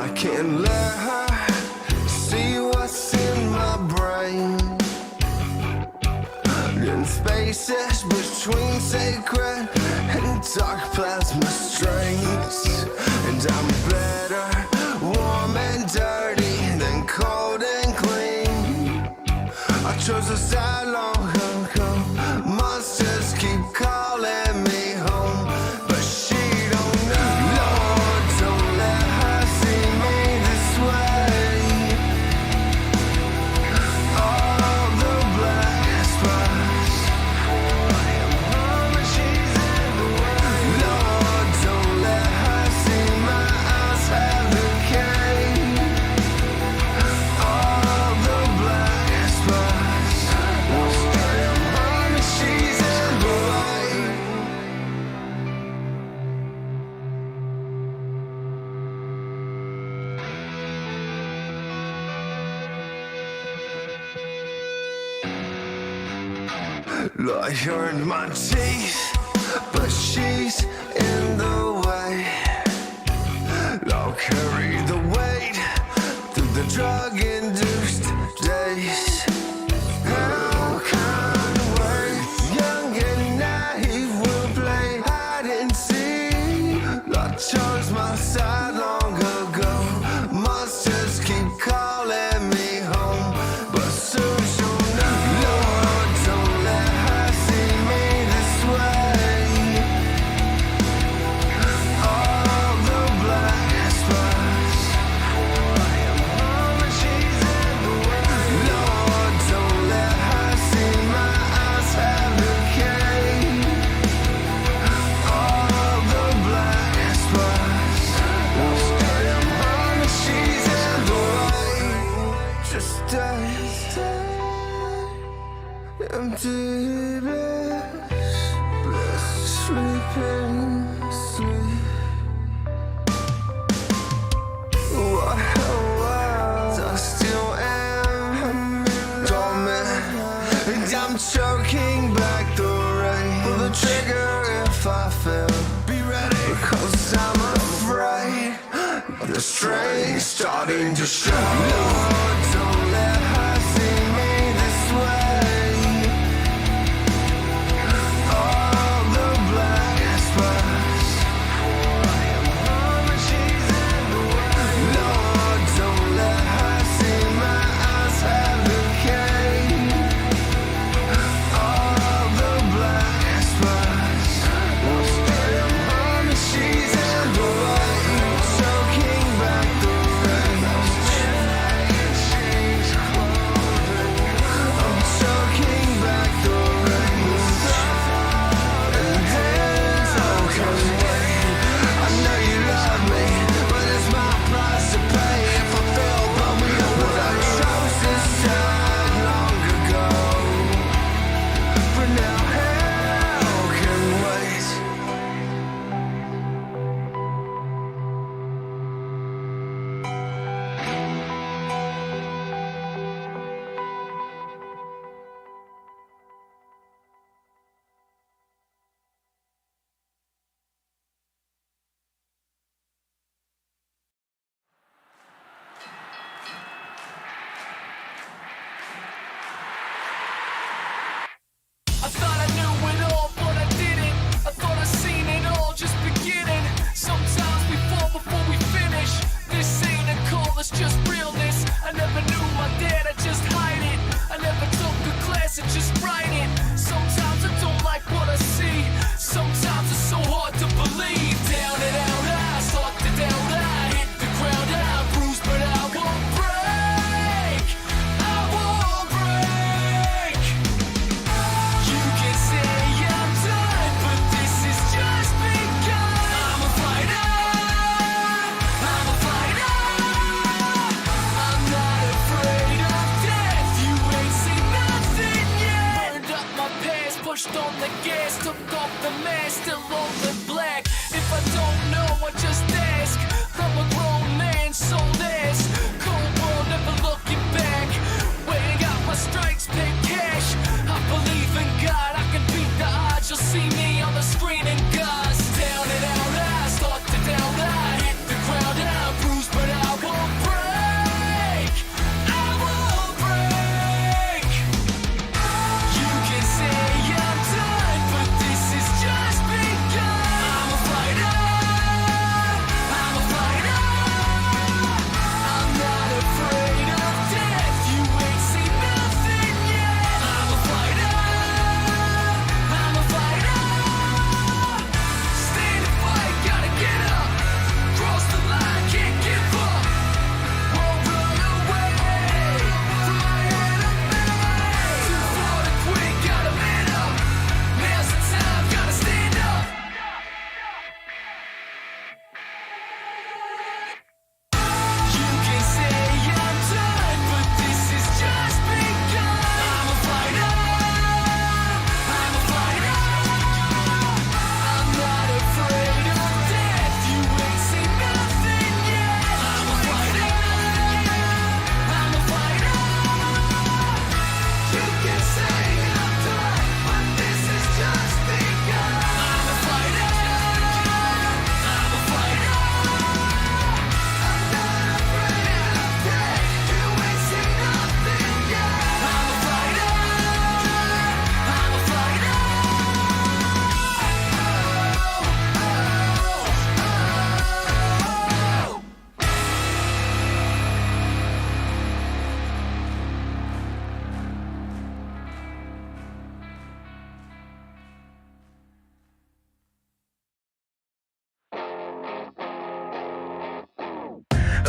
I can't let her see what's in my brain. In spaces between sacred and dark plasma strains. And I'm better warm and dirty than cold and clean. I chose a side long ago. Monsters keep calling me home, but she don't know. Lord, don't let her see me this way. All the black spots, I am home and she's in the way. Lord, don't let her see my eyes have decayed. All the black spots, I am home and she's in the way. Look, I earned my teeth, but she's in the way. I'll carry the weight through the drug-induced days. How can wait? Young and naive will play hide and seek. I chose my side long ago. Monsters keep calling me home, but soon she'll know. Lord, don't let her see me this way. All the black spots, I am home and she's in the way. Lord, don't let her see my eyes have decayed. All the black spots, I am home and she's in the way. Just stay empty bliss, sleeping sweet. I still am dormant, and I'm choking back the rain. Pull the trigger if I fail. Be ready, because I'm afraid the strain's starting to show. Lord, don't let her see me this way. All the black spots, I am home and she's in the way. Lord, don't let her see my eyes have decayed. All the black spots, I am home and she's in the way. Choking back the rain.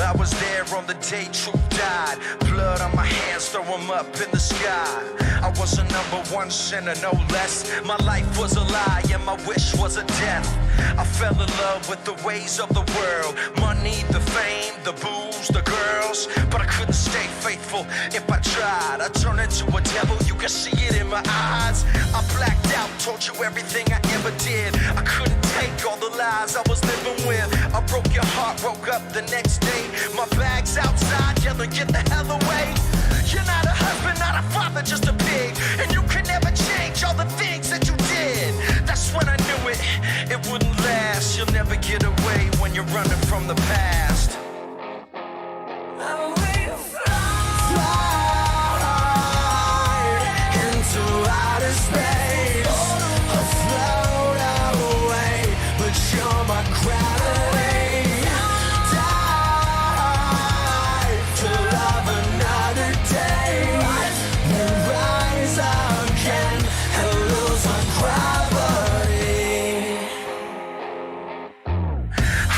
I was there on the day Truth died. Blood on my hands, throw 'em up in the sky. I was a #1 sinner, no less. My life was a lie and my wish was a death. I fell in love with the ways of the world. Money, the fame, the booze, the girls. But I couldn't stay faithful if I tried. I turned into a devil, you can see it in my eyes. I blacked out, told you everything I ever did. I couldn't take all the lies I was living with. I broke your heart, woke up the next day. My bag's outside, yelling, get the hell away. You're not a husband, not a father, just a pig. And you can never change all the things that you did. That's when I knew it wouldn't last. You'll never get away when you're running from the past. Fly into outer space. Float away, but you're my gravity. Die to love another day. We rise again and lose our gravity.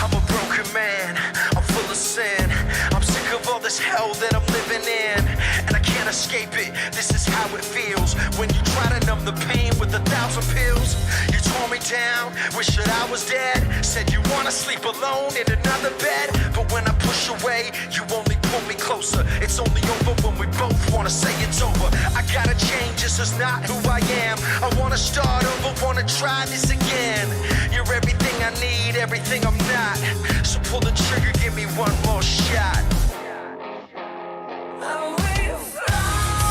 I'm a broken man, I'm full of sin. I'm sick of all this hell that I'm living in, and I can't escape it. This is how it feels when you try to numb the pain with 1,000 pills. You tore me down, wish that I was dead. Said you wanna sleep alone in another bed, but when I push away, you only pull me closer. It's only over when we both wanna say it's over. I gotta change, this is not who I am. I wanna start over, wanna try this again. You're everything I need, everything I'm not. So pull the trigger, give me one more shot.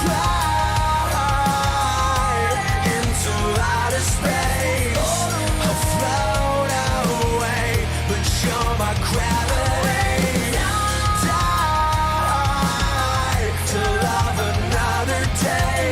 Fly into outer space. Float away, but you're my gravity. Die to love another day.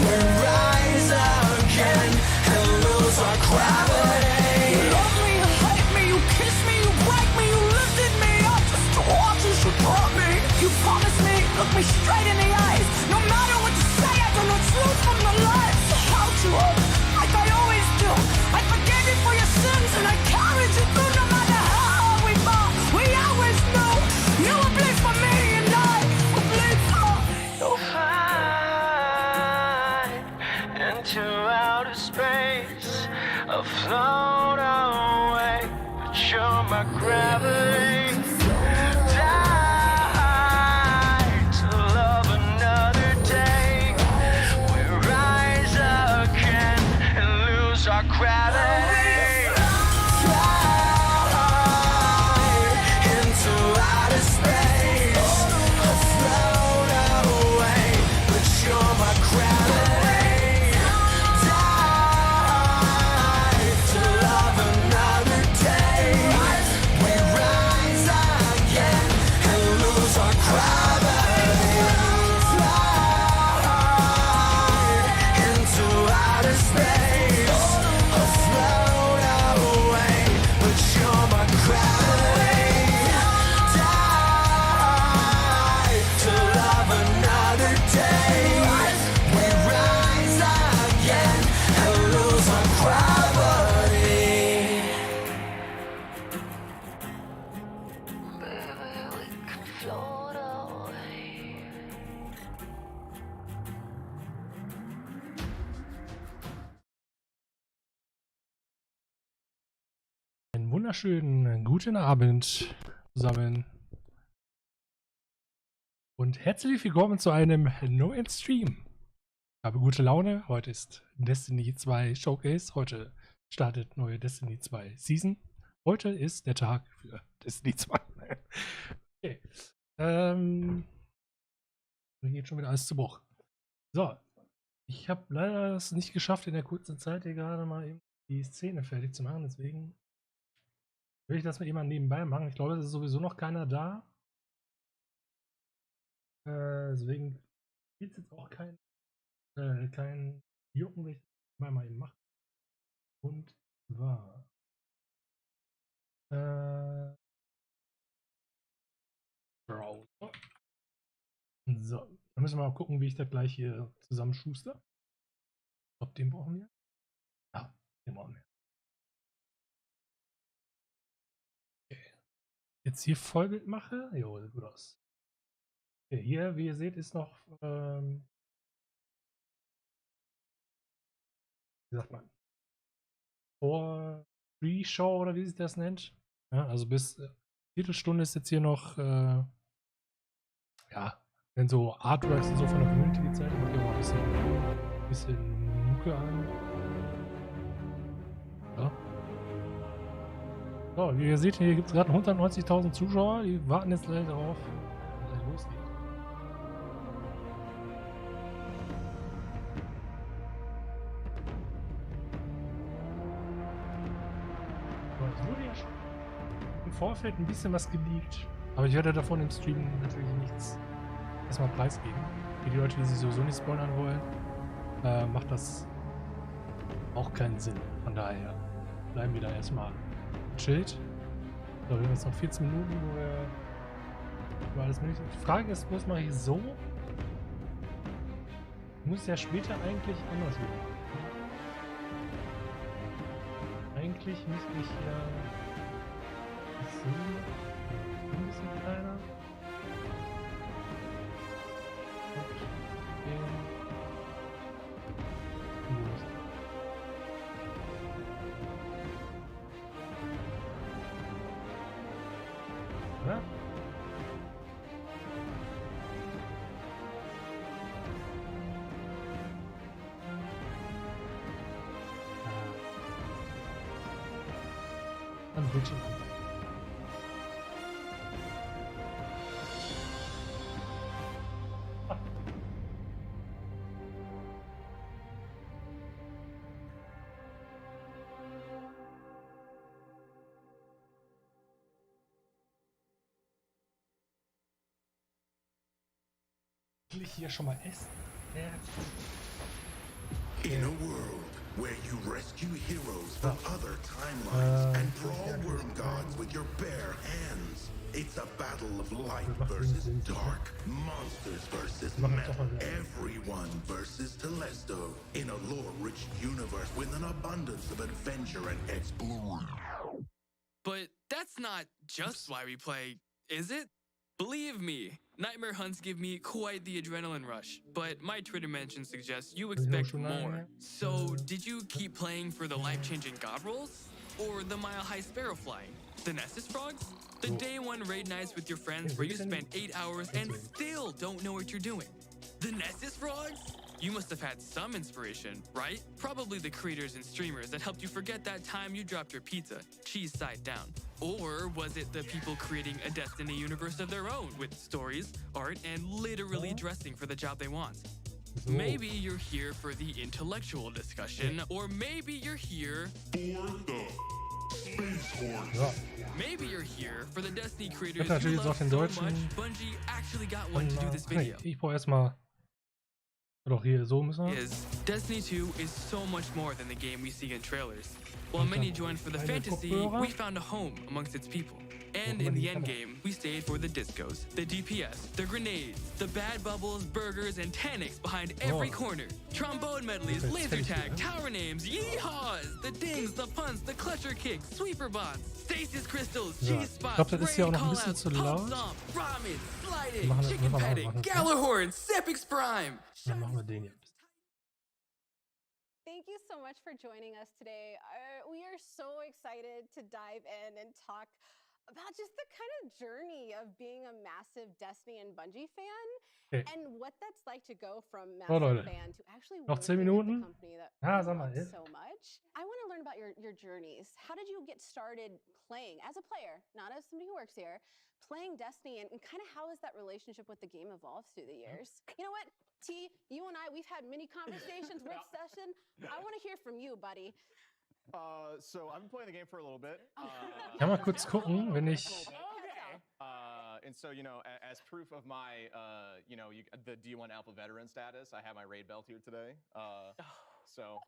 We rise again and lose our gravity. You love me, you hate me, you kiss me, you break me, you lifted me up just to watch you support me. You promised me, look me straight in the eyes. No matter what you say, I don't know truth from the lies. So how'd you up, like I always do. I forgave you for your sins and I carried you through. No matter how we fall, we always knew you would bleed for me and I would bleed for you. Fly into outer space, afloat away, but you're my gravity. Die to love another day. We rise again and lose our gravity. Fly into outer space. Float away, but you're my gravity. Die to love another day. We rise again and lose our gravity. Fly into outer space. Float away, but you're my gravity. Die to love another day. We rise again and lose our gravity. Baby, we can float away. Einen wunderschönen guten Abend zusammen und herzlich willkommen zu einem neuen Stream. Ich habe gute Laune. Heute ist Destiny 2 Showcase. Heute startet neue Destiny 2 Season. Heute ist der Tag für Destiny 2. Okay. Mir geht schon wieder alles zu Bruch. So. Ich habe leider es nicht geschafft, in der kurzen Zeit hier gerade mal eben die Szene fertig zu machen. Deswegen will ich das mit jemandem nebenbei machen. Ich glaube, es ist sowieso noch keiner da. Deswegen gibt es jetzt auch kein Jucken, wenn ich das mal eben mache. Und zwar Browser. So, dann müssen wir mal gucken, wie ich das gleich hier zusammenschuster. Ich glaube, den brauchen wir. Ah, den brauchen wir. jetzt hier Vollbild mache. Jo, sieht gut aus. Okay, hier, wie ihr seht, ist noch, wie sagt man, vor Pre-Show oder wie sich das nennt. Ja, also bis Viertelstunde ist jetzt hier noch, ja, wenn so Artworks und so von der Community gezeigt, macht hier mal ein bisschen Mucke an. Ja. So, wie ihr seht, hier gibt es gerade 190.000 Zuschauer, die warten jetzt gleich darauf, dass es gleich losgeht. Aber es wurde ja schon im Vorfeld ein bisschen was geleakt, aber ich werde davon im Stream natürlich nichts erstmal preisgeben. Für die Leute, die sich sowieso nicht spoilern wollen, macht das auch keinen Sinn. Von daher bleiben wir da erstmal chillt. So, wir haben jetzt noch 14 Minuten, wo wir über alles mögliche. Die Frage ist bloß mal hier so. Muss ja später eigentlich anders werden. Eigentlich müsste ich ja so ein bisschen kleiner. Und den los. Ja? Dann Bildschirm an. Will ich hier schon mal essen? Ja. In a world where you rescue heroes from other timelines and brawl worm gods with your bare hands, it's a battle of light versus dark, monsters versus metal, everyone versus Telesto, in a lore-rich universe with an abundance of adventure and exploration. But that's not just why we play, is it? Believe me, nightmare hunts give me quite the adrenaline rush, but my Twitter mention suggests you expect more. So, did you keep playing for the life-changing god rolls? Or the mile-high sparrow flying? The Nessus frogs? The day one raid nights with your friends where you spent 8 hours and still don't know what you're doing? The Nessus frogs? You must have had some inspiration, right? Probably the creators and streamers that helped you forget that time you dropped your pizza, cheese side down. Or was it the people creating a Destiny universe of their own with stories, art, and literally dressing for the job they want? Maybe you're here for the intellectual discussion, or maybe you're here For the Space Horse. Ja. Maybe you're here for the Destiny creators Ich hab who natürlich jetzt auch love den so deutschen. much Bungie actually got one to do this Nee, video. ich brauche erstmal. Doch hier so müssen wir. Is Destiny 2 is so much more than the game we see in trailers. While many joined for the fantasy, we found a home amongst its people. And in the endgame, we stayed for the discos, the DPS, the grenades, the bad bubbles, burgers, and tannics behind every corner. Trombone medleys, laser tag, tower names, yeehaws, the dings, the punts, the clutcher kicks, sweeper bots, stasis crystals, Ja. cheese spots, Ich glaube, das ist hier auch noch ein bisschen callouts, zu pump laut. stomp, ramen, sliding, Machen wir- chicken machen wir- petting, machen wir- Galahorn, Sepix Prime. Dann machen wir den jetzt. Thank you so much for joining us today. We are so excited to dive in and talk about just the kind of journey of being a massive Destiny and Bungie fan Okay. and what that's like to go from So, massive Leute. fan to actually Noch 10 working at the Minuten. company that Ja, we sag mal, love jetzt. so much. I want to learn about your journeys. How did you get started playing as a player, not as somebody who works here, playing Destiny, and kind of how has that relationship with the game evolved through the years? You know what, T, you and I, we've had many conversations with session. I want to hear from you, buddy. So I've been playing the game for a little bit. Ich kann mal kurz gucken, wenn ich. And so, you know, as proof of my, the D1 Alpha veteran status, I have my raid belt here today. So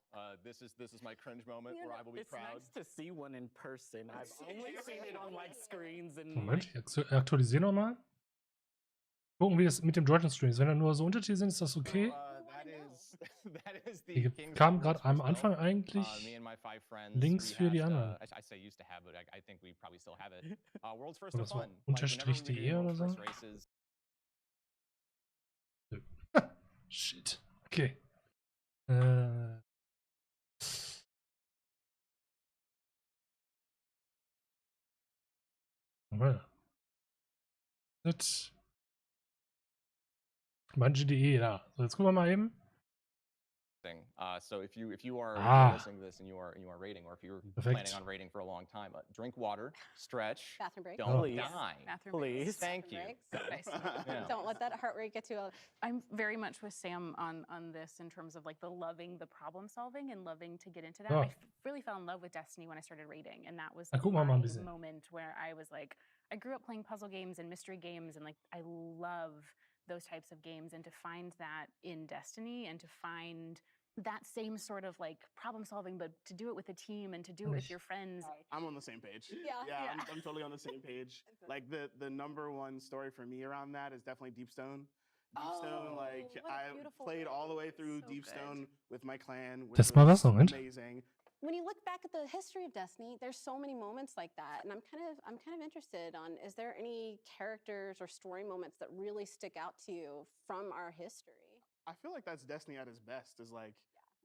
this is my cringe moment where I will be It's proud. nice to see one in person. I've only seen it on like screens and Moment, ich aktualisiere nochmal. Gucken, wie das mit dem Joy-Con Stream ist. Wenn da nur so Untertitel sind, ist das okay? That is that is the Die King's kam Secrets gerade am first Anfang bill. eigentlich Me and my 5 friends, links we für die hashed, anderen. I say used to have it. I think we probably still have it. World's First Oder of so Fun. Like, whenever we were unterstrich.de doing oder World's so. First races. Nö. Shit. Okay. Well. Das. Bungie.de, da. So, jetzt gucken wir mal eben. So if you are listening to this and you are rating, or if you're planning Perfekt. on rating for a long time, drink water, stretch, Bathroom break. don't Please. die. Bathroom Please. breaks. Thank you. Bathroom breaks. Nice. Yeah. Don't let that heart rate get too low. I'm very much with Sam on this in terms of like the loving the problem solving and loving to get into that. Ja. I really fell in love with Destiny when I started raiding, and that was Na, gucken wir mal ein my bisschen. moment where I was like, I grew up playing puzzle games and mystery games, and like I love those types of games, and to find that in Destiny and to find that same sort of like problem solving, but to do it with a team and to do it with your friends. I'm on the same page. Yeah. Yeah. I'm totally on the same page. Like the number one story for me around that is definitely Deepstone. Deepstone, like what a I beautiful played all the way through So Deepstone with my clan, which Test mal was was, Moment. amazing. When you look back at the history of Destiny, there's so many moments like that, and I'm kind of interested on, is there any characters or story moments that really stick out to you from our history? I feel like that's Destiny at its best, is like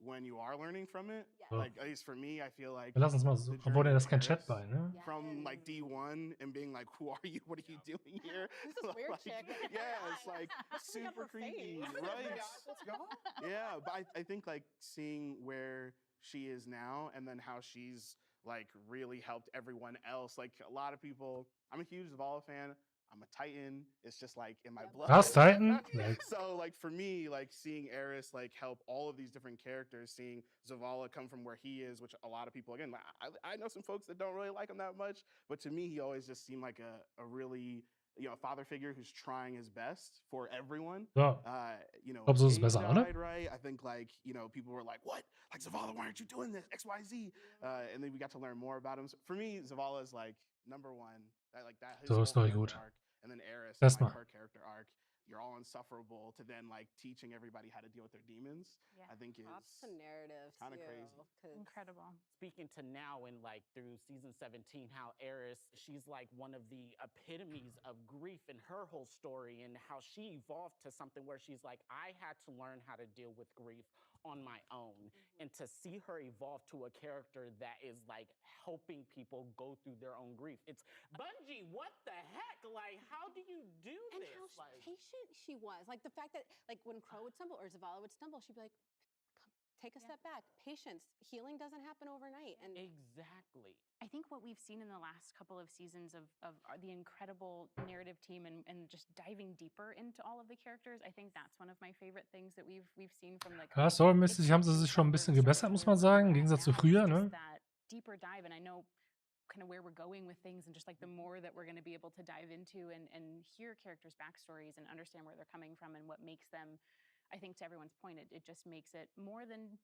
when you are learning from it. Yeah. Like at least for me, I feel like Wir lassen es mal so. the Obwohl, journey da of ist kein Eris, Chat bei, ne? from like D1 and being like, who are you? What are you doing here? Who's this weird Like, chick? yeah, it's like What's coming up super her creepy, face? right? Let's go. Yeah, but I think like seeing where she is now and then how she's like really helped everyone else. Like a lot of people, I'm a huge Zavala fan. I'm a Titan. It's just like in my blood. Was, Titan? Like, So like for me, like seeing Eris like help all of these different characters, seeing Zavala come from where he is, which a lot of people, again, I know some folks that don't really like him that much, but to me, he always just seemed like a really, you know, father figure who's trying his best for everyone. ja. You know, Glaubst du, es ist Gabe besser, oder? died, right? I think like, you know, people were like, what? Like Zavala, why aren't you doing this? XYZ. And then we got to learn more about him. So for me, Zavala is like number one. That his So whole ist doch character gut. arc. And then Eris, Erstmal. like her character arc. You're all insufferable, to then like teaching everybody how to deal with their demons. Yeah. I think is Props to narrative kinda too, crazy. 'cause- Incredible. Speaking to now and like through season 17, how Eris, she's like one of the epitomes of grief in her whole story, and how she evolved to something where she's like, I had to learn how to deal with grief on my own. And to see her evolve to a character that is like helping people go through their own grief. It's Bungie, what the heck? Like, how do you do and this? how Like, patient she was. Like the fact that like when Crow would stumble or Zavala would stumble, she'd be like, take a step back. Patience. Healing doesn't happen overnight. And exactly. I think what we've seen in the last couple of seasons of the incredible narrative team and just diving deeper into all of the characters, I think that's one of my favorite things that we've seen from the Ja, storymäßig haben sie sich schon ein bisschen gebessert, muss man sagen, im Gegensatz zu früher, ne? That deeper dive, and I know kind of where we're going with things, and just like the more that we're going to be able to dive into and hear characters' backstories and understand where they're coming from and what makes them, I think to everyone's point, it just makes it more than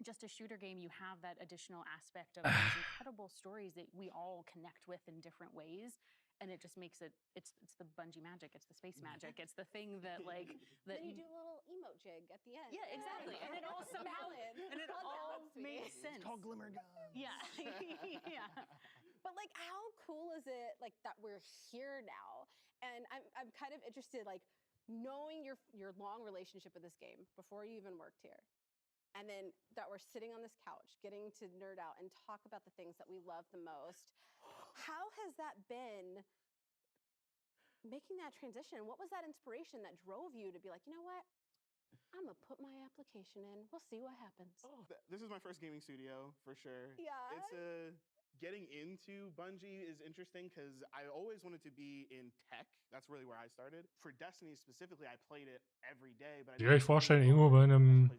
just a shooter game. You have that additional aspect of these incredible stories that we all connect with in different ways, and it just makes it, it's the Bungie magic, it's the space magic, it's the thing that like that. then you do a little emote jig at the end. Yeah, exactly, and it all somehow and it all makes sense. It's called Glimmer Gun. Yeah, yeah. But like, how cool is it like that we're here now? And I'm kind of interested, like knowing your long relationship with this game before you even worked here, and then that we're sitting on this couch getting to nerd out and talk about the things that we love the most. How has that been? Making that transition, what was that inspiration that drove you to be like, you know what? I'm gonna put my application in. We'll see what happens. This is my first gaming studio for sure. Yeah. It's getting into Bungie is interesting because I always wanted to be in tech. That's really where I started. For Destiny specifically, I played it every day. But Ich kann mir vorstellen, irgendwo bei einem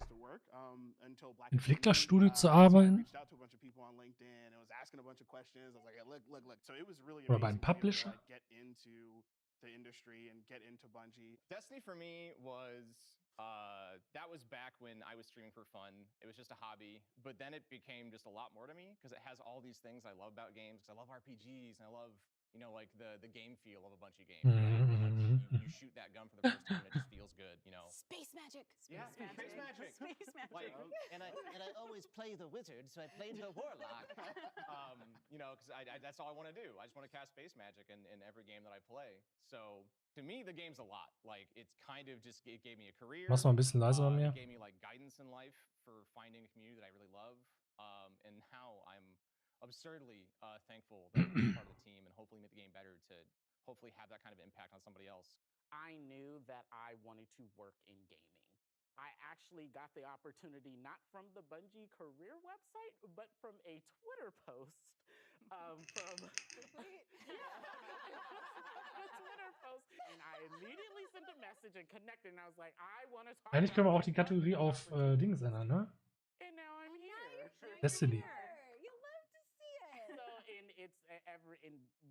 Entwicklerstudio zu arbeiten. reached out to a bunch of people on LinkedIn and was asking a bunch of questions. I was like, hey, look. So it was really Oder bei einem amazing to be able to, Publisher. like, get into the industry and get into Bungie. Destiny for me was that was back when I was streaming for fun. It was just a hobby, but then it became just a lot more to me because it has all these things I love about games. Because I love RPGs and I love you know, like the game feel of a Bungie game. Right? You shoot that gun for the first time and it just feels good, you know. Space magic. Yeah, space magic. Space magic. Like, and I always play the wizard, so I played the warlock. you know, because that's all I want to do. I just want to cast space magic in every game that I play. So to me, the game's a lot. Like, it's kind of just, it gave me a career. Mach's mal ein bisschen leiser bei mir. It gave me like guidance in life for finding a community that I really love. And now I'm absurdly thankful that I'm part of the team and hopefully make the game better to hopefully have that kind of impact on somebody else. I knew that I wanted to work in gaming. I actually got the opportunity not from the Bungie career website, but from a Twitter post. A Twitter post, and I immediately sent a message and connected, and I was like, I want to talk. Eigentlich können wir auch die Kategorie auf Dings ändern, ne? And now I'm here. Destiny. You love to see it. So, and it's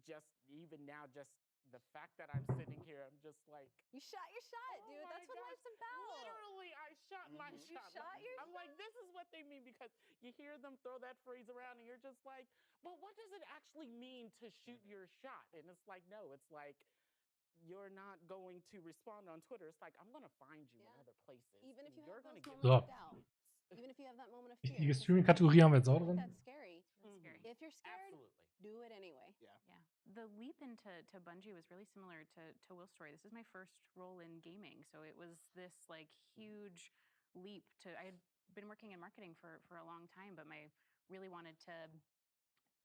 just even now, just the fact that I'm sitting here, I'm just like, You shot your shot, oh dude. my That's what gosh. life's about. Literally, I shot my You shot. shot your I'm like, this is what they mean, because you hear them throw that phrase around, and you're just like, but what does it actually mean to shoot your shot? And it's like, no, it's like, you're not going to respond on Twitter. It's like, I'm going to find you in other places. Even if you you're have gonna those get moments So. of doubt. Even if you have that moment of fear. Die 'cause Streaming-Kategorie haben wir jetzt auch drin. That's scary. That's scary. If you're scared, Absolutely. do it anyway. Yeah. The leap into Bungie was really similar to Will's story. This is my first role in gaming, so it was this like huge leap to. I had been working in marketing for a long time, but really wanted to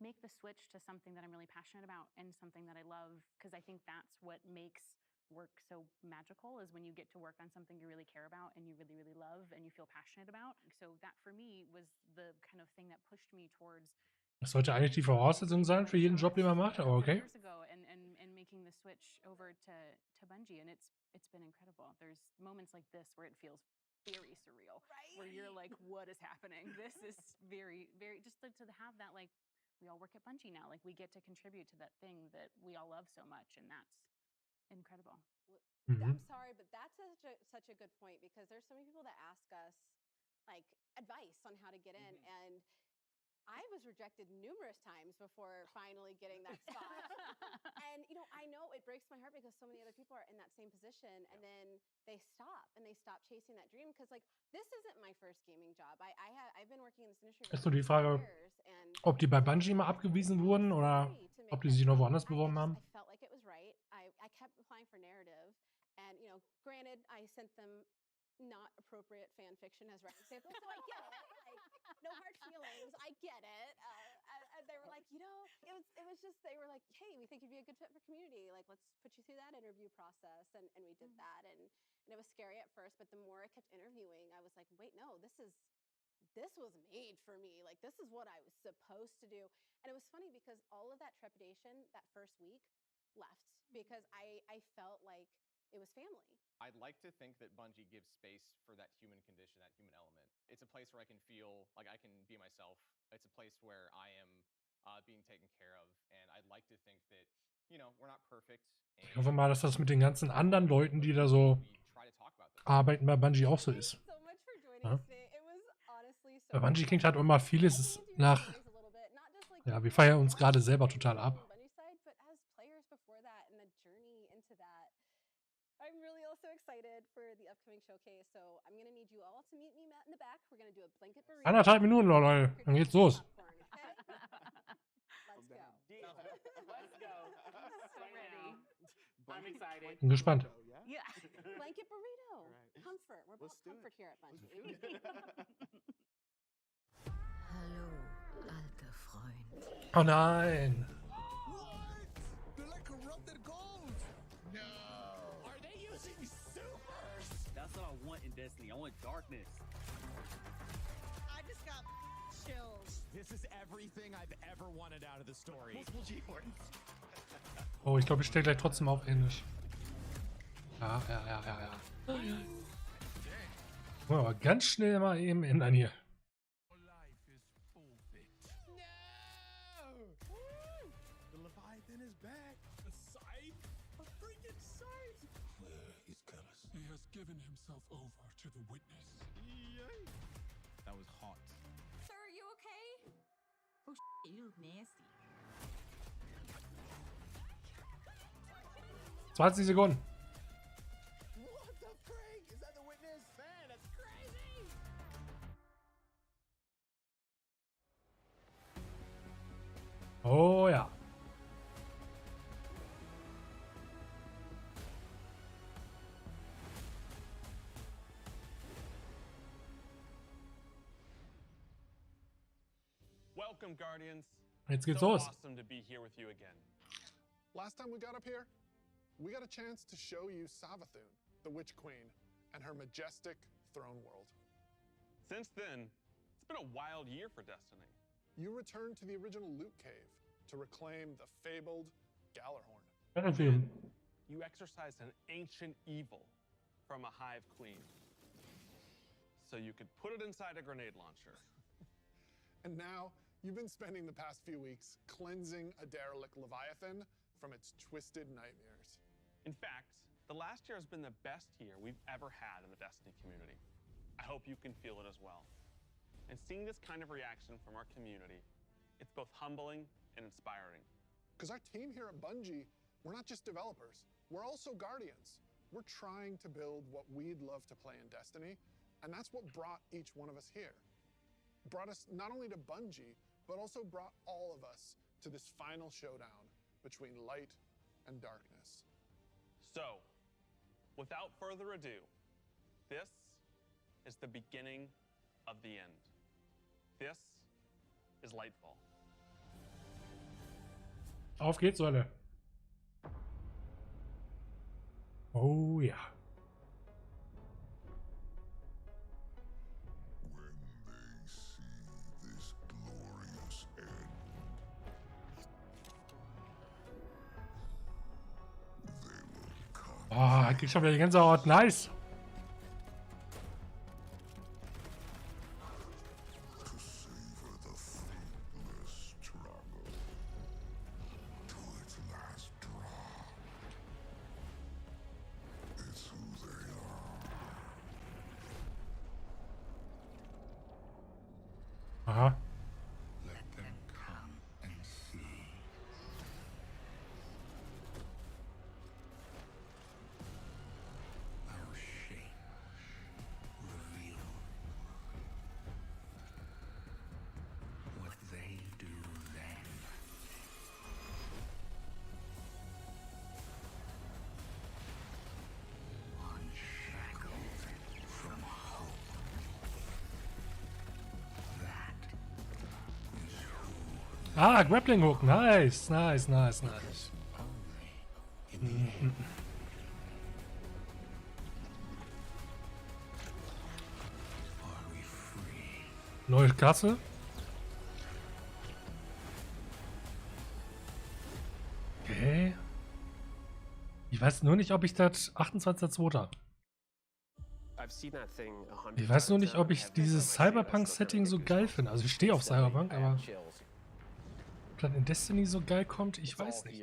make the switch to something that I'm really passionate about and something that I love, because I think that's what makes work so magical, is when you get to work on something you really care about and you really, really love and you feel passionate about. So that for me was the kind of thing that pushed me towards. Das sollte eigentlich die Voraussetzung sein für jeden Job, den man macht, aber okay. Years ago and making the switch over to Bungie, and it's been incredible. There's moments like this where it feels very surreal, Right. where you're like, what is happening? This is very, very, just to have that, like, we all work at Bungie now. Like, we get to contribute to that thing that we all love so much, and that's incredible. I'm sorry, but that's such a good point, because there's so many people that ask us like advice on how to get in, and I was rejected numerous times before finally getting that spot. And you know, I know it breaks my heart because so many other people are in that same position, and then they stop chasing that dream, because like, this isn't my first gaming job. I've been working in this industry for Ist so die Frage, years, and ob die bei Bungie mal abgewiesen wurden oder ob die sich noch woanders beworben haben. I felt like it was right. I kept applying for narrative, and you know, granted, I sent them not appropriate fan fiction as reference samples, so I get it. Like, no hard feelings. I get it. They were like, you know, it was just, they were like, hey, we think you'd be a good fit for community. Like, let's put you through that interview process, and we did that, and it was scary at first, but the more I kept interviewing, I was like, wait, no, this was made for me. Like, this is what I was supposed to do. And it was funny because all of that trepidation that first week left, because I felt like it was family. I'd like to think that Bungie gives space for that human condition, that human element. It's a place where I can feel like I can be myself. It's a place where I am being taken care of. And I'd like to think that, you know, we're not perfect. Ich hoffe mal, dass das mit den ganzen anderen Leuten, die da so arbeiten, bei Bungie auch so ist. Ja? Bei Bungie klingt halt immer vieles nach, ja, wir feiern uns gerade selber total ab. I'm really also excited for the upcoming showcase, so I'm gonna need you all to meet me in the back. We're gonna do a blanket burrito. 1,5 Minuten, Leute, dann geht's los. Let's go. Let's go. So ready. I'm excited. Bin gespannt. Yeah. Blanket burrito. Comfort. We're about comfort here at Bungie. Hallo, alter Freund. Oh nein. They're like corrupted gold. No. Are they using supers? That's what I want in Destiny. I want darkness. I just got chills. This is everything I've ever wanted out of the story. Multiple G-Horns. Oh, ich glaube, ich stelle gleich trotzdem auf Ähnlich. Ja. Oh, aber ganz schnell mal eben ändern hier. The Leviathan is back. A scythe? A freaking scythe! He's got us. He has given himself over to the witness. Yay. That was hot. Sir, are you okay? Oh, you look nasty. 20 Sekunden. What the freak? Is that the witness? Man, that's crazy! Oh ja. Welcome, Guardians. Jetzt geht's So los. awesome to be here with you again. Last time we got up here, we got a chance to show you Savathun, the Witch Queen, and her majestic throne world. Since then, it's been a wild year for Destiny. You returned to the original Loot Cave to reclaim the fabled Gallarhorn. You exorcised an ancient evil from a hive queen, so you could put it inside a grenade launcher. And now, you've been spending the past few weeks cleansing a derelict Leviathan from its twisted nightmares. In fact, the last year has been the best year we've ever had in the Destiny community. I hope you can feel it as well. And seeing this kind of reaction from our community, it's both humbling and inspiring. Because our team here at Bungie, we're not just developers, we're also guardians. We're trying to build what we'd love to play in Destiny, and that's what brought each one of us here. Brought us not only to Bungie, but also brought all of us to this final showdown between light and darkness. So, without further ado, this is the beginning of the end. This is Lightfall. Auf geht's, Leute. Oh ja. Oh, ich krieg schon wieder die Gänsehaut. Nice. Aha. Ah, Grappling Hook. Nice, nice, nice, nice. Neue Klasse. Okay. Ich weiß nur nicht, ob ich das 28.02. Ich weiß nur nicht, ob ich dieses Cyberpunk-Setting so geil finde. Also ich stehe auf Cyberpunk, aber ob das in Destiny so geil kommt, ich weiß nicht.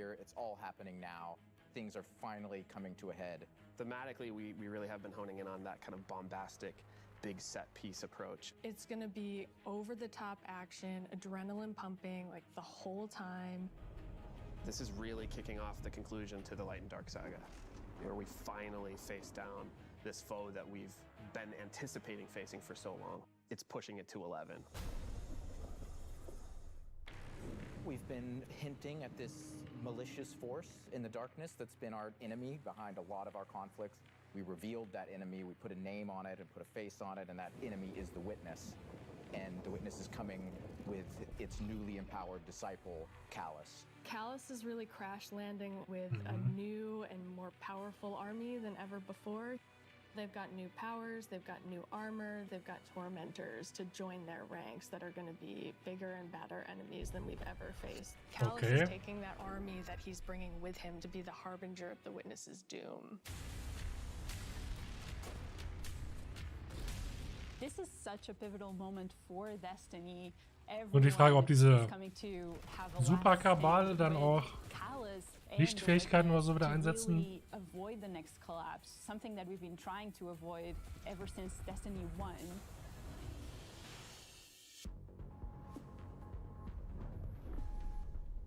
Things are finally coming to a head. Thematically, we really have been honing in on that kind of bombastic, big set piece approach. It's gonna be over-the-top action, adrenaline pumping, like the whole time. This is really kicking off the conclusion to the Light and Dark saga, where we finally face down this foe that we've been anticipating facing for so long. It's pushing it to 11. We've been hinting at this malicious force in the darkness that's been our enemy behind a lot of our conflicts. We revealed that enemy, we put a name on it and put a face on it, and that enemy is the Witness. And the Witness is coming with its newly empowered disciple, Callus. Callus is really crash landing with a new and more powerful army than ever before. They've got new powers, they've got new armor, they've got tormentors to join their ranks that are going to be bigger and badder enemies than we've ever faced. Callus is taking that army that he's bringing with him to be the harbinger of the Witness's doom. This is such a pivotal moment for Destiny. Und die Frage, ob diese Superkabale dann auch Lichtfähigkeiten oder so wieder einsetzen. Avoid the next collapse, something that we've been trying to avoid ever since Destiny 1.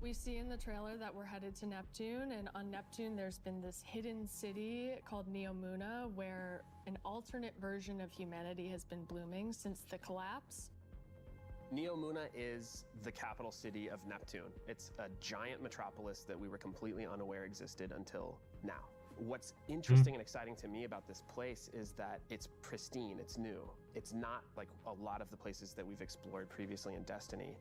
We see in the trailer that we're headed to Neptune, and on Neptune there's been this hidden city called neuen, where an alternate version of humanity has been blooming since the collapse. Neuen is the capital city of Neptune. It's a giant metropolis that we were completely unaware existed until now. What's interesting and exciting to me about this place is that it's pristine, it's new. It's not like a lot of the places that we've explored previously in Destiny.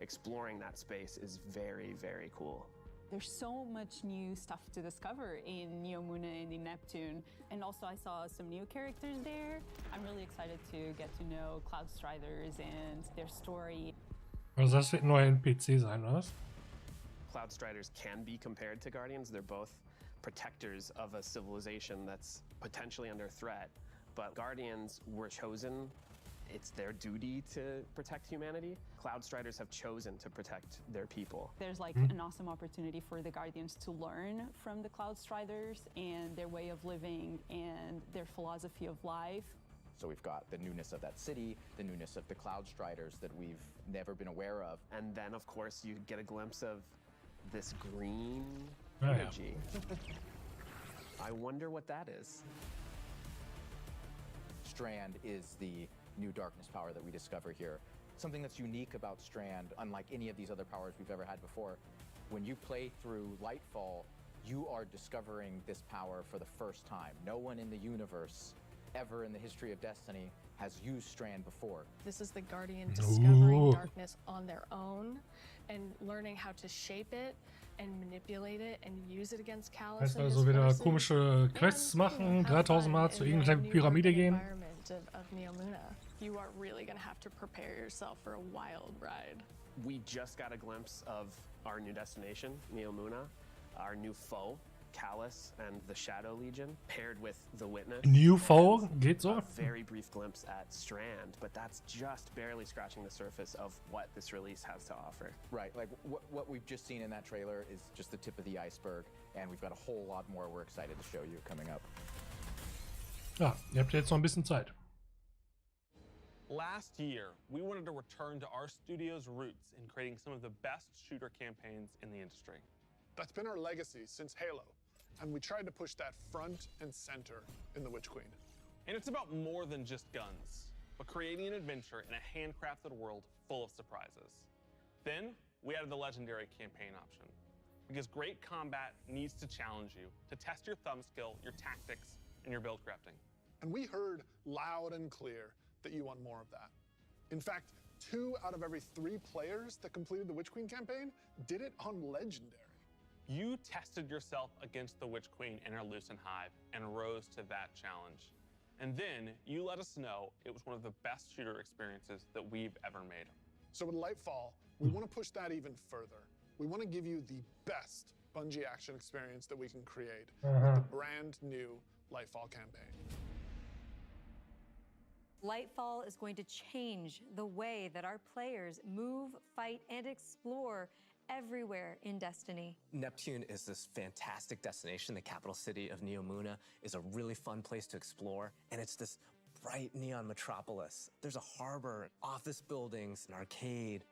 Exploring that space is very, very cool. There's so much new stuff to discover in neuen and in Neptune. And also I saw some new characters there. I'm really excited to get to know Cloud Striders and their story. Also das wird ein neuer NPC sein, oder was? Cloud Striders can be compared to Guardians. They're both protectors of a civilization that's potentially under threat. But Guardians were chosen. It's their duty to protect humanity. Cloud Striders have chosen to protect their people. There's like an awesome opportunity for the Guardians to learn from the Cloud Striders and their way of living and their philosophy of life. So we've got the newness of that city, the newness of the Cloud Striders that we've never been aware of. And then, of course, you get a glimpse of this green Oh, yeah. energy. I wonder what that is. Strand is the new darkness power that we discover here. Something that's unique about Strand, unlike any of these other powers we've ever had before, when you play through Lightfall, you are discovering this power for the first time. No one in the universe ever in the history of Destiny has used Strand before. This is the Guardian discovering Ooh. darkness on their own and learning how to shape it and manipulate it and use it against Callus Heißt and his also wieder forces. komische Quests machen, 3000 Mal zu irgendeiner Pyramide gehen. Of neuen. You are really going to have to prepare yourself for a wild ride. We just got a glimpse of our new destination, neuen, our new foe, Callus and the Shadow Legion, paired with the Witness. New foe? Geht so? A very brief glimpse at Strand, but that's just barely scratching the surface of what this release has to offer. Right, like what we've just seen in that trailer is just the tip of the iceberg, and we've got a whole lot more we're excited to show you coming up. Ja, ihr habt jetzt noch ein bisschen Zeit. Last year, we wanted to return to our studio's roots in creating some of the best shooter campaigns in the industry. That's been our legacy since Halo, and we tried to push that front and center in The Witch Queen. And it's about more than just guns, but creating an adventure in a handcrafted world full of surprises. Then, we added the legendary campaign option, because great combat needs to challenge you, to test your thumb skill, your tactics, and your build crafting. And we heard loud and clear that you want more of that. In fact, 2 out of every 3 players that completed the Witch Queen campaign did it on Legendary. You tested yourself against the Witch Queen in her Lucent Hive and rose to that challenge. And then you let us know it was one of the best shooter experiences that we've ever made. So with Lightfall, we want to push that even further. We want to give you the best Bungie action experience that we can create with the brand new Lightfall campaign. Lightfall is going to change the way that our players move, fight, and explore everywhere in Destiny. Neptune is this fantastic destination. The capital city of neuen is a really fun place to explore, and it's this bright neon metropolis. There's a harbor, office buildings, an arcade.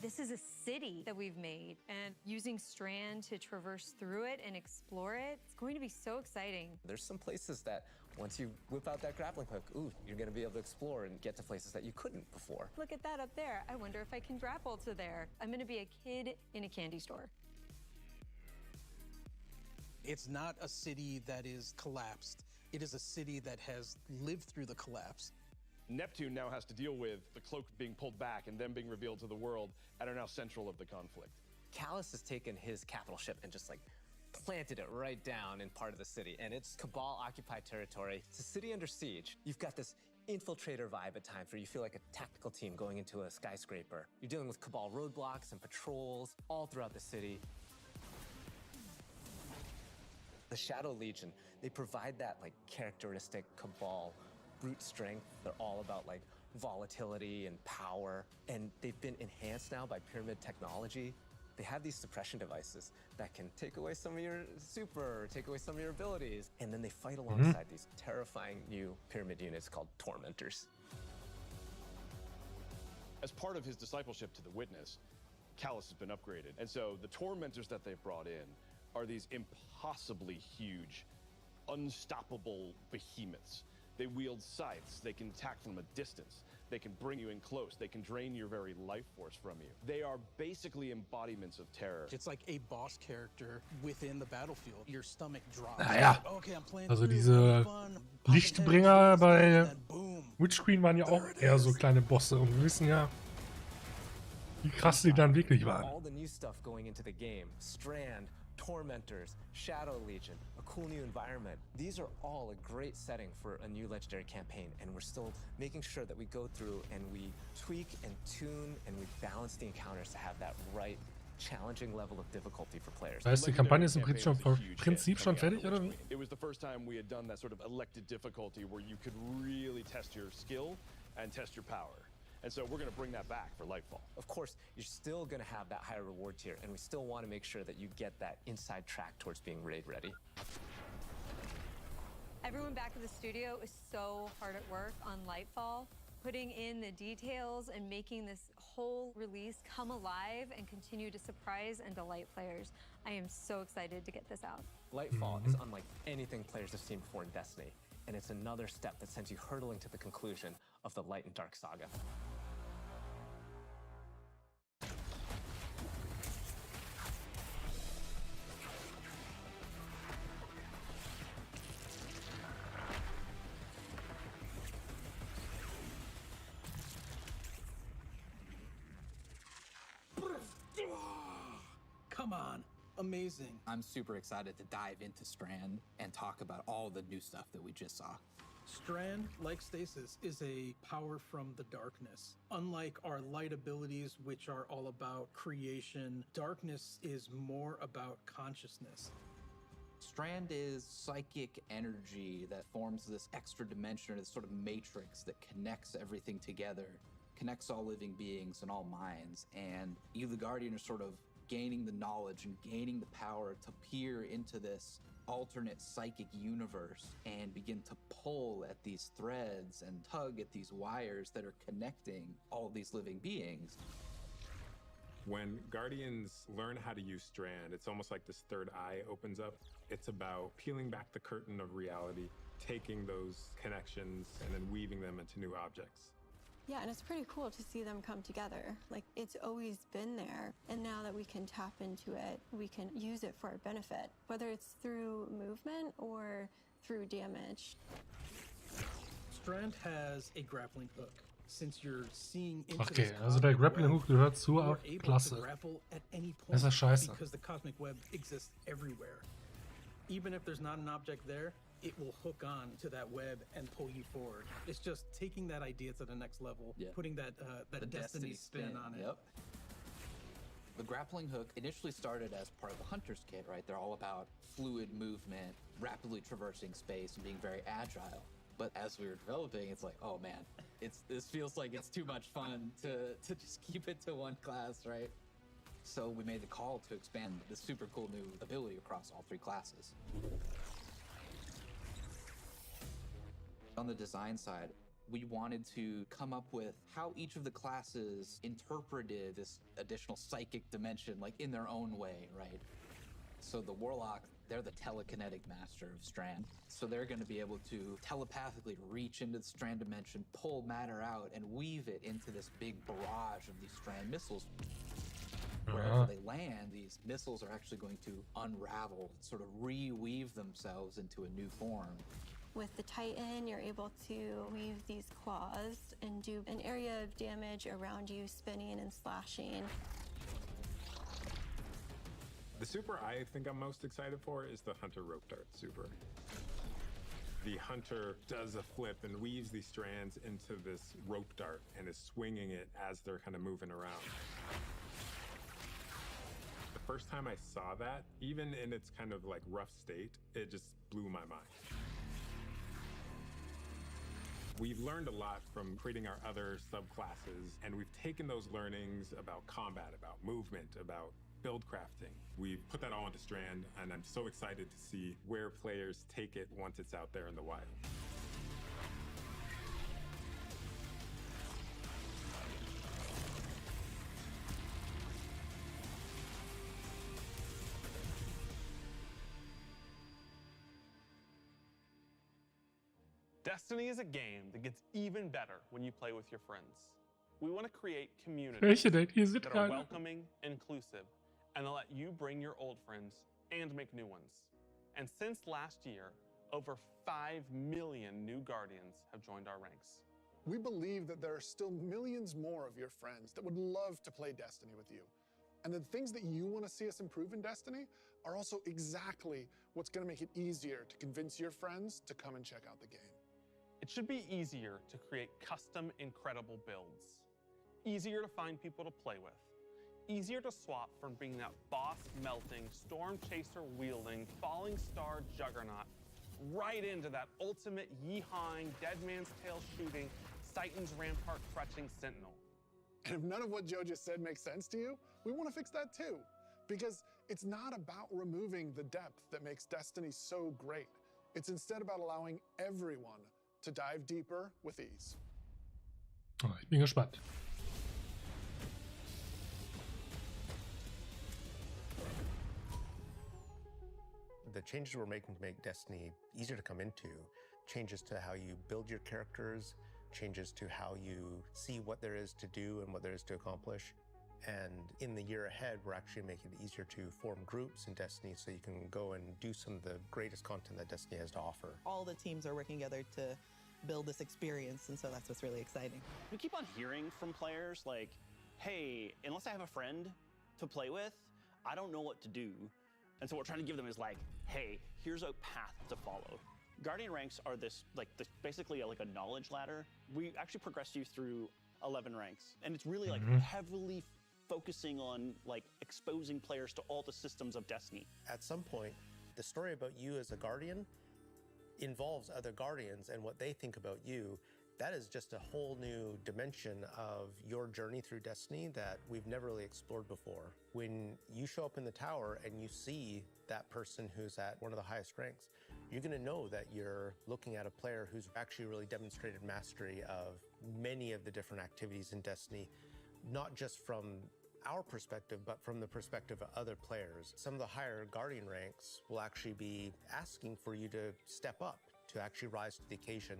This is a city that we've made, and using Strand to traverse through it and explore it, it's going to be so exciting. There's some places that once you whip out that grappling hook, ooh, you're gonna be able to explore and get to places that you couldn't before. Look at that up there. I wonder if I can grapple to there. I'm going to be a kid in a candy store. It's not a city that is collapsed. It is a city that has lived through the collapse. Neptune now has to deal with the cloak being pulled back and them being revealed to the world and are now central of the conflict. Callus has taken his capital ship and just like planted it right down in part of the city, and it's Cabal-occupied territory. It's a city under siege. You've got this infiltrator vibe at times where you feel like a tactical team going into a skyscraper. You're dealing with Cabal roadblocks and patrols all throughout the city. The Shadow Legion, they provide that like characteristic Cabal brute strength. They're all about like volatility and power, and they've been enhanced now by pyramid technology. They have these suppression devices that can take away some of your super, or take away some of your abilities, and then they fight alongside these terrifying new pyramid units called Tormentors. As part of his discipleship to the Witness, Callus has been upgraded. And so the tormentors that they've brought in are these impossibly huge, unstoppable behemoths. They wield scythes, they can attack from a distance, they can bring you in close, they can drain your very life force from you. They are basically embodiments of terror. It's like a boss character within the battlefield. Your stomach drops. Naja, Okay, I'm playing also through, diese fun, Lichtbringer bei Witch Queen waren ja auch eher so kleine Bosse und wir wissen ja, wie krass die dann wirklich waren. All the new stuff going into the game. Strand, Tormentors, Shadow Legion, a cool new environment. These are all a great setting for a new Legendary campaign, and we're still making sure that we go through and we tweak and tune and we balance the encounters to have that right challenging level of difficulty for players. Das heißt, die Kampagne ist im Prinzip schon fertig, oder wie? It was the first time we had done that sort of elected difficulty where you could really test your skill and test your power. And so we're going to bring that back for Lightfall. Of course, you're still going to have that higher reward tier, and we still want to make sure that you get that inside track towards being raid ready. Everyone back at the studio is so hard at work on Lightfall, putting in the details and making this whole release come alive and continue to surprise and delight players. I am so excited to get this out. Lightfall is unlike anything players have seen before in Destiny, and it's another step that sends you hurtling to the conclusion of the Light and Dark saga. Come on, amazing. I'm super excited to dive into Strand and talk about all the new stuff that we just saw. Strand, like Stasis, is a power from the darkness. Unlike our light abilities, which are all about creation, darkness is more about consciousness. Strand is psychic energy that forms this extra dimension, or this sort of matrix that connects everything together, connects all living beings and all minds. And you, the Guardian, are sort of gaining the knowledge and gaining the power to peer into this alternate psychic universe and begin to pull at these threads and tug at these wires that are connecting all these living beings. When Guardians learn how to use Strand, it's almost like this third eye opens up. It's about peeling back the curtain of reality, taking those connections and then weaving them into new objects. Yeah, and it's pretty cool to see them come together. Like, it's always been there, and now that we can tap into it, we can use it for our benefit, whether it's through movement or through damage. Strand has a grappling hook. Since you're seeing into Okay, this also der cosmic Grappling web, Hook gehört zur you are able Klasse. to grapple at any Das ist ja point scheiße. because the cosmic web exists everywhere. Even if there's not an object there, it will hook on to that web and pull you forward. It's just taking that idea to the next level, putting that The Destiny spin on it. Yep. The grappling hook initially started as part of the Hunter's Kit, right? They're all about fluid movement, rapidly traversing space, and being very agile. But as we were developing, it's like, oh man, this feels like it's too much fun to just keep it to one class, right? So we made the call to expand this super cool new ability across all three classes. On the design side, we wanted to come up with how each of the classes interpreted this additional psychic dimension, like in their own way, right? So the Warlock, they're the telekinetic master of Strand. So they're going to be able to telepathically reach into the Strand dimension, pull matter out, and weave it into this big barrage of these Strand missiles. Wherever they land, these missiles are actually going to unravel, sort of reweave themselves into a new form. With the Titan, you're able to weave these claws and do an area of damage around you, spinning and slashing. The super I think I'm most excited for is the Hunter Rope Dart super. The Hunter does a flip and weaves these strands into this rope dart and is swinging it as they're kind of moving around. The first time I saw that, even in its kind of like rough state, it just blew my mind. We've learned a lot from creating our other subclasses, and we've taken those learnings about combat, about movement, about build crafting. We've put that all into Strand, and I'm so excited to see where players take it once it's out there in the wild. Destiny is a game that gets even better when you play with your friends. We want to create communities Welche denn? Hier sind that are keine. welcoming, inclusive, and that let you bring your old friends and make new ones. And since last year, over 5 million new Guardians have joined our ranks. We believe that there are still millions more of your friends that would love to play Destiny with you. And the things that you want to see us improve in Destiny are also exactly what's going to make it easier to convince your friends to come and check out the game. It should be easier to create custom, incredible builds. Easier to find people to play with. Easier to swap from being that boss-melting, storm-chaser-wielding, falling star juggernaut right into that ultimate yeehawing, dead man's tail shooting, Titan's rampart crutching sentinel. And if none of what Joe just said makes sense to you, we want to fix that too. Because it's not about removing the depth that makes Destiny so great. It's instead about allowing everyone to dive deeper with ease. Oh, ich bin gespannt. The changes we're making to make Destiny easier to come into, changes to how you build your characters, changes to how you see what there is to do and what there is to accomplish. And in the year ahead, we're actually making it easier to form groups in Destiny so you can go and do some of the greatest content that Destiny has to offer. All the teams are working together to build this experience, and so that's what's really exciting. We keep on hearing from players like, hey, unless I have a friend to play with, I don't know what to do. And so what we're trying to give them is like, hey, here's a path to follow. Guardian ranks are basically like a knowledge ladder. We actually progress you through 11 ranks, and it's really like heavily focusing on like exposing players to all the systems of Destiny. At some point, the story about you as a Guardian involves other Guardians and what they think about you. That is just a whole new dimension of your journey through Destiny that we've never really explored before. When you show up in the tower and you see that person who's at one of the highest ranks, you're going to know that you're looking at a player who's actually really demonstrated mastery of many of the different activities in Destiny, not just from our perspective, but from the perspective of other players. Some of the higher Guardian ranks will actually be asking for you to step up, to actually rise to the occasion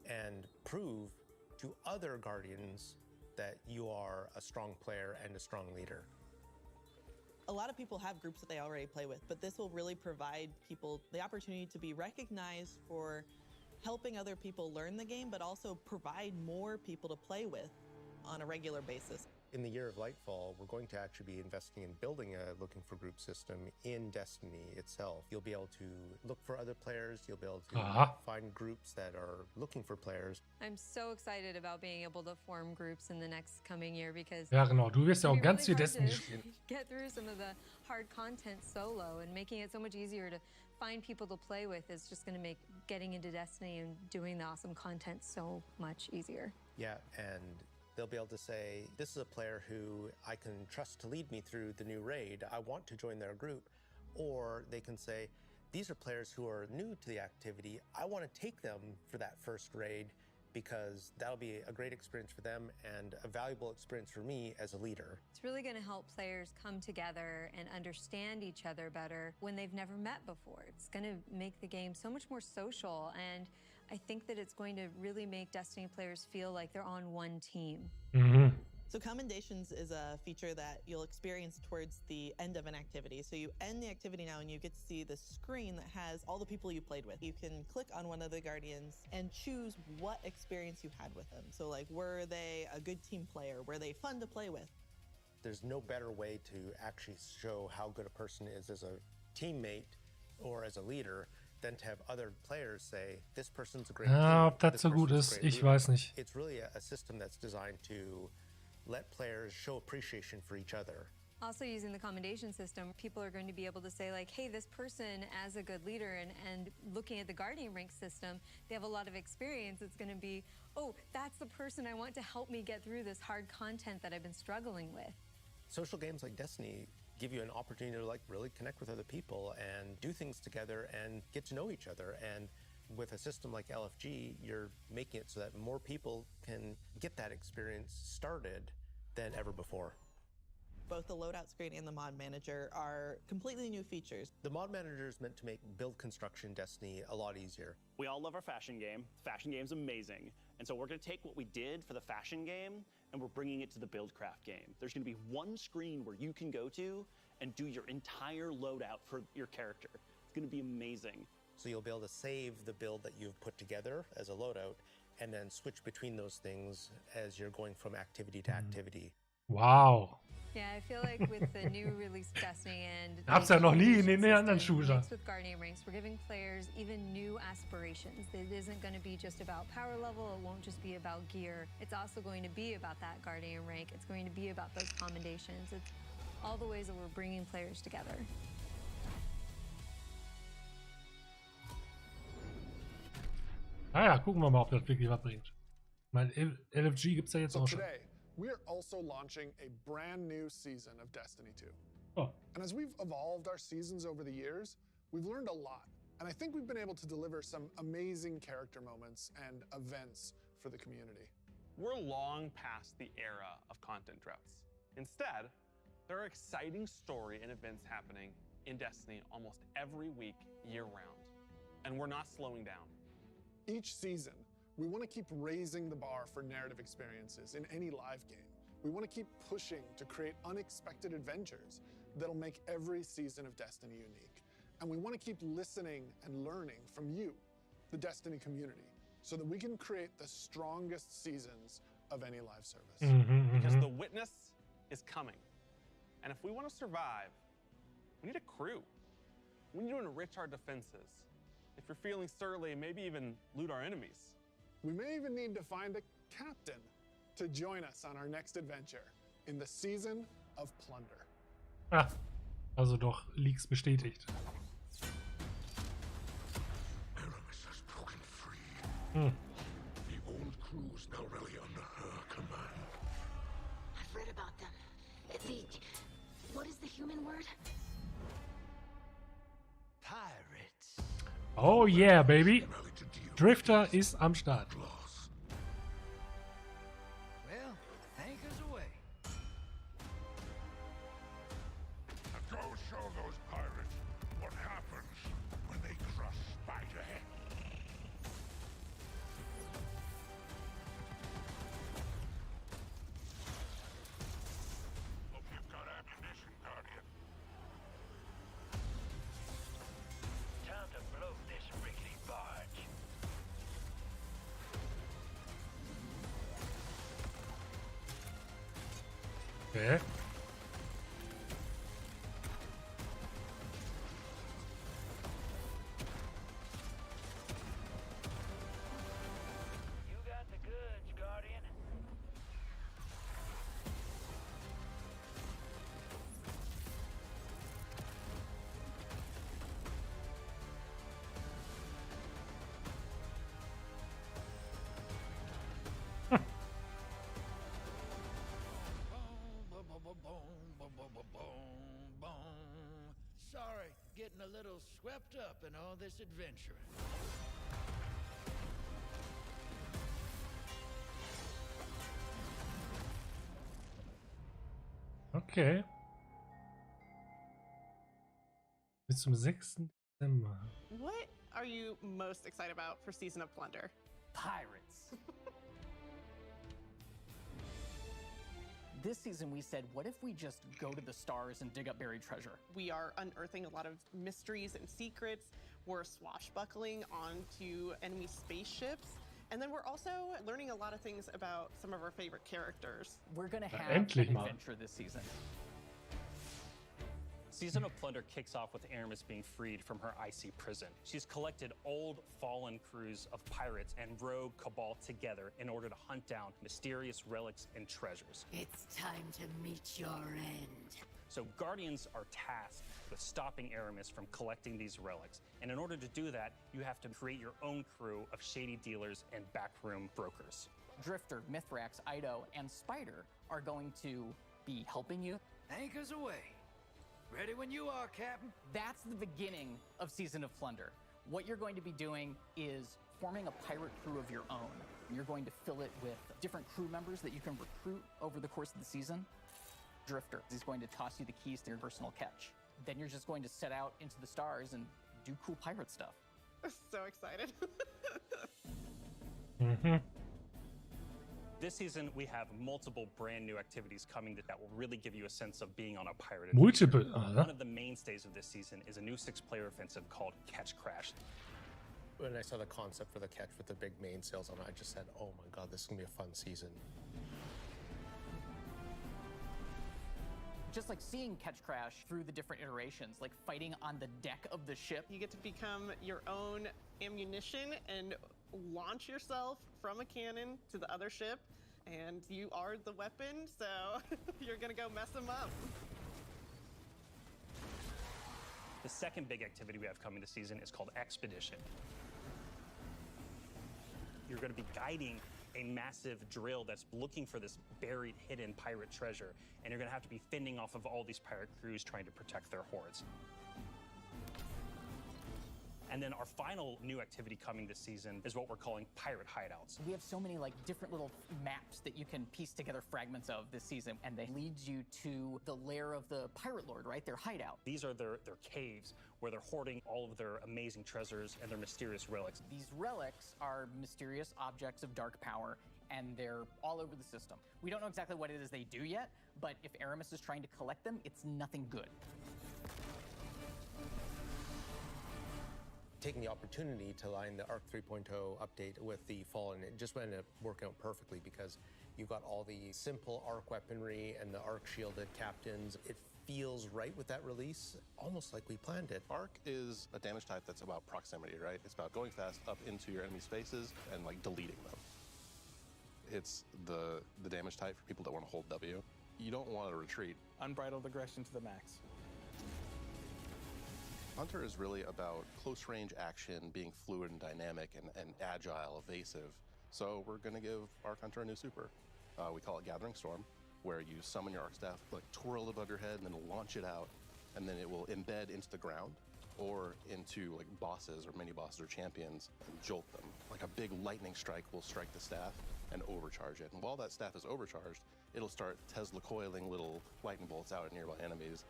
and prove to other Guardians that you are a strong player and a strong leader. A lot of people have groups that they already play with, but this will really provide people the opportunity to be recognized for helping other people learn the game, but also provide more people to play with on a regular basis. In the year of Lightfall, we're going to actually be investing in building a looking for group system in Destiny itself. You'll be able to look for other players. You'll be able to find groups that are looking for players. I'm so excited about being able to form groups in the next coming year because Ja, genau. Du wirst ja auch it'd be ganz viel really hard Destiny to spielen. get through some of the hard content solo, and making it so much easier to find people to play with is just going to make getting into Destiny and doing the awesome content so much easier. Yeah, and they'll be able to say, this is a player who I can trust to lead me through the new raid. I want to join their group. Or they can say, these are players who are new to the activity. I want to take them for that first raid because that'll be a great experience for them and a valuable experience for me as a leader. It's really going to help players come together and understand each other better when they've never met before. It's going to make the game so much more social, and I think that it's going to really make Destiny players feel like they're on one team. So commendations is a feature that you'll experience towards the end of an activity. So you end the activity now and you get to see the screen that has all the people you played with. You can click on one of the Guardians and choose what experience you had with them. So like, were they a good team player? Were they fun to play with? There's no better way to actually show how good a person is as a teammate or as a leader than to have other players say, this person's a great Ja, teammate, ob das this so gut person's a ist, great ich leader. weiß nicht. It's really a system that's designed to let players show appreciation for each other. Also, using the commendation system, people are going to be able to say like, hey, this person as a good leader, and looking at the Guardian rank system, they have a lot of experience. It's going to be, oh, that's the person I want to help me get through this hard content that I've been struggling with. Social games like Destiny give you an opportunity to like really connect with other people and do things together and get to know each other. And with a system like LFG, you're making it so that more people can get that experience started than ever before. Both the loadout screen and the mod manager are completely new features. The mod manager is meant to make build construction Destiny a lot easier. We all love our fashion game. Fashion game's amazing. And so we're going to take what we did for the fashion game and we're bringing it to the Buildcraft game. There's going to be one screen where you can go to and do your entire loadout for your character. It's going to be amazing. So you'll be able to save the build that you've put together as a loadout and then switch between those things as you're going from activity to activity. Wow. Yeah, I feel like with the new release Destiny and Hab's ja noch nie in den anderen Shooter. mixed with Guardian ranks, we're giving players even new aspirations. It isn't going to be just about power level. It won't just be about gear. It's also going to be about that Guardian rank. It's going to be about those commendations. It's all the ways that we're bringing players together. Naja, gucken wir mal, ob das wirklich was bringt. Ich meine, LFG gibt es ja jetzt auch schon. Today, we are also launching a brand new season of Destiny 2. Oh. And as we've evolved our seasons over the years, we've learned a lot. And I think we've been able to deliver some amazing character moments and events for the community. We're long past the era of content droughts. Instead, there are exciting story and events happening in Destiny almost every week, year-round. And we're not slowing down. Each season, we want to keep raising the bar for narrative experiences in any live game. We want to keep pushing to create unexpected adventures that'll make every season of Destiny unique. And we want to keep listening and learning from you, the Destiny community, so that we can create the strongest seasons of any live service. Because the witness is coming. And if we want to survive, we need a crew. We need to enrich our defenses. If you're feeling surly, maybe even loot our enemies. We may even need to find a captain to join us on our next adventure in the season of Plunder. Ah, also doch Leaks bestätigt. Aramis has broken free. The old crew's now really under her command. I've read about them. What is the human word? Pirates. Oh yeah, baby. Drifter ist am Start. Well, anchors away. Now go show those pirates what happens when they crush Spiderhead. Hope you've got ammunition, Guardian. Time to blow this rickety barge. Okay. You got the goods, Guardian. Sorry, getting a little swept up in all this adventuring. Okay. Bis zum 6. Dezember. What are you most excited about for Season of Plunder? Pirates. This season we said, what if we just go to the stars and dig up buried treasure? We are unearthing a lot of mysteries and secrets. We're swashbuckling onto enemy spaceships. And then we're also learning a lot of things about some of our favorite characters. We're gonna have endlich an mal. adventure this season. Season of Plunder kicks off with Aramis being freed from her icy prison. She's collected old, fallen crews of pirates and rogue cabal together in order to hunt down mysterious relics and treasures. It's time to meet your end. So Guardians are tasked with stopping Aramis from collecting these relics. And in order to do that, you have to create your own crew of shady dealers and backroom brokers. Drifter, Mithrax, Ido, and Spider are going to be helping you. Anchors away. Ready when you are, Captain. That's the beginning of Season of Plunder. What you're going to be doing is forming a pirate crew of your own. You're going to fill it with different crew members that you can recruit over the course of the season. drifter. He's going to toss you the keys to your personal catch. Then you're just going to set out into the stars and do cool pirate stuff. So excited. This season, we have multiple brand new activities coming that will really give you a sense of being on a pirate Multiple, adventure. One of the mainstays of this season is a new 6-player offensive called Catch Crash. When I saw the concept for the catch with the big mainsails on it, I just said, oh my god, this is going to be a fun season. Just like seeing Catch Crash through the different iterations, like fighting on the deck of the ship. You get to become your own ammunition and launch yourself from a cannon to the other ship, and you are the weapon, so you're gonna go mess them up. The second big activity we have coming this season is called Expedition. You're going to be guiding a massive drill that's looking for this buried, hidden pirate treasure, and you're going to have to be fending off of all these pirate crews trying to protect their hoards. And then our final new activity coming this season is what we're calling Pirate Hideouts. We have so many like different little maps that you can piece together fragments of this season, and they lead you to the lair of the Pirate Lord, right? Their hideout. These are their caves where they're hoarding all of their amazing treasures and their mysterious relics. These relics are mysterious objects of dark power, and they're all over the system. We don't know exactly what it is they do yet, but if Aramis is trying to collect them, it's nothing good. Taking the opportunity to line the ARC 3.0 update with the Fallen, it just ended up working out perfectly because you've got all the simple ARC weaponry and the ARC shielded captains. It feels right with that release, almost like we planned it. ARC is a damage type that's about proximity, right? It's about going fast up into your enemy spaces and like deleting them. It's the damage type for people that want to hold W. You don't want to retreat. Unbridled aggression to the max. Hunter is really about close range action, being fluid and dynamic and agile, evasive. So we're going to give Arc Hunter a new super. We call it Gathering Storm, where you summon your Arc Staff, like twirl it above your head, and then launch it out, and then it will embed into the ground or into like bosses or mini bosses or champions and jolt them. Like a big lightning strike will strike the staff and overcharge it. And while that staff is overcharged, it'll start Tesla coiling little lightning bolts out at nearby enemies.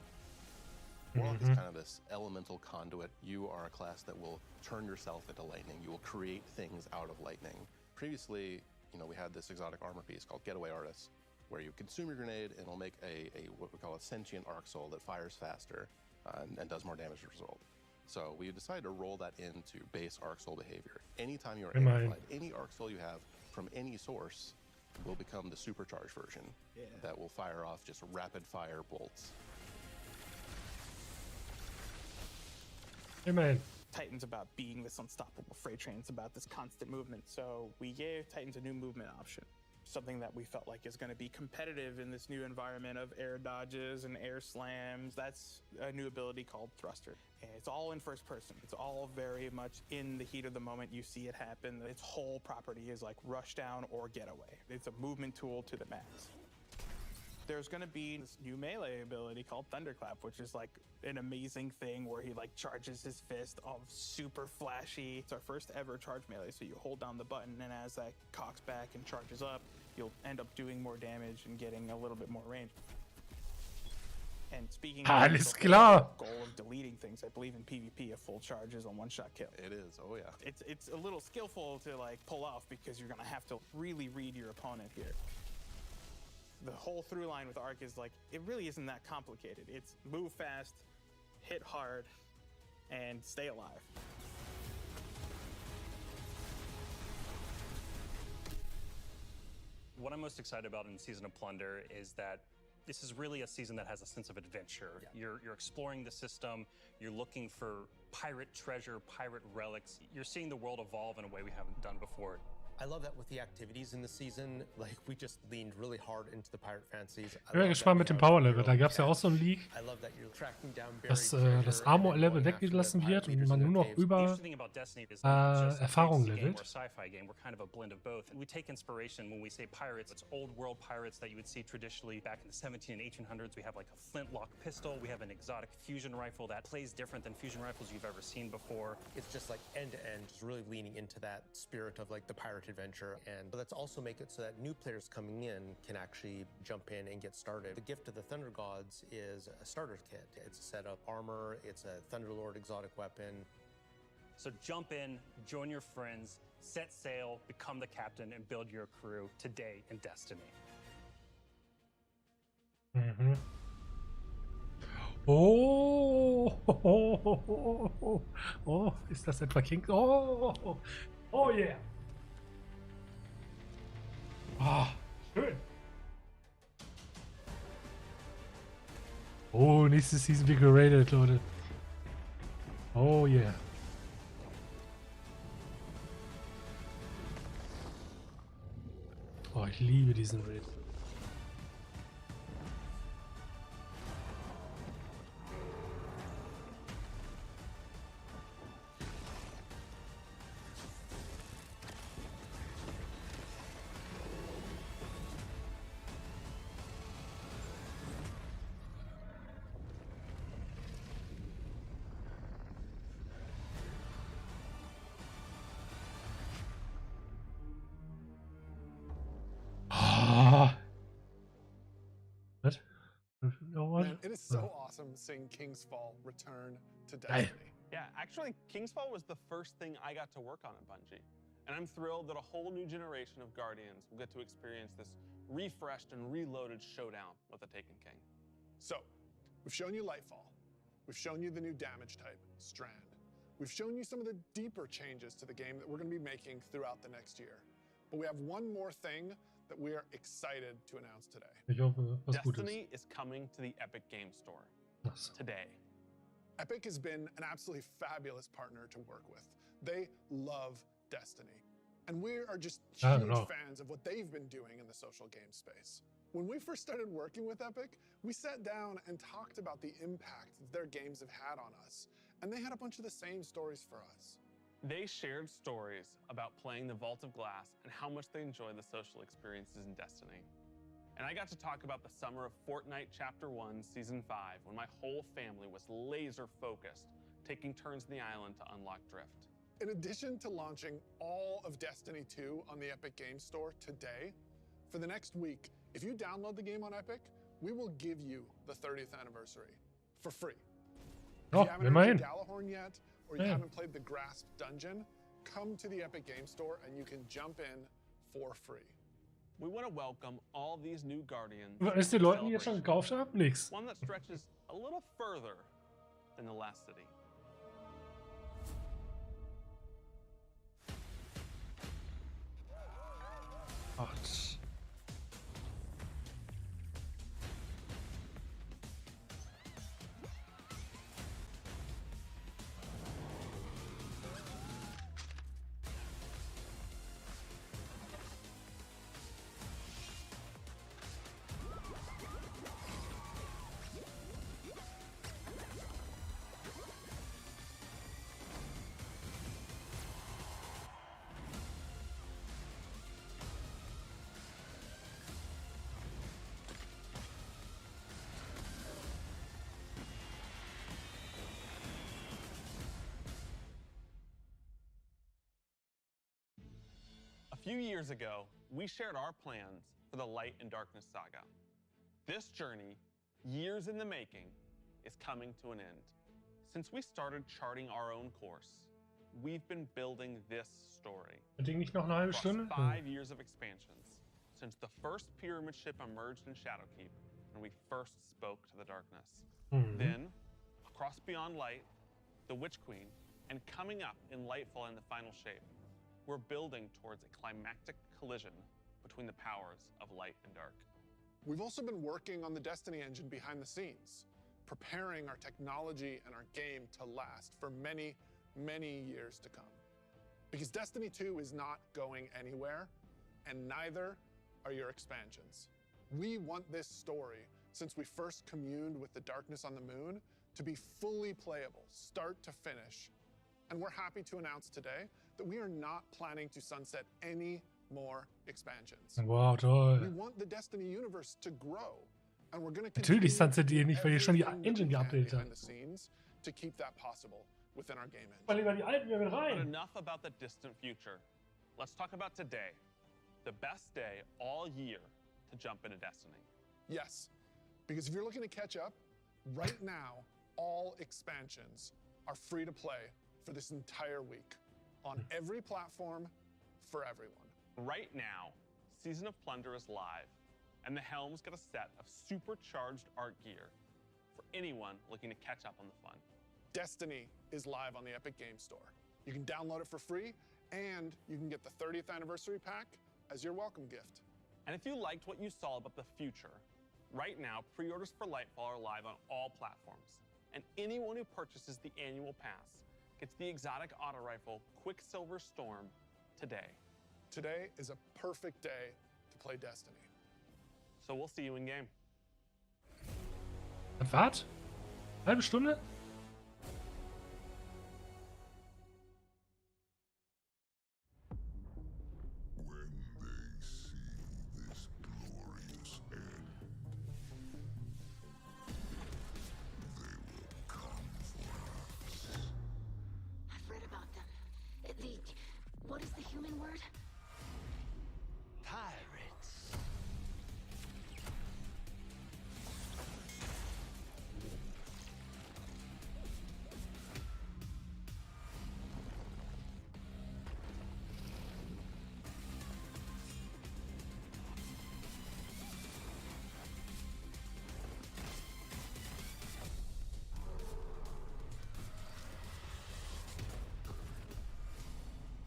Warlock is kind of this elemental conduit. You are a class that will turn yourself into lightning. You will create things out of lightning. Previously, we had this exotic armor piece called Getaway Artist, where you consume your grenade and it'll make a what we call a sentient arc soul that fires faster and does more damage as a result. So we decided to roll that into base arc soul behavior. Anytime you're amplified, any arc soul you have from any source will become the supercharged version that will fire off just rapid fire bolts. Amen. Titan's about being this unstoppable freight train. It's about this constant movement. So we gave Titans a new movement option, something that we felt like is going to be competitive in this new environment of air dodges and air slams. That's a new ability called Thruster. And it's all in first person. It's all very much in the heat of the moment you see it happen. Its whole property is like rush down or getaway. It's a movement tool to the max. There's going to be this new melee ability called Thunderclap, which is like an amazing thing where he like charges his fist, all super flashy. It's our first ever charge melee, so you hold down the button, and as that cocks back and charges up, you'll end up doing more damage and getting a little bit more range. And speaking of the goal of deleting things, I believe in PvP, a full charge is a one-shot kill. It is, oh yeah. It's a little skillful to like pull off because you're going to have to really read your opponent here. The whole through line with Arc is like, it really isn't that complicated. It's move fast, hit hard, and stay alive. What I'm most excited about in Season of Plunder is that this is really a season that has a sense of adventure. You're exploring the system, you're looking for pirate treasure, pirate relics. You're seeing the world evolve in a way we haven't done before. I love that with the activities in the season, like we just leaned really hard into the Pirate Fancies. Ich bin gespannt mit dem Power Level. Da gab es ja auch so ein Leak, dass das Armor Level weggelassen wird und man nur noch über Erfahrung levelt. We're kind of a blend of both. We take inspiration when we say pirates. It's old world pirates that you would see traditionally back in the 17 and 1800s. We have like a flintlock pistol. We have an exotic fusion rifle that plays different than fusion rifles you've ever seen before. It's just like end to end, just really leaning into that spirit of like the pirate adventure, and let's also make it so that new players coming in can actually jump in and get started. The gift of the Thunder Gods is a starter kit. It's a set of armor, it's a Thunderlord exotic weapon. So jump in, join your friends, set sail, become the captain, and build your crew today in Destiny. Mhm. Oh, oh, ist das etwa King? Oh, oh yeah. Ah, schön. Oh, nächste Season wird geradet, Leute. Oh yeah. Oh, ich liebe diesen Raid. What? No one? Man, it is so awesome seeing King's Fall return to Geil. Destiny. Yeah, actually, King's Fall was the first thing I got to work on at Bungie. And I'm thrilled that a whole new generation of Guardians will get to experience this refreshed and reloaded showdown with the Taken King. So, we've shown you Lightfall. We've shown you the new damage type, Strand. We've shown you some of the deeper changes to the game that we're going to be making throughout the next year. But we have one more thing that we are excited to announce today. Ich hoffe, was Gutes. Destiny is coming to the Epic Game Store today. Epic has been an absolutely fabulous partner to work with. They love Destiny. And we are just huge fans of what they've been doing in the social game space. When we first started working with Epic, we sat down and talked about the impact that their games have had on us. And they had a bunch of the same stories for us. They shared stories about playing the Vault of Glass and how much they enjoy the social experiences in Destiny. And I got to talk about the summer of Fortnite Chapter 1, Season 5, when my whole family was laser focused, taking turns in the island to unlock Drift. In addition to launching all of Destiny 2 on the Epic Game Store today, for the next week, if you download the game on Epic, we will give you the 30th anniversary for free. If you haven't heard Gallahorn yet, or you haven't played the Grasp Dungeon, come to the Epic Game Store and you can jump in for free. We want to welcome all these new Guardians. Was ist den Leuten, die jetzt schon gekauft haben? Nix. One that stretches a little further than the last city. Ach. A few years ago, we shared our plans for the Light and Darkness saga. This journey, years in the making, is coming to an end. Since we started charting our own course, we've been building this story. Nicht noch eine halbe Stunde? 5 years of expansions, since the first pyramid ship emerged in Shadowkeep and we first spoke to the darkness. Then, across Beyond Light, the Witch Queen, and coming up in Lightfall in the final shape, we're building towards a climactic collision between the powers of light and dark. We've also been working on the Destiny engine behind the scenes, preparing our technology and our game to last for many, many years to come. Because Destiny 2 is not going anywhere, and neither are your expansions. We want this story, since we first communed with the darkness on the moon, to be fully playable, start to finish. And we're happy to announce today that we are not planning to sunset any more expansions. Wow, toll. We want the Destiny universe to grow, and we're going to Natürlich sunset ihr nicht, weil ihr schon die Engine geupdatet behind habt. the scenes to keep that possible within our game engine. Weil lieber die alten wieder mit But rein. enough about the distant future. let's talk about today, the best day all year to jump into Destiny. Yes, because if you're looking to catch up, right now, all expansions are free to play for this entire week on every platform for everyone. Right now, Season of Plunder is live, and the Helms get a set of supercharged art gear for anyone looking to catch up on the fun. Destiny is live on the Epic Games Store. You can download it for free, and you can get the 30th anniversary pack as your welcome gift. And if you liked what you saw about the future, right now, pre-orders for Lightfall are live on all platforms. And anyone who purchases the annual pass gets the exotic auto rifle Quicksilver Storm today. Today is a perfect day to play Destiny. So we'll see you in game. Wart? Halbe Stunde? I've read about them. What is the human word? Pirates.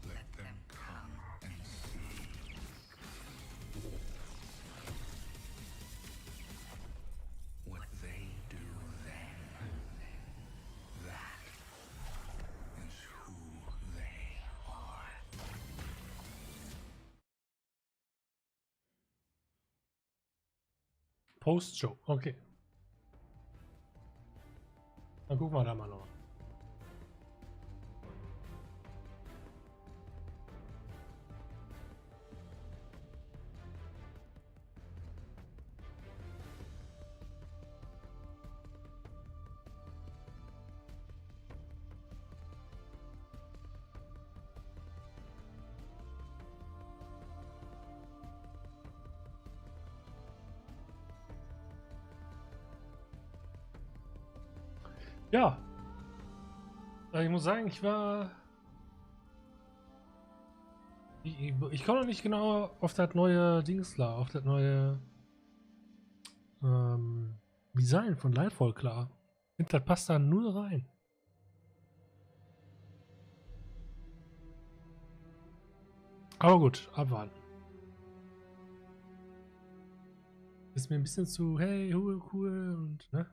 Let them come and see. What they do then, that is who they are. Post-Show, okay. Dann gucken wir da mal noch. Ja. Ich muss sagen, ich war... Ich komme noch nicht genau auf das neue Dings klar, auf das neue Design von Lightfall klar. Ich finde, das passt da null rein. Aber gut, abwarten. Ist mir ein bisschen zu, hey, cool und, ne?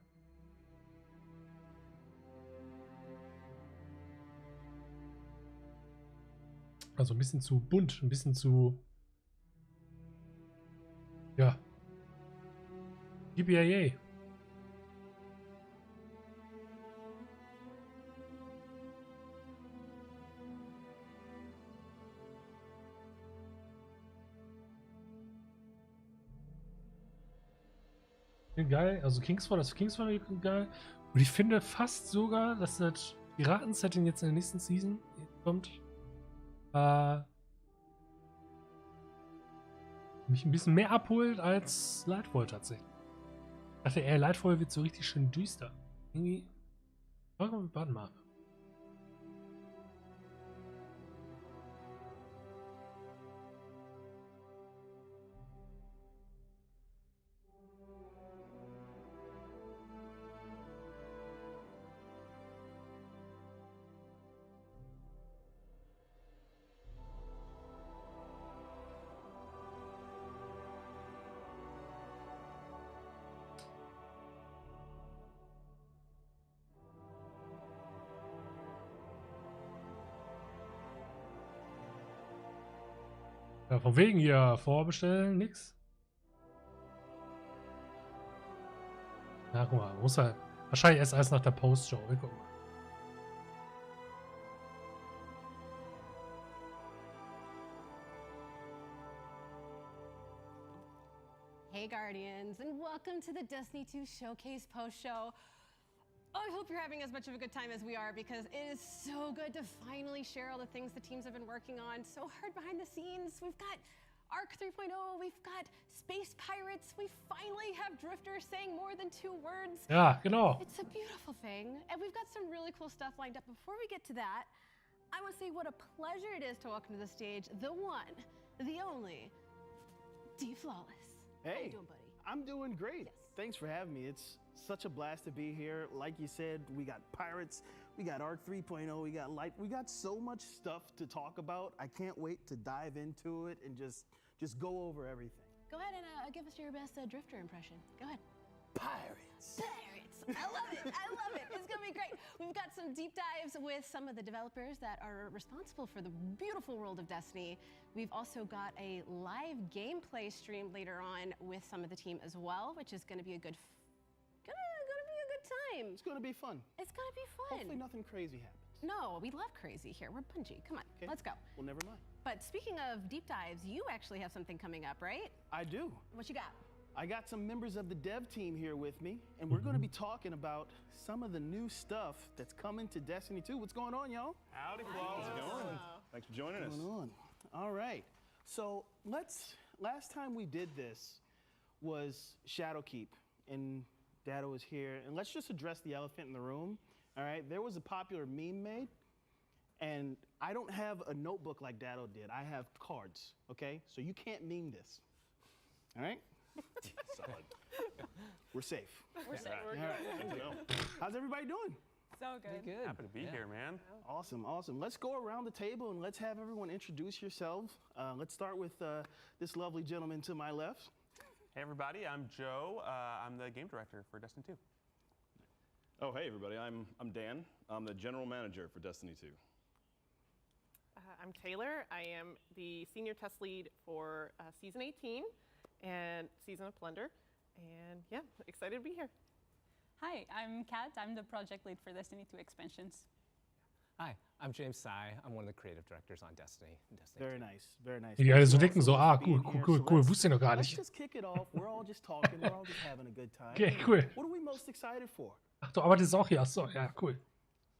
Also ein bisschen zu bunt, ein bisschen zu... Ja. GBAA. Geil, also Kingsfall geil. Und ich finde fast sogar, dass das Piraten-Setting jetzt in der nächsten Season kommt. Mich ein bisschen mehr abholt als Lightfall tatsächlich. Ich dachte, Lightfall wird so richtig schön düster. Irgendwie. Warte mal. Ja, von wegen hier vorbestellen, nix. Ja, guck mal, muss halt. Wahrscheinlich erst alles nach der Post-Show. Wir gucken mal. Hey Guardians, and welcome to the Destiny 2 Showcase post-show. Oh, I hope you're having as much of a good time as we are, because it is so good to finally share all the things the teams have been working on. So hard behind the scenes. We've got Arc 3.0, we've got Space Pirates, we finally have drifters saying more than 2 words. Ja, genau. It's a beautiful thing, and we've got some really cool stuff lined up. Before we get to that, I want to say what a pleasure it is to welcome to the stage the one, the only, D-Flawless. Hey, How you doing, buddy? I'm doing great. Thanks for having me. It's such a blast to be here. Like you said, we got Pirates, we got Arc 3.0, we got Light. We got so much stuff to talk about. I can't wait to dive into it and just go over everything. Go ahead and give us your best drifter impression. Go ahead. Pirates. Pirates. I love it. I love it. It's going to be great. We've got some deep dives with some of the developers that are responsible for the beautiful world of Destiny. We've also got a live gameplay stream later on with some of the team as well, which is going to be a good time. It's gonna be fun. It's gonna be fun. Hopefully nothing crazy happens. No, we love crazy here. We're Bungie. Come on, let's go. Well, never mind. But speaking of deep dives, you actually have something coming up, right? I do. What you got? I got some members of the dev team here with me, and we're gonna be talking about some of the new stuff that's coming to Destiny 2. What's going on, y'all? Howdy, Flaws. How's it going? Thanks for joining us. What's going on? All right. So last time we did this was Shadowkeep, and Dado was here, and let's just address the elephant in the room. All right, there was a popular meme made, and I don't have a notebook like Dado did. I have cards, okay? So you can't meme this, all right? Solid. We're safe. We're safe. All right. How's everybody doing? So good. Happy to be here, man. Awesome, awesome. Let's go around the table and let's have everyone introduce yourselves. Let's start with this lovely gentleman to my left. Hey, everybody. I'm Joe. I'm the game director for Destiny 2. Oh, hey, everybody. I'm Dan. I'm the general manager for Destiny 2. I'm Taylor. I am the senior test lead for Season 18 and Season of Plunder. And yeah, excited to be here. Hi, I'm Kat. I'm the project lead for Destiny 2 expansions. Hi, I'm James Tsai. I'm one of the creative directors on Destiny. Very nice, very nice. Die alle so denken so, cool, wusste ich noch gar Let's nicht. just kick it off. We're all just talking. We're all just having a good time. Okay, cool. What are we most excited for? Ach, du arbeitest auch hier. Achso, ja, cool.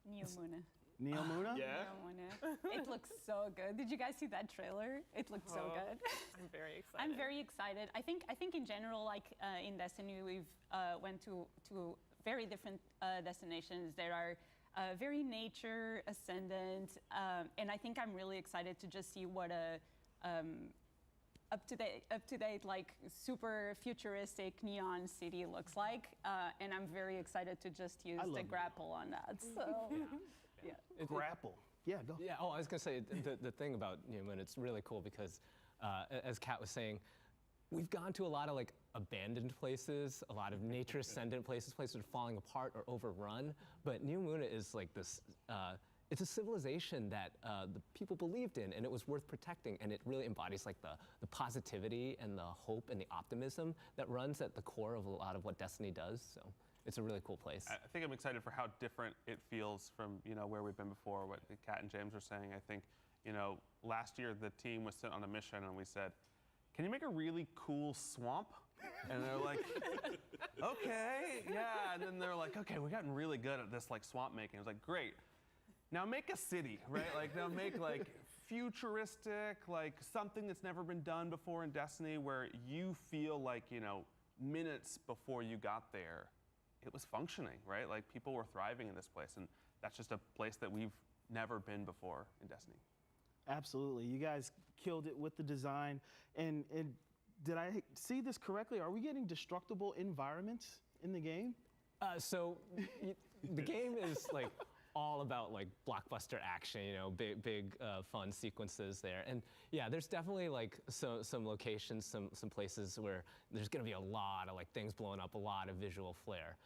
Neomuna. Neomuna? Yeah. Neomuna. It looks so good. Did you guys see that trailer? It looked so good. I'm very excited. I'm very excited. I think in general, like in Destiny, we've went to very different destinations. There are very nature ascendant, and I think I'm really excited to just see what a up to date, like super futuristic neon city looks like, and I'm very excited to just use the grapple on that. So, yeah. Grapple. Yeah, go. Yeah. Oh, I was gonna say the thing about Newman, it's really cool because, as Kat was saying, we've gone to a lot of like abandoned places, a lot of nature ascendant places that are falling apart or overrun. But New Muna is like this. It's a civilization that the people believed in, and it was worth protecting. And it really embodies like the positivity and the hope and the optimism that runs at the core of a lot of what Destiny does. So it's a really cool place. I think I'm excited for how different it feels from where we've been before. What Kat and James were saying. I think last year the team was sent on a mission, and we said, "Can you make a really cool swamp?" And they're like, "Okay, yeah." And then they're like, "Okay, we've gotten really good at this like swamp making." It was like, "Great. Now make a city, right? Like now make like futuristic, like something that's never been done before in Destiny, where you feel like minutes before you got there, it was functioning, right? Like people were thriving in this place, and that's just a place that we've never been before in Destiny." Absolutely. You guys killed it with the design. And did I see this correctly? Are we getting destructible environments in the game? So the game is like all about like blockbuster action, big fun sequences there. And yeah, there's definitely like some locations, some places where there's gonna be a lot of like things blowing up, a lot of visual flair.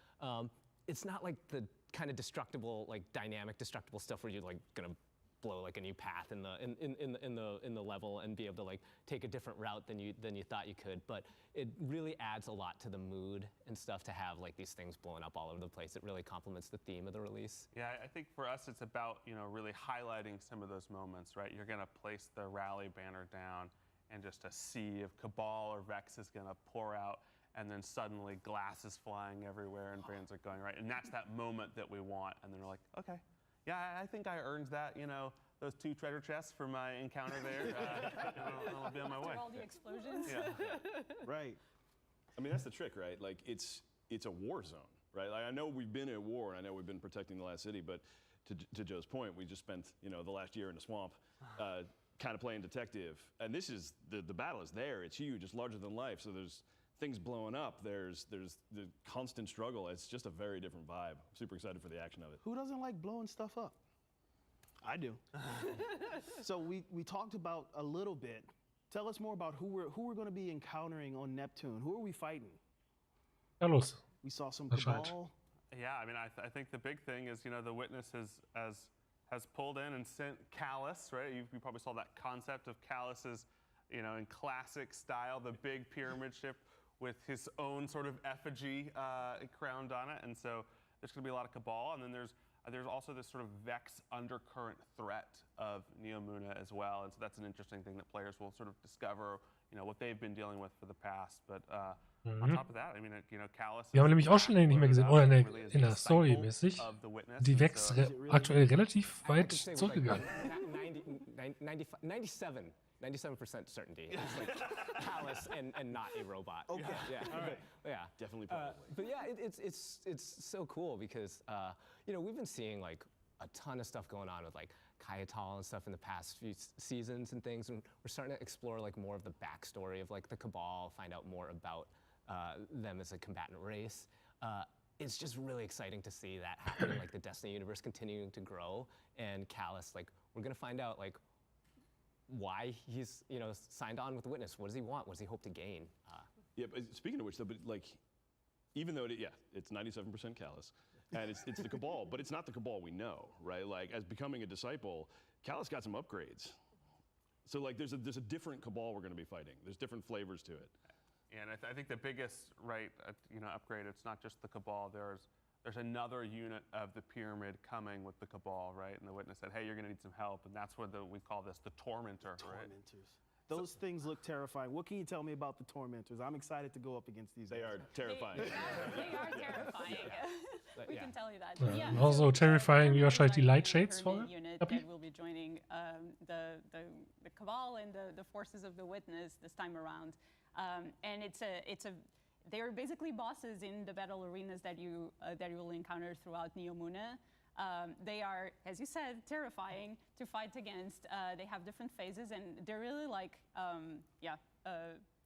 It's not like the kind of destructible, like dynamic destructible stuff where you're like gonna blow like a new path in the level and be able to like take a different route than you thought you could. But it really adds a lot to the mood and stuff to have like these things blowing up all over the place. It really complements the theme of the release. Yeah, I think for us it's about really highlighting some of those moments, right? You're gonna place the rally banner down, and just a sea of Cabal or Vex is gonna pour out, and then suddenly glass is flying everywhere and brands are going right. And that's that moment that we want. And then they're like, okay, yeah, I think I earned that, you know, those 2 treasure chests for my encounter there. I'll be on my way. After all the explosions. Right. I mean, that's the trick, right? Like, it's a war zone, right? Like, I know we've been at war, and I know we've been protecting the last city, but to Joe's point, we just spent, you know, the last year in the swamp kind of playing detective. And this is, the battle is there. It's huge. It's larger than life. So there's things blowing up. There's the constant struggle. It's just a very different vibe. Super excited for the action of it. Who doesn't like blowing stuff up? I do. So we talked about a little bit. Tell us more about who we're going to be encountering on Neptune. Who are we fighting? Ja, los. We saw some Bescheid. Cabal. Yeah, I mean, I think the big thing is, you know, the Witness has pulled in and sent Callus, right? You probably saw that concept of Callus's, you know, in classic style, the big pyramid ship with his own sort of effigy crowned on it. And so there's going to be a lot of Cabal. And then there's also this sort of Vex undercurrent threat of Neomuna as well. And so that's an interesting thing that players will sort of discover, you know, what they've been dealing with for the past. But on top of that, I mean, you know, Callus. Wir haben nämlich auch schon länger nicht mehr gesehen, oder in der Story mäßig. Die Vex aktuell relativ weit zurückgegangen. 97% certainty. It's like Callus and not a robot. Okay. Yeah. All right. Yeah. Definitely. But yeah, it's so cool because you know, we've been seeing like a ton of stuff going on with like Kayatal and stuff in the past few seasons and things, and we're starting to explore like more of the backstory of like the Cabal, find out more about them as a combatant race. It's just really exciting to see that happening, like the Destiny universe continuing to grow, and Callus, like we're gonna find out like why he's, you know, signed on with the Witness. What does he want? What does he hope to gain? Yeah, but speaking of which, though, but like, even though it's 97% Callus, and it's the Cabal, but it's not the Cabal we know, right? Like, as becoming a disciple, Callus got some upgrades. So like, there's a different Cabal we're going to be fighting. There's different flavors to it. And I think the biggest, right, you know, upgrade, it's not just the Cabal. There's another unit of the pyramid coming with the Cabal, right? And the Witness said, hey, you're going to need some help. And that's what we call this the Tormentor, right? Those things look terrifying. What can you tell me about the Tormentors? I'm excited to go up against these. They are terrifying. They are terrifying. We can tell you that. Ja, also terrifying wie wahrscheinlich die Light Shades vorher. Unit that will be joining the Cabal and the forces of the Witness this time around. And they're basically bosses in the battle arenas that you will encounter throughout Neomuna. They are, as you said, terrifying to fight against. They have different phases, and they're really like,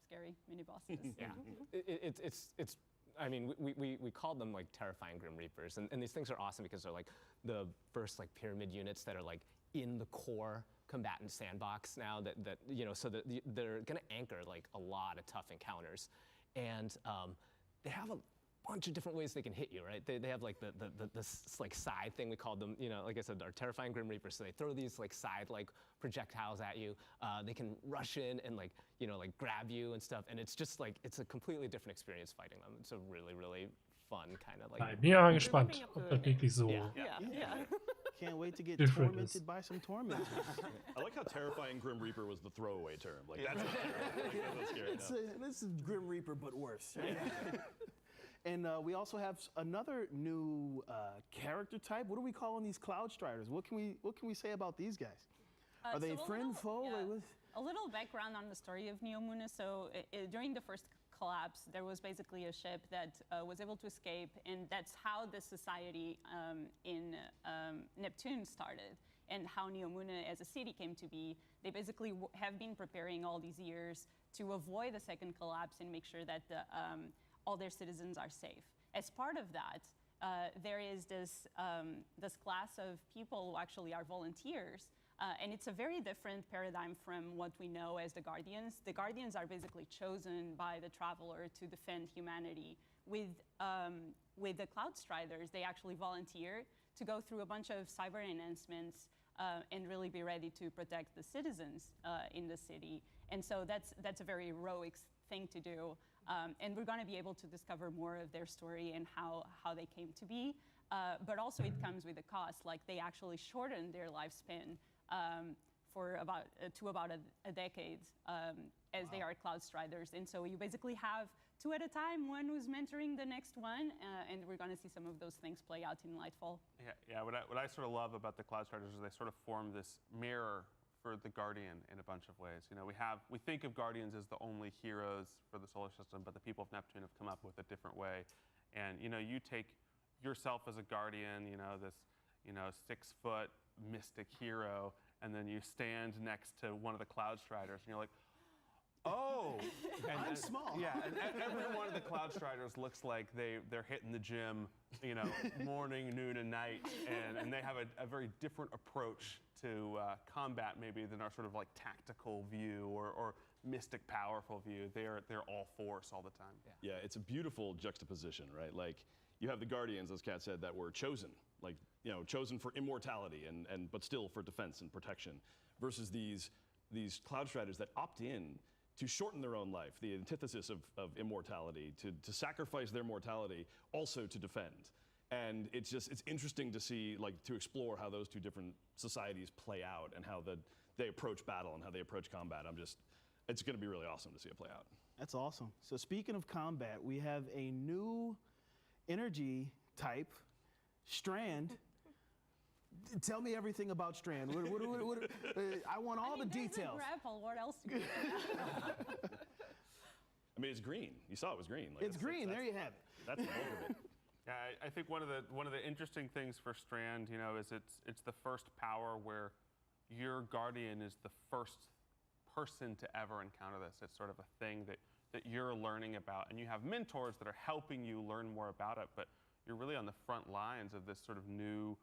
scary mini bosses. Yeah, it's. I mean, we called them like terrifying Grim Reapers, and these things are awesome because they're like the first like pyramid units that are like in the core combatant sandbox now that you know, so that they're gonna anchor like a lot of tough encounters, and they have a bunch of different ways they can hit you, right? They have like the like side thing, we called them, you know, like I said, our terrifying Grim Reapers. So they throw these like side like projectiles at you. They can rush in and like, you know, like grab you and stuff. And it's just like, it's a completely different experience fighting them. It's a really, really fun kind of like. Ich bin ja gespannt, ob das wirklich so. Can't wait to get Different tormented by some tormentors. I like how terrifying Grim Reaper was the throwaway term. Like that's scary. This is Grim Reaper, but worse. And we also have another new character type. What are we calling these Cloud Striders? What can we say about these guys? Are they friend, foe? Yeah. A little background on the story of Neomuna. So during the first collapse, there was basically a ship that was able to escape, and that's how the society in Neptune started, and how Neomuna as a city came to be. They basically have been preparing all these years to avoid a second collapse and make sure that all their citizens are safe. As part of that, there is this class of people who actually are volunteers, and it's a very different paradigm from what we know as the Guardians. The Guardians are basically chosen by the Traveler to defend humanity. With the Cloud Striders, they actually volunteer to go through a bunch of cyber enhancements and really be ready to protect the citizens in the city. And so that's a very heroic thing to do. And we're going to be able to discover more of their story and how they came to be. But also it comes with a cost. Like they actually shortened their lifespan for about a decade as they are Cloud Striders. And so you basically have 2 at a time. One who's mentoring the next one, and we're going to see some of those things play out in Lightfall. Yeah. What I sort of love about the Cloud Striders is they sort of form this mirror for the Guardian in a bunch of ways. You know, we think of Guardians as the only heroes for the solar system, but the people of Neptune have come up with a different way. And you know, you take yourself as a Guardian, you know, this 6-foot mystic hero, and then you stand next to one of the Cloud Striders, and you're like, oh, I'm small. Yeah, and every one of the Cloud Striders looks like they're hitting the gym, you know, morning, noon, and night, and they have a very different approach to combat maybe than our sort of like tactical view or mystic powerful view. They're all force all the time. Yeah, it's a beautiful juxtaposition, right? Like you have the Guardians, as Kat said, that were chosen, like, you know, chosen for immortality but still for defense and protection, versus these Cloud Striders that opt in to shorten their own life, the antithesis of immortality, to sacrifice their mortality also to defend. And it's interesting to see, like, to explore how those two different societies play out and how they approach battle and how they approach combat. It's going to be really awesome to see it play out. That's awesome. So speaking of combat, we have a new energy type, Strand. Tell me everything about Strand. I want all the details. Grapple. What else do you I mean, it's green. You saw it was green. Like, it's green. There you have it. That's the bulk of it. Yeah, I think one of the interesting things for Strand, you know, is it's the first power where your Guardian is the first person to ever encounter this. It's sort of a thing that you're learning about, and you have mentors that are helping you learn more about it, but you're really on the front lines of this sort of new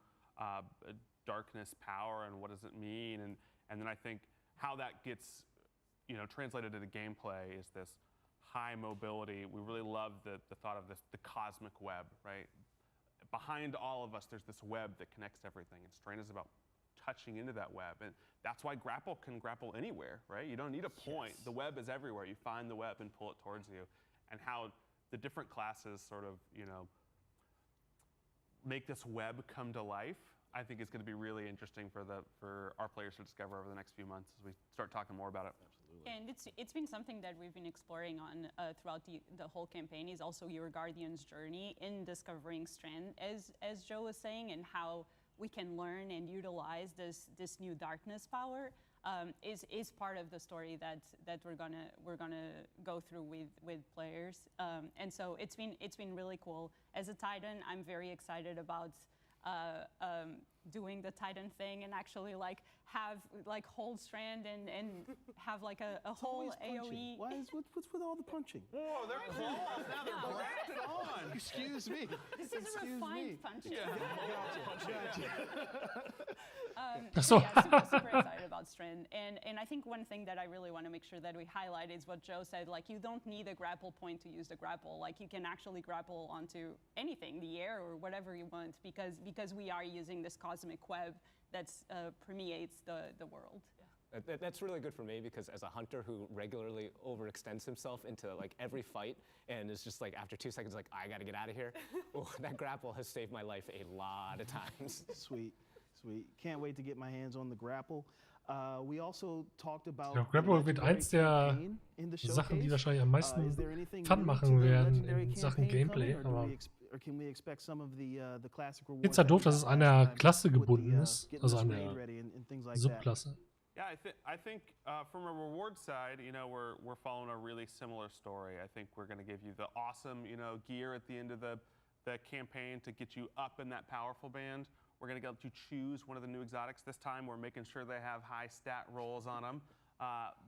darkness power, and what does it mean, and then I think how that gets, you know, translated into gameplay is this high mobility. We really love the thought of the cosmic web, right? Behind all of us, there's this web that connects everything, and Strand is about touching into that web, and that's why grapple can grapple anywhere, right? You don't need a point. Yes. The web is everywhere. You find the web and pull it towards you, and how the different classes sort of, you know, make this web come to life, I think is going to be really interesting for our players to discover over the next few months as we start talking more about it. Absolutely. And it's been something that we've been exploring on throughout the whole campaign, is also your Guardian's journey in discovering Strand, as Joe was saying, and how we can learn and utilize this new darkness power is part of the story that we're gonna go through with players, and so it's been really cool. As a Titan, I'm very excited about doing the Titan thing and actually hold Strand and have like a whole AOE. What's with all the punching? Whoa, they're claws now. They're grafted on. Excuse me. This is a refined punching. So yeah, super excited about Strand, and I think one thing that I really want to make sure that we highlight is what Joe said. Like, you don't need a grapple point to use the grapple. Like, you can actually grapple onto anything, the air or whatever you want, because we are using this cosmic web that permeates the world. That's really good for me, because as a hunter who regularly overextends himself into like every fight and is just like after 2 seconds like, I gotta get out of here, that grapple has saved my life a lot of times. Sweet. Can't wait to get my hands on the grapple. We also talked about Grapple wird eins der Sachen, die wahrscheinlich am meisten Fun machen werden in Sachen Gameplay. Aber ich finde es ja doof, dass es an der Klasse gebunden ist, also an der Subklasse. Yeah, I think from a reward side, you know, we're following a really similar story. I think we're going to give you the awesome, you know, gear at the end of the campaign to get you up in that powerful band. We're going to get to choose one of the new exotics. This time, we're making sure they have high stat rolls on them.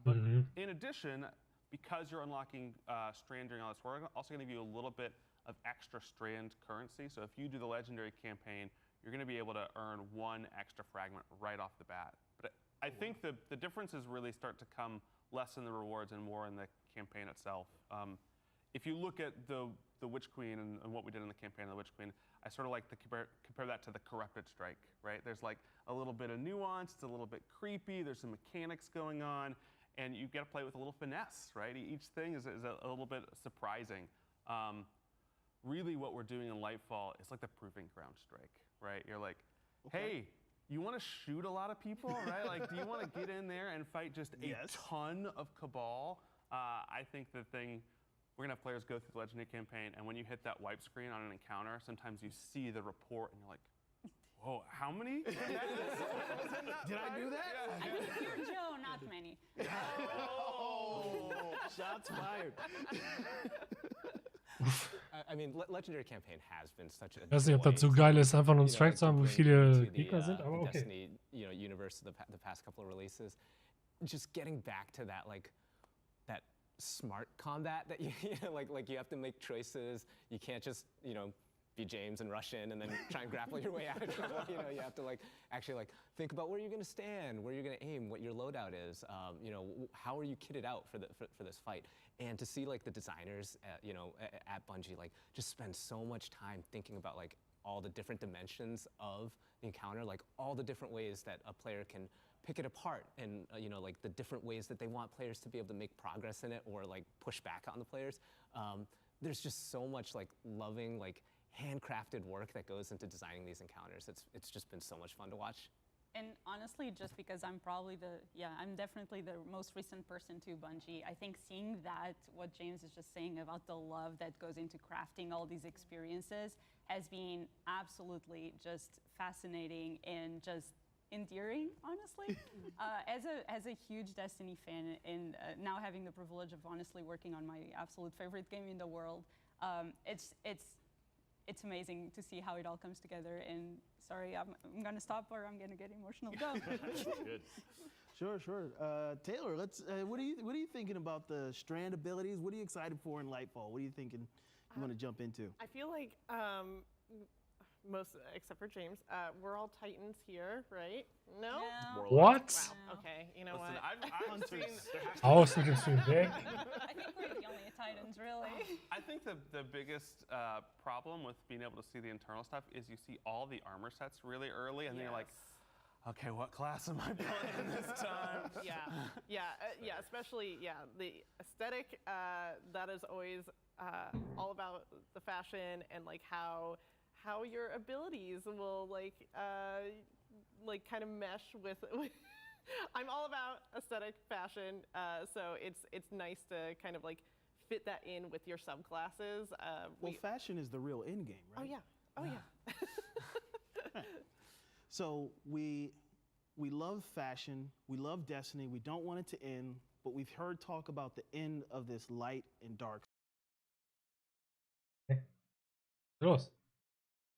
But in addition, because you're unlocking Strand during all this, we're also going to give you a little bit of extra Strand currency. So if you do the legendary campaign, you're going to be able to earn 1 extra fragment right off the bat. But I think the differences really start to come less in the rewards and more in the campaign itself. If you look at the Witch Queen and what we did in the campaign of the Witch Queen, I sort of like to compare that to the Corrupted Strike, right? There's like a little bit of nuance, it's a little bit creepy, there's some mechanics going on, and you got to play with a little finesse, right? Each thing is a little bit surprising. Really what we're doing in Lightfall is like the Proving Ground Strike, right? You're like, hey, you want to shoot a lot of people, right? Like, do you want to get in there and fight just a ton of Cabal? I think the thing we're gonna have players go through the Legendary campaign, and when you hit that wipe screen on an encounter, sometimes you see the report, and you're like, whoa, how many? Did I do that? I think you're Joe, not many. Oh, shots fired. I mean, Legendary Campaign has been such a. Ich weiß nicht, ob das so geil ist, einfach nur einen Strike zu haben, wie viele Gegner sind, aber okay. Destiny, universe, the past couple of releases, just getting back to that that smart combat that you like you have to make choices. You can't just be James and rush in and then try and grapple your way out of trouble. You have to actually think about where you're going to stand, where you're going to aim, what your loadout is. How are you kitted out for this fight? And to see the designers, at Bungie, just spend so much time thinking about all the different dimensions of the encounter, all the different ways that a player can pick it apart, and the different ways that they want players to be able to make progress in it or push back on the players. There's just so much loving handcrafted work that goes into designing these encounters. It's just been so much fun to watch. And honestly, just because I'm probably I'm definitely the most recent person to Bungie, I think seeing that, what James is just saying about the love that goes into crafting all these experiences has been absolutely just fascinating and just endearing, honestly. As a huge Destiny fan, and now having the privilege of honestly working on my absolute favorite game in the world, it's amazing to see how it all comes together. And sorry, I'm gonna stop or I'm gonna get emotional. Go. Good. Sure. Taylor, let's. What are you thinking about the strand abilities? What are you excited for in Lightfall? What are you thinking you want to jump into? I feel like most, except for James, we're all Titans here, right? No? What? Wow. Okay, you know Listen, what? I've seen. Aus mit dem Stream. I think we're the only Titans, really. I think the biggest problem with being able to see the internal stuff is you see all the armor sets really early, and then you're like, okay, what class am I playing this time? Yeah. Especially the aesthetic. That is always all about the fashion and how your abilities will kind of mesh with. I'm all about aesthetic fashion, so it's nice to kind of fit that in with your subclasses. Well, fashion is the real end game, right? Oh yeah. So we love fashion, we love Destiny, we don't want it to end, but we've heard talk about the end of this light and dark. Los.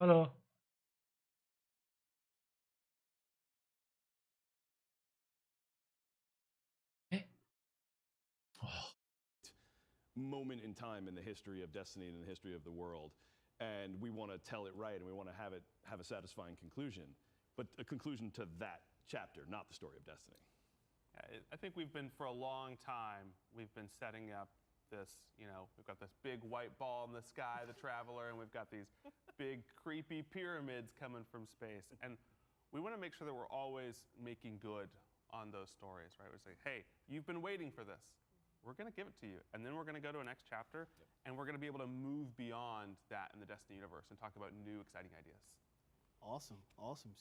Hallo. Moment in time in the history of Destiny and in the history of the world, and we want to tell it right, and we want to have a satisfying conclusion, but a conclusion to that chapter, not the story of Destiny. I think we've been, for a long time, we've been setting up this, we've got this big white ball in the sky, the Traveler, and we've got these big creepy pyramids coming from space, and we want to make sure that we're always making good on those stories, right? We say, hey, you've been waiting for this. We're going to give it to you, and then we're going to go to a next chapter, and we're going to be able to move beyond that in the Destiny universe and talk about new, exciting ideas. Awesome.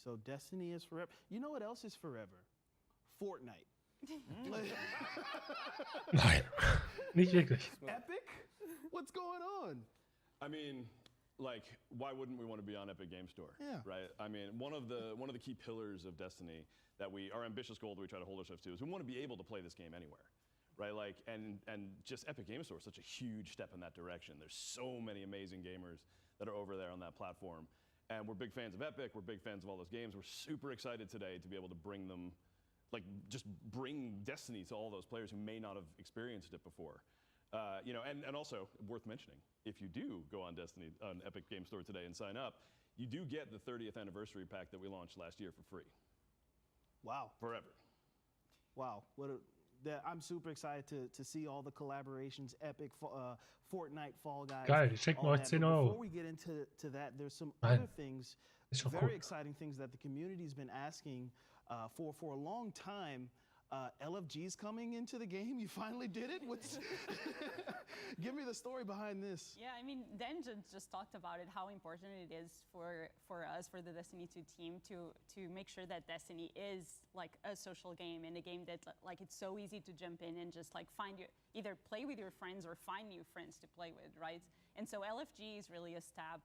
So Destiny is forever. You know what else is forever? Fortnite. Nein, nicht wirklich. Epic? What's going on? I mean, why wouldn't we want to be on Epic Game Store? Yeah. Right. I mean, one of the key pillars of Destiny that our ambitious goal that we try to hold ourselves to is we want to be able to play this game anywhere. Right, and just Epic Game Store is such a huge step in that direction. There's so many amazing gamers that are over there on that platform, and we're big fans of Epic. We're big fans of all those games. We're super excited today to be able to bring them, just bring Destiny to all those players who may not have experienced it before. And also worth mentioning, if you do go on Epic Game Store today and sign up, you do get the 30th anniversary pack that we launched last year for free. Wow. Forever. Wow. I'm super excited to see all the collaborations, Epic, Fortnite, Fall Guys. Geil, die schenken euch 10 Euro. Before we get into that, there's some other things, very exciting things that the community's been asking for a long time. LFG's coming into the game. You finally did it. Give me the story behind this. Yeah, I mean, Dan just talked about it, how important it is for us, for the Destiny 2 team, to make sure that Destiny is like a social game, and a game that like it's so easy to jump in and just like either play with your friends or find new friends to play with, right? And so LFG is really a step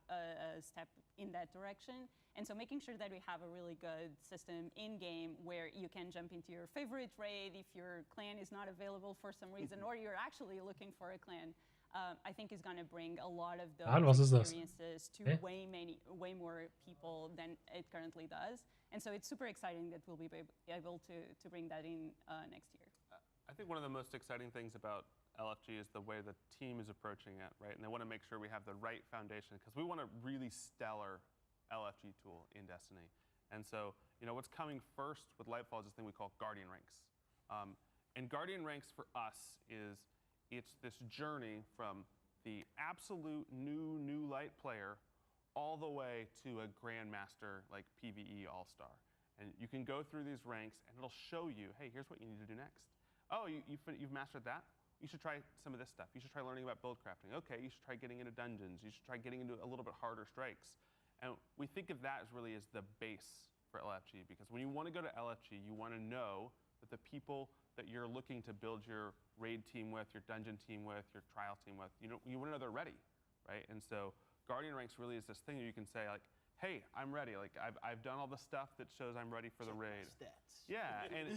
in that direction. And so making sure that we have a really good system in-game where you can jump into your favorite raid if your clan is not available for some reason, or you're actually looking for a clan, I think is going to bring a lot of those experiences to way more people than it currently does. And so it's super exciting that we'll be able to bring that in next year. I think one of the most exciting things about LFG is the way the team is approaching it, right? And they want to make sure we have the right foundation, because we want a really stellar LFG tool in Destiny. And so, you know, what's coming first with Lightfall is this thing we call Guardian Ranks. And Guardian Ranks for us it's this journey from the absolute new light player all the way to a Grandmaster like PvE All-Star. And you can go through these ranks and it'll show you, hey, here's what you need to do next. Oh, you've mastered that? You should try some of this stuff. You should try learning about build crafting. Okay, you should try getting into dungeons. You should try getting into a little bit harder strikes. And we think of that as really as the base for LFG, because when you want to go to LFG, you want to know that the people that you're looking to build your raid team with, your dungeon team with, your trial team with, you want to know they're ready, right? And so Guardian Ranks really is this thing that you can say like, hey, I'm ready. Like I've done all the stuff that shows I'm ready for the raid. Yeah, and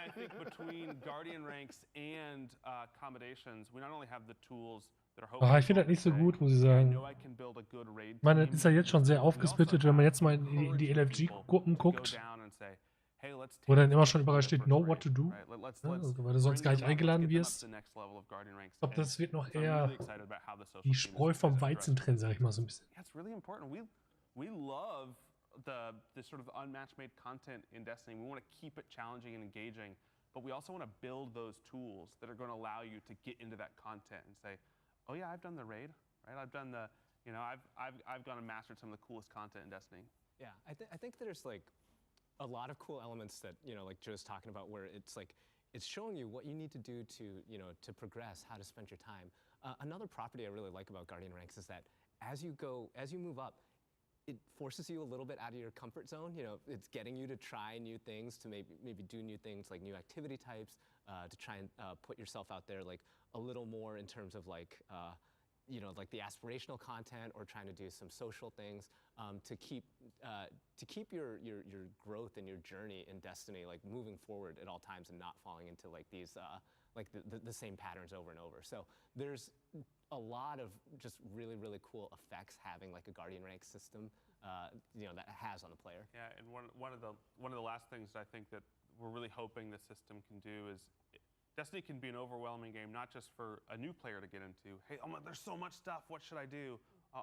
I think between Guardian Ranks and accommodations, we not only have the tools that are hopefully. Ich finde das nicht so gut, muss ich sagen. Ich meine, das ist ja jetzt schon sehr aufgesplittet, wenn man jetzt mal in die LFG-Gruppen guckt, wo dann immer schon überall steht, know what to do, also, weil du sonst gar nicht eingeladen wirst. Ich glaube, das wird noch eher die Spreu vom Weizen trennen, sag ich mal so ein bisschen. Yeah, it's really important. We love the sort of unmatched made content in Destiny. We want to keep it challenging and engaging, but we also want to build those tools that are going to allow you to get into that content and say, oh yeah, I've done the raid, right? I've done the, I've gone and mastered some of the coolest content in Destiny. Yeah, I think there's like a lot of cool elements that, like Joe's talking about, where it's like, it's showing you what you need to do to progress, how to spend your time. Another property I really like about Guardian Ranks is that as you move up, it forces you a little bit out of your comfort zone. It's getting you to try new things, to maybe do new things like new activity types, to try and put yourself out there like a little more in terms of like, like the aspirational content, or trying to do some social things to keep your growth and your journey in Destiny like moving forward at all times and not falling into like these like the same patterns over and over. So there's a lot of just really cool effects having like a Guardian Rank system that has on the player. Yeah, and one of the last things I think that we're really hoping the system can do is Destiny can be an overwhelming game, not just for a new player to get into. Hey, there's so much stuff, what should I do?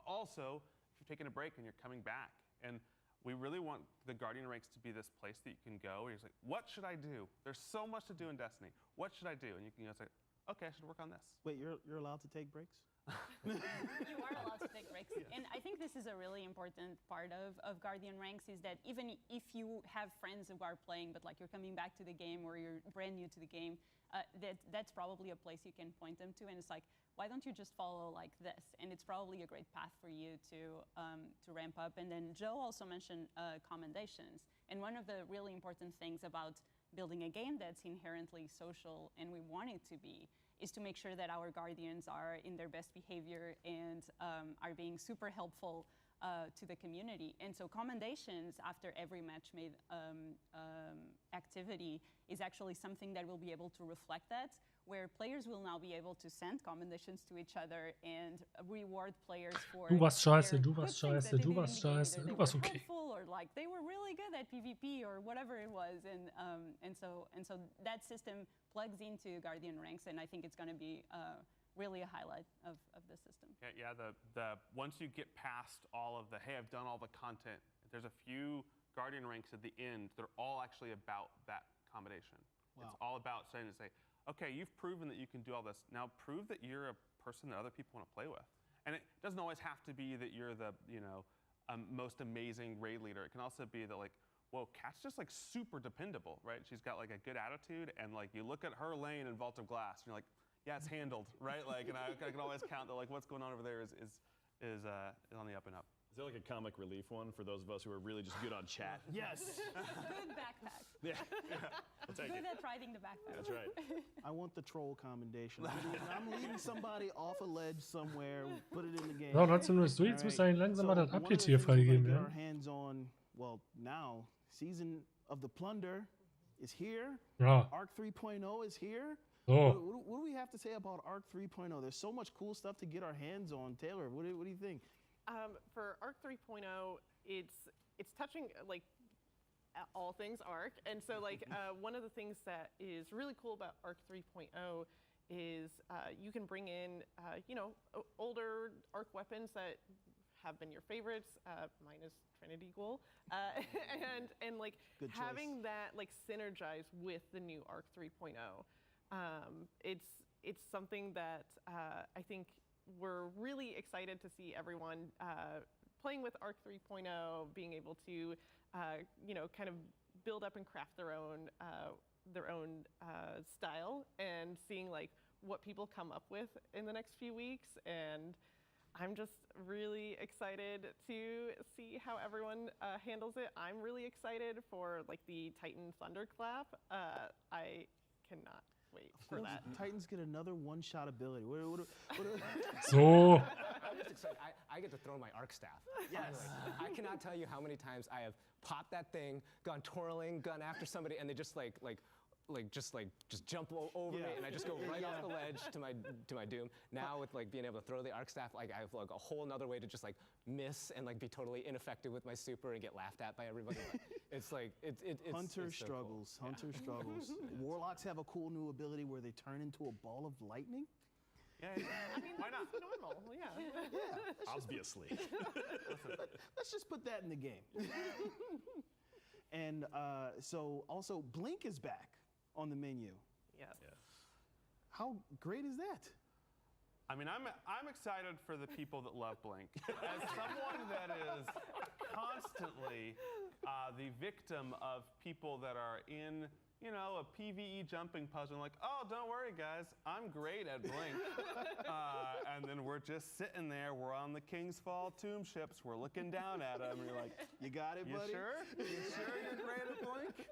Also, if you're taking a break and you're coming back, and we really want the Guardian Ranks to be this place that you can go where you're like, what should I do? There's so much to do in Destiny. What should I do? And you can say, okay, I should work on this. Wait, you're allowed to take breaks? You are allowed to take breaks. Yeah. And I think this is a really important part of Guardian Ranks, is that even if you have friends who are playing, but like you're coming back to the game or you're brand new to the game, that's probably a place you can point them to. And it's like, why don't you just follow like this? And it's probably a great path for you to ramp up. And then Joe also mentioned commendations. And one of the really important things about building a game that's inherently social, and we want it to be, is to make sure that our Guardians are in their best behavior and are being super helpful to the community. And so commendations after every match-made activity is actually something that will be able to reflect that, where players will now be able to send commendations to each other and reward players for Du warst scheiße, du warst scheiße, du warst scheiße, du warst okay. Or like they were really good at PvP or whatever it was, and so that system plugs into Guardian Ranks, and I think it's going to be really a highlight of the system. Yeah. The once you get past all of the, hey, I've done all the content, there's a few Guardian Ranks at the end that are all actually about that combination. Wow. It's all about saying, okay, you've proven that you can do all this. Now prove that you're a person that other people want to play with. And it doesn't always have to be that you're the most amazing raid leader. It can also be that like whoa, Kat's just like super dependable, right? She's got like a good attitude, and like you look at her lane in Vault of Glass, and you're like, yeah, it's handled, right? Like, and I can always count that like what's going on over there is on the up and up. Is there like a comic relief one for those of us who are really just good on chat? Yes. Good backpack. Yeah. I'll take Good it. at riding the backpack. That's right. I want the troll commendation. I'm leading somebody off a ledge somewhere, put it in the game. So, 19 Uhr ist durch. Jetzt müsste eigentlich langsam mal das one of the Update hier things we're gonna freigegeben get our werden. hands on, well, now, season of the Plunder is here. Ja. Arc 3.0 is here. So. What do we have to say about Arc 3.0? There's so much cool stuff to get our hands on. Taylor, what do you think? For Arc 3.0, it's touching like all things Arc, and so like one of the things that is really cool about Arc 3.0 is you can bring in older Arc weapons that have been your favorites, minus Trinity Ghoul, and like Good having choice. that like synergize with the new Arc 3.0. It's something that I think we're really excited to see everyone playing with Arc 3.0, being able to kind of build up and craft their own style, and seeing like what people come up with in the next few weeks. And I'm just really excited to see how everyone handles it. I'm really excited for like the Titan Thunderclap. I cannot wait for that. Titans get another one-shot ability. So. I'm just excited. I get to throw my arc staff. Yes. I cannot tell you how many times I have popped that thing, gone twirling, gone after somebody, and they just just jump over me, and I just go right off the ledge to my doom. Now with like being able to throw the arc staff, like I have like a whole nother way to just like miss and like be totally ineffective with my super and get laughed at by everybody. It's like it's Hunter it's so struggles. cool. Hunter struggles. Warlocks have a cool new ability where they turn into a ball of lightning. Yeah, I mean, why not? Normal, yeah. Obviously. Let's just put that in the game. And so also Blink is back on the menu. Yes. How great is that? I mean, I'm excited for the people that love Blink. As someone that is constantly the victim of people that are in, a PvE jumping puzzle, like, oh, don't worry, guys, I'm great at Blink. And then we're just sitting there, we're on the King's Fall tomb ships, we're looking down at them, and you're like, you got it, you buddy? Sure? You sure you're great at Blink?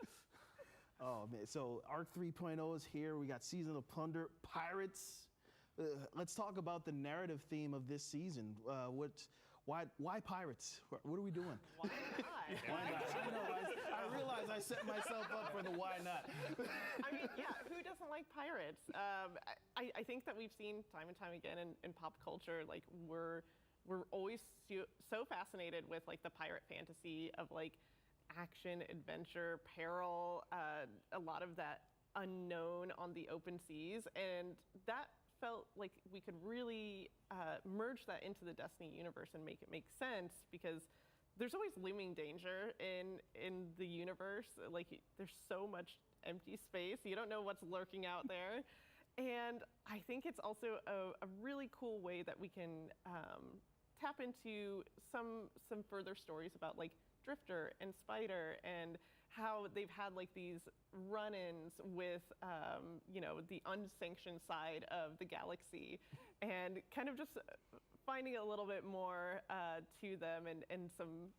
Oh, man. So Arc 3.0 is here. We got Season of Plunder, Pirates. Let's talk about the narrative theme of this season. Why pirates? What are we doing? Why not? Why not? I know. I realize I set myself up for the why not. I mean, yeah, who doesn't like pirates? I think that we've seen time and time again in pop culture, like we're always so fascinated with like the pirate fantasy of like action, adventure, peril, a lot of that unknown on the open seas, and that felt like we could really merge that into the Destiny universe and make it make sense, because there's always looming danger in the universe. Like there's so much empty space, you don't know what's lurking out there. And I think it's also a really cool way that we can tap into some further stories about like Drifter and Spider, and how they've had like these run-ins with the unsanctioned side of the galaxy, and kind of just finding a little bit more to them, and some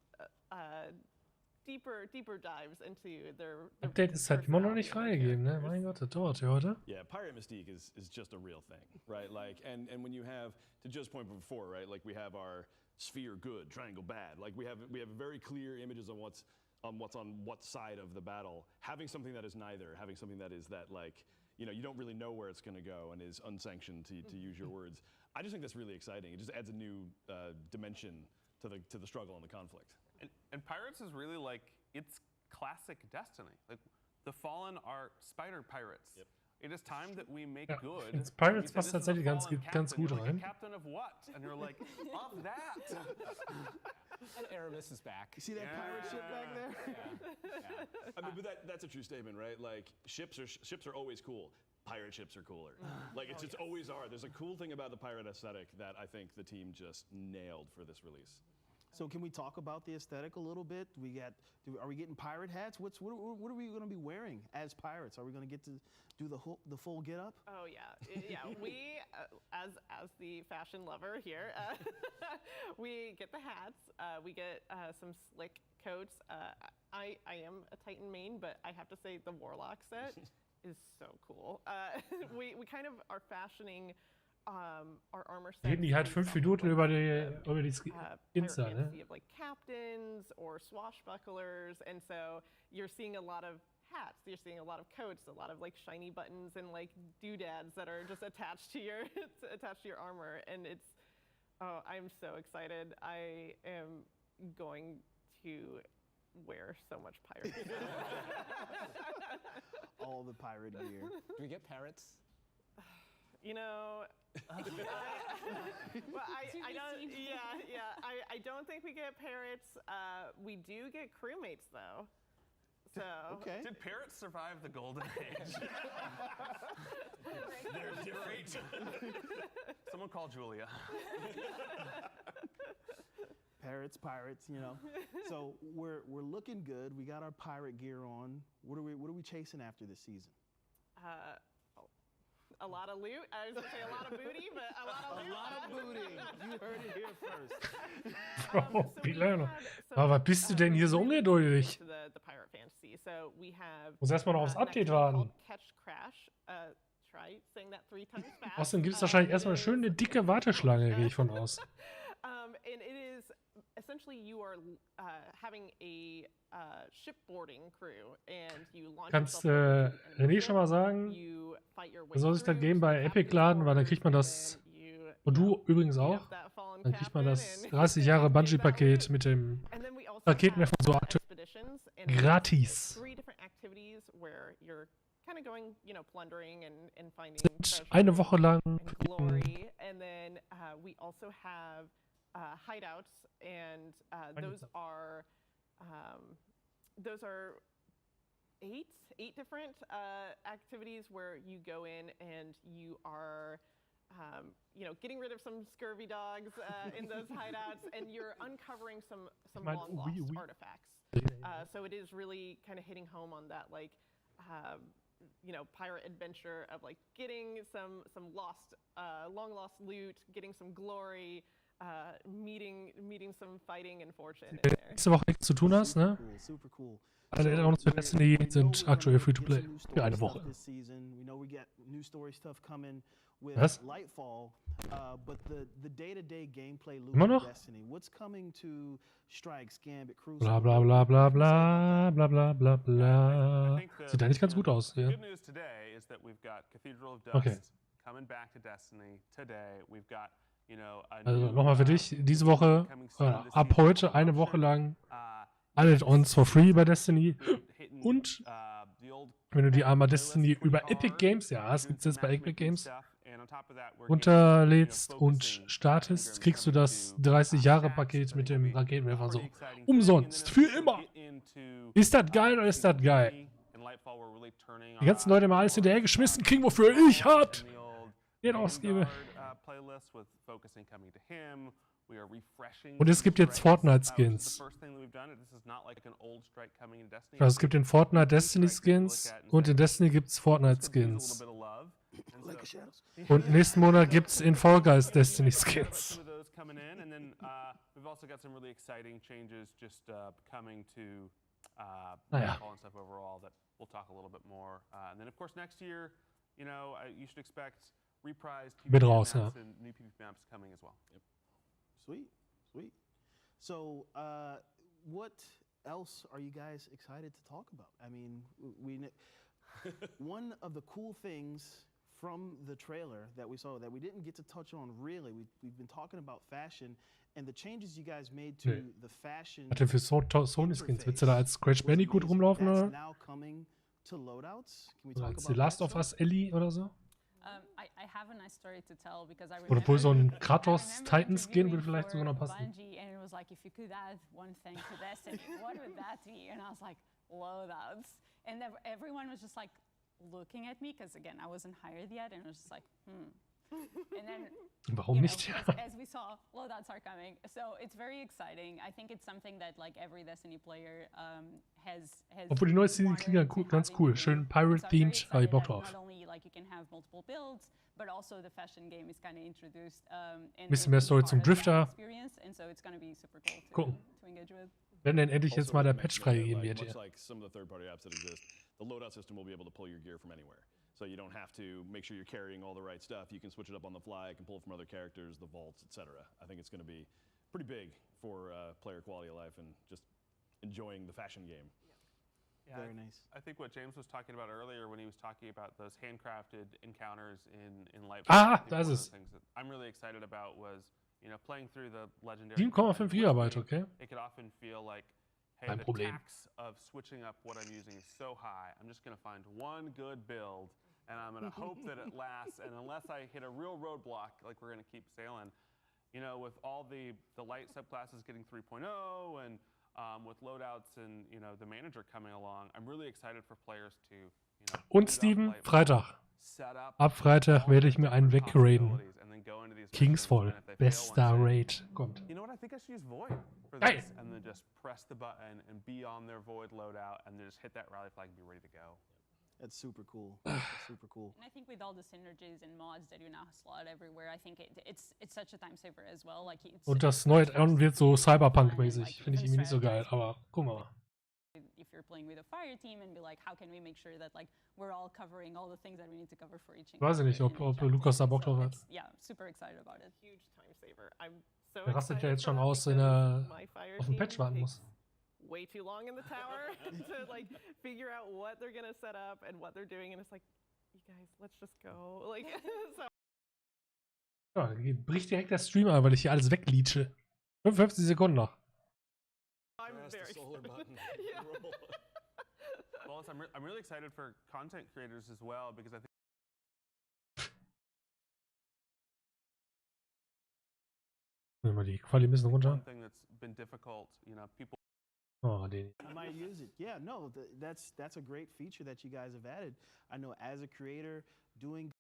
deeper dives into their Update ist halt immer noch nicht freigegeben, ne? Mein Gott, das dauert ja, oder? Yeah, pirate mystique is just a real thing, right? Like, and when you have, to Joe's point before, right? Like we have our sphere good, triangle bad. Like we have very clear images on what's on what side of the battle. Having something that is neither, having something that is that like, you don't really know where it's going to go and is unsanctioned, to use your words. I just think that's really exciting. It just adds a new dimension to the struggle and the conflict. And Pirates is really like, it's classic Destiny. Like the Fallen are Spider Pirates. Yep. It is time that we make Ja, good. ins Pirates We say, passt "This is a tatsächlich ganz fallen ganz captain." gut You're like, rein. "A captain of what?" And you're like, of that. And Aramis is back. You see that pirate ship back there? I mean, but that's a true statement, right? Like ships are always cool. Pirate ships are cooler. Like it's just always are. There's a cool thing about the pirate aesthetic that I think the team just nailed for this release. So can we talk about the aesthetic a little bit? Are we getting pirate hats? What are we going to be wearing as pirates? Are we going to get to do the full get up? Oh yeah. We as the fashion lover here, we get the hats. We get some slick coats. I am a Titan main, but I have to say the Warlock set is so cool. We kind of are fashioning our armor sets. Reden die halt 5 Minuten über die Skins da, ne? Of like captains or swashbucklers, and so you're seeing a lot of hats. You're seeing a lot of coats, a lot of like shiny buttons and like doodads that are just attached to your armor, and it's I'm so excited. I am going to wear so much pirate gear. All the pirate gear. Do we get parrots? You know, I don't. Yeah. I don't think we get parrots. We do get crewmates though. So okay. Did parrots survive the golden age? They're different. Someone call Julia. Pirates, you know. So we're looking good. We got our pirate gear on. What are we chasing after this season? A lot of loot. I was gonna say a lot of booty, but a lot of loot. A lot of booty. You heard it here first. Oh, Pilano. Aber was bist du denn hier so ungeduldig? The pirate fantasy. So we have. Muss erstmal noch aufs Update warten. Catch Crash. Try saying that 3 times fast. Außerdem gibt es wahrscheinlich erstmal schön eine dicke Warteschlange, gehe ich von aus. And it is essentially you are having a shipboarding crew and you launch. Kannst René schon mal sagen, er soll sich das Game bei Epic laden, weil dann kriegt man das, und du übrigens auch, dann kriegt man das 30 Jahre Bungee-Paket mit dem Raketenwerfer so gratis. Kind of going, you know, plundering and finding eine Woche lang glory, and then we also have hideouts, and those are 8 different activities where you go in and you are you know, getting rid of some scurvy dogs in those hideouts, and you're uncovering some long lost artifacts. So it is really kind of hitting home on that, like you know, pirate adventure of like getting some lost, long lost loot, getting some glory, meeting some fighting and fortune in there. Nächste Woche nichts zu tun hast, ne? Super cool. Alle Add-ons für Destiny sind aktuell Free-to-Play. Für eine Woche. Was? But the day-to-day gameplay loop Immer of noch? Destiny. What's coming to Strikes, Gambit, Cruise? Bla bla bla bla bla bla bla bla bla. Sieht eigentlich ganz gut aus, ja. Good news today is that we've got Cathedral of Dust coming back to Destiny today. We've got, you know, also nochmal für dich, diese Woche, ab heute eine Woche lang alle Add-ons for free bei Destiny. Und wenn du die einmal Destiny über Epic Games, ja, das gibt es jetzt bei Epic Games, runterlädst und startest, kriegst du das 30-Jahre-Paket mit dem Raketenwerfer so umsonst, für immer. Ist das geil oder ist das geil? Die ganzen Leute haben alles hinterhergeschmissen, kriegen, wofür ich hart Geld ausgebe. Und es gibt jetzt Fortnite-Skins. Also es gibt den Fortnite Destiny-Skins und in Destiny gibt es Fortnite-Skins. Und nächsten Monat gibt es in Fall Guys Destiny-Skins. Naja. Mit raus, ja. Sweet. So, what else are you guys excited to talk about? I mean, one of the cool things from the trailer that we saw that we didn't get to touch on really, we've been talking about fashion and the changes you guys made to the fashion. Hat er für Sony-Skins? Willst du da als Crash Bandicoot rumlaufen, oder? Oder als The Last of Us Ellie oder so? I have a nice story to tell because I Oder obwohl so ein Kratos Titan-Skin würde vielleicht sogar noch passen. Bungie, and it was like, if you could add one thing to Destiny, what would that be? And I was like, loadouts. And everyone was just like looking at me because again, I wasn't hired yet, and it was just like, And then, Warum you know, nicht? as we saw, loadouts are coming. So it's very exciting. I think it's something that like every Destiny player has Obwohl die neue Season klingt ja ganz cool. Schön Pirate-themed, habe ich Bock drauf. Not only like you can have multiple builds, but also the fashion game is kind of introduced. And Bisschen mehr Story zum Drifter. And so it's going to be super cool Cool. to engage with. Wenn denn endlich jetzt Also, mal der it makes Patch it freigegeben like, wird much hier. like some of the third-party apps that exist, the loadout system will be able to pull your gear from anywhere. So you don't have to make sure you're carrying all the right stuff. You can switch it up on the fly. You can pull from other characters, the vaults, etc. I think it's going to be pretty big for player quality of life and just enjoying the fashion game. Yeah, Very nice. I think what James was talking about earlier when he was talking about those handcrafted encounters in Lightfall. Ah, da ist es. Things that I'm really excited about was, you know, playing through the legendary. 7,5 GB, okay. It could often feel like, hey, Kein the Problem. tax of switching up what I'm using is so high. I'm just going to find one good build, and I'm going to hope that it lasts. And unless I hit a real roadblock, like we're going to keep sailing, you know, with all the light subclasses getting 3.0 and with loadouts and, you know, the manager coming along, I'm really excited for players to, you know, Und Steven, Freitag. Ab Freitag werde ich mir einen wegraiden. Kingsfall, bester Raid, kommt. You know what? I think I should use Void for Geil. this, and then just press the button and be on their Void loadout, and then just hit that rally flag and be ready to go. That's super cool. That's super cool. And I think with all the synergies and mods that you now slot everywhere, I think it's such a time saver as well. Like it's, Und das neue Add-on wird so Cyberpunk-mäßig. Finde ich irgendwie nicht so geil, aber gucken wir mal. if you're playing with a fire team and be like, how can we make sure that like we're all covering all the things that we need to cover for each. Weiß ich nicht, ob Lukas da Bock drauf hat. Yeah, super excited about it. Huge time saver. I'm so Der rastet ja excited jetzt schon for that aus, wenn because er my fire auf den Patch team warten muss. takes way too long in the tower to like figure out what they're gonna set up and what they're doing, and it's like, you guys, let's just go. Like, so. Ja, dann bricht direkt der Stream ein, weil ich hier alles wegleache. 55 Sekunden noch. I'm very excited. Yeah. Well, I'm really excited for content creators as well because I think. Nehmen wir die Quali ein bisschen runter. One thing that's been difficult, you know, people. Oh, den. I might use it. Yeah, no, that's a great feature that you guys have added. I know as a creator, doing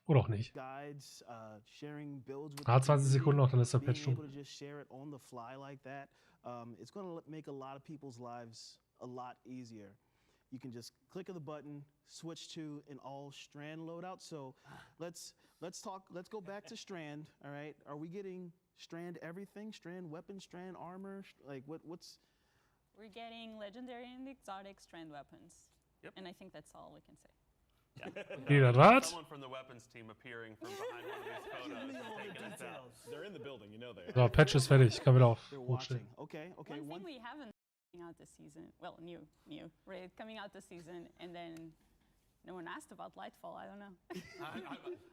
Oder auch nicht. guides, sharing builds with 20 Sekunden noch, dann ist der Patch being able schon. to just share it on the fly like that, it's going to make a lot of people's lives a lot easier. You can just click of the button, switch to an all Strand loadout. So let's go back to Strand. All right, are we getting Strand everything? Strand weapons, Strand armor? Like what's? We're getting legendary and exotic strand weapons. Yep. And I think that's all we can say. Jeder Rat. Someone from the weapons team appearing from behind one of these photos and taking us out. They're in the building, you know they are. So, Patch ist fertig. Kann wieder auf. They're Hochstellen. watching. Okay. One thing we haven't coming out this season, well, new, right? Coming out this season, and then no one asked about Lightfall. I don't know.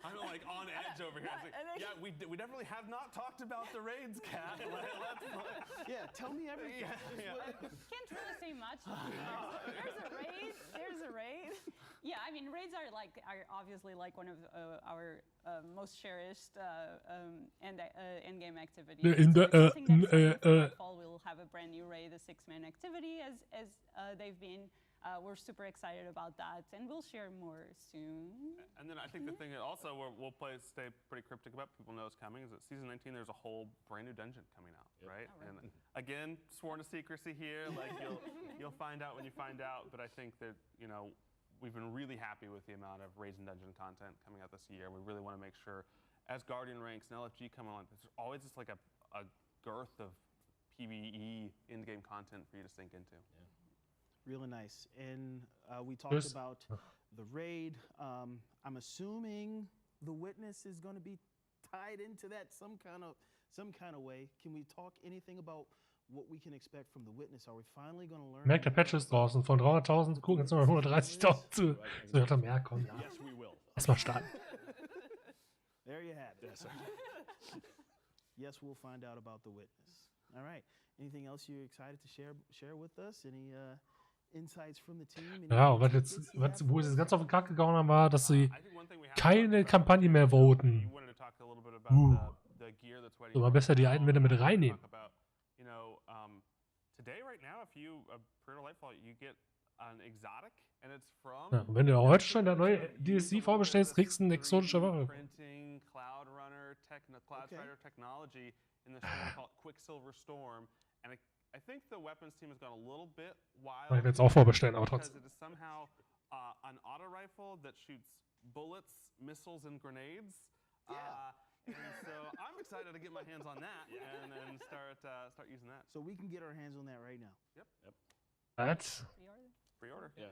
I'm like on edge over here. Yeah, we definitely have not talked about the raids, Kat. Yeah, tell me everything. Can't really say much. There's a raid. Yeah, I mean, raids are obviously like one of our most cherished end game activities. Fall we'll have a brand new raid, a 6-man activity, as they've been. We're super excited about that, and we'll share more soon. And then I think the thing that also we'll stay pretty cryptic about, people know it's coming, is that season 19 there's a whole brand new dungeon coming out, right? And again, sworn to secrecy here. Like you'll find out when you find out. But I think that we've been really happy with the amount of raids and dungeon content coming out this year. We really want to make sure, as Guardian ranks and LFG come on, there's always just like a girth of PvE in-game content for you to sink into. Yeah. Really nice. And we talked about the raid. I'm assuming the witness is going to be tied into that some kind of way. Can we talk anything about what we can expect from the witness? Are we finally going to learn? Merkt, der Patch ist draußen. Von 300.000 gucken jetzt noch 130.000 zu. So hat er mehr kommen. Ja. Yes, we will. Erstmal starten. There you have it. Yes, sir. Yes, we'll find out about the witness. All right. Anything else you're excited to share with us? Any insights from the team? Ja, wo sie ganz auf den Kack gehauen haben, war, dass sie keine Kampagne mehr voten. So, mal besser die alten mit reinnehmen. Today, right now, if you pre-order Lightfall, you get an exotic, and it's from. Ja, und wenn du heute schon der neue DLC vorbestellst, kriegst du eine exotische Waffe. Printing Cloud Strider technology in this thing called Quicksilver Storm, and I think the weapons team has gone a little bit wild. Ich werde es auch vorbestellen, aber because trotzdem. it is somehow an auto rifle that shoots bullets, missiles, and grenades. And so I'm excited to get my hands on that and start using that. So we can get our hands on that right now. Yep. Was? Pre-order. Yeah.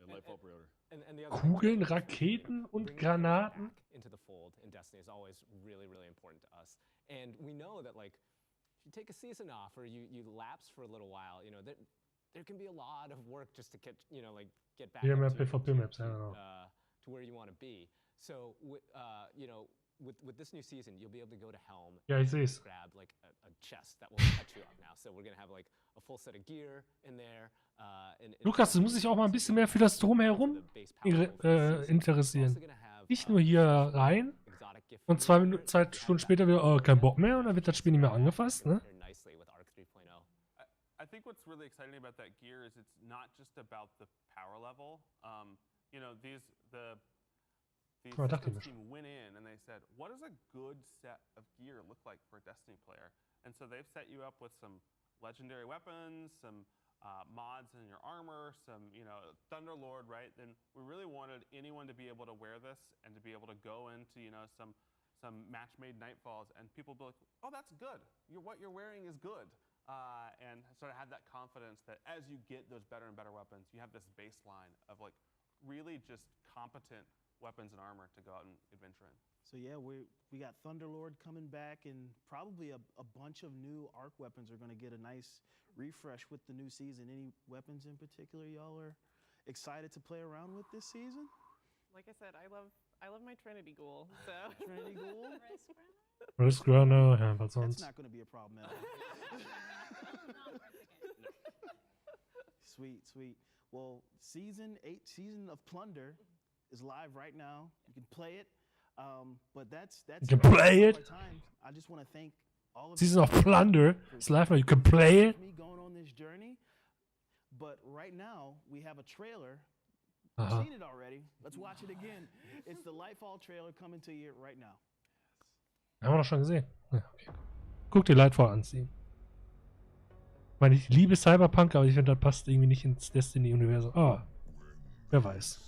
Lightfall pre-order. And the other Kugeln, Raketen und bringing things Granaten? back into the fold in Destiny is always really, really important to us. And we know that like if you take a season off or you lapse for a little while, you know, there can be a lot of work just to get, you know, like get back Yeah, up man, to, PvP maps, I don't know. to where you want to be. So you know, with this new season, you'll be able to go to Helm Ja, ich seh's. grab like a chest that will catch you up now. So we're gonna have like a full set of gear in there. Lukas, du musst dich auch mal ein bisschen mehr für das Drumherum interessieren. Nicht nur hier rein und 2 Stunden später wieder, oh, kein Bock mehr und dann wird das Spiel nicht mehr angefasst, ne? I think what's really exciting about that gear is it's not just about the power level. You know, the systems team went in and they said, what does a good set of gear look like for a Destiny player? And so they've set you up with some legendary weapons, some mods in your armor, some, you know, Thunderlord, right? Then we really wanted anyone to be able to wear this and to be able to go into, you know, some match-made Nightfalls and people be like, oh, that's good. What you're wearing is good. And sort of have that confidence that as you get those better and better weapons, you have this baseline of like really just competent weapons and armor to go out and adventure in. So yeah, we got Thunderlord coming back, and probably a bunch of new arc weapons are going to get a nice refresh with the new season. Any weapons in particular y'all are excited to play around with this season? Like I said, I love my Trinity Ghoul. So Trinity Ghoul. Risk Runner, ja, was sonst? That's not going to be a problem at all. Sweet. Well, season 8 of Plunder is live right now. You can play it. But that's You can play it. Time. I just want to thank all of Season of Plunder is live now. You can play it. Me going on this journey. But right now we have a trailer. Aha. I've seen it already. Let's watch it again. It's the Lightfall trailer coming to you right now. Haben wir doch schon gesehen. Ja, okay. Guck dir Lightfall an, Steam. Ich meine, ich liebe Cyberpunk, aber ich finde, das passt irgendwie nicht ins Destiny-Universum. Ah, wer weiß.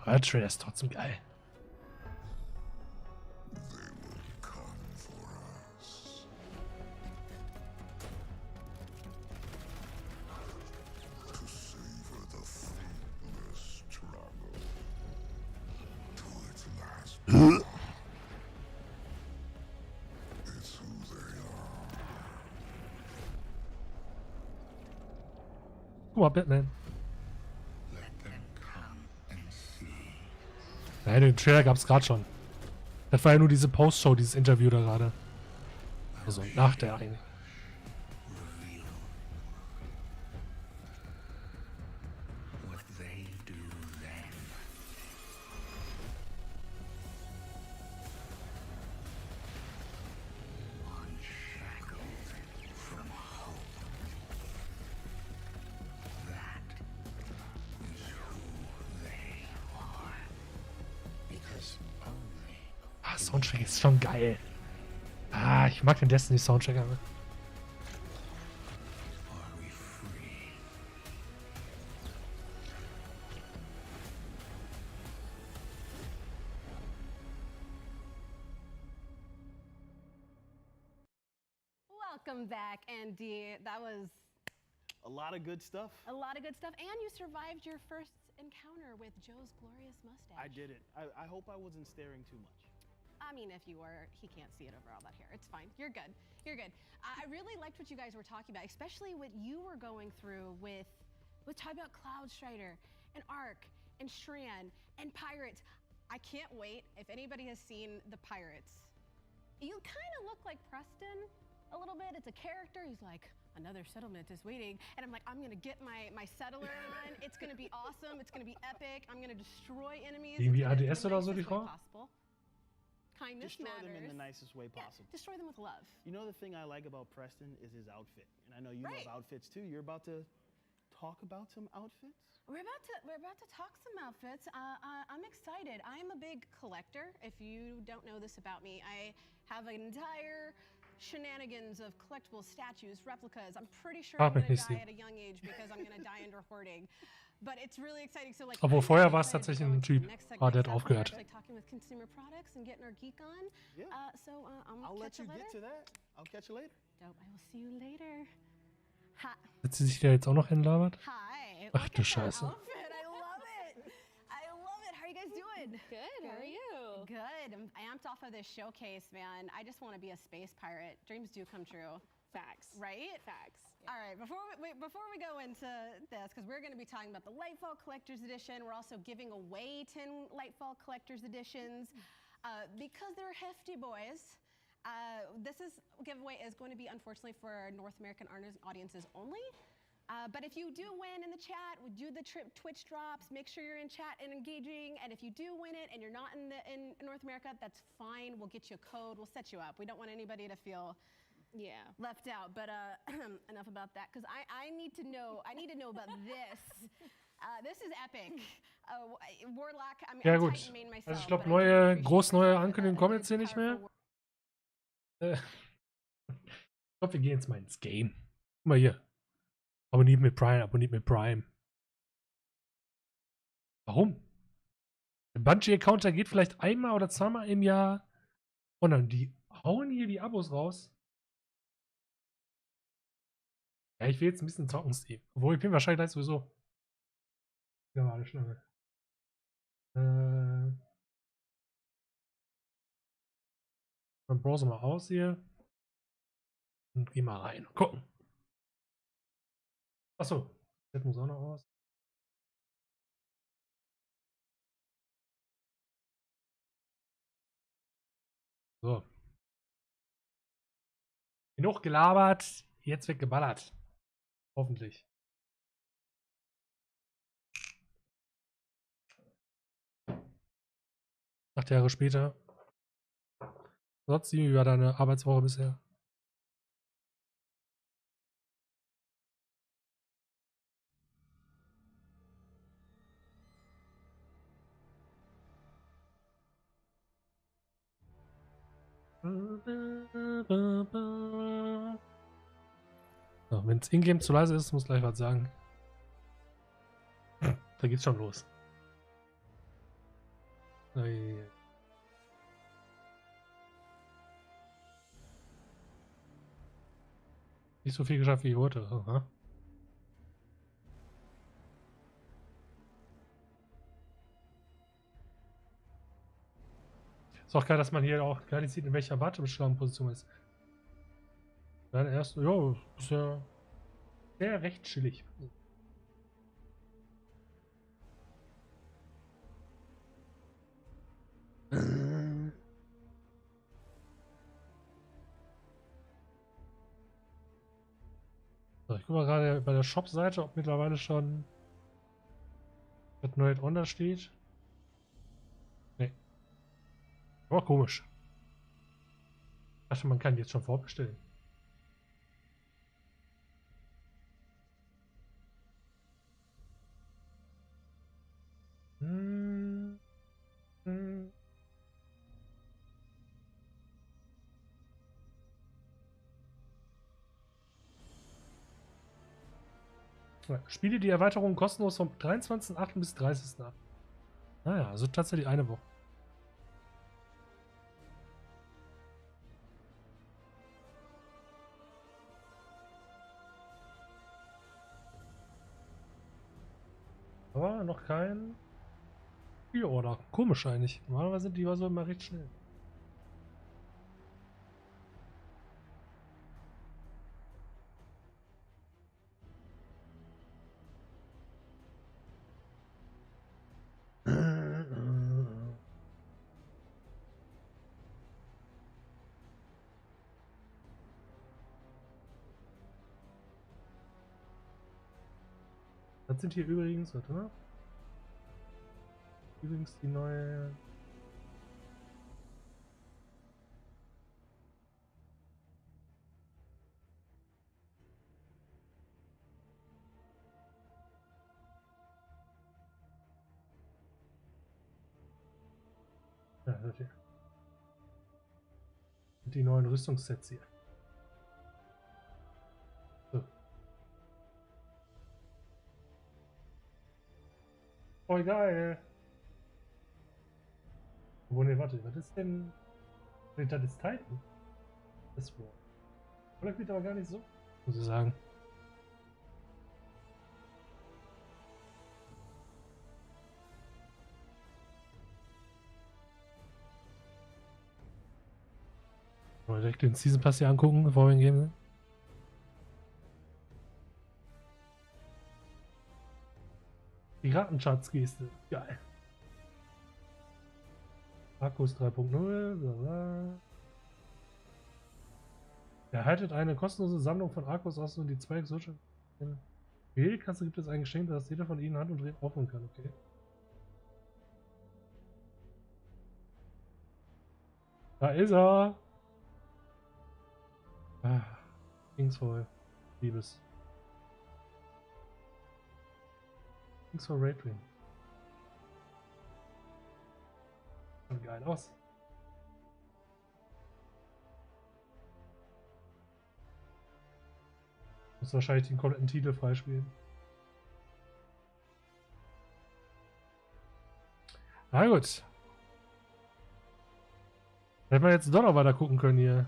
Der Trailer ist trotzdem geil. Guck mal, Batman. Nein, den Trailer gab es gerade schon. Das war ja nur diese Post-Show, dieses Interview da gerade. Also nach der eigentlich. Soundtrack ist schon geil. Ah, ich mag den Destiny Soundtrack. Aber. Welcome back, Andy. That was a lot of good stuff. And you survived your first encounter with Joe's glorious mustache. I did it. I hope I wasn't staring too much. I mean, if you were, he can't see it over all that hair. It's fine. You're good. I really liked what you guys were talking about, especially what you were going through with talking about Cloud Strider and Arc and Shran and Pirates. I can't wait. If anybody has seen the Pirates, you kind of look like Preston a little bit. It's a character. He's like, another settlement is waiting. And I'm like, I'm going to get my settler on. It's going to be awesome. It's going to be epic. I'm going to destroy enemies. Irgendwie ADS oder so, die Frau? Kindness destroy matters. them in the nicest way possible. Destroy them with love. You know, the thing I like about Preston is his outfit. And I know you love outfits too. You're about to talk about some outfits? We're about to talk some outfits. I'm excited. I'm a big collector. If you don't know this about me, I have an entire shenanigans of collectible statues, replicas. I'm pretty sure I'm gonna die at a young age because I'm gonna die under hoarding. But it's really exciting. So like, Obwohl vorher war es tatsächlich ein Typ. Ah, der hat aufgehört. Like talking with consumer products and getting our geek on. Yeah. I'll let you get to that. I'll catch you later. Dope. I will see you later. Hi. Hat sie sich da jetzt auch noch hinlabert? Hi. Ach du Scheiße. Outfit. I love it. I love it. How are you guys doing? Good. How are you? Good. I'm amped off of this showcase, man. I just want to be a space pirate. Dreams do come true. Facts. Right? Facts. Yeah. All right. Before we go into this, because we're going to be talking about the Lightfall Collector's Edition, we're also giving away 10 Lightfall Collector's Editions because they're hefty boys. This giveaway is going to be, unfortunately, for North American audiences only. But if you do win in the chat, we do the Twitch drops. Make sure you're in chat and engaging. And if you do win it and you're not in North America, that's fine. We'll get you a code. We'll set you up. We don't want anybody to feel left out. But enough about that, because I need to know. I need to know about this. This is epic. Warlock. I mean, Ja I'm gut. Titan main myself, Also ich glaube, but I do groß neue Ankündigungen kommen jetzt hier nicht mehr. Ich glaube, wir gehen jetzt mal ins Game. Guck mal hier. Abonniert mit Prime. Warum? Der Bungie-Account, der geht vielleicht einmal oder zweimal im Jahr. Und dann die hauen hier die Abos raus. Ja, ich will jetzt ein bisschen zocken, Steve. Obwohl, ich bin wahrscheinlich gleich sowieso. Ja, warte, schnell. Dann browsen wir aus hier. Und gehen mal rein. Gucken. Achso. Das muss auch noch aus. So. Genug gelabert. Jetzt wird geballert. Hoffentlich. 8 Jahre später. Sonst, wie war deine Arbeitswoche bisher? So, wenn es in-game zu leise ist, muss gleich was sagen. Da geht's schon los. Nicht so viel geschafft, wie ich wollte. Aha. Ist auch geil, dass man hier auch gar nicht sieht, in welcher Wartebeschlagenposition ist. Dann erst, ja, ist ja sehr recht chillig. So, ich gucke mal gerade bei der Shop-Seite, ob mittlerweile schon das neue Add-on da steht. Nee. Aber komisch. Ich dachte, man kann jetzt schon vorbestellen. Ja, spiele die Erweiterung kostenlos vom 23.08. bis 30.08. Naja, also tatsächlich eine Woche. Aber noch kein Pre-Order. Komisch eigentlich. Normalerweise sind die so immer recht schnell. Das sind hier übrigens, warte mal. Übrigens die neue. Ja, das hier. Und die neuen Rüstungssets hier. So. Oh, geil. Oh, ne, warte, was ist denn? Das ist Titan. Das War. Oder spielt aber gar nicht so, muss ich sagen. Mal direkt den Season Pass hier angucken, bevor wir ihn geben. Piratenschatzgeste. Geil. Akkus 3.0. Blablabla. Erhaltet eine kostenlose Sammlung von Akkus aus und die zwei exotischen. Für jede Kasse gibt es ein Geschenk, das jeder von ihnen Hand und Dreh aufholen kann. Okay. Da ist er. Ah, Kingsfall. Liebes. Kingsfall Raidwing. Sieht geil aus. Muss wahrscheinlich den kompletten Titel freispielen. Na gut. Hätten wir jetzt doch noch weiter gucken können hier.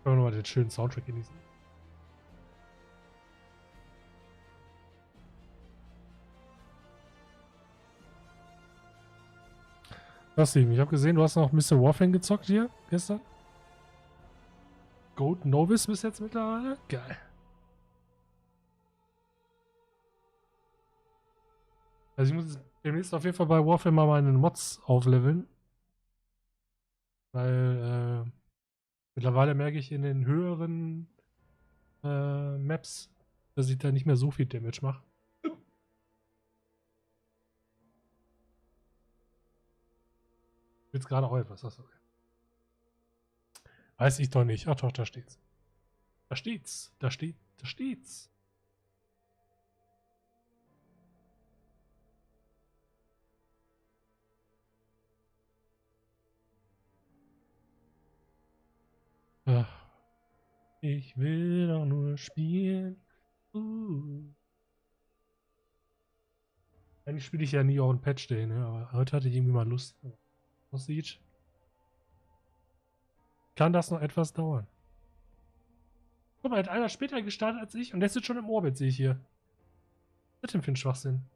Können wir nochmal den schönen Soundtrack genießen. Was, Steven? Ich habe gesehen, du hast noch Mr. Warframe gezockt hier gestern. Gold Novice bis jetzt mittlerweile? Geil. Also ich muss demnächst auf jeden Fall bei Warframe mal meine Mods aufleveln. Weil mittlerweile merke ich in den höheren Maps, dass ich da nicht mehr so viel Damage mache. Jetzt gerade auch etwas. Achso. Weiß ich doch nicht. Ach doch, da steht's. Da steht's. Da steht's. Ach, ich will doch nur spielen. Eigentlich spiele ich ja nie auch ein Patch Day, ne? Aber heute hatte ich irgendwie mal Lust. Aussieht. Kann das noch etwas dauern? Guck mal, hat einer später gestartet als ich und der ist jetzt schon im Orbit, sehe ich hier. Was ist denn für ein Schwachsinn?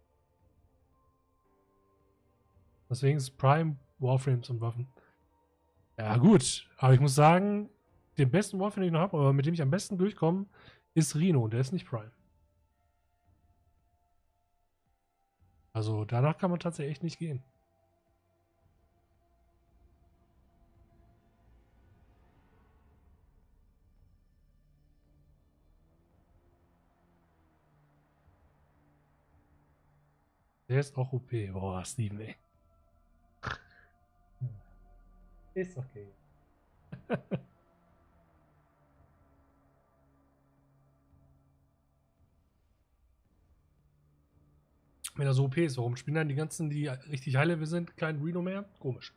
Deswegen ist Prime Warframes und Waffen. Ja, gut. Aber ich muss sagen, den besten Warframe, den ich noch habe, aber mit dem ich am besten durchkomme, ist Rhino und der ist nicht Prime. Also danach kann man tatsächlich echt nicht gehen. Der ist auch OP. Boah, Steven, ey. Ist okay. Wenn er so OP ist, warum spielen dann die ganzen, die richtig High Level sind, kein Rhino mehr? Komisch.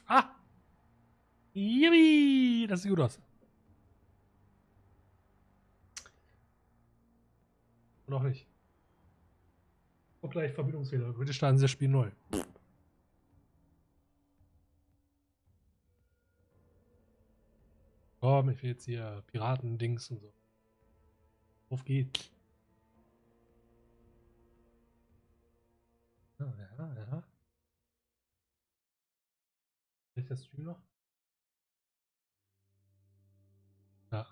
Ah! Yippie! Das sieht gut aus. Noch nicht. Und gleich Verbindungsfehler. Bitte starten Sie das Spiel neu. Komm, ich will jetzt hier Piraten-Dings und so. Auf geht's. Ja, ja. Ist das Stream noch? Ja.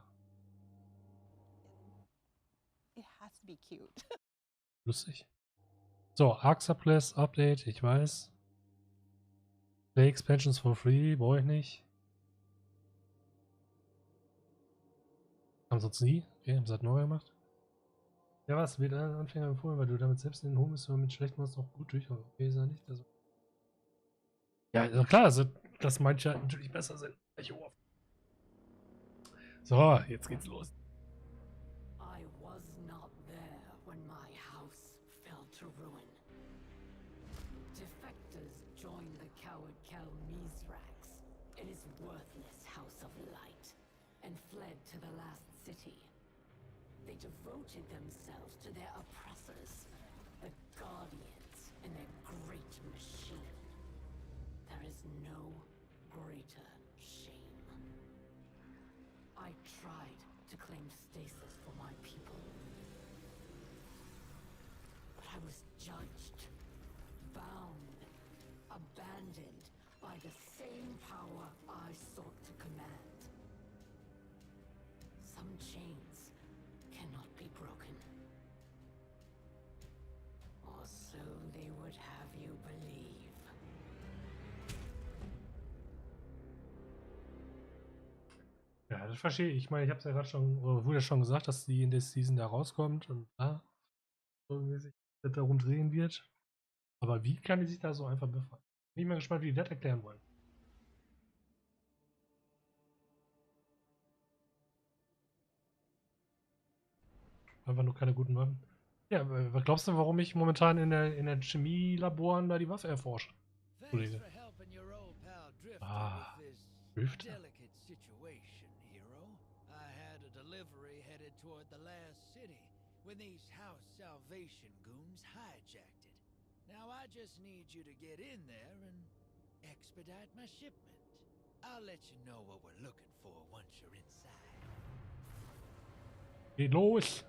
It has to be cute. Lustig. So, Arc Suppress Update, ich weiß. Play Expansions for free, brauche ich nicht. Haben sonst nie? Okay, haben sie das neu gemacht. Ja, was wird ein Anfänger empfohlen, weil du damit selbst in den Home ist, aber mit schlechten Monstern auch gut durch. Okay, ist ja nicht. Also ja, also klar, also, dass manche natürlich besser sind. So, jetzt geht's los. I was not there when my house fell to ruin. Defectors joined the coward Kel-Mizrax in his worthless House of Light and fled to the last city. They devoted themselves to their oppressors, the Guardians, and their great machine. There is no greater shame. I tried to claim stasis for my people, but I was judged, bound, abandoned by the same power I sought to command. Some chains cannot be broken. Or so they would have you believe. Ja, das verstehe ich. Ich meine, ich habe es ja gerade schon, oder wurde ja schon gesagt, dass die in der Season da rauskommt und da irgendwie sich das darum drehen wird. Aber wie kann die sich da so einfach befreien? Bin ich mal gespannt, wie die das erklären wollen. Einfach nur keine guten Waffen. Ja, aber was glaubst du, warum ich momentan in der Chemielaboren da die Waffe erforsche? Kollege. Ah, Drifter. Delicate situation, hero. I had a delivery headed toward the last city when these House Salvation goons hijacked it. Now I just need you to get in there and expedite my shipment. I'll let you know what we're looking for once you're inside. Geht los!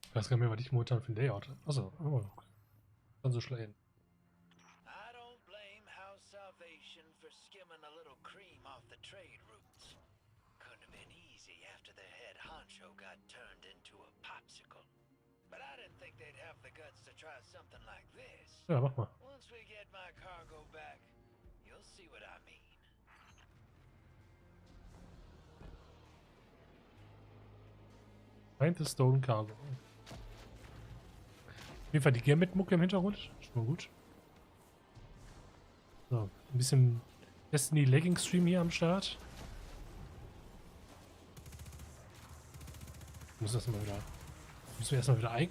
Ich weiß gar nicht mehr, was ich momentan für ein Layout habe. Achso, oh, kann so schlecht. I don't blame House Salvation for skimming a little cream off the trade routes. Couldn't have been easy after their head honcho got turned into a popsicle. But I didn't think they'd have the guts to try something like this. Ja, mach mal. Once we get my cargo back, you'll see what I mean. Find the Stolen Cargo. Auf jeden Fall die Gambit-Mucke im Hintergrund. Schon mal gut. So, ein bisschen Destiny Legging Stream hier am Start. Müssen wir erstmal wieder ein.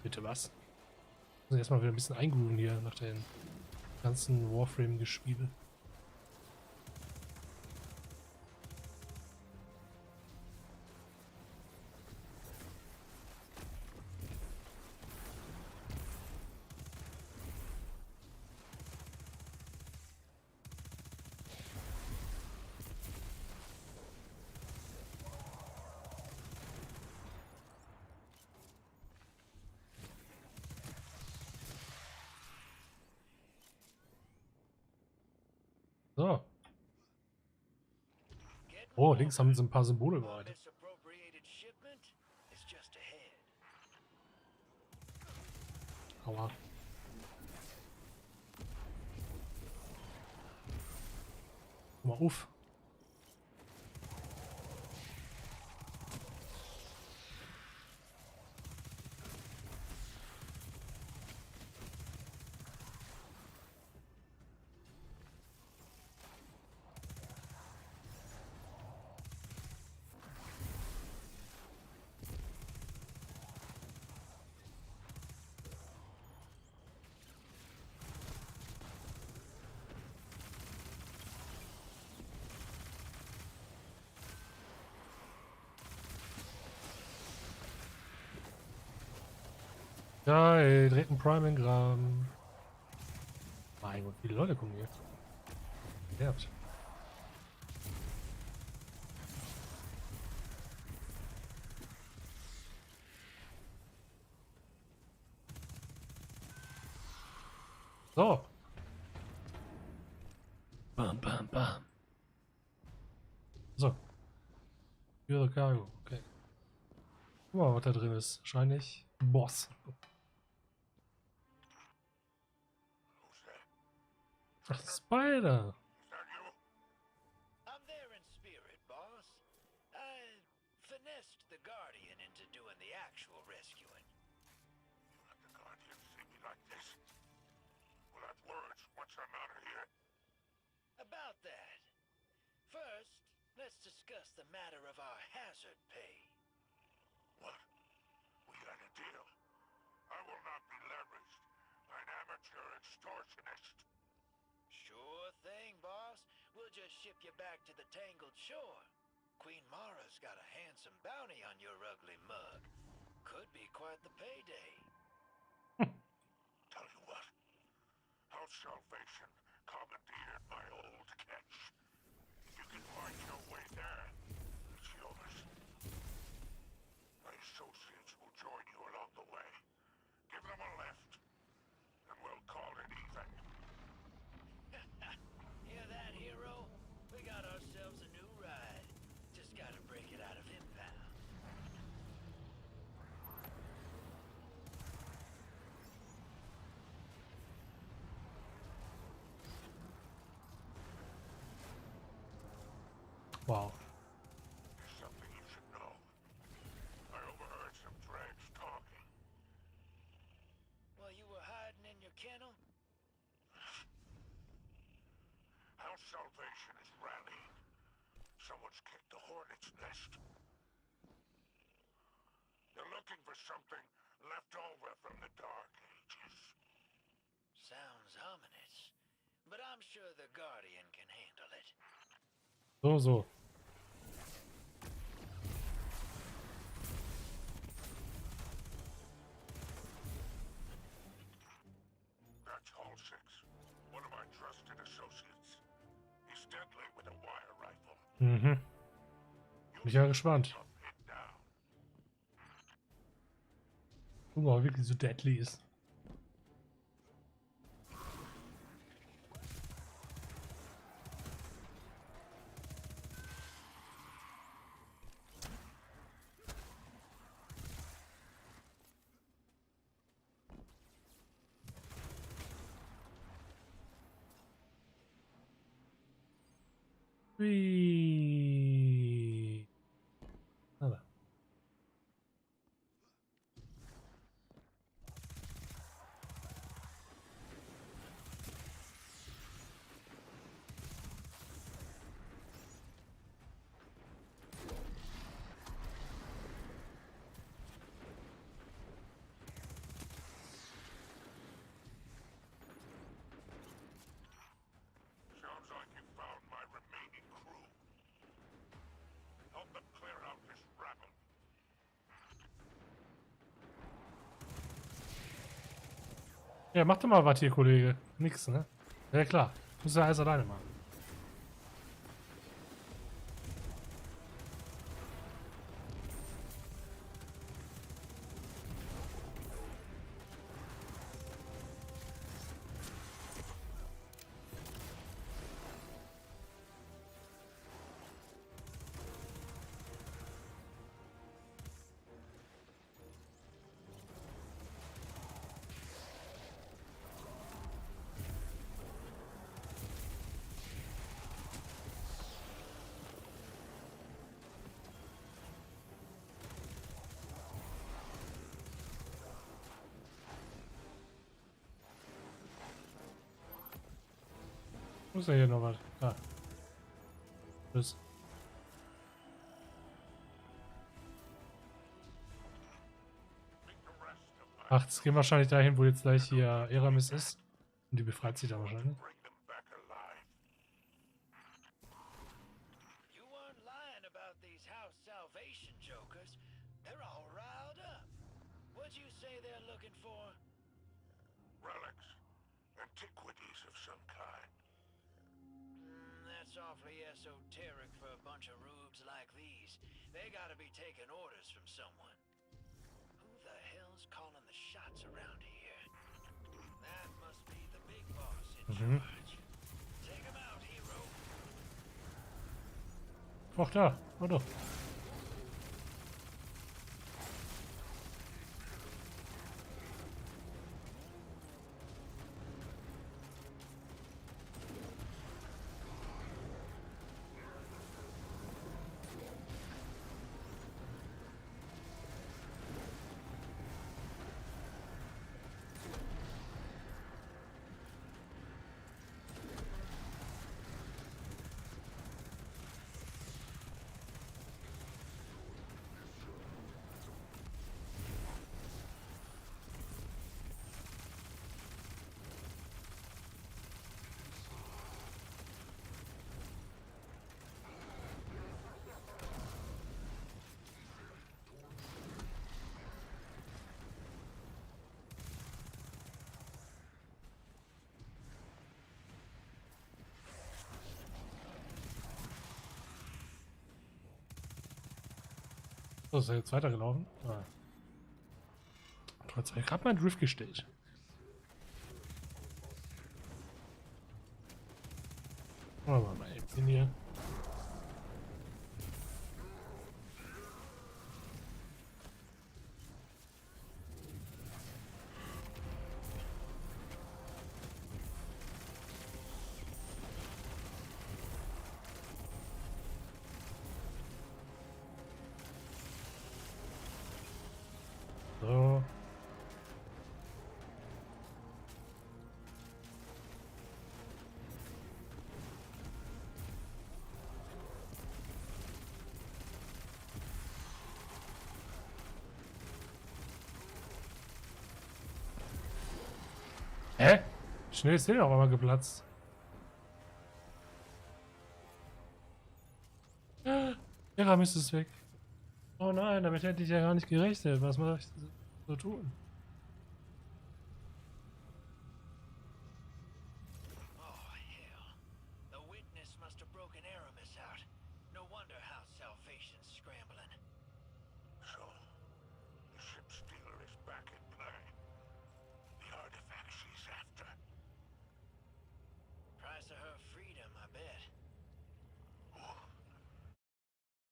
Bitte was? Müssen wir erstmal wieder ein bisschen eingrooven hier nach den ganzen Warframe-Gespiele. So. Oh, links haben sie ein paar Symbole bereitet. Aua. Guck mal, uff. Geil, direkt ein Prime-Engramm. Mein Gott, viele Leute kommen hier. Nervt. So. Bam, bam, bam. So. Ihre Cargo, okay. Guck mal, was da drin ist. Wahrscheinlich Boss. Ach, Spider. I'm there in spirit, boss. like this? We'll have words once I'm out of here. About that. First, let's discuss the matter of our hazard pay. What? We got a deal? I will not be leveraged by an amateur extortionist. Sure thing, boss. We'll just ship you back to the Tangled Shore. Queen Mara's got a handsome bounty on your ugly mug. Could be quite the payday. Tell you what, House Salvation commandeered my old catch. You can find your way there. It's yours. My associates will join you along the way. Give them a lift, and we'll call it even. Hear that, hero? We got ourselves a new ride. Just gotta break it out of impound. Wow. Something you should know. I overheard some dregs talking. While you were hiding in your kennel? House Salvation is rallying. Someone's kicked the hornet's nest. They're looking for something left over from the Dark Ages. Sounds ominous. But I'm sure the Guardian can handle it. So. That's Hall 6. One of my trusted associates. He's deadly with a wire rifle. Mhm. Bin ich ja gespannt. Guck mal, ob er wirklich so deadly ist. Hui. Aber. Sounds like you found my remaining crew. Help them clear out this rabble. Ja, mach doch mal was hier, Kollege. Nix, ne? Ja klar. Muss ja alles alleine machen. Muss ja hier noch was. Ah. Tschüss. Ach, das gehen wahrscheinlich dahin, wo jetzt gleich hier Eramis ist. Und die befreit sich da wahrscheinlich. You weren't lying about these House Salvation jokers. They're all riled up. What'd you say they're looking for? Relics. Antiquities of some kind. That's awfully esoteric for a bunch of rubes like these. They gotta be taking orders from someone. Who the hell's calling the shots around here? That must be the big boss in charge. Take him out, hero. Ach da, warte. So, ist er jetzt weitergelaufen? Ah. Trotzdem, ich habe mal einen Drift gestellt. Aber mal eben hin hier. So. Hä? Schnell ist der auf einmal geplatzt. Ja, Mist ist weg. Oh nein, damit hätte ich ja gar nicht gerechnet. Was muss ich so tun? Oh, hell. The witness must have broken Aramis out. No wonder how Salvation's scrambling. So, the ship stealer is back in play. The artifact she's after. Price of her freedom, I bet.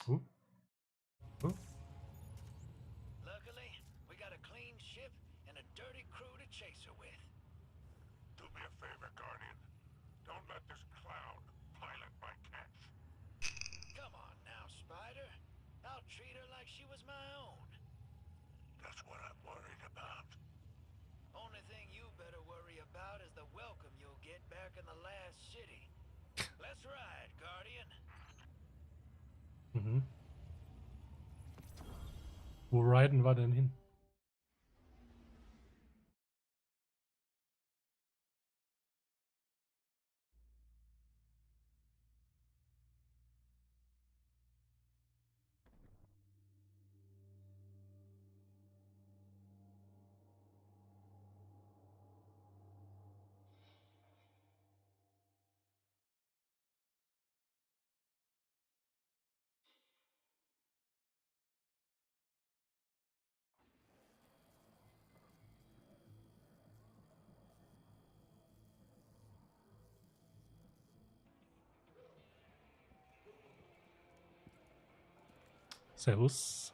Ooh. Ooh. Luckily, we got a clean ship and a dirty crew to chase her with. Do me a favor, Guardian. Don't let this clown pilot my catch. Come on now, Spider. I'll treat her like she was my own. That's what I'm worried about. Only thing you better worry about is the welcome you'll get back in the last city. Let's ride, Guardian. Mhm. Wo riden wir denn hin? Servus.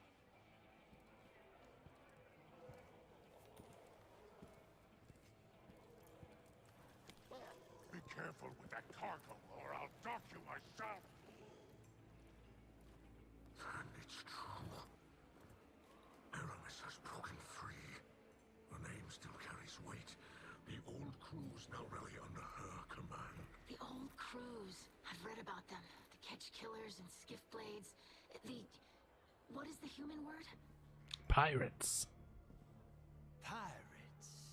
Be careful with that cargo, or I'll dock you myself. And it's true. Aramis has broken free. Her name still carries weight. The old crew's now really under her command. The old crews. I've read about them. The catch killers and skiff blades. What is the human word? Pirates. Pirates.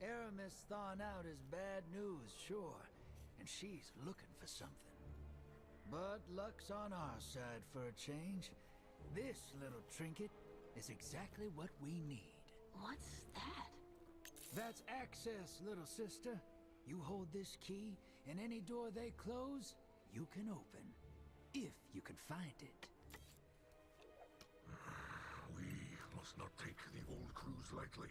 Aramis thawing out is bad news, sure. And she's looking for something. But luck's on our side for a change. This little trinket is exactly what we need. What's that? That's access, little sister. You hold this key, and any door they close, you can open. If you can find it. We must not take the old crews lightly.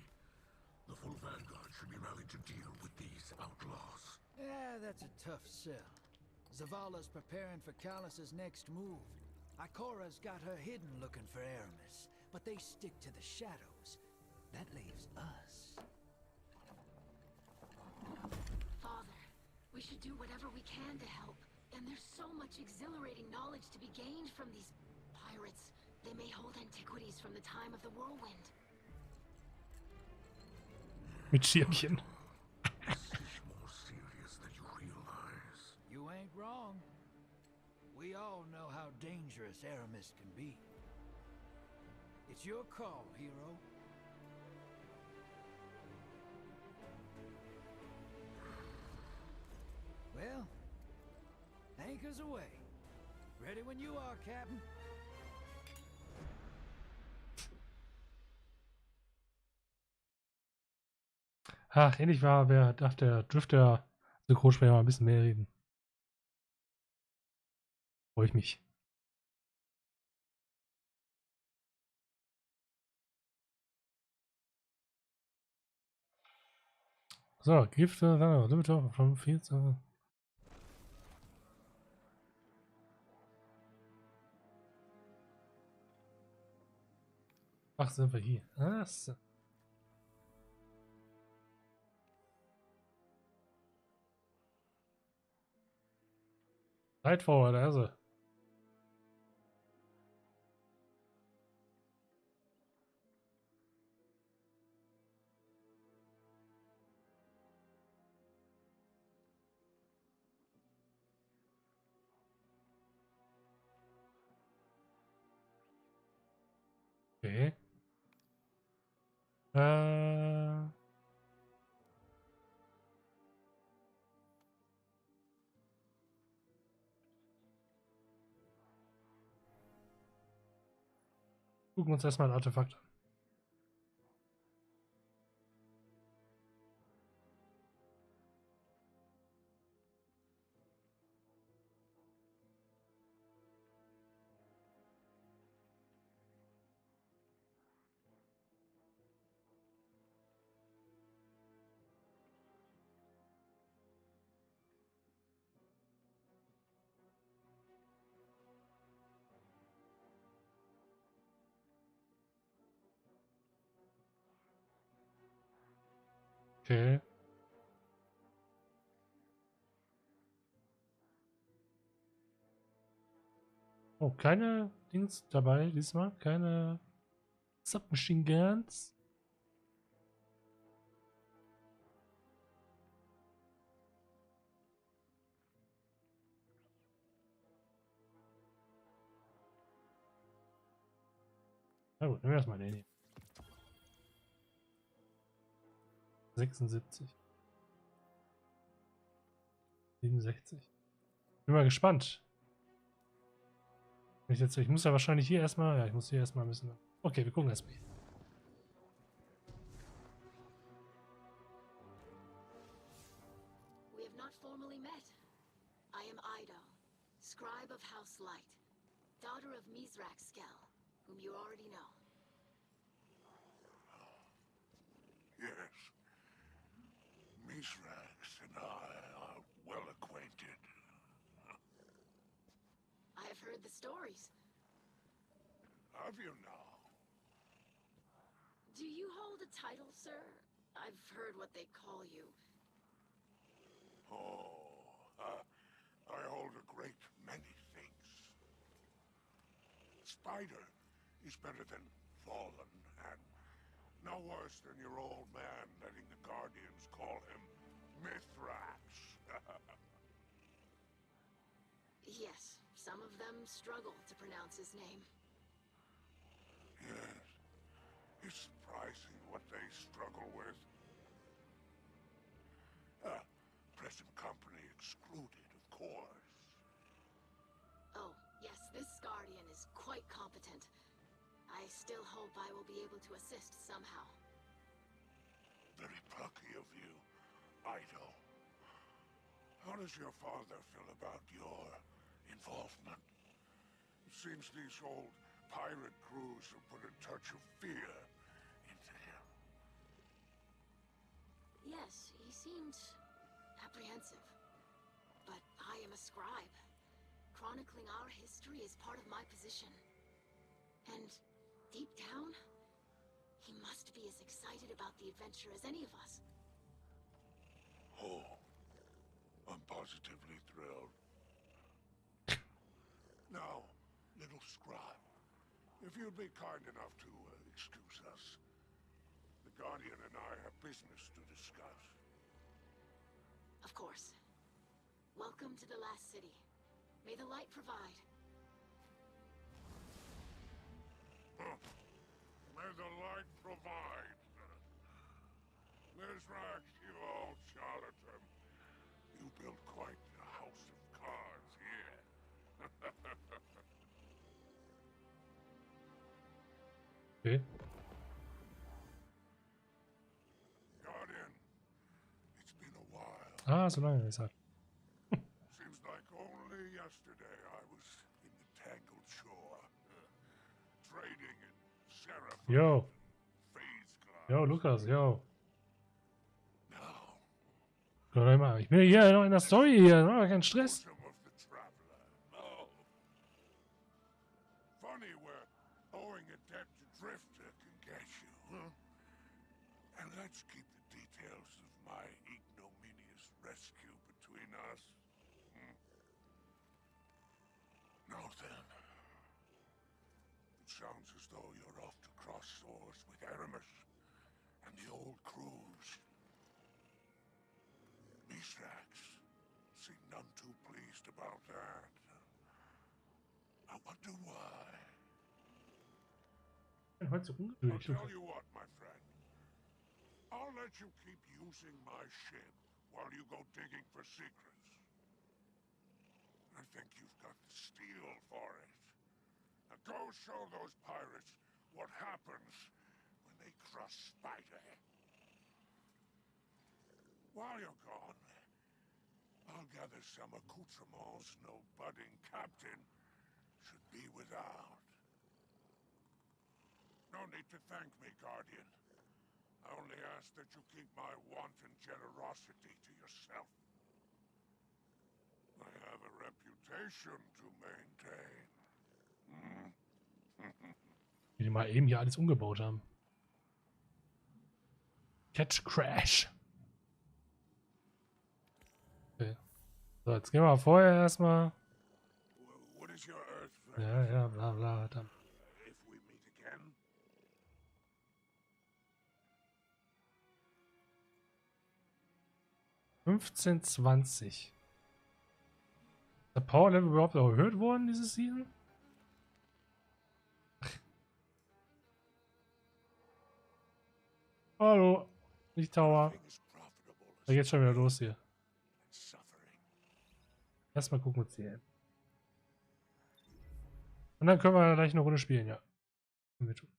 The full vanguard should be rallied to deal with these outlaws. Yeah, that's a tough sell. Zavala's preparing for Callus's next move. Ikora's got her hidden looking for Aramis, but they stick to the shadows. That leaves us. Father, we should do whatever we can to help. And there's so much exhilarating knowledge to be gained from these pirates. They may hold antiquities from the time of the whirlwind. Mit Schirmchen. This is more serious than you realize. You ain't wrong. We all know how dangerous Aramis can be. It's your call, hero. Well, anchors away. Ready when you are, Captain. Ach, endlich darf der Drifter Synchronsprecher mal ein bisschen mehr reden. Freue ich mich. So, Gift Limiter from Fields. Ach, sind wir hier. Ach so. Right forward, also. Okay. Gucken wir uns erstmal ein Artefakt an. Okay. Oh, keine Dings dabei diesmal. Keine Submachine Guns. Na gut, nehmen wir erstmal den hier. 76. 67. Bin mal gespannt. Ich muss ja wahrscheinlich hier erstmal. Ja, ich muss hier erstmal ein bisschen. Okay, wir gucken erstmal hier. We have not formally met. I am Ido, scribe of House Light, daughter of Mizrak Skell, whom you already know. Yes. Mizrax and I are well acquainted. I have heard the stories. Have you now? Do you hold a title, sir? I've heard what they call you. I hold a great many things. Spider is better than Fallen, and no worse than your old man letting the Guardians call him Mithrax. Yes, some of them struggle to pronounce his name. Yes. It's surprising what they struggle with. Present company excluded, of course. Oh, yes, this Guardian is quite competent. I still hope I will be able to assist somehow. Very plucky of you, Ido. How does your father feel about your involvement? It seems these old pirate crews have put a touch of fear into him. Yes, he seemed apprehensive. But I am a scribe. Chronicling our history is part of my position. And deep down, he must be as excited about the adventure as any of us. Oh, I'm positively thrilled. Now, little scribe, if you'd be kind enough to excuse us. The Guardian and I have business to discuss. Of course. Welcome to the last city. May the light provide. May the light provide. Mizrax, you old charlatan. You built quite a house of cards here. Okay. Guardian, it's been a while. Ah, so lange ist halt. Seems like only yesterday I was in the tangled shore, trading in Seraphim. Yo. Yo, Lukas, yo. Now, Ich bin hier noch in der Story hier, noch kein Stress. Funny where owing a debt to Drifter can get you, huh? And let's keep the details of my ignominious rescue between us. Now then, it sounds as though you're off to cross swords with Aramis and the old crews. Misrax seem none too pleased about that. I wonder why. Heute so I'll ungeduldig. tell you what, my friend. I'll let you keep using my ship while you go digging for secrets. I think you've got the steel for it. Now go show those pirates what happens when they cross Spider. While you're gone, I'll gather some accoutrements no budding captain should be without. No need to thank me, Guardian. I only ask that you keep my wanton generosity to yourself. I have a reputation to maintain. Wie die mal eben hier alles umgebaut haben. Catch Crash. Okay. So, jetzt gehen wir vorher erstmal. Ja, bla bla. Dann. If we meet again. $15,20. Ist der Power Level überhaupt erhöht worden, dieses Season? Hallo, nicht Tower. Da geht's schon wieder los hier. Erstmal gucken uns hier hin. Und dann können wir gleich eine Runde spielen, ja. Können wir tun.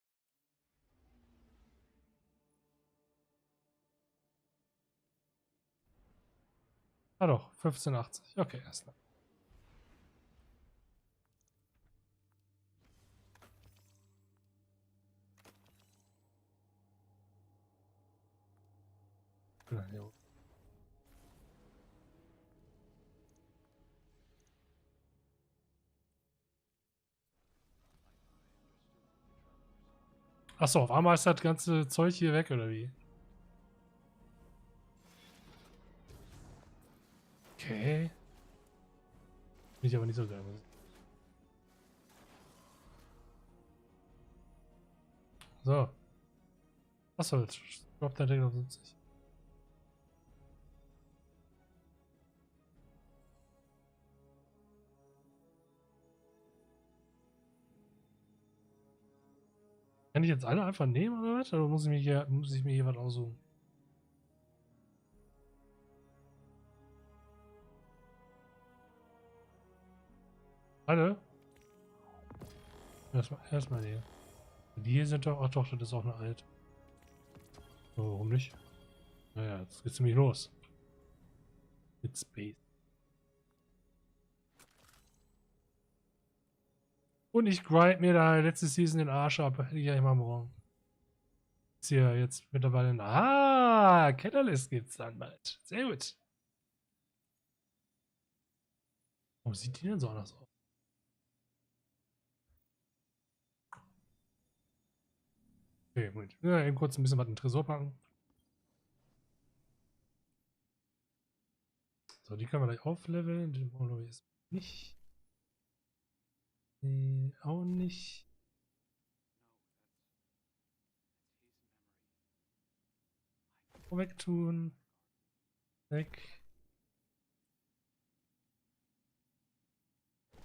Ah doch, 15,80. Okay, erstmal. Achso, auf einmal ist das ganze Zeug hier weg, oder wie? Okay. Bin ich aber nicht so geil. So. Achso, jetzt droppt der Deckel auf 70. Kann ich jetzt alle einfach nehmen oder was? Oder muss ich mir hier was aussuchen? Alle? Erstmal die. Die hier sind doch. Ach doch, das ist auch eine alte. Oh, warum nicht? Naja, jetzt geht's nämlich los. Mit Space. Und ich grind mir da letzte Season den Arsch ab. Hätte ich ja immer morgen. Ist hier jetzt mittlerweile ein. Ah, Catalyst gibt's dann bald. Sehr gut. Warum sieht die denn so anders aus? Okay, Moment. Ja, eben kurz ein bisschen was in den Tresor packen. So, die können wir gleich aufleveln. Den brauchen wir jetzt nicht. Nee, auch nicht. Wegtun. Weg.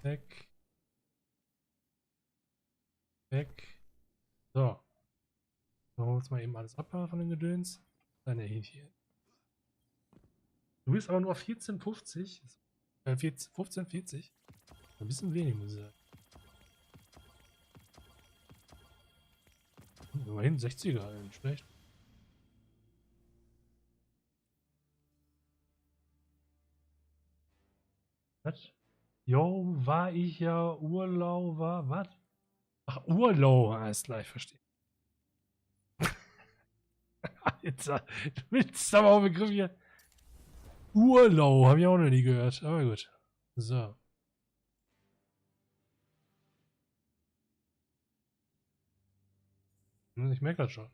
Weg. Weg. So. Dann holen wir uns mal eben alles ab von den Gedöns. Deine Hähnchen. Du bist aber nur auf 14,50. 15,40. Ein bisschen wenig, muss ich sagen. Immerhin 60er, nicht schlecht. Was? Jo, war ich ja Urlaub, war was? Ach, Urlaub, alles klar, ich verstehe. Alter, du willst aber auch Begriff hier. Urlaub, habe ich auch noch nie gehört. Aber gut. So. Ich merke das schon.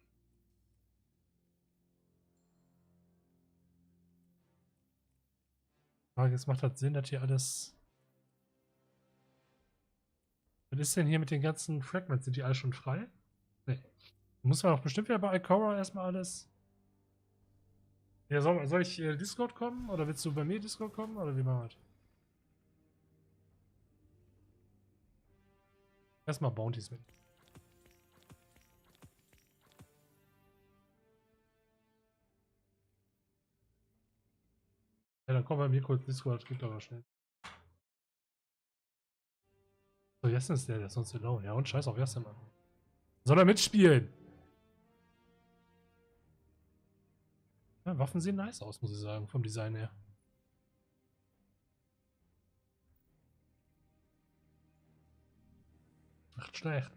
Frage, jetzt macht das Sinn, dass hier alles... Was ist denn hier mit den ganzen Fragments? Sind die alle schon frei? Nee. Muss man auch bestimmt wieder bei Ikora erstmal alles... Ja, soll ich Discord kommen? Oder willst du bei mir Discord kommen? Oder wie machen wir das? Erstmal Bounties mit. Ja, dann komm bei mir kurz Discord, geht aber schnell. So, Jessen ist der ist sonst genau. Ja, und scheiß auf Jessen, Mann. Soll er mitspielen? Ja, Waffen sehen nice aus, muss ich sagen, vom Design her. Nicht schlecht.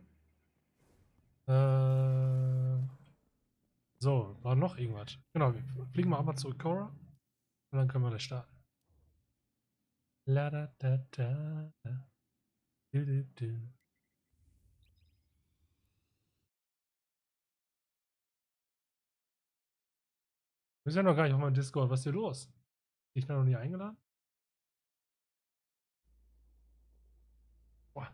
So, war noch irgendwas. Genau, wir fliegen mal einmal zu Ikora. Und dann können wir das starten. La da da da da. Du, du, du. Wir sind ja noch gar nicht auf meinem Discord. Was ist hier los? Ich bin noch nie eingeladen? Boah.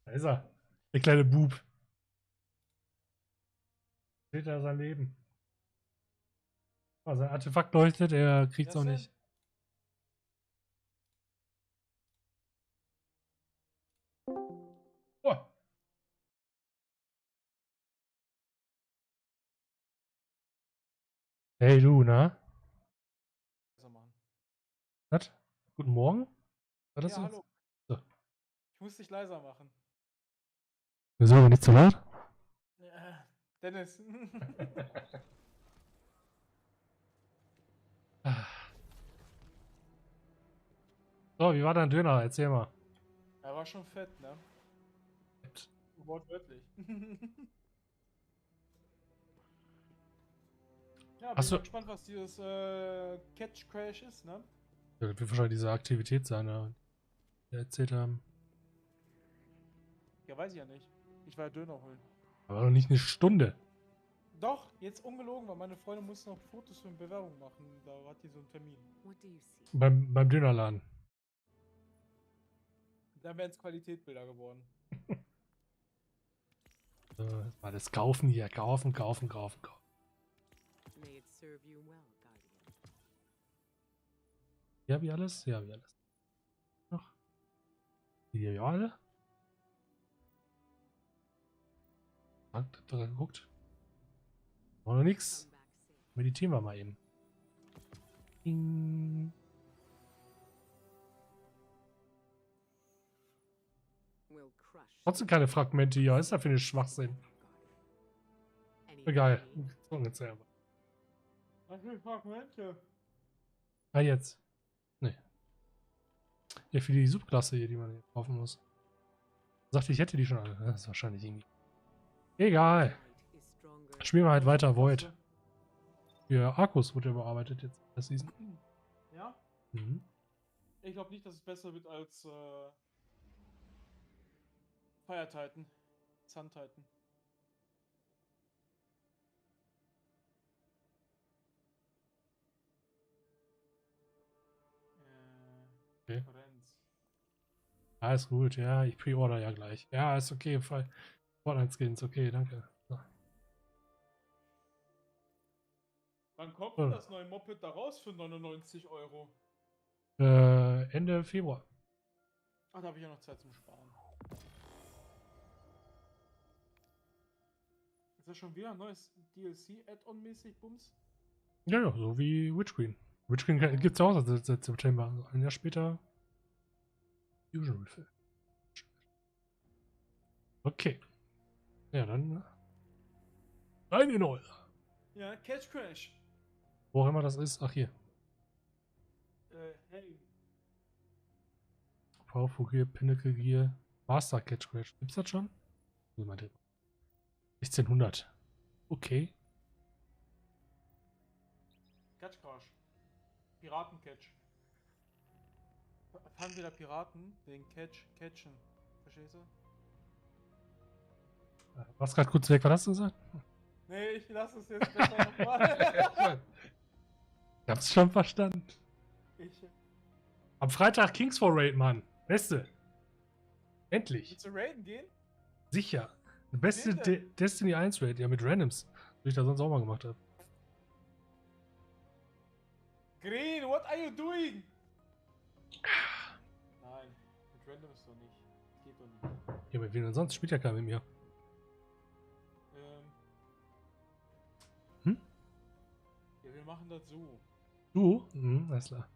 Da ist er. Der kleine Bub. Seht er sein Leben. Oh, sein Artefakt leuchtet, er kriegt es auch nicht. Oh. Hey du, na? Was? Guten Morgen? War das Ja, so? hallo. So. Ich muss dich leiser machen. Wieso, aber nicht zu laut? Dennis. So, wie war dein Döner? Erzähl mal. Er war schon fett, ne? Wortwörtlich. Ja, bin Hast du- mal gespannt, was dieses Catch Crash ist, ne? Ja, das wird wahrscheinlich diese Aktivität sein, ja, die wir erzählt haben. Ja, weiß ich ja nicht. Ich war Döner holen. Aber noch nicht eine Stunde. Doch, jetzt ungelogen, weil meine Freundin muss noch Fotos für eine Bewerbung machen. Da hat die so einen Termin. Beim Dönerladen. Da wären es Qualitätsbilder geworden. Mal das Kaufen hier. Kaufen. May it serve you well, Guardian. Hier hab ich alles? Hier hab ich alles. Noch. Hier hab ich auch alle. Habt ihr geguckt? War noch nix. Meditieren wir mal eben. Ding. Will crush. Trotzdem keine Fragmente hier. Was ist da für ein Schwachsinn? Egal. Zungenzähmer. Was für Fragmente? Ah, jetzt. Nee. Ja, für die Subklasse hier, die man hier kaufen muss. Sagte, ich hätte die schon alle. Das ist wahrscheinlich irgendwie. Egal. Spielen wir halt weiter Void. Für Arcus wurde ja bearbeitet jetzt. Das Season. Ja? Mhm. Ich glaube nicht, dass es besser wird als Fire Titan. Sun Titan. Okay. Renz. Ah, ist gut. Ja, ich pre-order ja gleich. Ja, ist okay. Fortnite-Skins, okay, danke. So. Wann kommt Oh. denn das neue Moped da raus für 99 €? Ende Februar. Ach, da habe ich ja noch Zeit zum Sparen. Ist das schon wieder ein neues DLC-Add-on mäßig, Bums? Ja, ja, so wie Witchqueen. Witchqueen gibt es auch seit September. Also ein Jahr später. Fusion Refill. Okay. Ja, dann. Rein in Oil. Ja, Catch Crash. Wo auch immer das ist. Ach, hier. Hey. Powerful Gear, Pinnacle Gear, Master Catch Crash. Gibt's das schon? 1600. Okay. Catch Crash. Piraten-Catch. Fangen wir da Piraten, den catchen. Verstehst du? Warst gerade kurz weg, was hast du gesagt? Nee, ich lasse es jetzt besser nochmal. Ich hab's schon verstanden. Ich. Am Freitag Kings for Raid, Mann. Beste. Endlich. Willst du raiden gehen? Sicher. Die beste Destiny 1 Raid, ja, mit Randoms. Wie ich da sonst auch mal gemacht habe. Green, what are you doing? Nein, mit Randoms doch nicht. Geht doch nicht. Ja, mit wem denn sonst? Spielt ja keiner mit mir. Ja, wir machen das so. Du? Mhm, alles klar.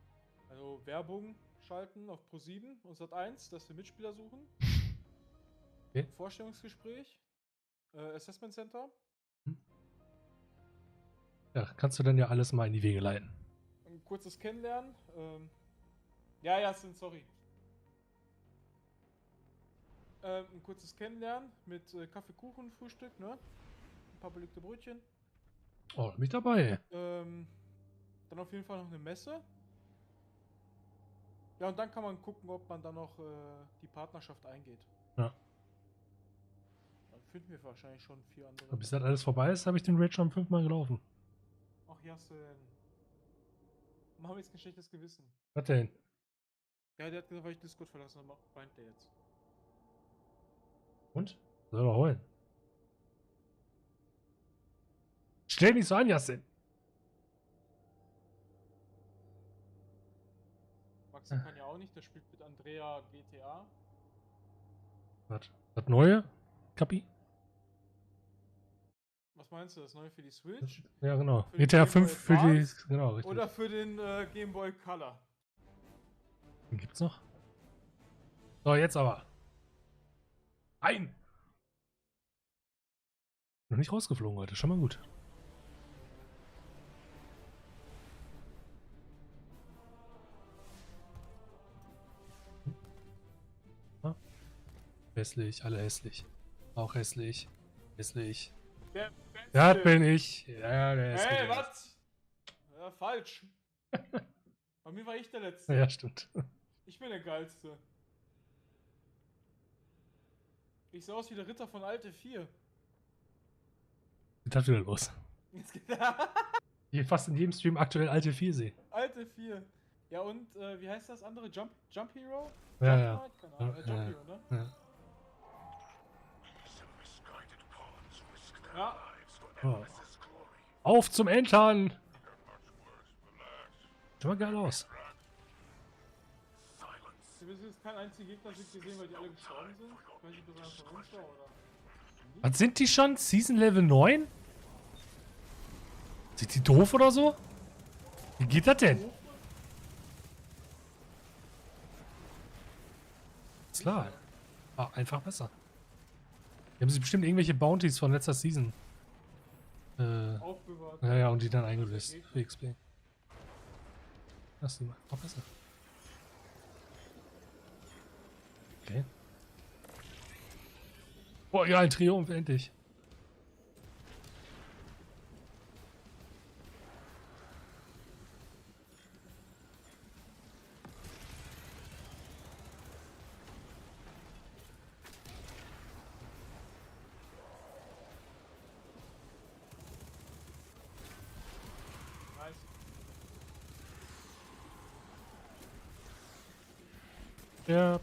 Also Werbung schalten auf Pro7 und Sat1, dass wir Mitspieler suchen. Okay. Vorstellungsgespräch. Assessment Center. Ja, kannst du dann ja alles mal in die Wege leiten. Ein kurzes Kennenlernen. Ja, sorry. Ein kurzes Kennenlernen mit Kaffee, Kuchen, Frühstück, ne? Ein paar belegte Brötchen. Oh, mit dabei. Dann auf jeden Fall noch eine Messe. Ja, und dann kann man gucken, ob man dann noch die Partnerschaft eingeht. Ja. Dann finden wir wahrscheinlich schon 4 andere. Aber bis das alles vorbei ist, habe ich den Raid schon 5-mal gelaufen. Ach, Jassen. Machen wir jetzt kein schlechtes Gewissen. Was denn? Ja, der hat gesagt, weil ich Discord verlassen habe, weint der jetzt. Und? Soll er heulen? Stell nicht so an, Jassen. Maxi kann ja auch nicht, der spielt mit Andrea GTA. Was? Das neue? Kapi? Was meinst du, das neue für die Switch? Ja, genau. Für den GTA Game Boy 5 für die. Advance? Genau, richtig. Oder für den Game Boy Color. Den gibt's noch? So, jetzt aber. Ein! Noch nicht rausgeflogen heute, schon mal gut. Hässlich, alle hässlich. Auch hässlich. Hässlich. Der Ja, Beste. bin ich. Ja, der ist Hey, wieder- was? Ja, falsch. Bei mir war ich der Letzte. Ja, stimmt. Ich bin der Geilste. Ich sehe aus wie der Ritter von Alte 4. Was ist wieder los? Jetzt geht Ich fast in jedem Stream aktuell alte 4 sehe. Alte 4. Ja, und wie heißt das andere? Jump Hero? Ja, Jump ja. Knight? Keine Ahnung. Jump Hero, ne? Ja. Ja. Oh. Auf zum Entern! Sieht mal geil aus. Du bist jetzt kein einziger Gegner gesehen, weil die alle gestorben sind? Ich weiß nicht, ob das einer von uns war oder. Was sind die schon? Season Level 9? Sind die doof oder so? Wie geht das denn? Ist klar. War einfach besser. Die haben sich bestimmt irgendwelche Bounties von letzter Season Aufbewahrt. ja, und die dann eingelöst für XP. Das ist auch besser. Okay. Boah, ja, ein Triumph, endlich. Ja.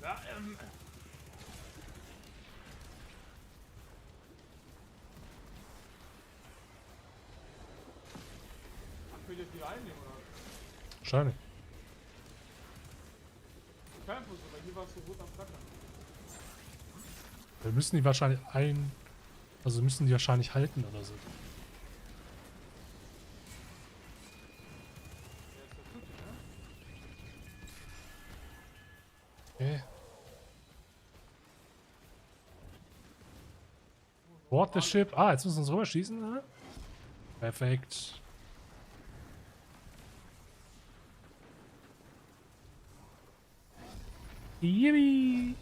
Ja, will ich jetzt wieder einnehmen, oder? Wahrscheinlich. Kein Fuß, aber hier war es so gut am Flackern. Wir müssen die wahrscheinlich also müssen die wahrscheinlich halten oder so. Okay. Board the ship. Ah, jetzt müssen wir uns rüberschießen, ne? Perfekt. Yippie!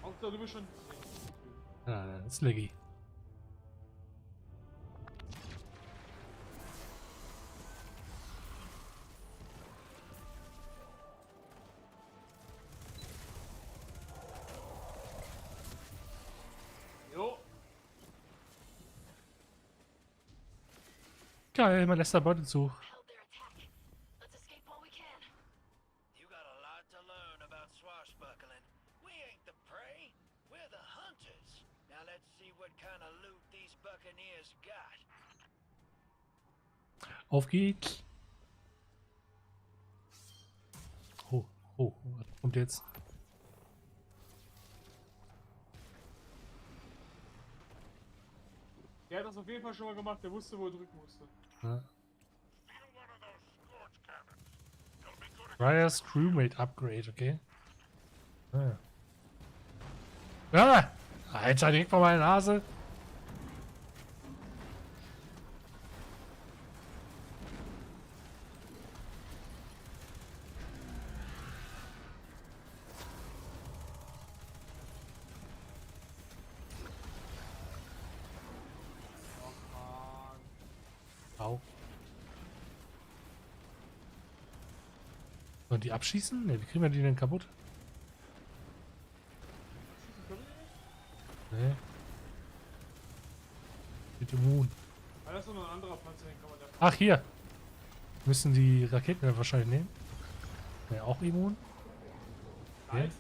Auch darüber schon. Ah, das ist Leggy. Jo. Geil, mein letzter Beute zu. You got a lot to learn about swashbuckling. We ain't the prey, we're the hunters. Now let's see what kind of loot these buccaneers got. Auf geht's. Oh, oh, was kommt jetzt? Der hat das auf jeden Fall schon mal gemacht, der wusste, wo er drücken musste. Ja. Ryer's Crewmate Upgrade, okay. Ah. Ah! Alter, direkt vor meiner Nase. Au. Sollen die abschießen? Ne, wie kriegen wir die denn kaputt? Ne. Bitte Moon. Ah, das ist noch ein anderer Panzer, den kann man da. Ach, hier. Müssen die Raketen wahrscheinlich nehmen. Ne, auch immun. Okay. Nice.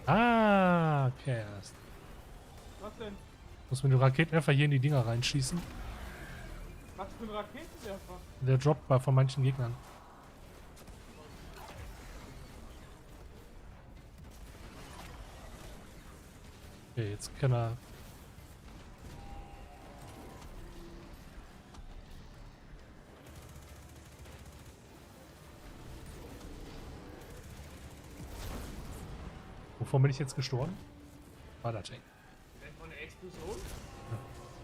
Ah, okay. Was denn? Muss mit dem Raketenwerfer hier in die Dinger reinschießen. Was für ein Raketenwerfer? Der droppt bei von manchen Gegnern. Okay, jetzt kann er. Wovon bin ich jetzt gestorben? War das Jack. Von der Explosion?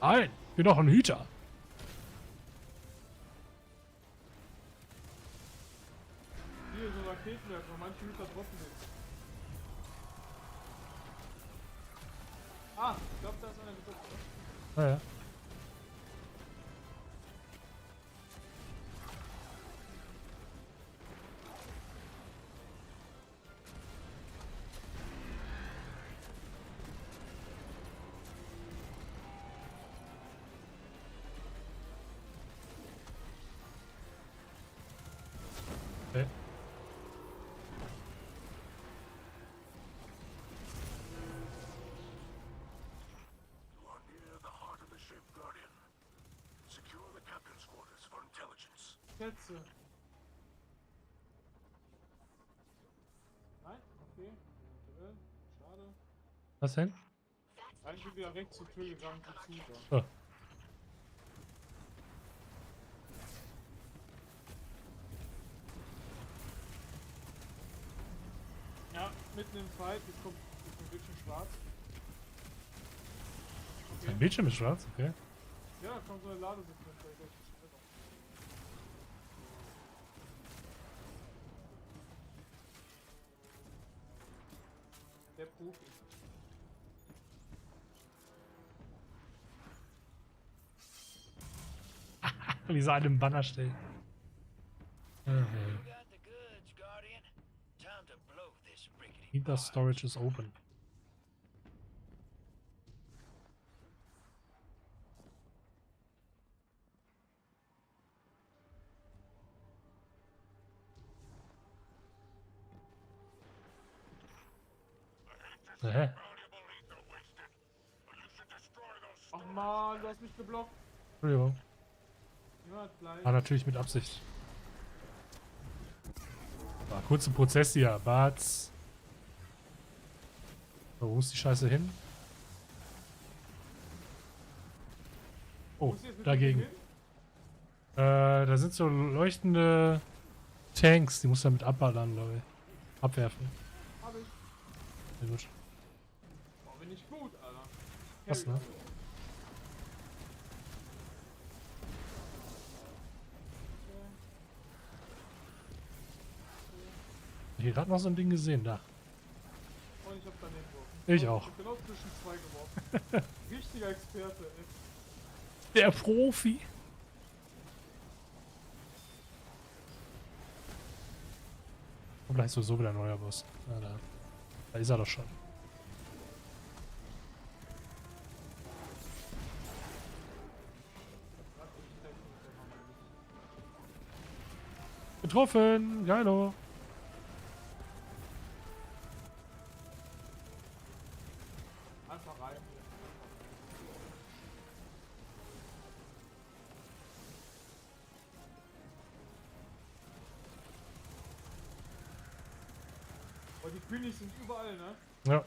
Nein, ich bin doch ein Hüter. Hier so Raketenwerfer, manche Hüter droppen nicht. Ah, ich glaube, da ist einer gedroppt. Naja. Okay. You are near the heart of the ship, Guardian. Secure the captain's quarters for intelligence. Schätze. Nein? Okay. Schade. Was denn? Eigentlich wieder rechts zur Tür gegangen zu Zuger. Oh. Ja, mitten im Fight, jetzt kommt ein Bildschirm schwarz. Okay. Sein Bildschirm ist schwarz, okay. Ja, da kommt so eine Ladesequenz. Der Profi. Wie sie einen Banner stellt. Okay. Either storage is open. Hä? Ach man, du hast mich geblockt. Entschuldigung. Ja, gleich. Ah, natürlich mit Absicht. War kurzer Prozess hier. Batz. So, wo ist die Scheiße hin? Oh, dagegen. Da sind so leuchtende Tanks. Die muss man mit abballern, glaube ich. Abwerfen. Hab ich. Sehr gut. Boah, bin ich gut, Alter. Was, ne? Ich habe gerade noch so ein Ding gesehen, da. Und ich hab daneben geworfen. Ich auch. Ich hab genau zwischen zwei geworfen. Richtiger Experte, ey. Der Profi. Und gleich so wieder ein neuer Boss. Ja, da ist er doch schon. Getroffen! Geilo! Einfach rein. Oh, die Königs sind überall, ne? Ja.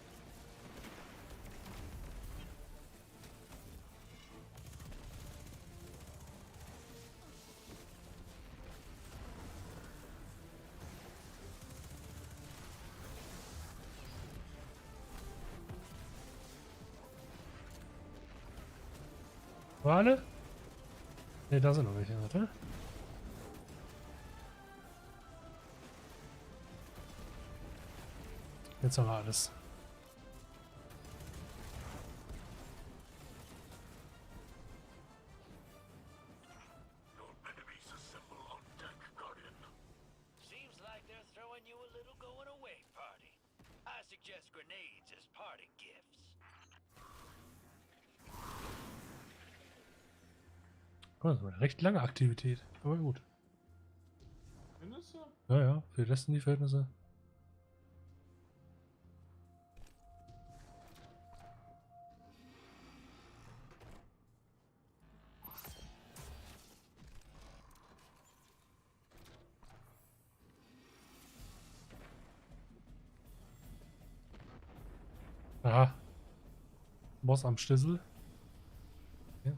Wale? Ne, da sind noch welche, warte. Jetzt haben wir alles. Seems like they're throwing you a little going away party. I suggest grenades as parting gifts. Oh, das war eine recht lange Aktivität, aber gut. Findest du? Ja, ja, für Destiny-Verhältnisse. Aha. Boss am Schlüssel. Ja.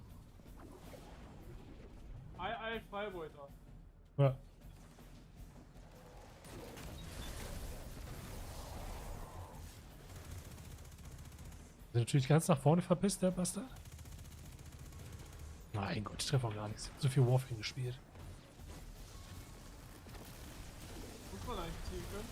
Ei, Freibeuter. Ja. Ist natürlich ganz nach vorne verpisst, der Bastard. Mein Gott, ich treffe auch gar nichts. Ich hab so viel Warframe gespielt. Muss man eigentlich ziehen können?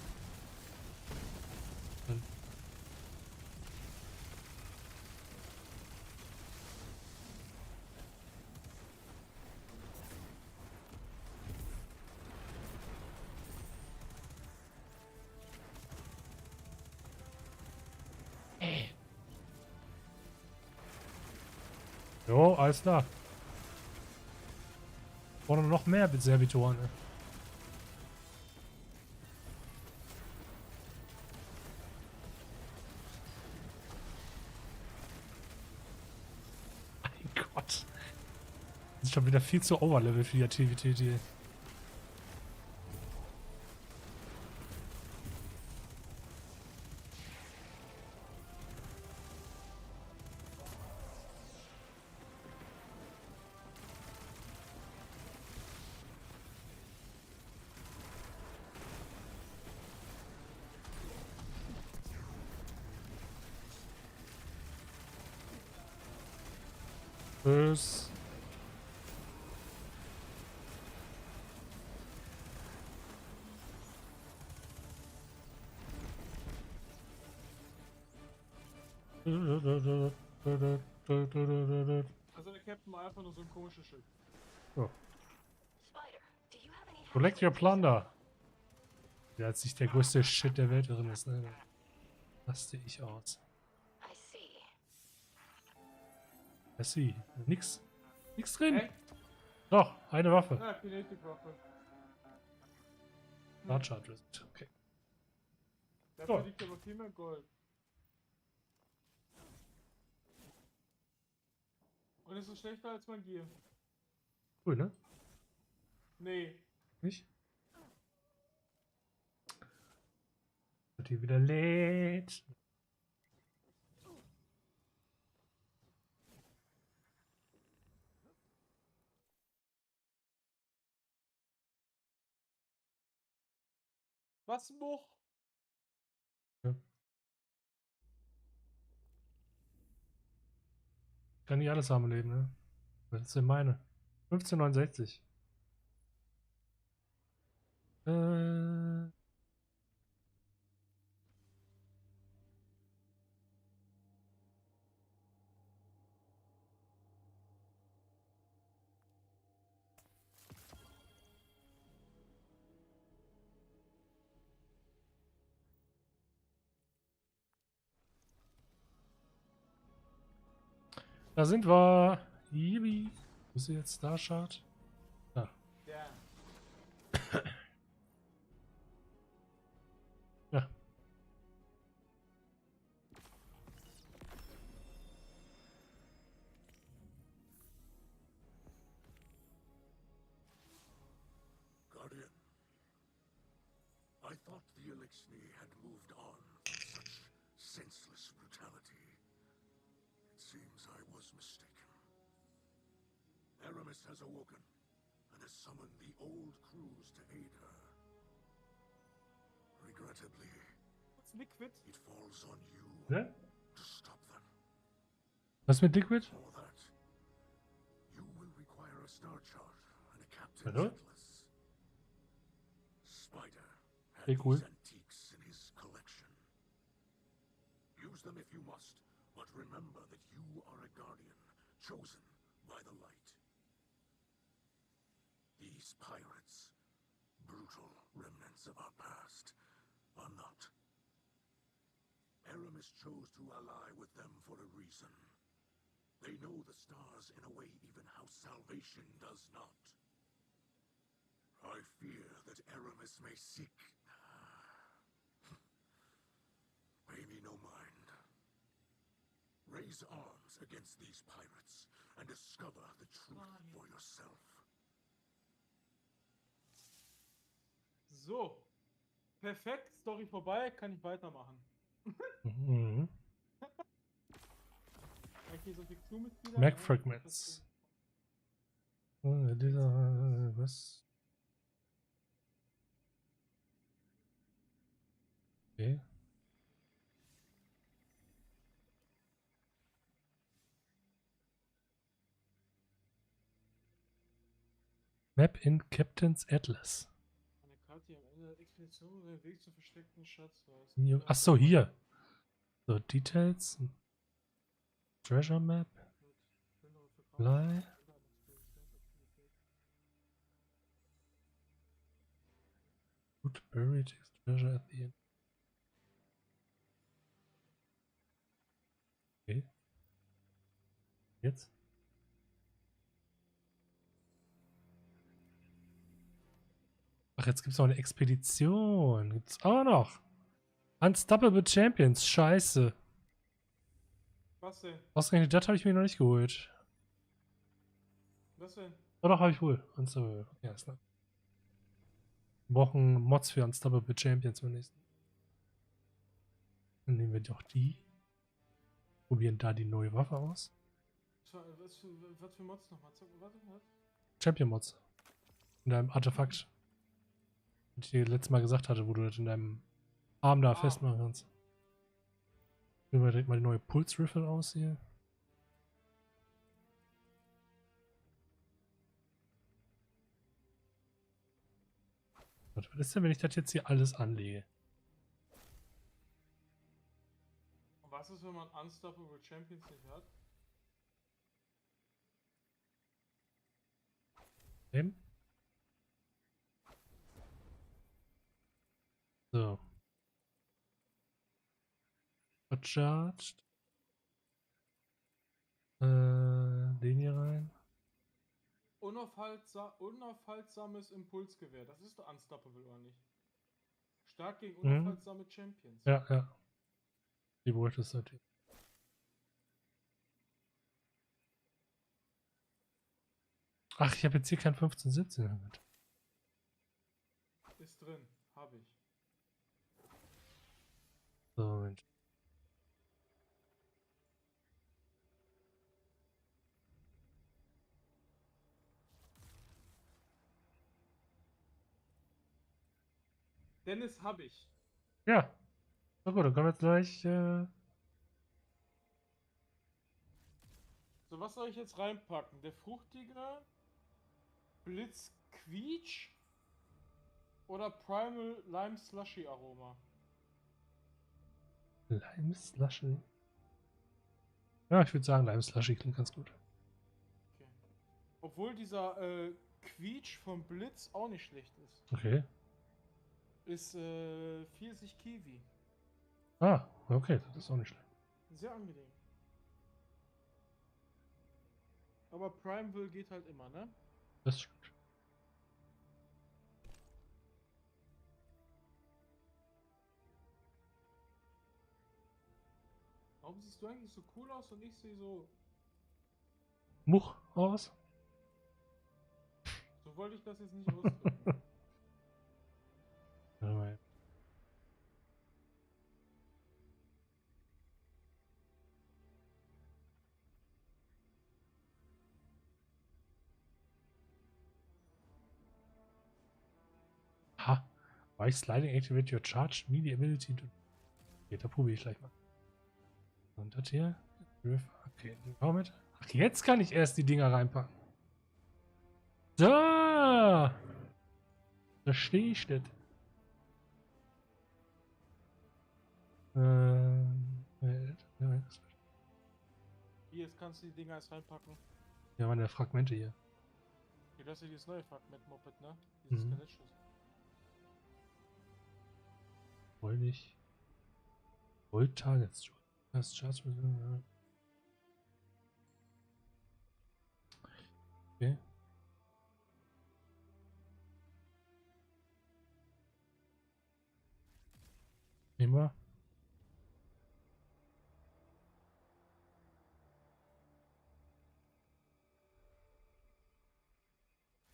Jo, alles klar. Brauchen noch mehr Servitoren. Ne? Mein Gott. Das ist schon wieder viel zu overlevel für die Aktivität hier. Tschüss. Also der Captain war einfach nur so ein komisches Schild. Oh. Collect your Plunder. Der hat sich der größte Shit der Welt drin ist. Ne? Raste ich aus. I see. Nix drin. Hey? Doch, eine Waffe. Ja, Kinetik-Waffe. Charge. Okay. Dafür So. liegt aber viel mehr Gold. Und es ist schlechter als mein Gear. Cool, ne? Nee. Nicht? Wird hier wieder lädt. Was noch? Ja. Kann nicht alles haben im Leben, ne? Was ist denn meine? 1569. Da sind wir. Yibi. Wo ist sie jetzt? Starshard? Da. Ja. Ja. Guardian, I thought the Elixni had moved on from such senseless brutality. It seems I was mistaken. Aramis has awoken and has summoned the old crews to aid her. Regrettably, What's Liquid? it falls on you Ne? to stop them. Was mit Liquid? For that, you will require a star chart and a captain's Hallo? atlas. Spider had Hey, cool. these antiques in his collection. Use them if you must, but remember that you are a guardian, chosen by the light. These pirates, brutal remnants of our past, are not. Aramis chose to ally with them for a reason. They know the stars in a way even House Salvation does not. I fear that Aramis may seek... Pay me no mind. Raise arms against these pirates and discover the truth for yourself. So. Perfekt, Story vorbei, kann ich weitermachen. Mhm. Okay, so viel Crewmitglieder. Mac Fragments. Was? Okay. Map in Captain's Atlas. Eine Karte, die am Ende der Expedition den Weg zum versteckten Schatz weist. Hier. Ach so, hier. So, Details. Treasure Map. Fly. Good buried treasure at the end. Okay. Jetzt? Ach, jetzt gibt es noch eine Expedition. Gibt's auch noch. Unstoppable Champions. Scheiße. Was denn? Ausgerechnet, das habe ich mir noch nicht geholt. Was denn? Oh, doch, habe ich wohl. Unstoppable. Ja, ist klar. Wir brauchen Mods für Unstoppable Champions beim nächsten. Dann nehmen wir doch die. Probieren da die neue Waffe aus. Was für Mods nochmal? Was? Champion Mods. In deinem Artefakt. Was ich dir letztes Mal gesagt hatte, wo du das in deinem Arm da festmachen kannst. Nehmen wir direkt mal die neue Pulse Rifle aus hier. Was ist denn, wenn ich das jetzt hier alles anlege? Und was ist, wenn man Unstoppable Champions nicht hat? Eben. So. Vercharged. Den hier rein. Unaufhaltsames Impulsgewehr. Das ist doch Unstoppable, oder nicht? Stark gegen unaufhaltsame Champions. Ja, ja. Die wollte es natürlich. Ach, ich habe jetzt hier kein 15, 17 mit. Ist drin, habe ich. So, Mensch. Dennis habe ich. Ja. Na gut, dann kommen wir jetzt gleich. So, was soll ich jetzt reinpacken? Der fruchtige Blitzquietsch oder Primal Lime Slushy Aroma? Lime Slushy. Ja, ich würde sagen, Lime Slushy klingt ganz gut. Okay. Obwohl dieser Quietsch vom Blitz auch nicht schlecht ist. Okay. Ist Pfirsich Kiwi. Ah, okay, das ist auch nicht schlecht. Sehr angenehm. Aber Primeville geht halt immer, ne? Das stimmt. Warum siehst du eigentlich so cool aus und ich sehe so... Much aus? So wollte ich das jetzt nicht ausdrücken. Ja, ha. Why sliding activate your charge melee ability to... Okay, da probiere ich gleich mal. Und das hier? Okay, hau mit. Ach, jetzt kann ich erst die Dinger reinpacken. So! Verstehe ich das. Hier, jetzt kannst du die Dinger erst reinpacken. Ja, meine Fragmente hier. Okay, das ist ja dieses neue Fragment-Moped, ne? Dieses Skelettschuss. Wollte ich. Volt Targets. Das Charge. Okay. Nehmen wir.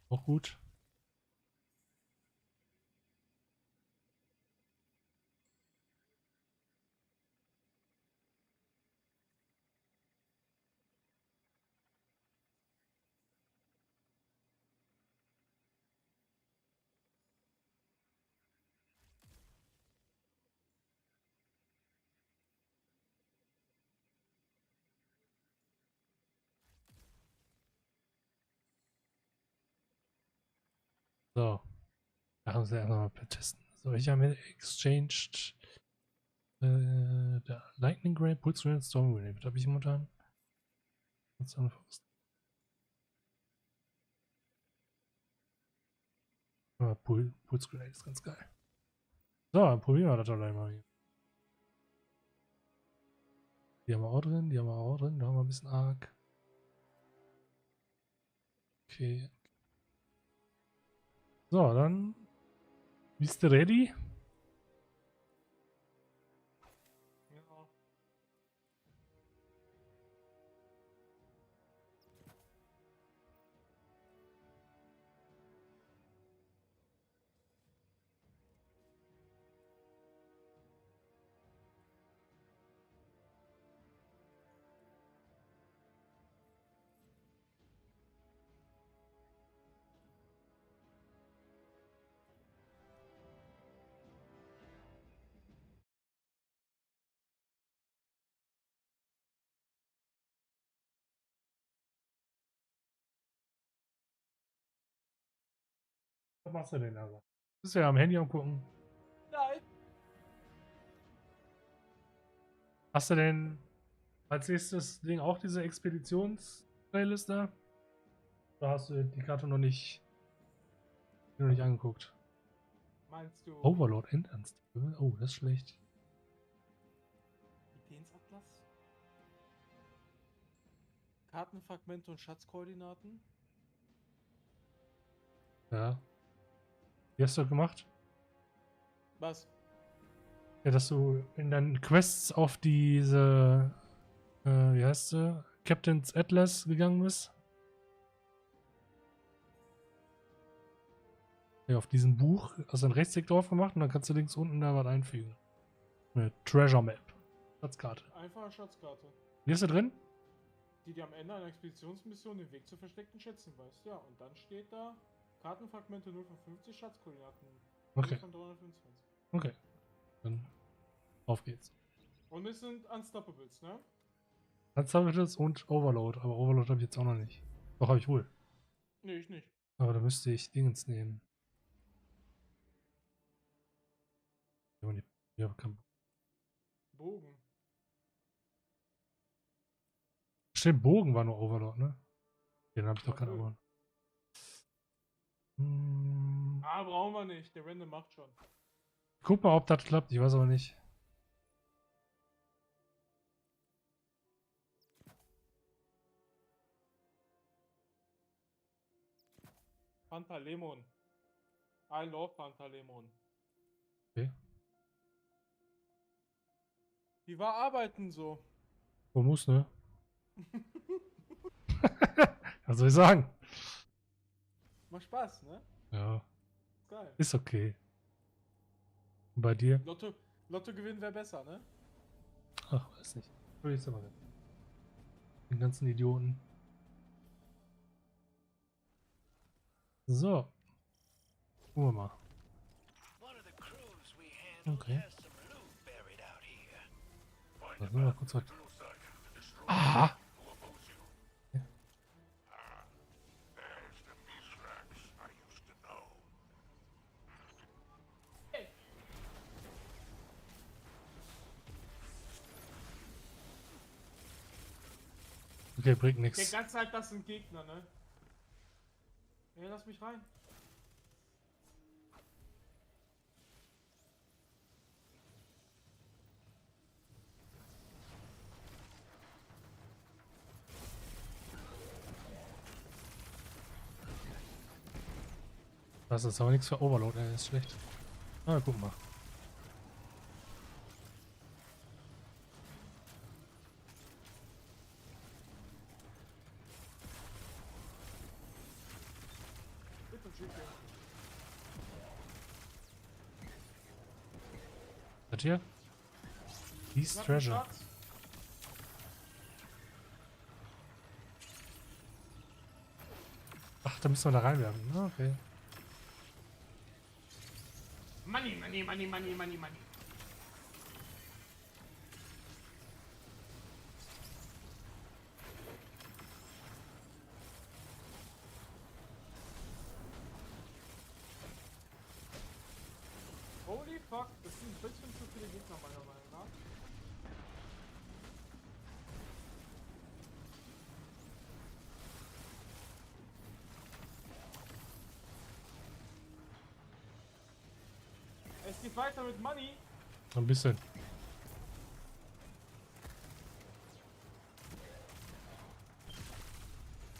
Auch gut. So. Machen sie erstmal testen. So, ich habe exchanged der Lightning Gray, Pulse Grenade, Storm Grenade. Was habe ich momentan? Pulse Grenade ist ganz geil. So, dann probieren wir das doch gleich mal hier. Die haben wir auch drin, die haben wir auch drin. Da haben wir ein bisschen arg. Okay. So, dann. Bist du ready? Ja. Was machst du denn also? Bist du ja am Handy angucken? Nein. Hast du denn als nächstes Ding auch diese Expeditions-Playlist da? Oder hast du die Karte noch nicht angeguckt? Meinst du... Overlord Endernst. Oh, das ist schlecht. Kapitänsatlas? Kartenfragmente und Schatzkoordinaten? Ja. Wie hast du das gemacht? Was? Ja, dass du in deinen Quests auf diese, wie heißt sie? Captain's Atlas gegangen bist. Ja, auf diesem Buch hast du einen Rechtsklick drauf gemacht und dann kannst du links unten da was einfügen. Eine Treasure Map. Schatzkarte. Einfache Schatzkarte. Wie ist da drin? Die am Ende einer Expeditionsmission den Weg zu versteckten Schätzen weist. Ja, und dann steht da Kartenfragmente 0 von 50, Schatzkoordinaten 0 Okay. von 325. Okay. Dann auf geht's. Und es sind Unstoppables, ne? Unstoppables und Overload. Aber Overload habe ich jetzt auch noch nicht. Doch, habe ich wohl. Nee, ich nicht. Aber da müsste ich Dingens nehmen. Ja, kann. Bogen. Stimmt, Bogen war nur Overload, ne? Den habe ich doch keine Ahnung. Ah, brauchen wir nicht. Der Random macht schon. Guck mal, ob das klappt. Ich weiß aber nicht. Pantalemon. I love Pantalemon. Okay. Die war arbeiten so. Wo muss, ne? Was soll ich sagen? Macht Spaß, ne? Ja. Geil. Ist okay. Und bei dir? Lotto gewinnen wäre besser, ne? Ach, weiß nicht. Will ich aber nicht. Den ganzen Idioten. So. Gucken wir mal. Okay. Warte mal kurz was. Ah! Ja. Okay, bringt Die nichts. ganze Zeit, das sind Gegner, ne? Ey, lass mich rein. Das ist aber nichts für Overload, ey, ist schlecht. Ah, guck mal. Das hier? These Treasure. Ach, da müssen wir da reinwerfen. Ah, okay. Money, money, money, money, money, money. Holy fuck, das sind ein bisschen zu viele Gegner meiner Meinung nach. Es geht weiter mit Money. Ein bisschen.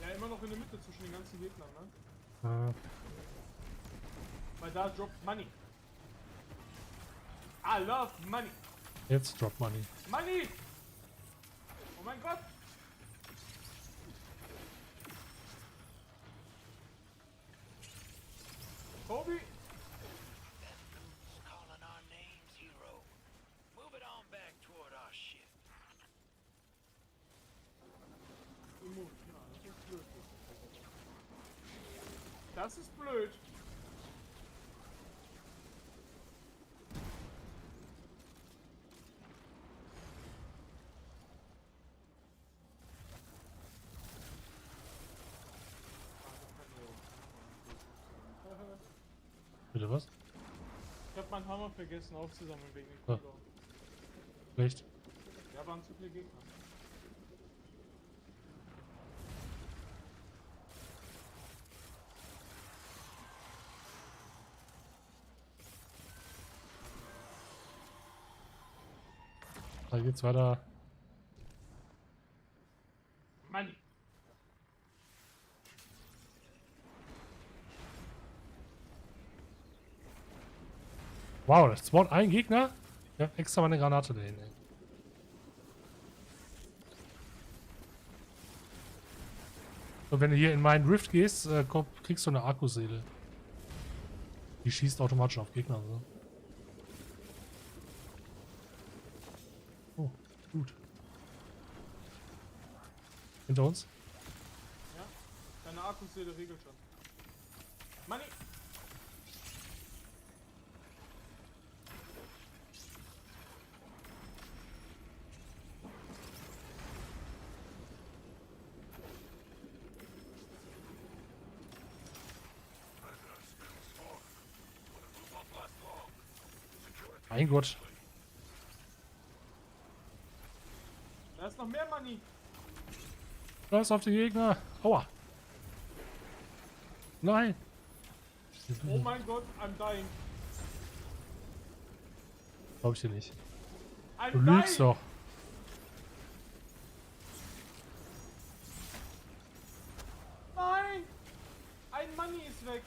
Ja, immer noch in der Mitte zwischen den ganzen Gegnern, ne? Ah. Weil da droppt Money. I love money. Jetzt Drop Money. Money! Oh mein Gott! Kobe! Calling our names, hero. Move it on back toward our ship. Das ist blöd. Bitte was? Ich hab meinen Hammer vergessen aufzusammeln wegen dem Ah. Cooldown. Schlecht. Ja, waren zu viele Gegner. Da geht's weiter. Money. Wow, das spawnt ein Gegner. Ich hab extra meine Granate dahin, ey. Und wenn du hier in meinen Rift gehst, kriegst du eine Akkuseele. Die schießt automatisch auf Gegner. So. Oh, gut. Hinter uns? Ja, deine Akkuseele regelt schon. Money! Mein Gott. Da ist noch mehr Money. Los auf die Gegner. Aua. Nein. Oh mein Gott, I'm dying. Glaub ich dir nicht. I'm Du lügst dying. doch. Nein! Ein Money ist weg.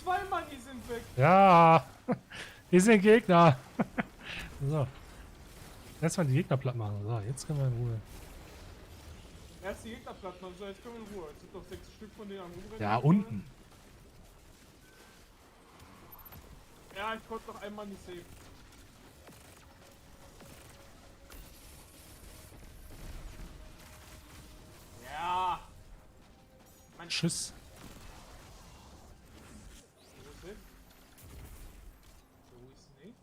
2 Money sind weg. Ja. Wir sind Gegner. So. Erstmal die Gegner platt machen. So, jetzt können wir in Ruhe. Erst die Gegner platt machen, so jetzt können wir in Ruhe. Jetzt sind noch 6 Stück von denen am Rumrennen. Ja, unten. Ja, ich konnte noch ein Money save. Ja. Mann. Tschüss. Wo ist er? Wo ist er?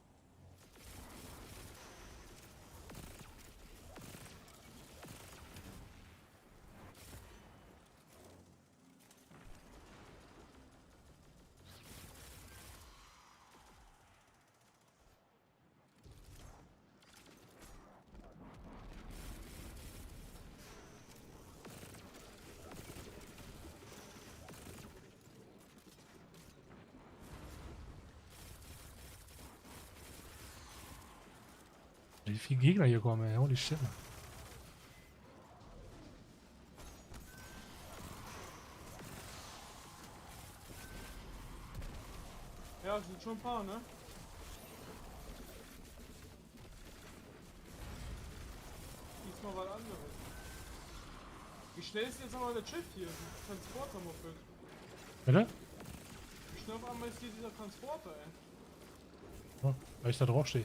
Wie viele Gegner hier kommen, ey. Holy shit. Ja, es sind schon ein paar, ne? Diesmal was anderes. Wie schnell ist jetzt aber der Schiff hier? Das Transporter-Moped. Bitte? Wie schnell auf einmal ist hier dieser Transporter, ey? Oh, weil ich da drauf stehe.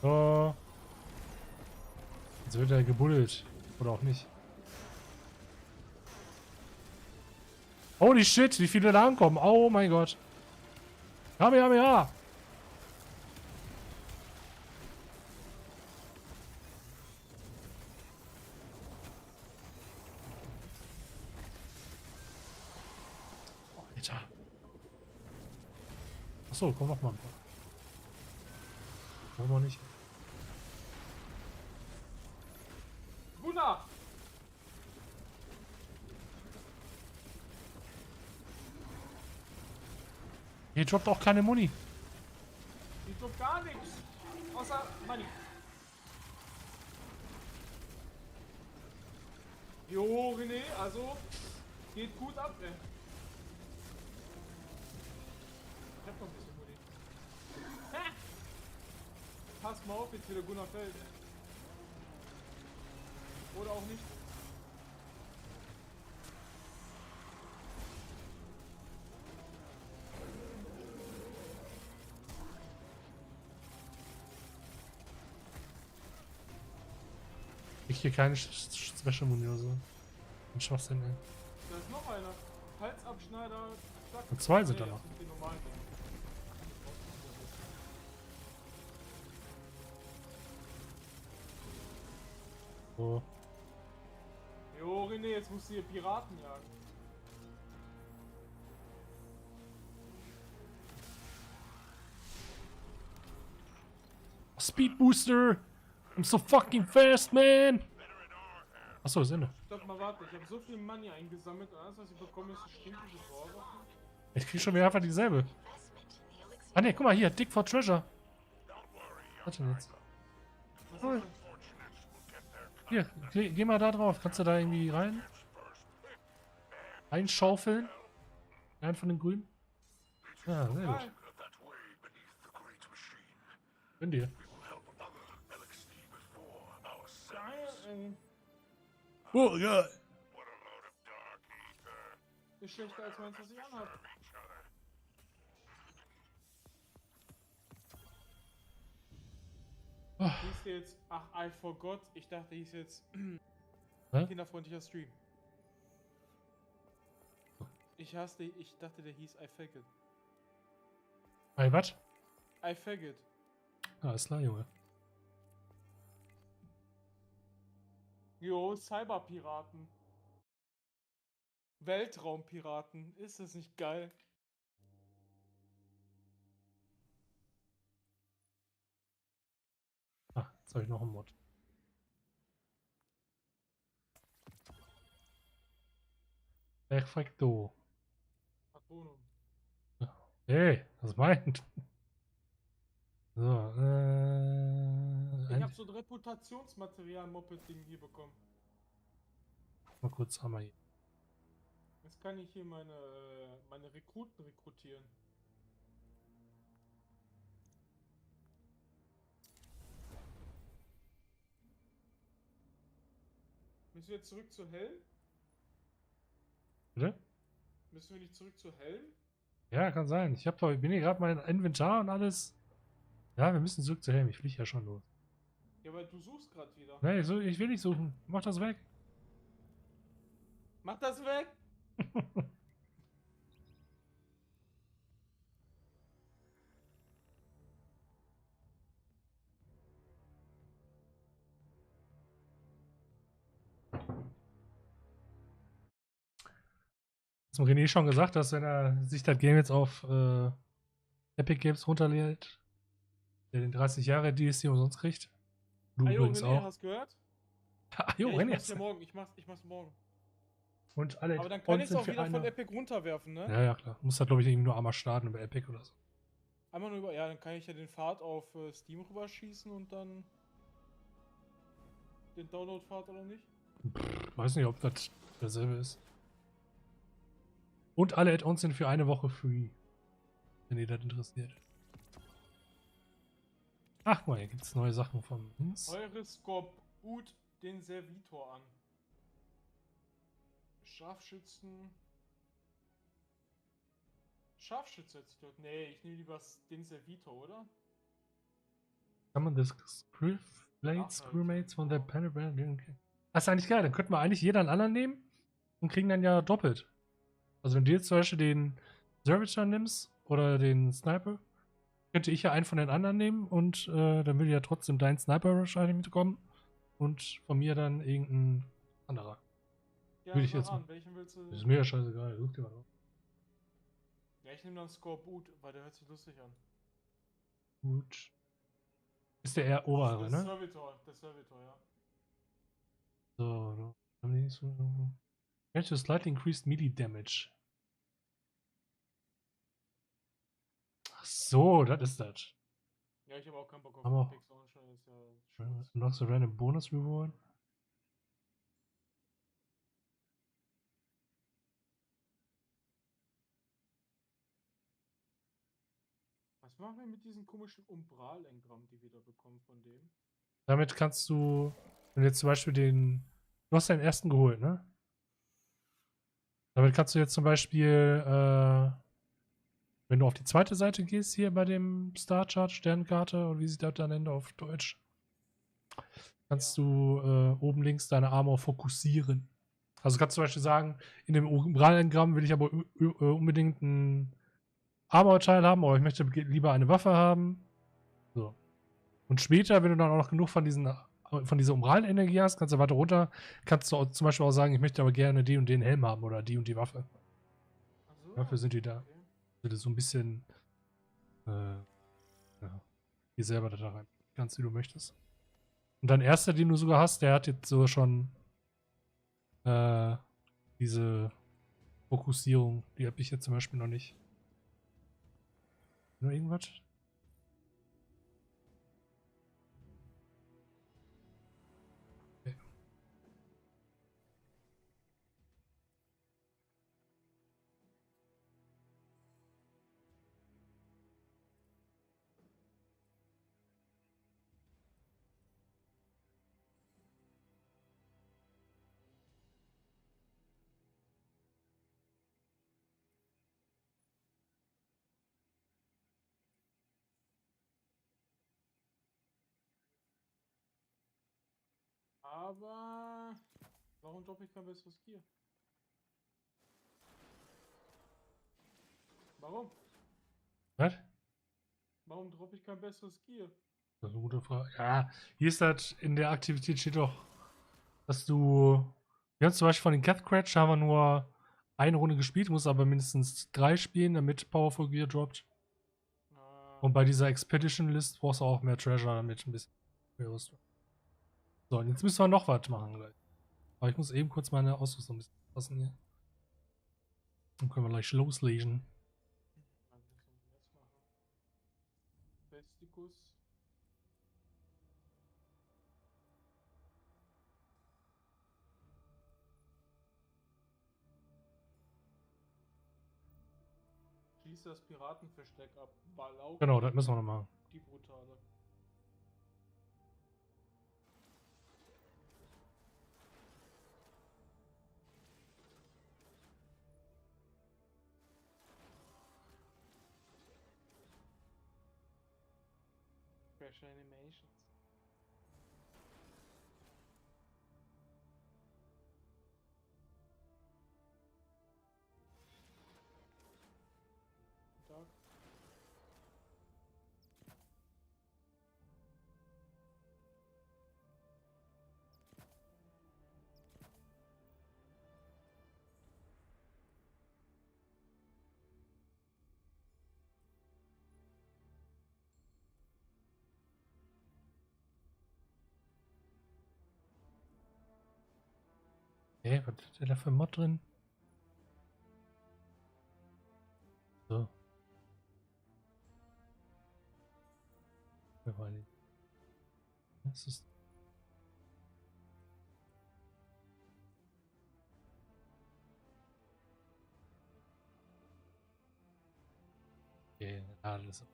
So. Jetzt wird er gebuddelt. Oder auch nicht. Holy shit, wie viele da ankommen. Oh mein Gott. Ja. Oh, Alter. Achso, komm noch mal ein paar. Warum auch nicht? Buna! Hier droppt auch keine Muni. Die tut gar nichts. Außer Money. Jo, René, also geht gut ab, ey. Ich hab noch ein bisschen Muni. Ha! Pass mal auf, jetzt wieder Gunnar Feld. Oder auch nicht. Ich hier keine Special Muni oder so. Ein Schwachsinn, ey. Da ist noch einer. Halsabschneider. Zack. Und 2 sind Nee, da noch. das sind die normalen Dinger. So. Jo, René, jetzt musst du hier Piraten jagen. Speed Booster! I'm so fucking fast, man! Achso, ist Ende. Stopp mal, warte. Ich habe so viel Money eingesammelt und alles, was ich bekomme, ist stinkige Vorwaffen. Ich krieg schon wieder einfach dieselbe. Ah ne, guck mal hier, Dick for Treasure. Warte jetzt. Cool. Hier, geh mal da drauf. Kannst du da irgendwie rein? Einschaufeln? Einen von den Grünen? Ja, sehr gut. Gönn dir. Geil, ey. Oh Gott. Ist schlechter als meins, was ich anhab. Hieß der jetzt. Ach, I forgot. Ich dachte, hieß jetzt. Kinderfreundlicher Stream. Ich dachte, der hieß I faggot. Hey, was? I faggot. Alles klar, Junge. Jo, Cyberpiraten. Weltraumpiraten. Ist das nicht geil? Ah, jetzt habe ich noch einen Mod. Perfekto. Atonum. Hey, was meint? So, Ich hab so ein Reputationsmaterial-Moped-Ding hier bekommen. mal kurz haben wir hier. Jetzt kann ich hier meine Rekruten rekrutieren. Müssen wir jetzt zurück zu Helm? Bitte? Müssen wir nicht zurück zu Helm? Ja, kann sein. Ich bin hier gerade mein Inventar und alles. Ja, wir müssen zurück zu Helm. Ich fliege ja schon los. Ja, weil du suchst gerade wieder. Nee, ich will nicht suchen. Mach das weg. Mach das weg! Hast du René schon gesagt, dass wenn er sich das Game jetzt auf Epic Games runterlädt, der den 30 Jahre DLC umsonst kriegt? Du Ajo, übrigens René, auch. hast du gehört? Ajo, Ja, René. ich mach's morgen. Und alle Aber dann kann ich es sind auch für wieder von eine. Epic runterwerfen, ne? Ja, klar. Muss da, glaube ich, irgendwie nur einmal starten über Epic oder so. Einmal nur ja, dann kann ich ja den Pfad auf Steam rüberschießen und dann den Download-Pfad oder nicht? Weiß nicht, ob das dasselbe ist. Und alle Add-ons sind für eine Woche free. Wenn ihr das interessiert. Ach mal, hier gibt es neue Sachen von uns. Eure Skorbut den Servitor an. Scharfschützen. Scharfschütze jetzt dort. Nee, ich nehme lieber den Servitor, oder? Summon the Screwmates von der Panel. Das ist eigentlich geil. Dann könnten wir eigentlich jeder einen anderen nehmen und kriegen dann ja doppelt. Also wenn du jetzt zum Beispiel den Servitor nimmst oder den Sniper, könnte ich ja einen von den anderen nehmen und dann würde ja trotzdem dein Sniper wahrscheinlich mitkommen und von mir dann irgendein anderer. Ja, Würde ich jetzt. welchen willst du? Das ist mir ja scheißegal. Such dir mal drauf. Ja, ich nehme dann Skorbut, weil der hört sich lustig an. Gut. Ist der eher obere, der ne? Der Servitor, ja. So, to slightly increased melee damage. Ach so, das ist das. Ja, ich habe auch keinen Bock auf Aber Epic, sondern schon ist ja noch so random Bonus Reward. Was machen wir mit diesen komischen Umbral-Engramm, die wir da bekommen von dem? Damit kannst du, wenn du jetzt zum Beispiel du hast deinen ersten geholt, ne? Damit kannst du jetzt zum Beispiel, wenn du auf die zweite Seite gehst, hier bei dem Star Chart, Sternkarte, oder wie sie das dann nennt auf Deutsch, kannst du oben links deine Armor fokussieren. Also kannst du zum Beispiel sagen, in dem Umbral-Engramm will ich aber unbedingt ein Armor-Teil haben, aber ich möchte lieber eine Waffe haben. So. Und später, wenn du dann auch noch genug von dieser Umbralenenergie hast, kannst du weiter runter, kannst du auch zum Beispiel auch sagen, ich möchte aber gerne den und den Helm haben oder die und die Waffe. So, Dafür sind die da. okay. Würde so ein bisschen dir selber da rein. Ganz wie du möchtest. Und dein erster, den du sogar hast, der hat jetzt so schon diese Fokussierung. Die habe ich jetzt zum Beispiel noch nicht. Nur irgendwas? Okay. Aber warum droppe ich kein besseres Gear? Warum? Was? Warum droppe ich kein besseres Gear? Das ist eine gute Frage. Ja, hier ist das, in der Aktivität steht doch, dass du, wir haben zum Beispiel von den Cat Cratch haben wir nur eine Runde gespielt, muss aber mindestens 3 spielen, damit Powerful Gear droppt. Und bei dieser Expedition List brauchst du auch mehr Treasure, damit ein bisschen mehr Rüstung. So, und jetzt müssen wir noch was machen gleich. Aber ich muss eben kurz meine Ausrüstung ein bisschen passen hier. Dann können wir gleich loslegen. Bestikus. Schließ das Piratenversteck ab. Balauke. Genau, das müssen wir noch machen. Die brutale. Fresh Animations. Tag. Okay, was hat der da für Mod drin? So. Wer war die? Das ist. Okay, alles.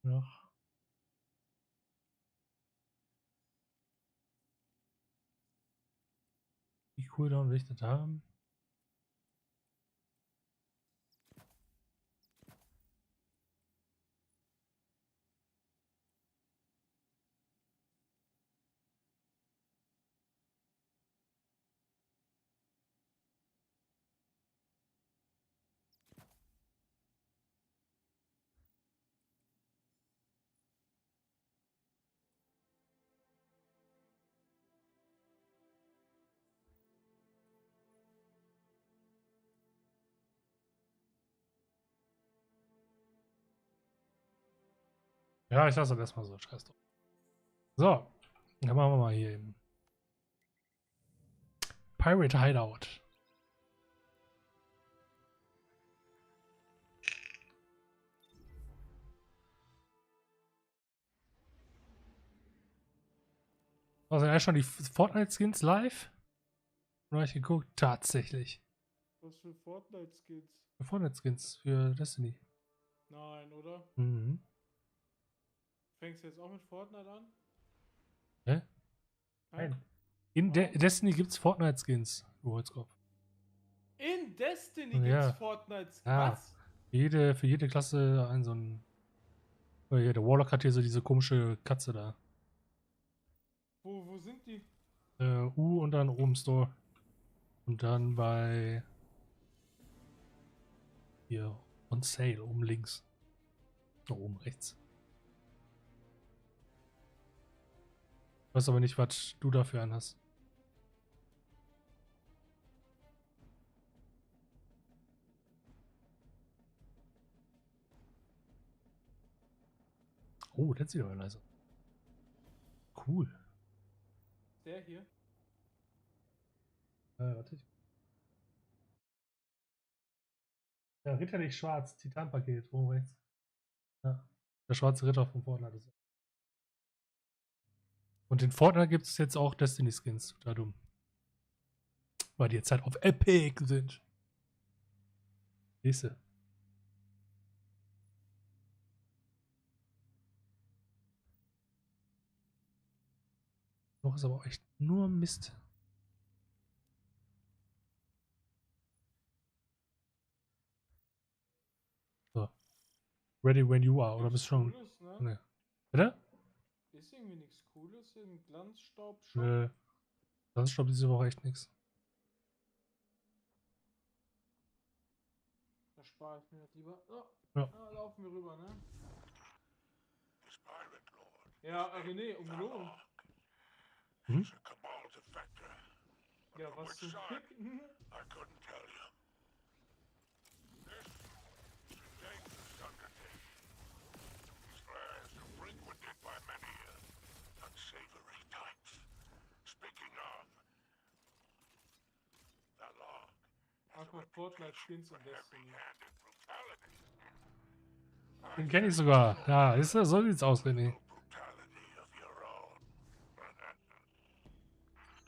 Noch. Wie Cooldown will ich das haben? Ja, ich lasse das erstmal so. Scheiß drauf. So, dann machen wir mal hier eben. Pirate Hideout. Also ja schon die Fortnite-Skins live? Oder habe ich geguckt? Tatsächlich. Was für Fortnite-Skins? Fortnite-Skins für Destiny. Nein, oder? Mhm. Fängst du jetzt auch mit Fortnite an? Hä? Nein. In Destiny gibt's Fortnite-Skins, du Holzkopf. In Destiny Ja. gibt's Fortnite-Skins? Ja. Was? Für jede Klasse ein so ein. Oh, hier, der Warlock hat hier so diese komische Katze da. Wo sind die? U und dann oben Store. Und dann bei. Hier, on sale, oben links. Da oben rechts. Ich weiß aber nicht, was du dafür an hast. Oh, das sieht aber nice aus. Cool. Der hier? Warte. Ja, ritterlich schwarz, Titanpaket, oben rechts. Ja, der schwarze Ritter von Fortnite. Und in Fortnite gibt es jetzt auch Destiny-Skins. Total dumm. Weil die jetzt halt auf Epic sind. Siehste. Doch ist aber auch echt nur Mist. So. Ready when you are, oder bist du schon? Cooles, ne? Nee. Bitte? Ist irgendwie nichts Cooles im Glanzstaub-Shop. Nö. Das ist, glaube ich, diese Woche echt nichts. Da spare ich mir das lieber. Oh, Ja. na, laufen wir rüber, ne? Ja, René, ungelogen. Hm? Ja, was zum Ficken? Einfach Fortnite Skins und Destiny. Den kenne ich sogar. Ja, ist das, so sieht's aus, René.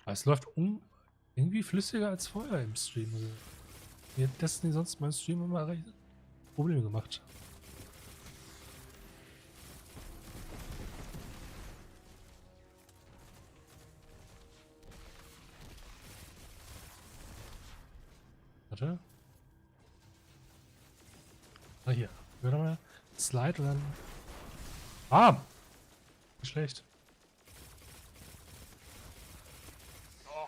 Aber es läuft irgendwie flüssiger als vorher im Stream. Also, mir hat Destiny sonst mein Stream immer recht Probleme gemacht. Warte. Ah, hier. Hör doch mal. Slide und dann. Ah! Nicht schlecht. Oh.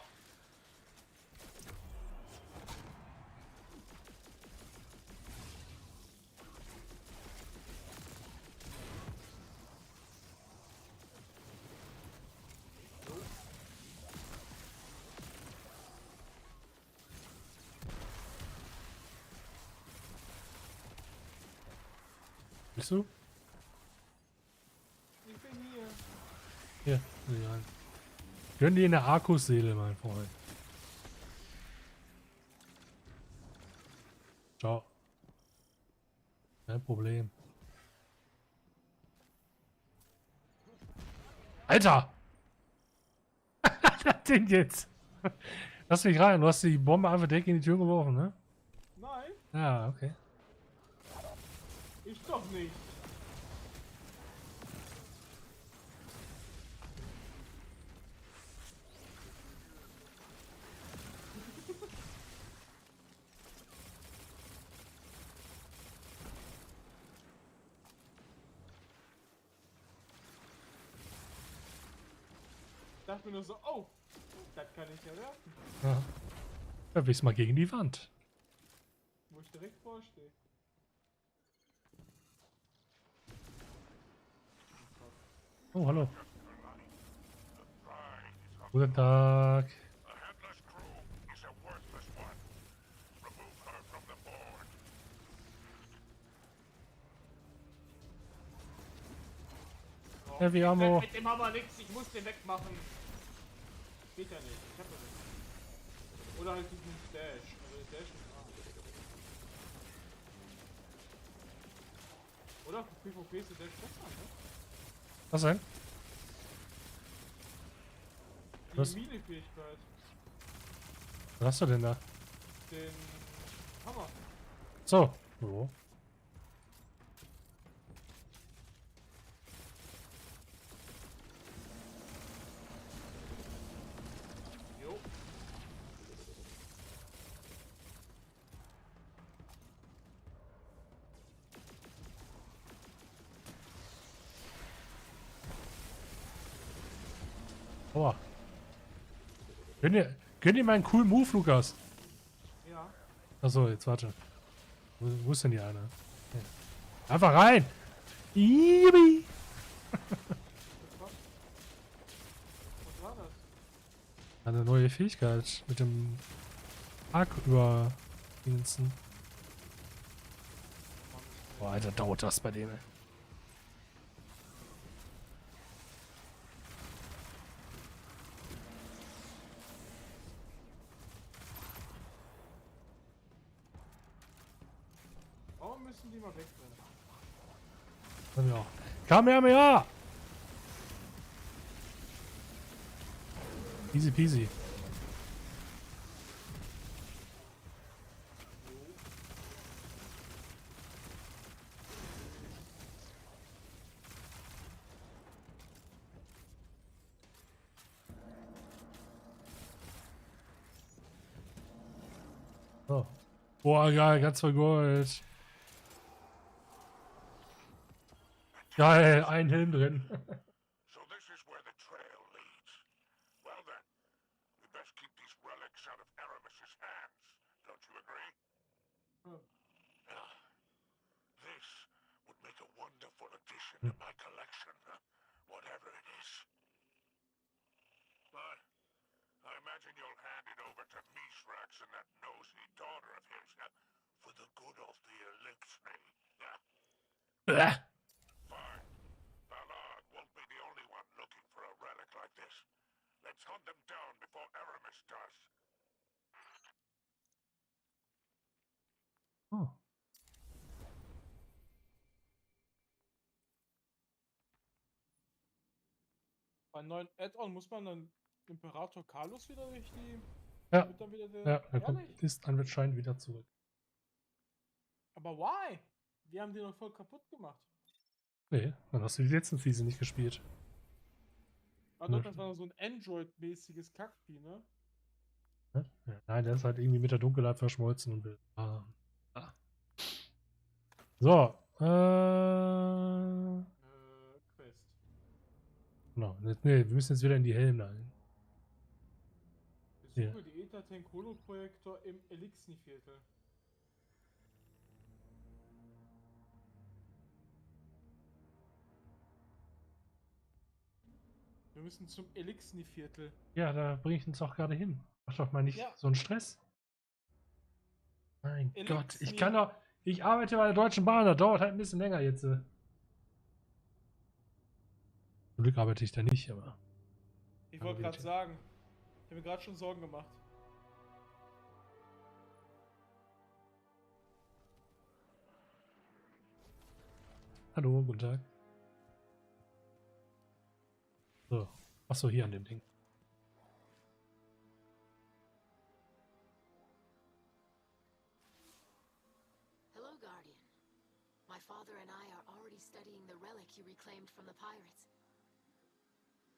Bist du? Ich bin hier. Hier, geh rein. Gönn dir eine Akkuseele, mein Freund. Ciao. Kein Problem. Alter! Was hat denn jetzt? Lass mich rein. Du hast die Bombe einfach direkt in die Tür geworfen, ne? Nein, Ja, okay. ich doch nicht. Ich dachte mir nur so, oh, das kann ich ja werfen. Ja. Ja, wichs mal gegen die Wand. Wo ich direkt vorstehe. Oh, hallo. Guten Tag. Heavy Ammo. Mit dem Hammer nix, ich muss den wegmachen. Geht ja nicht, ich hab das nicht. Oder halt diesen Dash. Also den Dash ist Oder? Für PvP ist der Dash besser, ne? Was denn? Die Was? Melee-Fähigkeit. Was hast du denn da? Den Hammer. So. So. Jo. Aua. Gönn dir mal einen coolen Move, Lukas. Ja. Achso, jetzt warte. Wo ist denn die eine? Ja. Einfach rein! Yippie! Was war das? Eine neue Fähigkeit mit dem Arc über Diensten. Boah, Alter, dauert das bei denen. Warum müssen die mal wegrennen? Ja. Kamehameha! Easy peasy. Oh. Boah, geil, ganz voll Gold. Geil, ein Helm drin. So this is where the trail leads. Well then, we best keep these relics out of Aramis's hands. Don't you agree? This would make a wonderful addition to my collection, whatever it is. But I imagine you'll hand it over to Mithrax and that nosy daughter of his for the good of the elixir. Fine. Ballard won't be the only one looking for a relic like this. Let's hunt them down before Aramis does. Oh. Beim neuen Add-on muss man dann Imperator Carlos wieder durch die... Ja, Wird dann wieder der... ja, er kommt, Ehrlich? ist anscheinend wieder zurück. Aber why? Wir haben den doch voll kaputt gemacht. Nee, dann hast du die letzten Season nicht gespielt. Ah doch, das war so ein Android-mäßiges Kackvieh, ne? Ja, nein, der ist halt irgendwie mit der Dunkelheit verschmolzen und will. So, Quest. genau. Nee, wir müssen jetzt wieder in die Helme ein. Besuche die Ether-Tank Holo-Projektor im Elixni-Viertel. Wir müssen zum Elixni-Viertel. Ja, da bringe ich uns auch gerade hin. Mach doch mal nicht so einen Stress. Mein Gott, ich kann doch. Ich arbeite bei der Deutschen Bahn, das dauert halt ein bisschen länger jetzt. Zum Glück arbeite ich da nicht, aber. Ich wollte gerade sagen, ich habe mir gerade schon Sorgen gemacht. Hallo, guten Tag. So, achso, hier an dem Ding. Hello, Guardian. My father and I are already studying the relic you reclaimed from the pirates.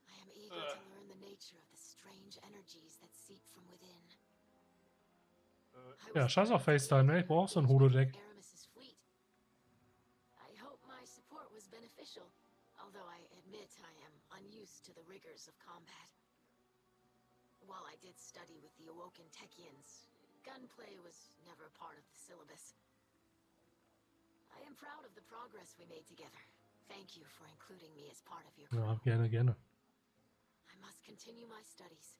I am eager to learn the nature of the strange energies that seep from within. Ja, scheiß auf FaceTime, ne? Ich brauche auch so ein Holodeck. Aramis's fleet. I hope my support was beneficial, although I admit I am unused to the rigors of combat. While I did study with the awoken Techians, gunplay was never part of the syllabus. I am proud of the progress we made together. Thank you for including me as part of your crew. Ja, gerne, gerne. I must continue my studies.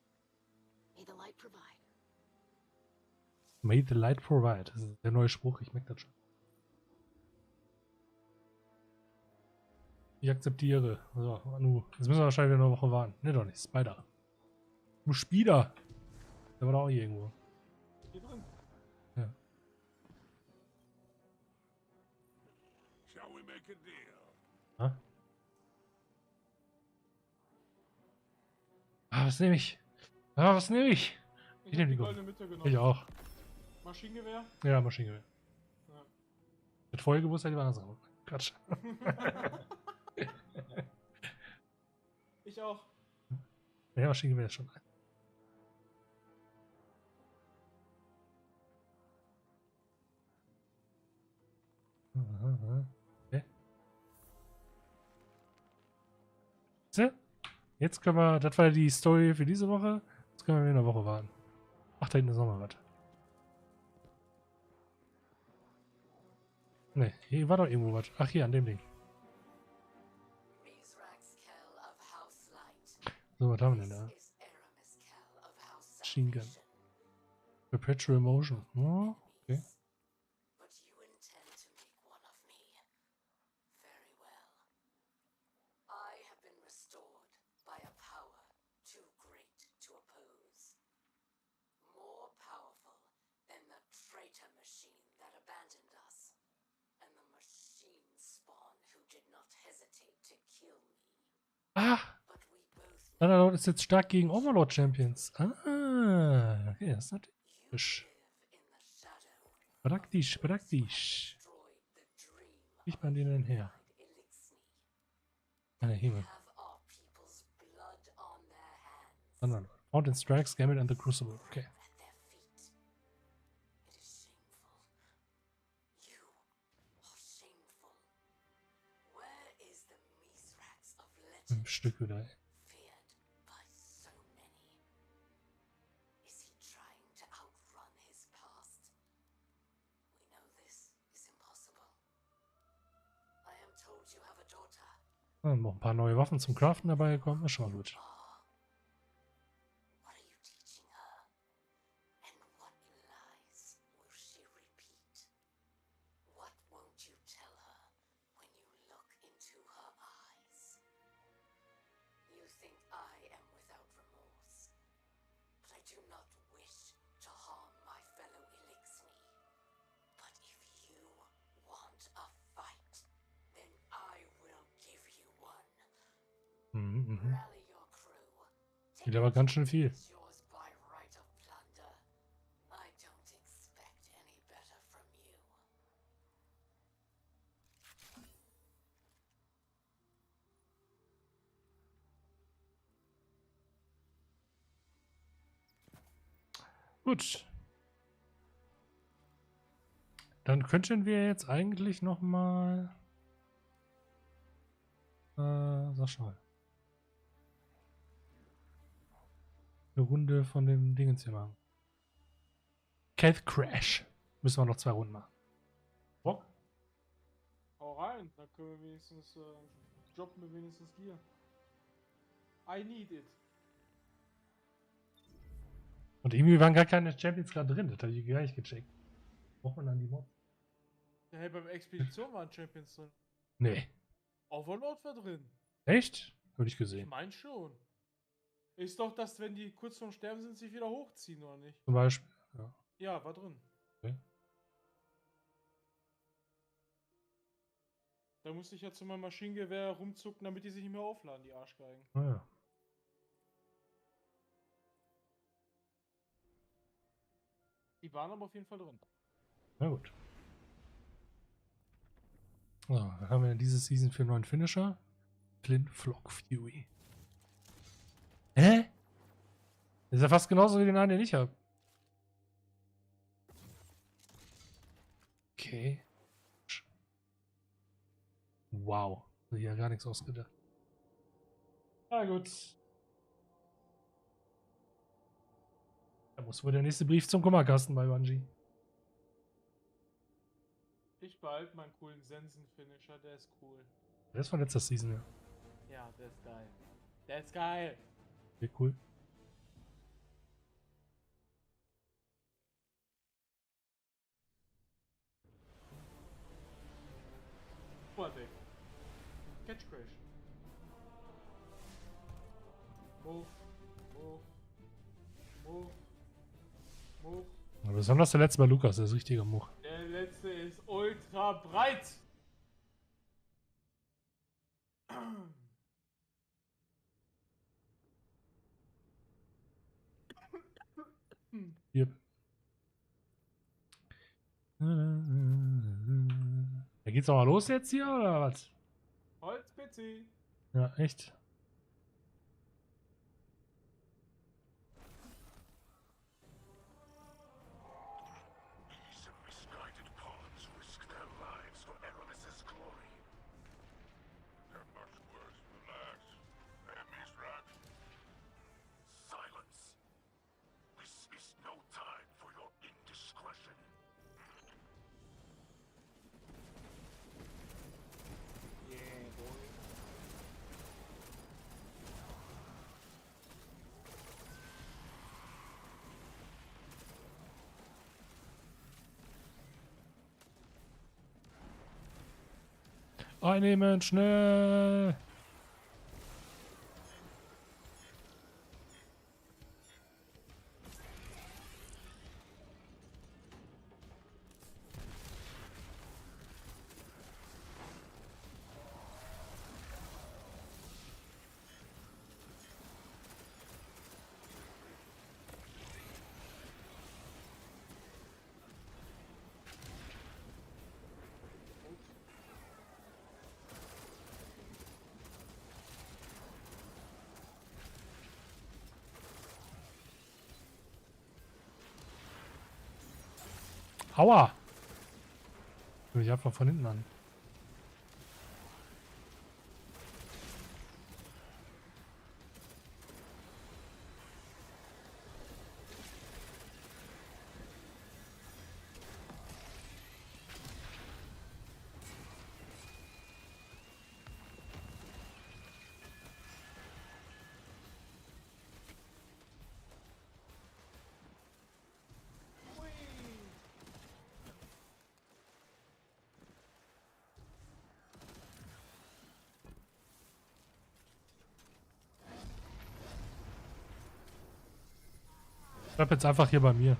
May the light provide. May the light provide. Das ist der neue Spruch, ich merke das schon. Ich akzeptiere. So, Anu. Jetzt müssen wir wahrscheinlich wieder eine Woche warten. Ne, doch nicht. Spider. Du Spider! Der war da auch hier irgendwo. Hier drin. Ja. Shall we make a deal? Ha? Ah, was nehme ich? Ah, was nehme ich? Ich nehme die goldene Mitte genommen. Ich auch. Maschinengewehr? Ja, Maschinengewehr. Ja. Ich hätte vorher gewusst, hätte ich was anderes. Quatsch. Ich auch. Ja, Maschinengewehr ist schon. Okay. So, jetzt können wir, das war die Story für diese Woche. Jetzt können wir wieder eine Woche warten. Ach, da hinten ist nochmal was. Ne, hier war doch irgendwo was. Ach, hier an dem Ding. So, was haben wir denn da? Machine Gun. Perpetual Motion. Oh, okay. Thunderlord ist jetzt stark gegen Overlord Champions. Ah, okay, das ist natürlich praktisch. Praktisch. Wie kriegt man den denn her? Ah, ne, hier. Thunderlord. Fountain Strikes, Gambit and the Crucible. Okay. Fünf Stück wieder, ey. Noch ein paar neue Waffen zum Craften dabei gekommen. Ist schon mal gut. Geht aber ganz schön viel. Gut. Dann könnten wir jetzt eigentlich noch mal sag schon mal. Eine Runde von dem Dingens hier machen. Cat Crash. Müssen wir noch 2 Runden machen. Bock? Hau rein, dann können wir wenigstens droppen wir wenigstens Gear. I need it. Und irgendwie waren gar keine Champions gerade drin. Das habe ich gar nicht gecheckt. Braucht man dann die Mods? Ja, hey, beim Expedition waren Champions drin. Nee. Overlord war drin. Echt? Habe ich Ich gesehen. mein schon. Ist doch, dass wenn die kurz vorm Sterben sind, sich wieder hochziehen, oder nicht? Zum Beispiel. Ja. Ja, war drin. Okay. Da musste ich ja zu meinem Maschinengewehr rumzucken, damit die sich nicht mehr aufladen, die Arschgeigen. Ah, ja. Die waren aber auf jeden Fall drin. Na gut. So, dann haben wir diese Season für einen neuen Finisher. Flint Flock Fury. Hä? Das ist ja fast genauso wie den einen, den ich habe. Okay. Wow. Habe ich ja gar nichts ausgedacht. Na gut. Da muss wohl der nächste Brief zum Kummerkasten bei Bungie. Ich behalte meinen coolen Sensen-Finisher, der ist cool. Der ist von letzter Season, ja. Ja, der ist geil. Der ist geil. Okay, cool. Deck. Catch Crash. Move. Move. Move. Move. Aber besonders der letzte bei Lukas, der ist richtiger Much. Der letzte ist ultra breit. Yep. Da geht's auch mal los jetzt hier, oder was? Holz-PC. Ja, echt. These misguided pawns risk their lives for Aramis's glory. They're much worse than that. Misrach. Silence. This is no time for your indiscretion. Yeah, boy. Einnehmen, schnell! Aua! Ich einfach von hinten an. Ich bleib jetzt einfach hier bei mir.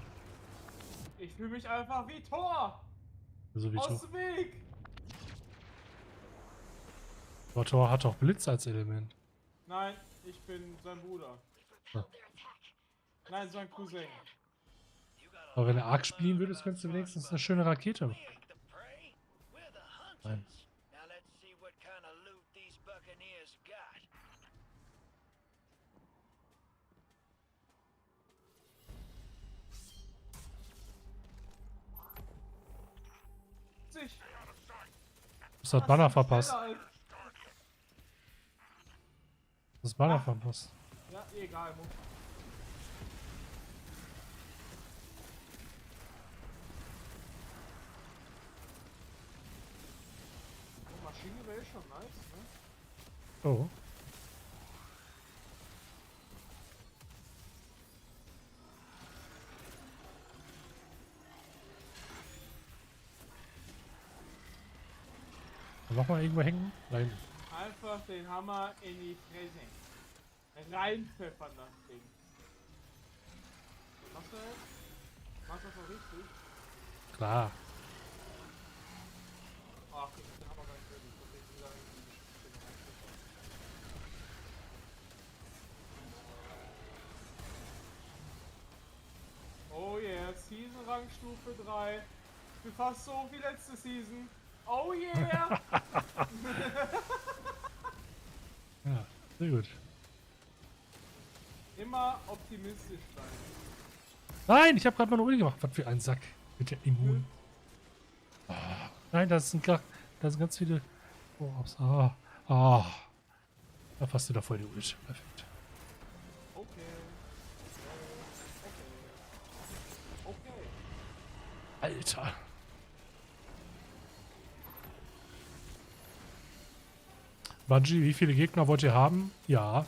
Ich fühle mich einfach wie Thor. So wie Aus Thor. dem Weg. Aber Thor hat auch Blitz als Element. Nein, ich bin sein Bruder. Ja. Nein, sein Cousin. Aber wenn du Arc spielen würdest, könntest du wenigstens eine schöne Rakete machen. Nein. Now let's see what kind of loot these buccaneers got. Sich. Du hast das Banner verpasst. Schneller als- Das Banner verpasst. Ja, egal. Mo. Oh, Maschinengewehr ist schon nice, ne? Oh. Mach mal irgendwo hängen. Nein. Einfach den Hammer in die Fresse. Reinpfeffern das Ding. Was machst du jetzt? Machst du das noch richtig? Klar. Ach, ich hab den Hammer gar nicht fertig. Okay, ich will da irgendwie reinpfeffern. Oh yeah, Season Rang Stufe 3. Ich bin fast so wie letzte Season. Oh yeah! Ja, sehr gut. Immer optimistisch sein. Nein, ich habe gerade mal eine Uli gemacht. Was für ein Sack mit der Immun. Oh, nein, das sind ganz viele. Oh, da fasst du da voll die Ult. Perfekt. Okay. Okay. Alter. Bungie, wie viele Gegner wollt ihr haben? Ja.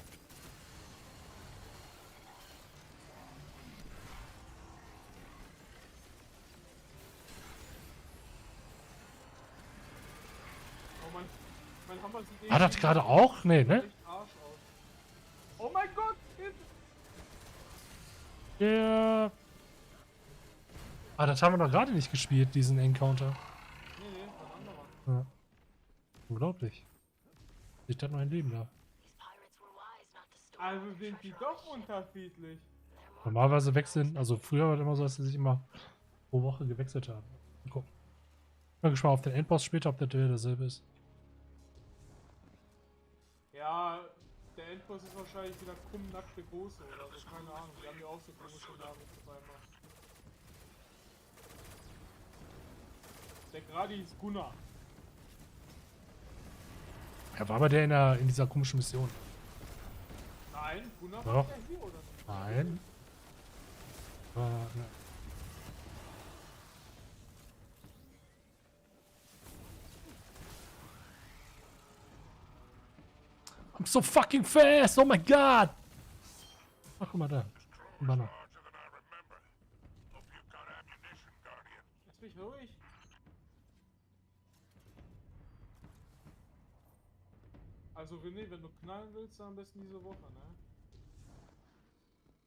Oh mein Hammer sieht War das gerade auch? Nee, ne? echt Arsch aus. Oh mein Gott! Der. Ah, das haben wir doch gerade nicht gespielt, diesen Encounter. Nee, war ein anderer. Ja. Unglaublich. Ich hatte noch ein Leben da. Also sind die doch unterschiedlich. Normalerweise wechseln, also früher war es immer so, dass sie sich immer pro Woche gewechselt haben. Mal gucken. Ich bin gespannt auf den Endboss später, ob der derselbe ist. Ja, der Endboss ist wahrscheinlich wieder nackte Große oder so, keine Ahnung. Die haben ja auch so komische Namen auf einmal. Der Gradi ist Gunnar. Ja, war aber der in dieser komischen Mission. Nein, Gunnar Doch. war der hier oder nicht? Nein. Ne. I'm so fucking fast! Oh my god! Ach, guck mal da. Ein Banner. Lass mich ruhig. Also René, wenn du knallen willst, dann am besten diese Woche, ne?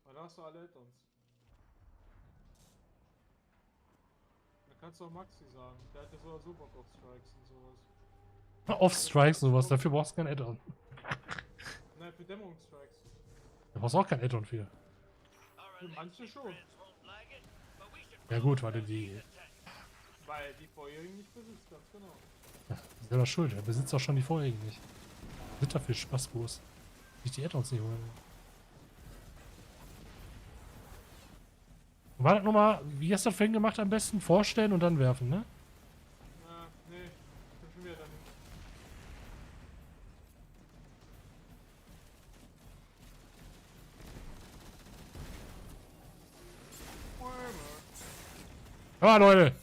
Weil da hast du alle Add-ons. Da kannst du auch Maxi sagen. Der hat ja so oder so Bock auf Strikes und sowas. Off-Strikes sowas, dafür brauchst du kein Add-on. Nein, für Dämmerungsstrikes. Da brauchst du auch kein Add-on für. Für manche schon. Ja gut, weil du die... Weil die vorherigen nicht besitzt, ganz genau. Ja, selber schuld, er besitzt auch schon die vorherigen nicht. Bitterfisch, Spaßbus. Ich die Add-ons nicht holen. War das nochmal, wie hast du das vorhin gemacht, am besten vorstellen und dann werfen, ne? Nee, dürfen wir dann nicht. Ah, Leute!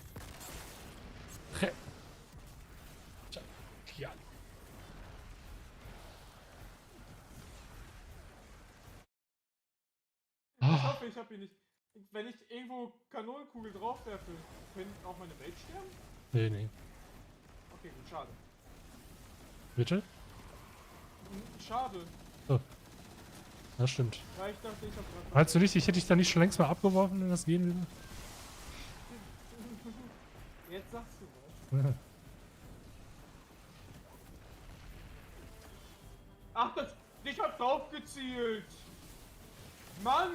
Ja. Ich hoffe, ich hab ihn nicht. Wenn ich irgendwo Kanonenkugel drauf werfe, können auch meine Welt sterben? Nee, nee. Okay, gut, schade. Bitte? Schade. So. Das stimmt. Ja, ich dachte, ich hab grad. Meinst du nicht, ich hätte dich da nicht schon längst mal abgeworfen, wenn das gehen würde? Jetzt sagst du was. Ja. Ach, ich hab drauf gezielt! Mann!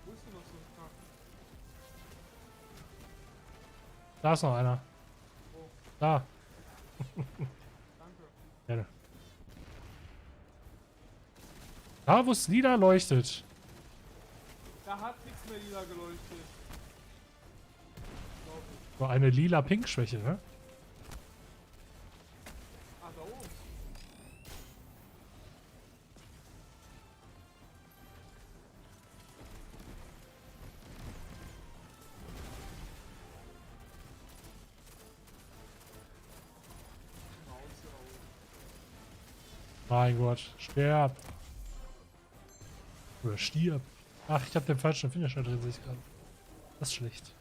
Wo ist denn noch so ein Tag? Da ist noch einer. Wo? Da. Danke. Gerne. Da, wo es lila leuchtet. Da hat nichts mehr lila geleuchtet. War eine lila-pink-Schwäche, ne? Ah, da oben. Mein Gott, sterb. Oder stirb. Ach, ich habe den falschen Finisher drin, sehe ich gerade. Das ist schlecht.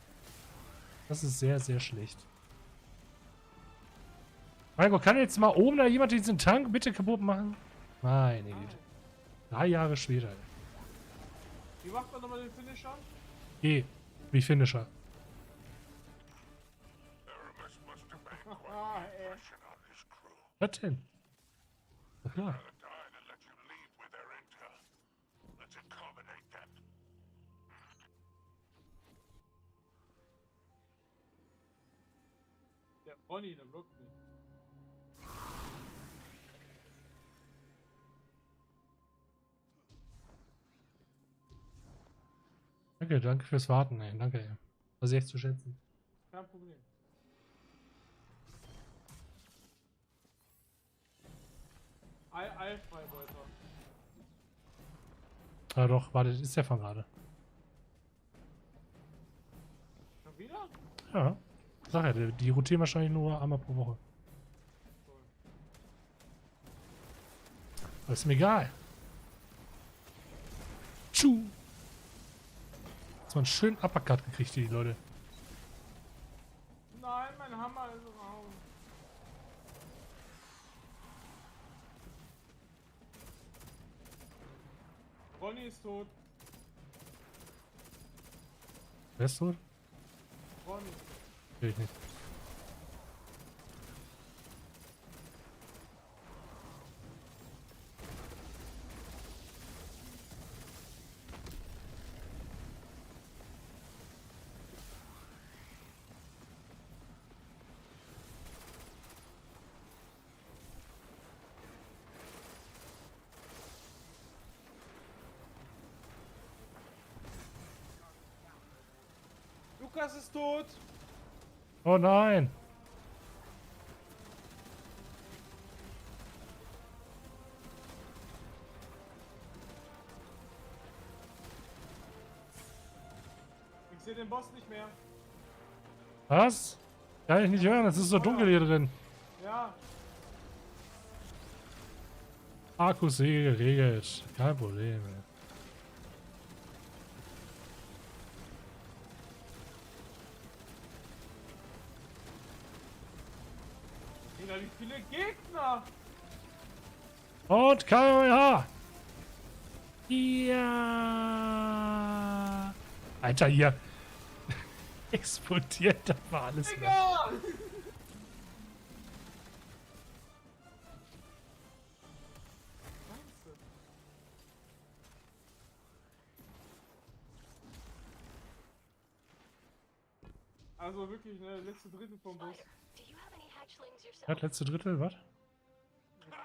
Das ist sehr, sehr schlecht. Mein Gott, kann jetzt mal oben da jemand diesen Tank bitte kaputt machen? Meine Güte. 3 Jahre später. Wie macht man nochmal den Finisher? G. Wie Finisher. Was denn? Na klar. Der Bonnie, der blockt mich. Danke, danke fürs Warten, ey. Danke, ey. Das ist echt zu schätzen. Kein Problem. Eilfreibeuter. Ah doch, warte, das ist der von gerade. Schon wieder? Ja. Sag ja, die rotieren wahrscheinlich nur einmal pro Woche. Aber ist mir egal. Tschu! Jetzt mal einen schönen Uppercut gekriegt, die Leute. Nein, mein Hammer ist raus. Bonnie ist tot. Wer ist tot? Bonnie. Will ich nicht. Lukas ist tot. Oh nein! Ich sehe den Boss nicht mehr. Was? Kann ich nicht hören, es ist so dunkel hier drin. Ja. Akkusäge geregelt. Kein Problem. Ey. Digga, wie viele Gegner! Und KMH! Ja! Alter, hier explodiert da war alles. Digga! Also wirklich, ne, letzte Drittel vom Boss. Das letzte Drittel, was?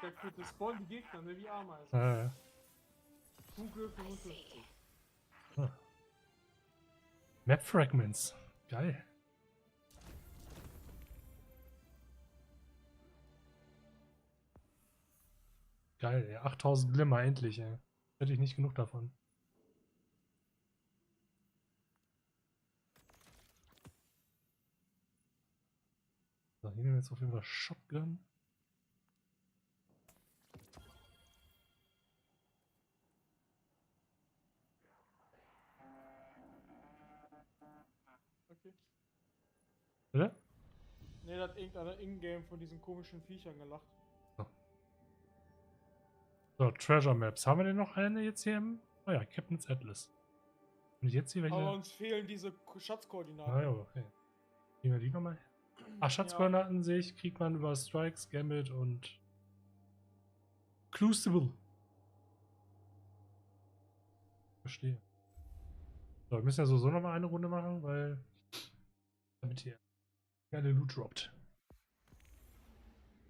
Das spawnen die Gegner, ne, wie Ameisen. Stufe 55. Map Fragments. Geil. Geil, ey. 8000 Glimmer, endlich, ey. Hätte ich nicht genug davon. So, hier nehmen wir jetzt auf jeden Fall Shotgun. Okay. Bitte? Ne, da hat irgendeiner Ingame von diesen komischen Viechern gelacht. So, Treasure Maps. Haben wir denn noch eine jetzt hier im... Oh ja, Captain's Atlas. Und jetzt hier welche... Aber uns fehlen diese Schatzkoordinaten. Ah ja, okay. Nehmen wir die nochmal. Ach, Schatzkoordinaten sehe ich, kriegt man über Strikes, Gambit und Crucible. Verstehe. So, wir müssen ja so nochmal eine Runde machen, weil damit hier geile Loot droppt.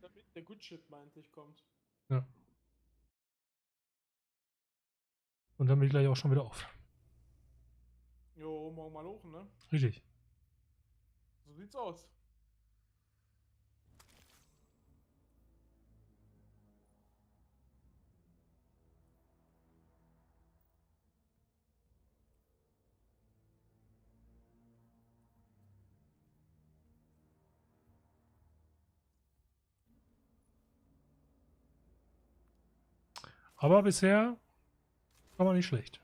Damit der Good Shit meinte ich kommt. Ja. Und dann bin ich gleich auch schon wieder auf. Jo, morgen mal hoch, ne? Richtig. So sieht's aus. Aber bisher war man nicht schlecht.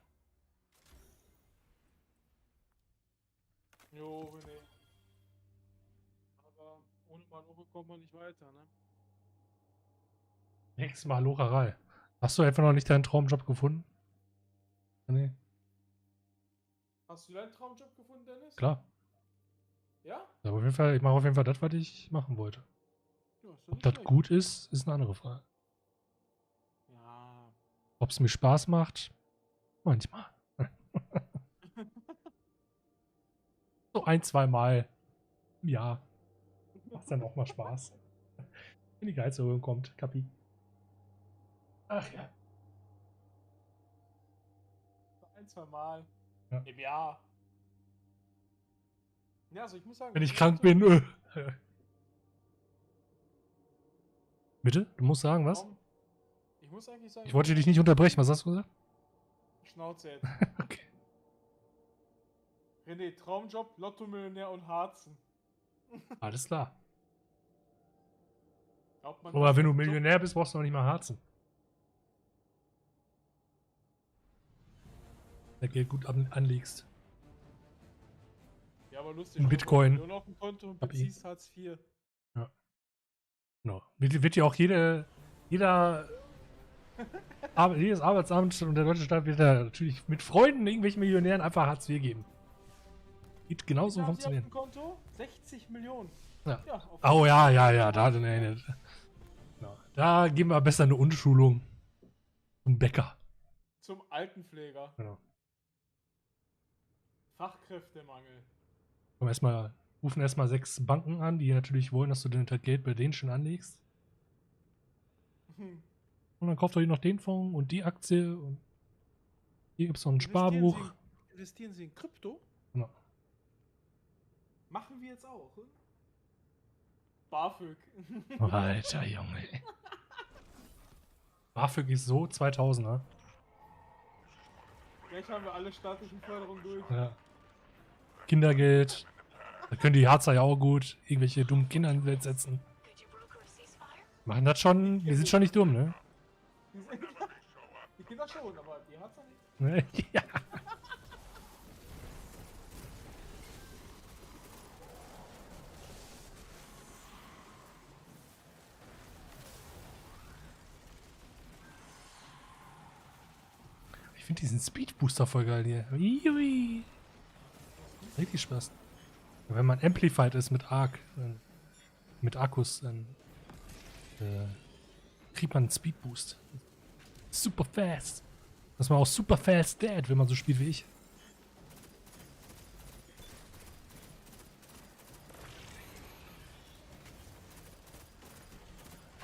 Jo, René. Aber ohne Maloche kommt man nicht weiter, ne? Nächstes Mal Locherei. Hast du einfach noch nicht deinen Traumjob gefunden? Nee. Hast du deinen Traumjob gefunden, Dennis? Klar. Ja? Aber auf jeden Fall, ich mache auf jeden Fall das, was ich machen wollte. Ja, ist doch Ob nicht das schlecht. gut ist eine andere Frage. Ja. Ob es mir Spaß macht? Manchmal. So ein, zwei Mal im Jahr. Macht dann auch mal Spaß. Wenn die Gehaltserhöhung kommt. Kapi. Ach ja. Ein, zwei Mal. Ja. Im Jahr. Ja, also ich muss sagen... Wenn ich krank bin. Bitte? Du musst sagen, was? Ich muss eigentlich sagen... Ich wollte dich nicht unterbrechen. Was hast du gesagt? Schnauze jetzt. Okay. René, Traumjob, Lotto-Millionär und Harzen. Alles klar. Glaubt man, Aber dass wenn du das Millionär bist, brauchst du noch nicht mal Harzen. Wenn du Geld gut anlegst. Ja, aber lustig. In Bitcoin. Nur auf dem Konto und beziehst Hartz IV. Ja. Genau. Wird ja auch jedes Arbeitsamt und der deutsche Staat wird da natürlich mit Freunden irgendwelchen Millionären einfach Hartz IV geben. Geht genauso funktionieren. Auf dem Konto 60 Millionen. Ja. Ja, auf Oh jeden ja, Fall. Genau. Da geben wir besser eine Unschulung. Zum Bäcker. Zum Altenpfleger. Genau. Fachkräftemangel. Rufen erstmal 6 Banken an, die natürlich wollen, dass du das Geld bei denen schon anlegst. Und dann kauft ihr noch den Fonds und die Aktie und hier gibt es noch einen Sparbuch. Investieren Sie in Krypto? Genau. Machen wir jetzt auch. Hm? BAföG. Alter Junge. BAföG ist so 2000er. Gleich haben wir alle staatlichen Förderungen durch. Ja. Kindergeld. Da können die Harzer ja auch gut irgendwelche dummen Kinder ins Welt setzen. Machen das schon. Wir sind schon nicht dumm, ne? Die Kinder schon, aber die Harzer nicht. Ja. Ich finde diesen Speed-Booster voll geil hier. Iui. Richtig Spaß. Wenn man amplified ist mit Arc, mit Akkus, dann kriegt man einen Speed-Boost. Super fast. Dass man auch super fast dead, wenn man so spielt wie ich.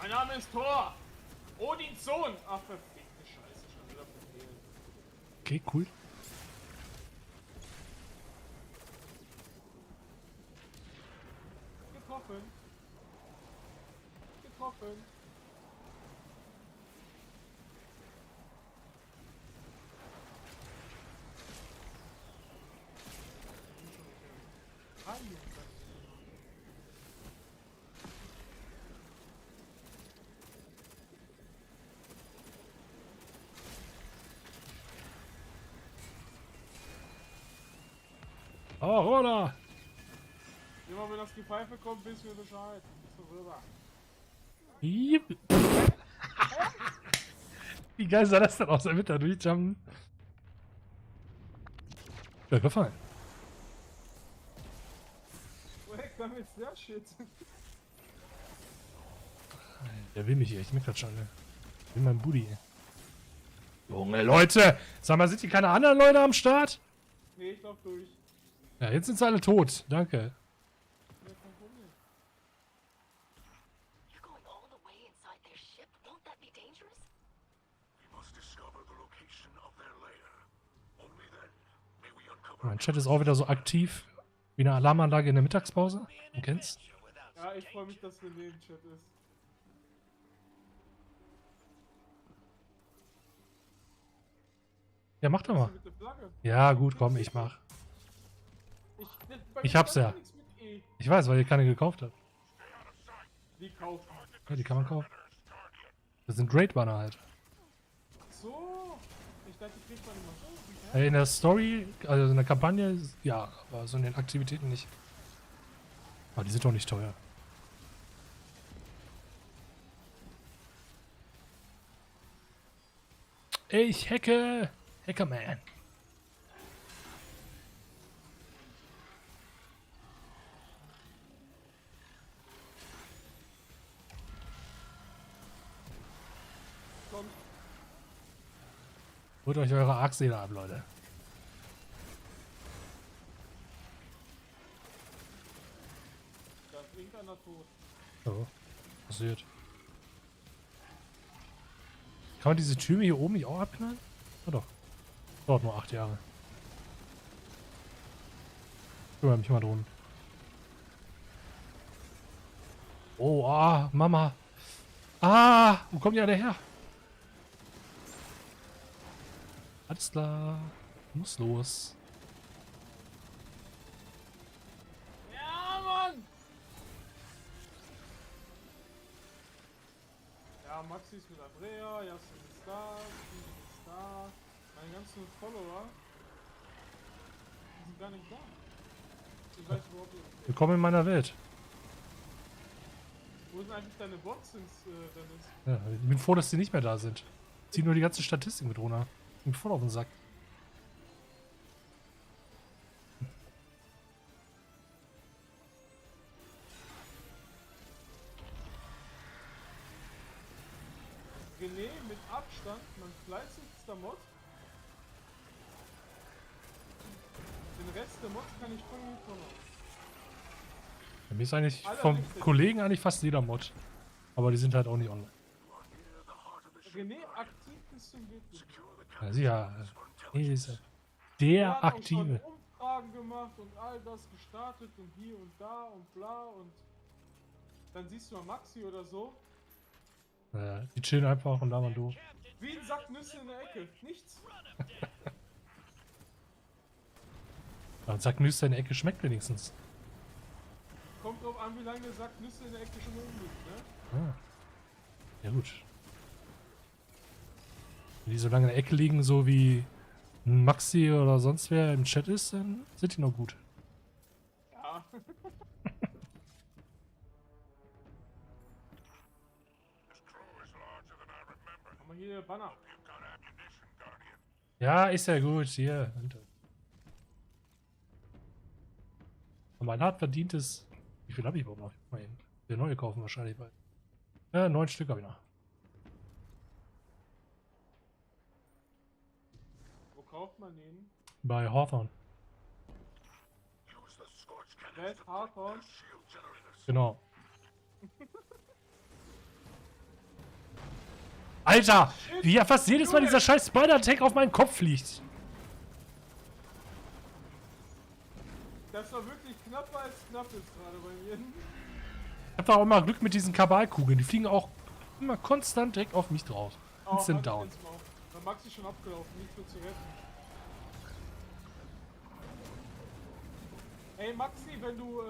Mein Name ist Thor. Odins Sohn. Ach, verfickte Scheiße. Schon wieder Befehl. Okay, cool. Getroffen. Getroffen. Oh, oder? Immer wenn das Gepfeife kommt, wissen wir Bescheid. So rüber. Jiep. Wie geil sah das denn aus? Er wird da durchjumpen. Ja, gefallen. Weg damit, sehr shit. Der will mich hier, ich merke das schon. Ne? Ich will mein Booty. Junge Leute! Sag mal, sind hier keine anderen Leute am Start? Nee, ich lauf durch. Ja, jetzt sind sie alle tot. Danke. Ja, kein Problem. Mein Chat ist auch wieder so aktiv wie eine Alarmanlage in der Mittagspause. Du kennst? Ja, ich freue mich, dass René im Chat ist. Ja, mach doch mal. Mit der Flagge? Ja, gut, komm, ich mach. Ich hab's ja. Ich weiß, weil ihr keine gekauft habt. Die kaufen. Ja, die kann man kaufen. Das sind Great Banner halt. So. Ich dachte, die kriegt man immer so. In der Story, also in der Kampagne, ja, aber so in den Aktivitäten nicht. Aber die sind doch nicht teuer. Ich hacke! Hackerman! Kommt. Holt euch eure Arcseele ab, Leute. Da ist irgendeiner tot. Oh, passiert. Kann man diese Türme hier oben nicht auch abknallen? Ja doch. Dauert nur 8 Jahre. Kümmere mich mal drum. Oh, ah, Mama. Ah, wo kommt ja der her? Alles klar. Muss los. Ja, Mann! Ja, Maxi ist mit Andrea, Jasmin ist da, Steven ist da. Meine ganzen Follower die sind gar nicht da. Ich weiß überhaupt nicht. Willkommen in meiner Welt. Wo sind eigentlich deine Bots, Dennis? Ja, ich bin froh, dass die nicht mehr da sind. Zieh nur die ganze Statistik mit runter. Ich bin voll auf den Sack. René mit Abstand, mein fleißigster Mod. Den Rest der Mods kann ich voll gut machen. Bei mir ist eigentlich Alle vom richtig. Kollegen eigentlich fast jeder Mod. Aber die sind halt auch nicht online. René aktiv bis zum geht nicht. Also ja, ist Wir der haben auch schon Aktive. Umfragen gemacht und all das gestartet und hier und da und bla und dann siehst du mal Maxi oder so. Die chillen einfach und labern doof. Wie ein Sack Nüsse in der Ecke. Nichts. Aber Sack Nüsse in der Ecke schmeckt wenigstens. Kommt drauf an, wie lange der Sack Nüsse in der Ecke schon rumliegt, ne? Ah. Ja gut. Wenn die so lange in der Ecke liegen, so wie ein Maxi oder sonst wer im Chat ist, dann sind die noch gut. Ja. Haben wir hier Banner. Ja, ist ja gut. Hier. Und mein hart verdientes. Wie viel habe ich überhaupt noch? Mal eben. Wir neue kaufen wahrscheinlich bald. Ja, 9 Stück habe ich noch. Wo kauft man den? Bei Hawthorne. Red Hawthorne. Genau. Alter, wie ja fast jedes Mal dieser scheiß Spider-Tank auf meinen Kopf fliegt. Das war wirklich knapper als knapp ist gerade bei mir. Ich hab da auch immer Glück mit diesen Kabalkugeln. Die fliegen auch immer konstant direkt auf mich drauf. Instant down. Da Maxi schon abgelaufen, nicht mehr zu retten. Ey Maxi, wenn du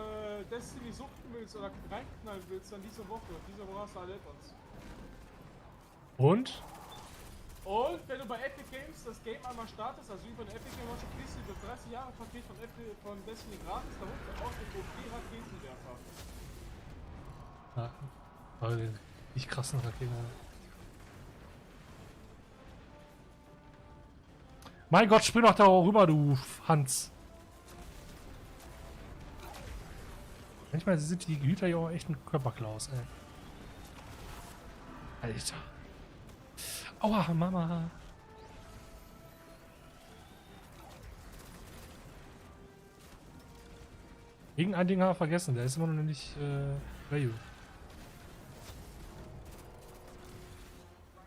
Destiny suchten willst oder reinknallen willst, dann diese Woche. Diese Woche hast du alle Add-ons. Und? Und wenn du bei Epic Games das Game einmal startest, also über den Epic Game Launcher, kriegst du das 30 Jahre Paket von Destiny gratis, darunter auch den OP-Raketenwerfer. Ja, aber den nicht krassen Raketen. Mein Gott, spring doch da rüber, du Hans. Manchmal sind die Hüter ja auch echt ein Körperklaus, ey. Alter. Aua, Mama. Irgendein Ding haben wir vergessen, der ist immer noch nicht value.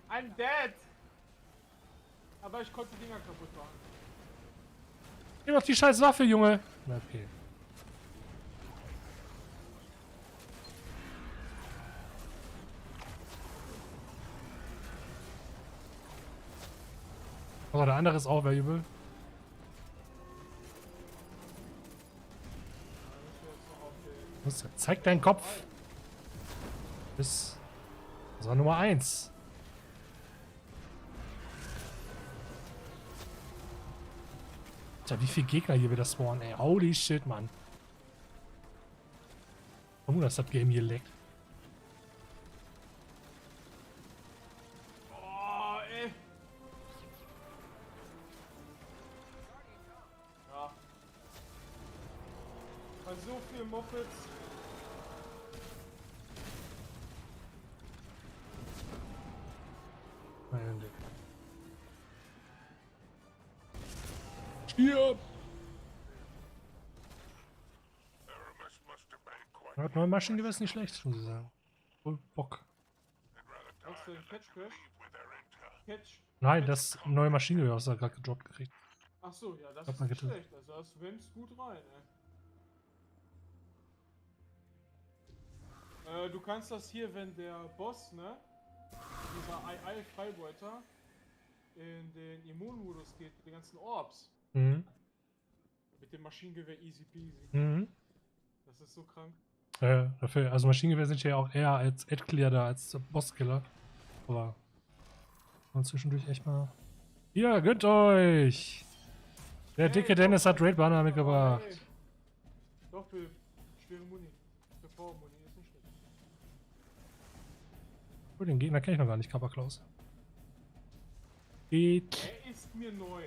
I'm dead! Aber ich konnte die Dinger kaputt machen. Gib doch die scheiß Waffe, Junge! Okay. Aber der andere ist auch valuable. Zeig deinen Kopf! Das war Nummer 1. Alter, wie viele Gegner hier wieder spawnen, ey. Holy shit, Mann. Oh, dass das Game hier leckt. Oh, ey. Ja. Bei so viel Mopeds. Stirb! Das neue Maschinengewehr ist nicht schlecht, muss ich sagen. Voll Bock. Hast du den Catch Crash? Catch? Nein, das neue Maschinengewehr, was er gerade gedroppt gekriegt. Ach so, ja, das Hat ist man nicht getan. schlecht. Also das wenn's gut rein, ey. Du kannst das hier, wenn der Boss, ne? Dieser AI-Freibeuter in den Immunmodus geht, mit den ganzen Orbs. Mhm. Mit dem Maschinengewehr easy peasy. Mhm. Das ist so krank. Dafür, also Maschinengewehr sind ja auch eher als Ad-Clear da, als Bosskiller. Aber man zwischendurch echt mal. Hier, gönnt euch! Der dicke Dennis hat Raid Banner mitgebracht. Hey. Doch, für schwere Muni. Für Power-Muni ist nicht schlecht. Oh, den Gegner kenne ich noch gar nicht, Kappa Klaus. Geht. Er ist mir neu.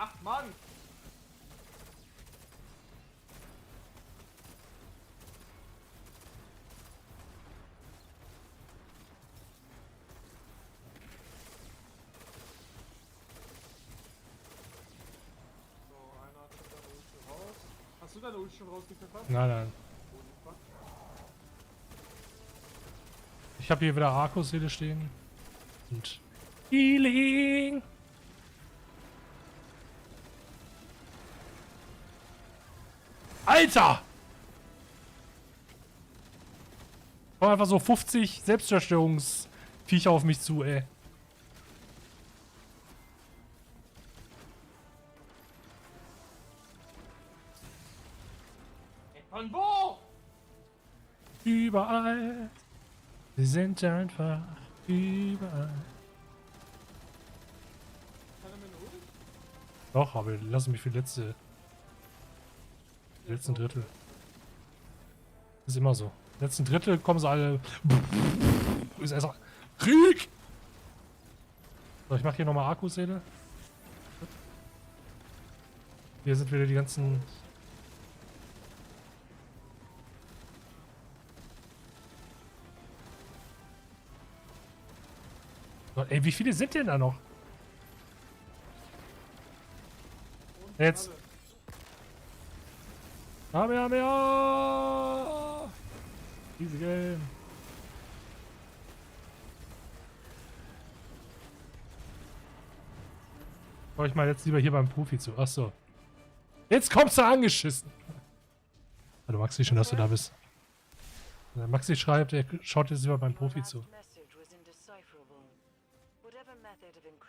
Ach Mann! So, einer hat schon seine Ulti raus. Hast du deine Ulti schon rausgepfeffert? Nein, nein. Ich habe hier wieder Arco-Seele stehen. Und Healing! Alter! Kommen einfach so 50 Selbstzerstörungsviecher auf mich zu, ey. Von wo? Überall. Sie sind einfach überall. Kann er mir eine Ulti? Doch, aber lassen mich für die letzten Drittel. Ist immer so. Letzten Drittel kommen sie alle. Ist erst Krieg! So, ich mache hier nochmal Akkuseele. Hier sind wieder die ganzen. Gott, ey, wie viele sind denn da noch? Jetzt. Kamehameha! Easy Game. Schau ich mal jetzt lieber hier beim Profi zu. Achso. Jetzt kommst du angeschissen. Hallo Maxi, schön, dass du da bist. Maxi schreibt, er schaut jetzt lieber beim Profi zu.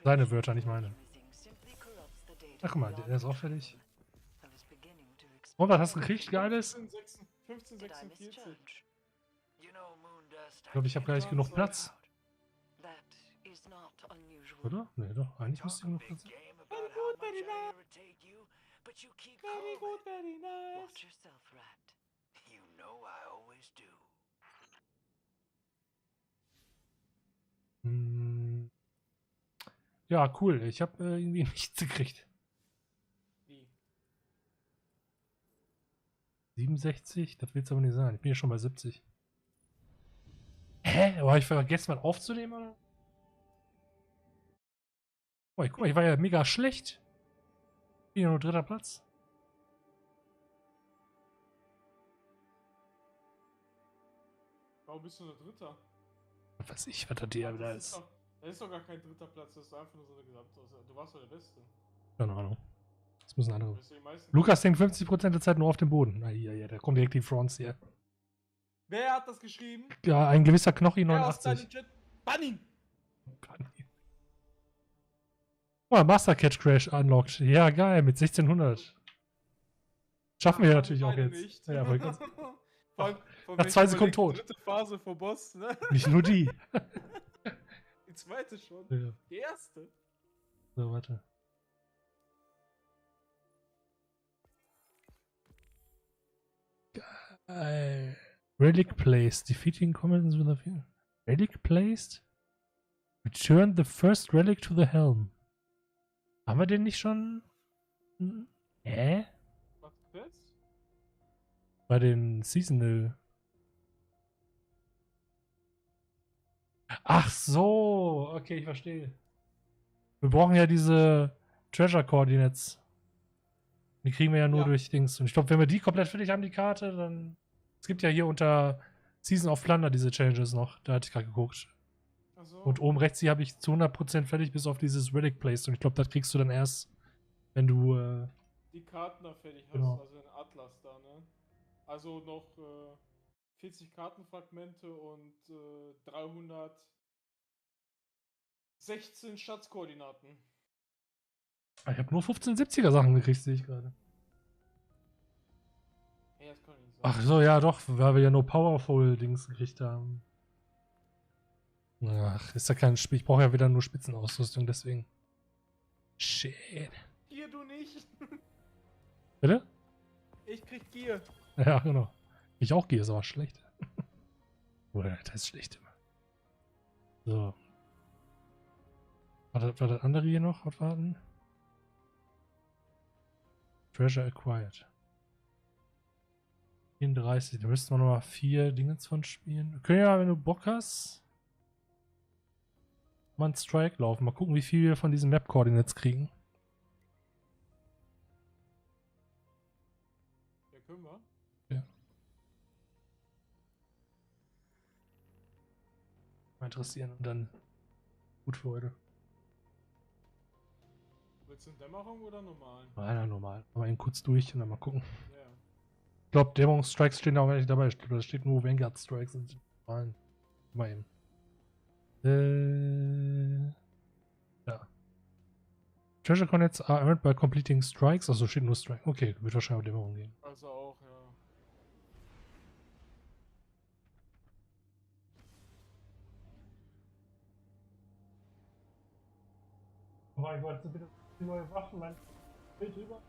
Seine Wörter, nicht meine. Ach guck mal, der ist auch fertig. Und was hast du gekriegt? Geiles? 1546. Ich glaube, ich habe gar nicht genug Platz. Oder? Ne, doch. Eigentlich müsste ich genug Platz haben. Very good, very nice. Very good, very nice. Watch yourself, Rat. You know I always do. Hm. Ja, cool. Ich habe irgendwie nichts gekriegt. Wie? 67? Das will es aber nicht sein. Ich bin ja schon bei 70. Hä? Habe ich vergessen, mal aufzunehmen, oder? Oh, guck mal, ich war ja mega schlecht. Ich bin ja nur 3. Platz. Warum bist du nur 3.? Was weiß ich, was da wieder ist. Das ist doch gar kein 3. Platz, das ist einfach nur so eine Gesamtauswahl. Du warst doch der Beste. Keine Ahnung. Das müssen andere. Deswegen meistens- Lukas denkt 50% der Zeit nur auf dem Boden. Na hier, da kommt direkt die Fronts hier. Wer hat das geschrieben? Ja, ein gewisser Knochi Wer aus 89. deinem Chat? Bann ihn! Oh, Master Catch Crash unlocked. Ja, geil, mit 1600. Schaffen wir ja natürlich auch jetzt. Nicht. Ja, aber ganz, Von nach 2 Sekunden tot. Dritte Phase vor Boss, ne? Nicht nur die. Die zweite schon. Ja. Die erste. So, warte. Geil. Relic placed. Defeating commons with a few. Relic placed? Return the first relic to the helm. Haben wir den nicht schon? Hä? Was jetzt? Bei den Seasonal. Ach so, okay, ich verstehe. Wir brauchen ja diese Treasure Coordinates. Die kriegen wir ja nur durch Dings. Und ich glaube, wenn wir die komplett fertig haben, die Karte, dann. Es gibt ja hier unter Season of Plunder diese Changes noch. Da hatte ich gerade geguckt. Ach so. Und oben rechts hier habe ich zu 100% fertig, bis auf dieses Relic Place. Und ich glaube, das kriegst du dann erst, wenn du. Die Karten da fertig hast, Genau. also den Atlas da, ne? Also noch 40 Kartenfragmente und 316 Schatzkoordinaten. Ich habe nur 1570er Sachen gekriegt, sehe ich gerade. Hey, das kann nicht sein. Ach so, ja doch, weil wir ja nur Powerful-Dings gekriegt haben. Ach, ist ja kein Spiel. Ich brauche ja wieder nur Spitzenausrüstung, deswegen. Shit. Gier du nicht. Bitte? Ich krieg Gier. Ja, genau. Ich auch gehe, ist aber schlecht. Oder das ist schlecht immer. So. War das andere hier noch? Warten. Treasure acquired. 34. Da müssten wir noch mal 4 Dinge von spielen. Wir können ja, wenn du Bock hast, mal einen Strike laufen. Mal gucken, wie viel wir von diesen Map-Coordinates kriegen. Ja, können wir. Ja. Mal interessieren und dann gut für heute. Willst du in Dämmerung oder normal? Nein, normal. Aber eben kurz durch und dann mal gucken. Ja. Ich glaube, Dämmerungsstrikes stehen da auch nicht dabei. Ich glaube, da steht nur Vanguard Strikes und normalen. Mal eben. Ja. Treasure Connects are earned by completing strikes. Also steht nur Strike. Okay, wird wahrscheinlich auch Dämmerung gehen. Also auch, ja. Oh mein Gott, sind bitte neue Waffen, mein Bild drüber.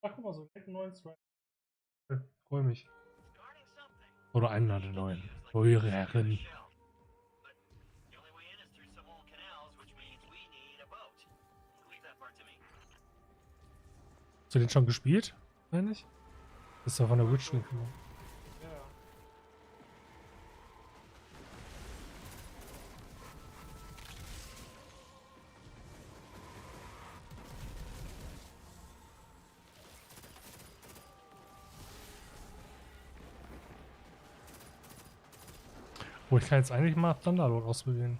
Ach, guck mal, so einen neuen Strike. Freue mich. Oder einen der neuen. Eure Herren. Hast du den schon gespielt? Eigentlich? Das ist doch von der Witch Ring. Ja. Oh, ich kann jetzt eigentlich mal Plunder ausprobieren.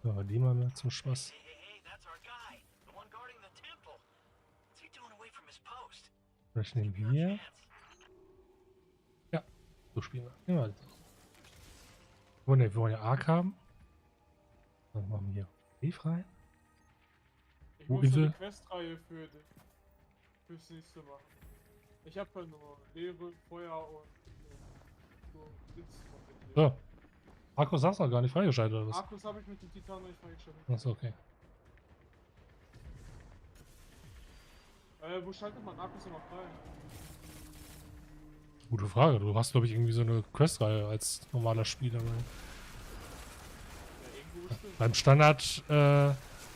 Ja, die mal mehr zum Spaß. Vielleicht nehmen wir. Ja, so spielen wir. Nehmen wir das. Oh ne, wir wollen ja Arc haben. Dann machen wir hier Brief rein. Ich Wo muss ist ja sie? die Questreihe fürs nächste machen. Ich habe halt nur Leere, Feuer und so Blitz noch mit mir. So. Akkus hast du noch gar nicht freigeschaltet, oder was? Akkus habe ich mit dem Titan noch nicht freigeschaltet. Achso, okay. Wo schaltet man Akkus immer frei? Gute Frage. Du hast, glaube ich, irgendwie so eine Questreihe als normaler Spieler. Beim Standard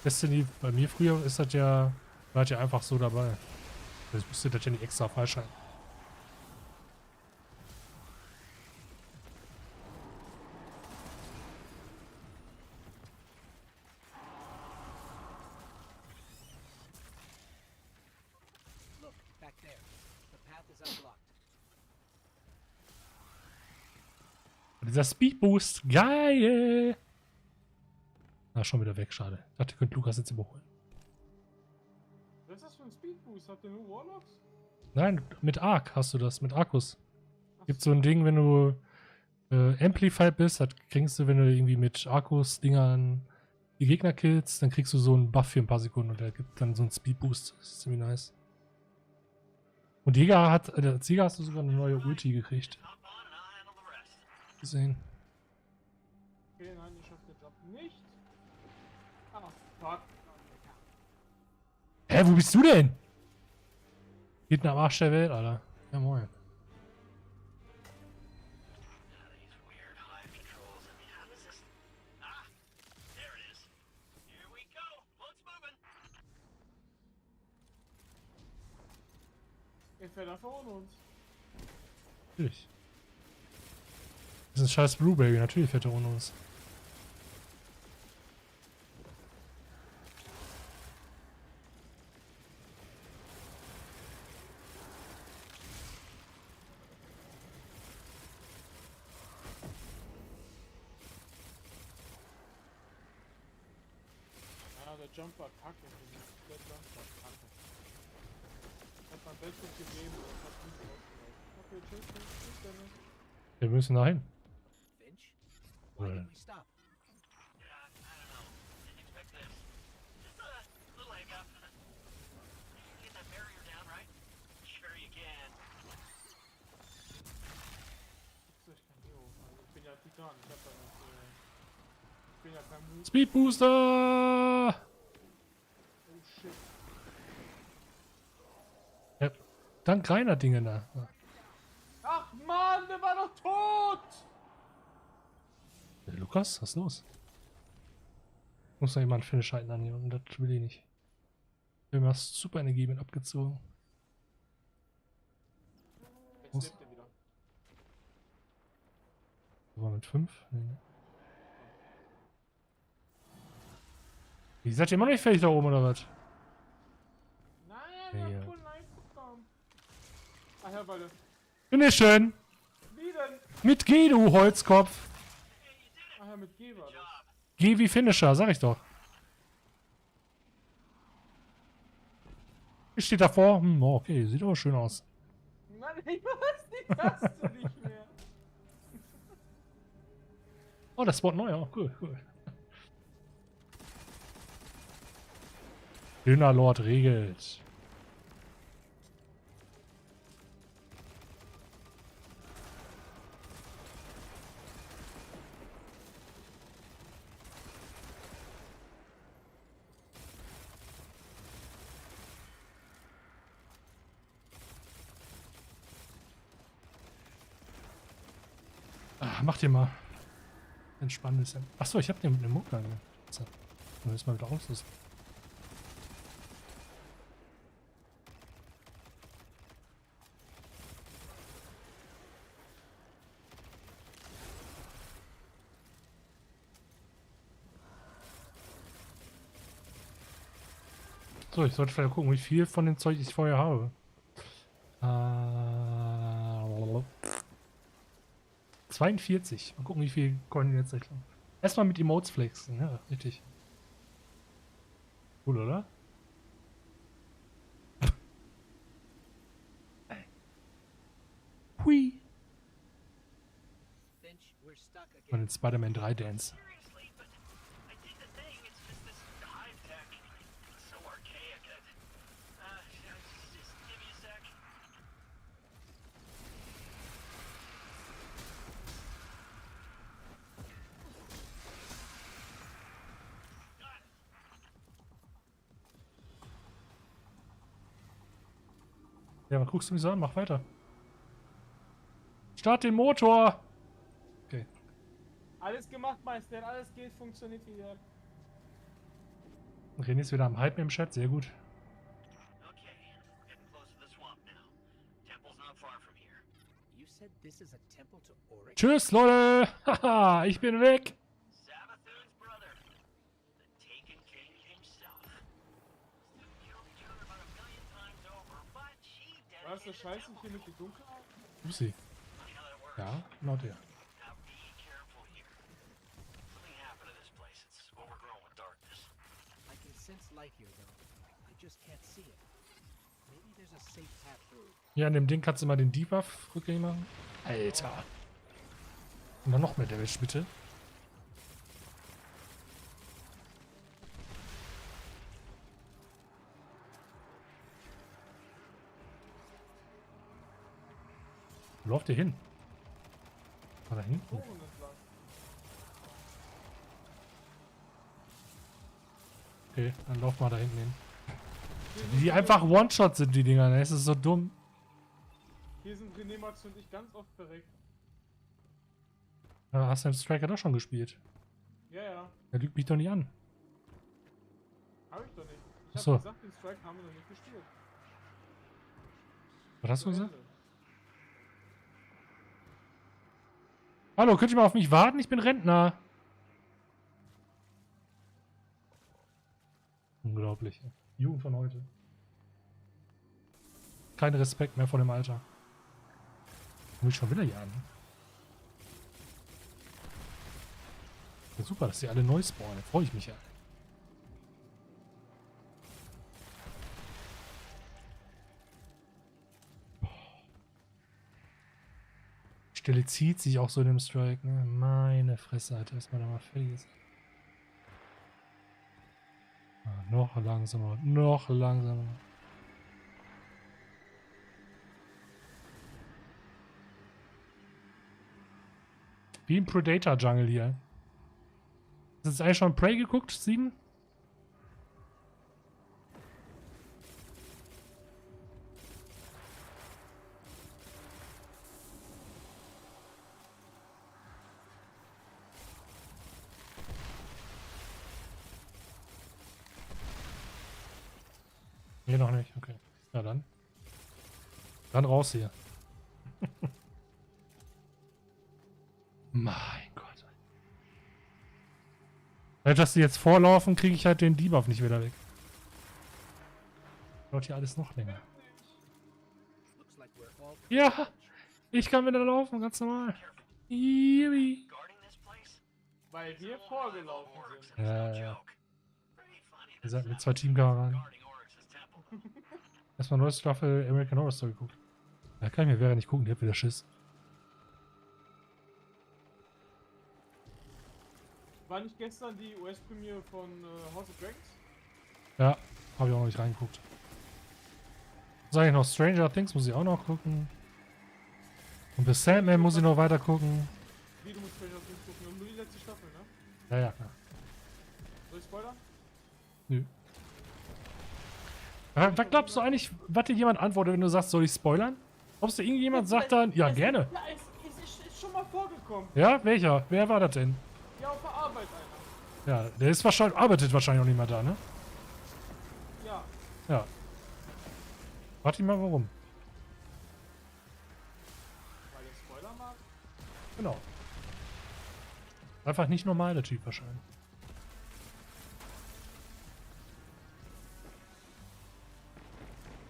Destiny, bei mir früher ist das ja, war das ja einfach so dabei. Ich musste das ja nicht extra freischalten. Look, back there. The path is unblocked. Dieser Speedboost, geil! Ah, schon wieder weg, schade. Ich dachte, ihr könnt Lukas jetzt überholen. Was ist das für ein Speedboost? Habt ihr nur Warlocks? Nein, mit Arc hast du das, mit Akkus. Gibt so ein Ding, wenn du Amplified bist, das kriegst du, wenn du irgendwie mit Akkus-Dingern die Gegner killst, dann kriegst du so einen Buff für ein paar Sekunden und der gibt dann so einen Speedboost. Das ist ziemlich nice. Und Jäger hat, als Jäger hast du sogar eine neue Ulti gekriegt. Gesehen. Okay, nein, ich schaff den Job nicht. Ah, fuck. Hä, wo bist du denn? Geht am Arsch der Welt, Alter. Ja, moin. Er fährt einfach ohne uns. Natürlich. Das ist ein scheiß Blueberry, natürlich fährt er ohne uns. Ja, der Jump war kacke. Der Jump war kacke. Ich hab mein Bestes gegeben und hab nicht rausgelaufen. Okay, tschüss, Dennis. Wir müssen dahin. Finch? Why Oder? did we stop? Ich kann hier hoch. Also ich bin ja Titan. Ich hab da nicht. Ich bin ja kein Move. Speedbooster! Oh shit. Ja, dank reiner Dinge da. Ach man, der war doch tot! Lukas, was ist los? Muss noch jemand Finish halten an hier und das will ich nicht. Wir haben super Energie mit abgezogen. Jetzt lebt er wieder. War mit 5? Nee. Wie seid ihr immer noch nicht fertig da oben oder was? Nein, ich Ja. hab cool Live bekommen. Ach ja, warte. Finishen! Wie denn? Mit G, du Holzkopf! Ach ja, mit G war das. G wie Finisher, sag ich doch. Ich steht davor. Oh, okay, sieht aber schön aus. Mann, ich weiß die Taste nicht mehr. Oh, das Spot neu, auch cool, cool. Dünner Lord regelt. Ah, mach dir mal. Entspannt ist. Achso, ich hab den mit einem Muckler. Dann ist mal wieder aus. So, ich sollte vielleicht gucken, wie viel von dem Zeug ich vorher habe. 42. Mal gucken, wie viel Coin jetzt gleich kommen. Erstmal mit Emotes flexen. Ja, richtig. Cool, oder? Hui. Und den Spider-Man 3 Dance. Ja, was guckst du mich so an? Mach weiter. Start den Motor! Okay. Alles gemacht, Meister. Alles geht, funktioniert wieder. René ist wieder am Hype im Chat. Sehr gut. Tschüss, Leute! Haha, ich bin weg! War das der Scheiße hier mit der Dunkelheit? Lucy. Ja, genau der. Ja, an dem Ding kannst du mal den Debuff rückgängig machen. Alter. Und dann noch mehr Damage, bitte. Wo läuft ihr hin? War da hinten? Okay, dann lauf mal da hinten hin. Die einfach One-Shot sind, die Dinger. Das ist so dumm. Hier sind René, Max und ich ganz oft verreckt. Ja, hast du den Striker doch schon gespielt? Ja, ja. Er lügt mich doch nicht an. Hab ich doch nicht. Ich hab Achso. gesagt, den Strike haben wir noch nicht gespielt. Was hast du gesagt? Hallo, könnt ihr mal auf mich warten? Ich bin Rentner. Unglaublich. Jugend von heute. Kein Respekt mehr vor dem Alter. Muss ich schon wieder jagen. Ja, super, dass die alle neu spawnen. Da freue ich mich ja. Stelle zieht sich auch so in dem Strike. Ne? Meine Fresse, Alter, erstmal da mal fertig ist. Ah, noch langsamer, noch langsamer. Wie im Predator Jungle hier. Hast du jetzt eigentlich schon Prey geguckt, 7? Nee, noch nicht. Okay. Ja, dann. Dann raus hier. Mein Gott. Weil dass die jetzt vorlaufen, kriege ich halt den Debuff nicht wieder weg. Dauert hier alles noch länger. Ja! Ich kann wieder laufen, ganz normal. Yippie. Weil wir vorgelaufen sind. Ja. Ihr seid mit 2 Teamkameraden. Erstmal neue Staffel American Horror Story geguckt. Da kann ich mir während nicht gucken, die hat wieder Schiss. War nicht gestern die US-Premiere von House of Dragons? Ja, habe ich auch noch nicht reingeguckt. Sag ich noch Stranger Things, muss ich auch noch gucken. Und bis Sandman muss ich noch weiter gucken. Wie, du musst Stranger Things gucken? Und nur die letzte Staffel, ne? Ja, ja, klar. Soll ich spoilern? Nö. Was glaubst du eigentlich, was dir jemand antwortet, wenn du sagst, soll ich spoilern? Glaubst du, irgendjemand sagt dann, ja, gerne. Ja, es ist schon mal vorgekommen. Ja, welcher? Wer war das denn? Ja, auf der Arbeit einer. Ja, der ist wahrscheinlich, arbeitet wahrscheinlich auch nicht mehr da, ne? Ja. Ja. Warte mal, warum? Weil der Spoiler mag? Genau. Einfach nicht normal, der Typ wahrscheinlich.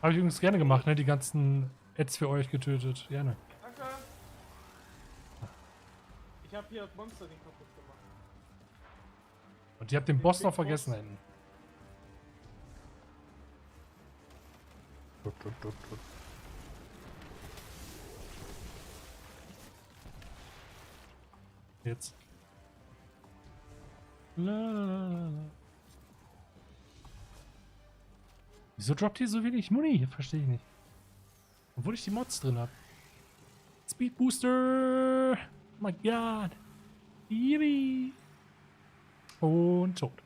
Habe ich übrigens gerne gemacht, ne? Die ganzen Ads für euch getötet. Gerne. Danke. Ich habe hier das Monster den kaputt gemacht. Und ihr habt den Den Boss Big noch vergessen Boss. da hinten. Tut. Jetzt. La. Wieso droppt hier so wenig Muni? Verstehe ich nicht. Obwohl ich die Mods drin habe. Speed Booster! Oh mein Gott! Yippie! Und tot.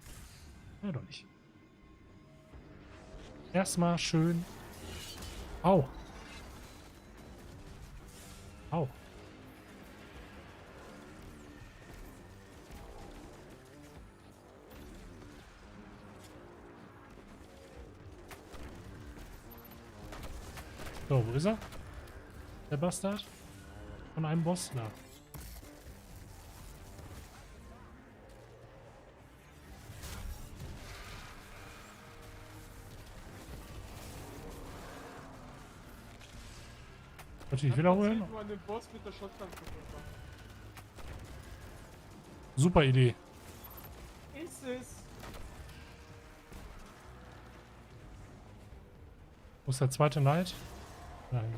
Ja, doch nicht. Erstmal schön. Au! Au! So, wo ist er? Der Bastard? Von einem Boss? Da. Natürlich wiederholen. Nur an den Boss mit der Shotgun zu machen. Super Idee. Ist es? Wo ist der zweite Knight? Nein.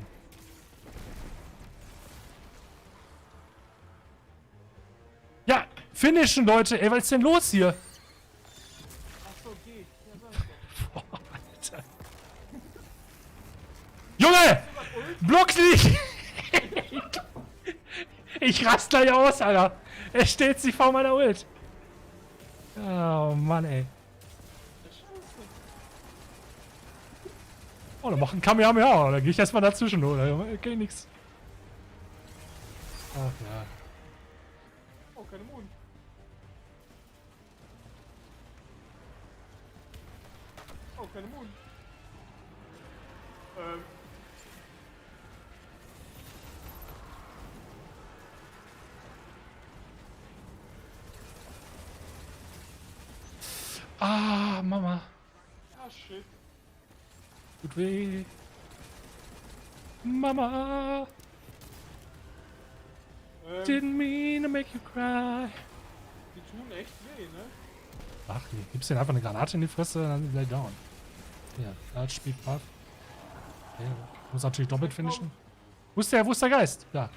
Ja! Finishen, Leute! Ey, was ist denn los hier? Achso, okay. Ja, sag ich doch. Boah, Alter. Junge! Block nicht! Ich rast gleich aus, Alter! Er steht sich vor meiner Ult. Oh Mann, ey. Oh, dann machen Kamehameha. Da gehe ich erstmal dazwischen, oder? Okay, nix. Ach ja. Oh, keine Mond. Oh, keine Mond. Ah, Mama. Ah, shit. Tut weh. Mama. Didn't mean to make you cry. Die tun echt weh, ne? Ach, hier gibst den einfach eine Granate in die Fresse, dann sind die gleich down. Ja, Large Speed Path. Okay, muss natürlich doppelt finishen. Wo ist der Geist? Da.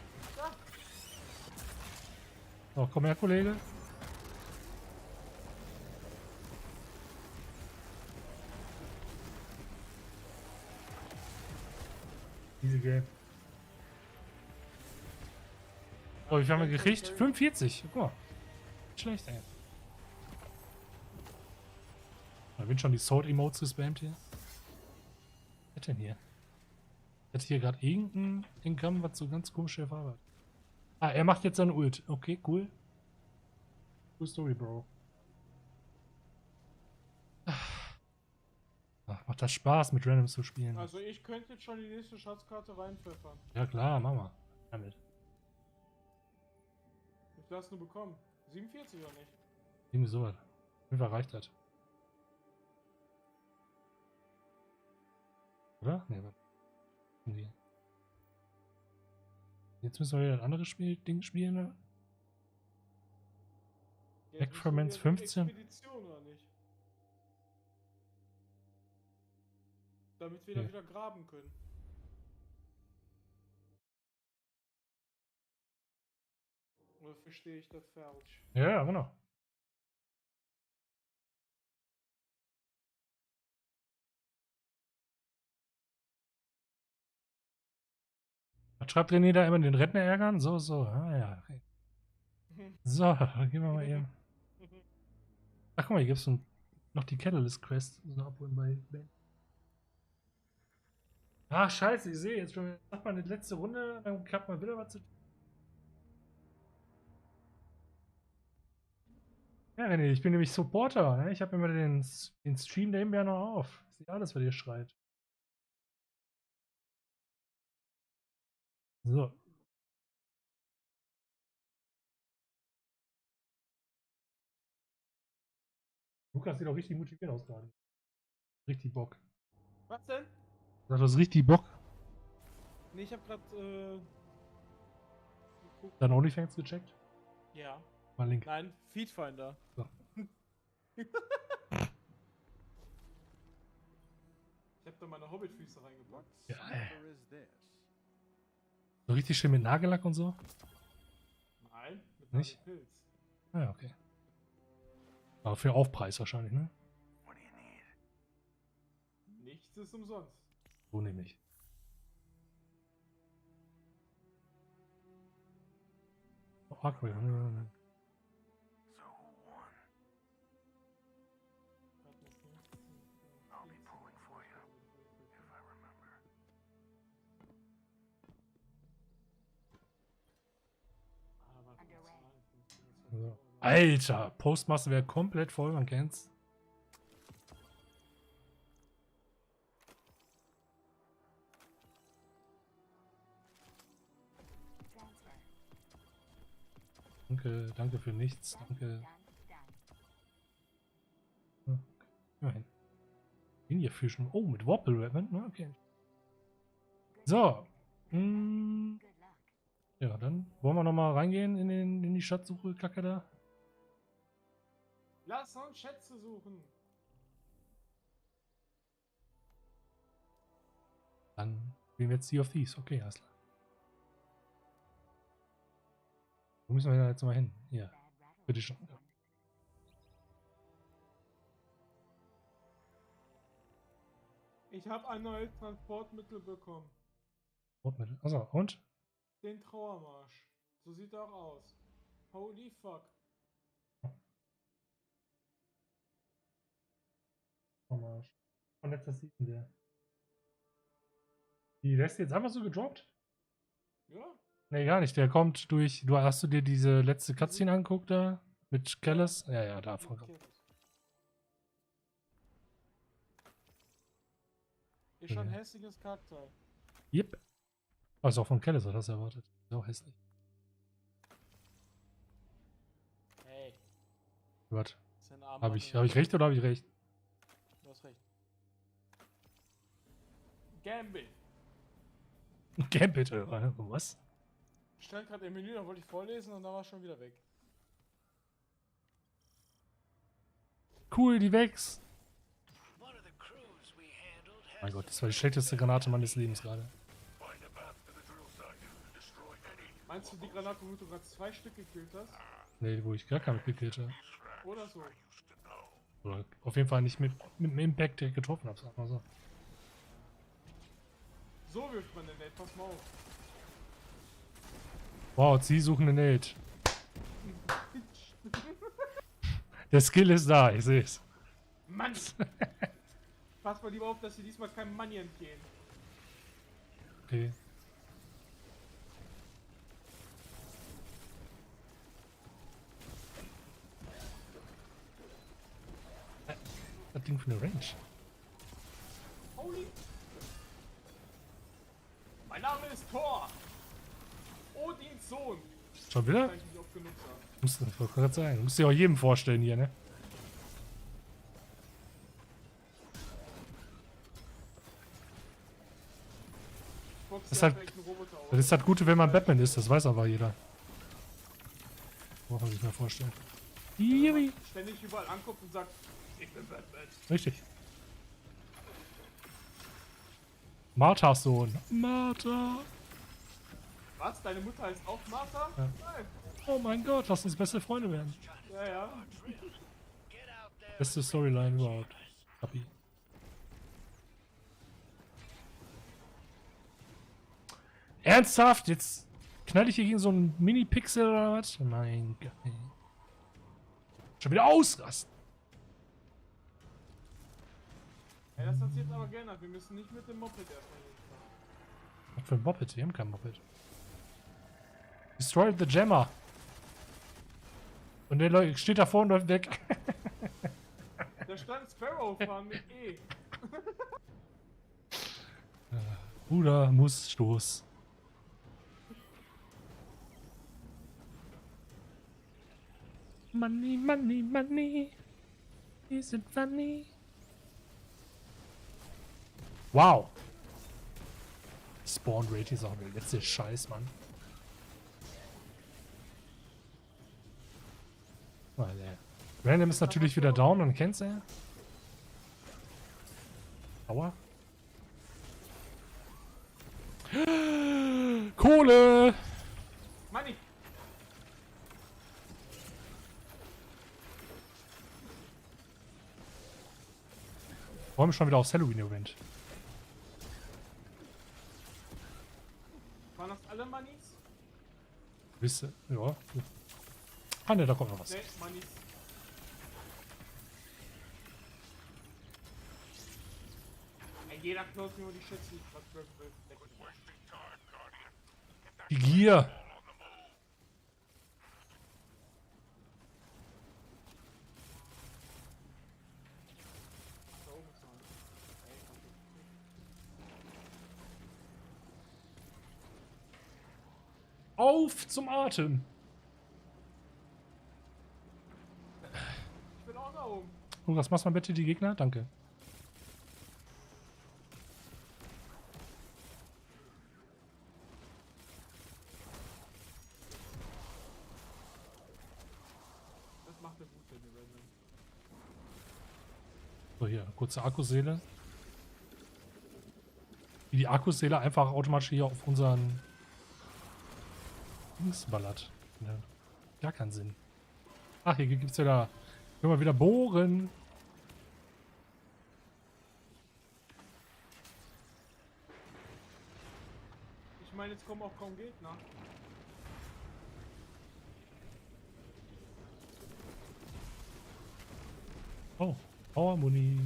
So, komm her, Kollege. Easy Game. Oh, wie viel haben wir gekriegt? 45. Guck mal. Nicht schlecht, ey. Da wird schon die Sword-Emotes gespammt hier. Was ist denn hier? Hat hier gerade irgendein Ingramm, was so ganz komische Farbe hat. Ah, er macht jetzt seine Ult. Okay, cool. Cool Story, Bro. Ach, macht das Spaß, mit Randoms zu spielen. Also ich könnte jetzt schon die nächste Schatzkarte reinpfeffern. Ja klar, mach mal. Damit. Ich darf es nur bekommen. 47 oder nicht? Irgendwie so was. Auf jeden Fall reicht das. Oder? Ne, warte. Nee. Jetzt müssen wir wieder ein anderes Ding spielen, ne? Experiments 15. Expedition oder nicht? Damit wir da wieder graben können. Oder verstehe ich das falsch? Ja, genau. Was schreibt René da immer, den Rentner ärgern? So, so. Ah ja. Okay. So, dann gehen wir mal eben. Ach guck mal, hier gibt es noch die Catalyst Quest. So abholen bei Ben. Ach scheiße, ich sehe jetzt schon. Mach mal eine letzte Runde, dann klappt mal wieder was zu. Ja, René, ich bin nämlich Supporter. Ne? Ich habe immer den Stream nebenbei ja noch auf. Ich sehe alles, was ihr schreit. So. Lukas sieht auch richtig motiviert aus gerade. Richtig Bock. Was denn? Sagt das richtig Bock? Nee, ich hab grad Dein OnlyFans gecheckt? Ja. Mal Link. Nein, Feedfinder. So. Ich hab da meine Hobbit-Füße reingepackt. Ja, so richtig schön mit Nagellack und so? Nein, mit Nicht? Pilz. Ah, ja, okay. Aber für Aufpreis wahrscheinlich, ne? Nichts ist umsonst. So nämlich. Oh, Aquarium. So. Alter, Postmaster wäre komplett voll, man kennt's. Danke, danke für nichts, danke. Immerhin. Linie Fusion. Oh, mit Wobble Rabbit, ne? Okay. So. Ja, dann wollen wir nochmal reingehen in die Schatzsuche, Kacke da. Lass uns Schätze suchen. Dann gehen wir jetzt Sea of Thieves. Okay, alles klar. Wo müssen wir da jetzt mal hin? Hier. Bitte schon. Ja. Ich habe ein neues Transportmittel bekommen. Transportmittel. Achso, und? Den Trauermarsch. So sieht er auch aus. Holy fuck. Trauermarsch. Von letzter Season der. Die lässt jetzt einfach so gedroppt? Ja. Nee, gar nicht. Der kommt durch. Hast du dir diese letzte Cutscene angeguckt da? Mit Kellis? Ja, ja, davon. Ist schon ein hässliches Kackteil. Yep. Also auch von Kellis hat das erwartet. Ist auch hässlich. Hey. Was? Hab ich recht oder habe ich recht? Du hast recht. Gambit. Gambit, was? Ich stand gerade im Menü, dann wollte ich vorlesen und dann war es schon wieder weg. Cool, die wächst. Mein Gott, das war die schlechteste Granate meines Lebens gerade. Meinst du die Granate, wo du gerade 2 Stück gekillt hast? Nee, wo ich gar keinen gekillt habe. Oder so. Oder auf jeden Fall nicht mit dem Impact, der getroffen habe, sag mal so. So wirft man den Nate, pass mal auf. Wow, sie suchen eine Nate. Der Skill ist da, ich sehe es. Mann! Pass mal lieber auf, dass sie diesmal keinem Money entgehen. Okay. Das Ding für eine Range. Holy! Mein Name ist Thor! Odins Sohn! Schon wieder? Kann ich nicht oft genug sagen. Ich wollte gerade sagen, du musst dir auch jedem vorstellen hier, ne? Das ist halt Gute, wenn man Batman ist, das weiß aber jeder. Muss man sich mal vorstellen. Ständig überall anguckt und sagt, ich bin Batman. Richtig. Marthas Sohn. Martha. Was? Deine Mutter heißt auch Martha? Ja. Nein. Oh mein Gott, lass uns beste Freunde werden. Ja, ja. Beste Storyline überhaupt. Happy. Ernsthaft? Jetzt knall ich hier gegen so einen Mini-Pixel oder was? Mein Gott. Schon wieder ausrasten. Ja, das hat sich jetzt aber geändert. Wir müssen nicht mit dem Moped erstmal hinfahren. Was für ein Moped? Wir haben kein Moped. Destroy the Jammer. Und der steht da vorne und läuft weg. Da stand Sparrow fahren mit E. Bruder muss Stoß. Money, money, money. Is it funny? Wow. Spawn Rate ist auch der letzte Scheiß, Mann. Random ist natürlich wieder down, man kennt's ja. Aua. Kohle! Money! Freue mich schon wieder aufs Halloween-Event. Waren das alle Moneys? Wisse, ja. Ah ne, da kommt noch was. Nee, Moneys. Jeder klaut nur die Schätze, was Glück will. Die Gier! Auf zum Atem! Ich bin auch da oben. Oh, was machst du mal bitte die Gegner? Danke. Das macht der gute Random. So, hier, kurze Akkuseele. Wie die Akkuseele einfach automatisch hier auf unseren Dings ballert. Ja, gar keinen Sinn. Ach, hier gibt's wieder. Können wir wieder bohren. Ich meine, jetzt kommen auch kaum Gegner. Oh, Power-Muni.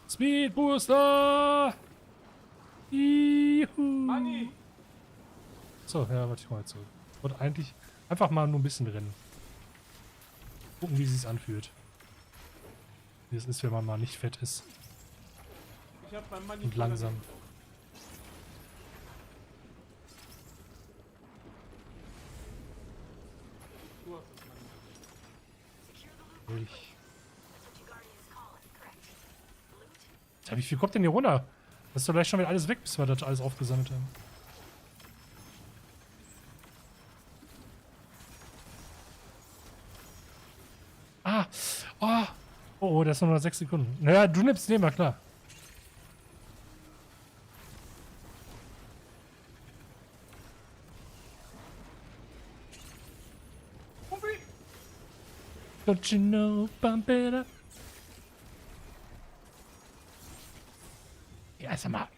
Speed Booster! Juhu! Money! So, ja, warte, ich mal zurück. Ich wollte eigentlich einfach mal nur ein bisschen rennen. Gucken, wie es sich anfühlt. Wie es ist, wenn man mal nicht fett ist. Ich hab beim Money Und langsam. Du hast das Money. Ja, wie viel kommt denn hier runter? Das ist doch gleich schon wieder alles weg, bis wir das alles aufgesammelt haben. Ah! Oh! Oh, das ist nur noch 6 Sekunden. Naja, du nimmst den mal, klar. Don't you know, Pampera? Ja, sag mal.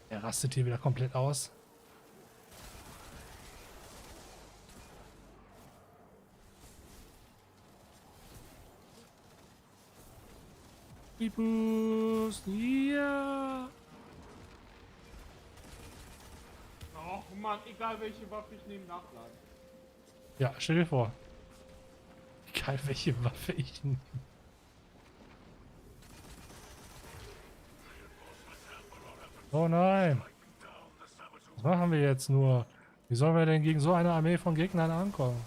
Er rastet hier wieder komplett aus. Boost, ja. Och Mann, egal welche Waffe ich nehme, nachladen. Ja, stell dir vor. Egal welche Waffe ich nehme. Oh nein. Was machen wir jetzt nur? Wie sollen wir denn gegen so eine Armee von Gegnern ankommen?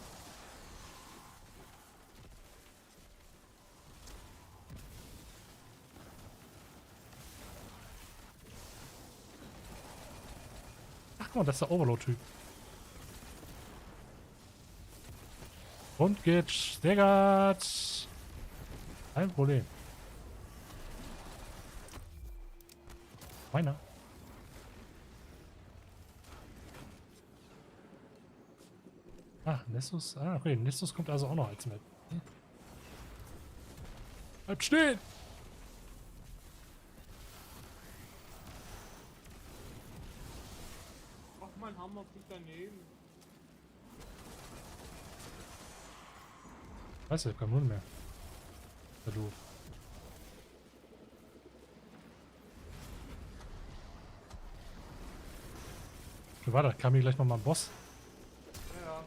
Ach guck mal, das ist der Overload-Typ. Und geht steigert. Kein Problem. Meiner. Ah, Nessus. Ah, okay. Nessus kommt also auch noch als mit. Bleib stehen! Ach, mein Hammer fliegt daneben. Weißt du, kein Mund mehr. Ja, doof. Warte, kam hier gleich nochmal ein Boss. Ja.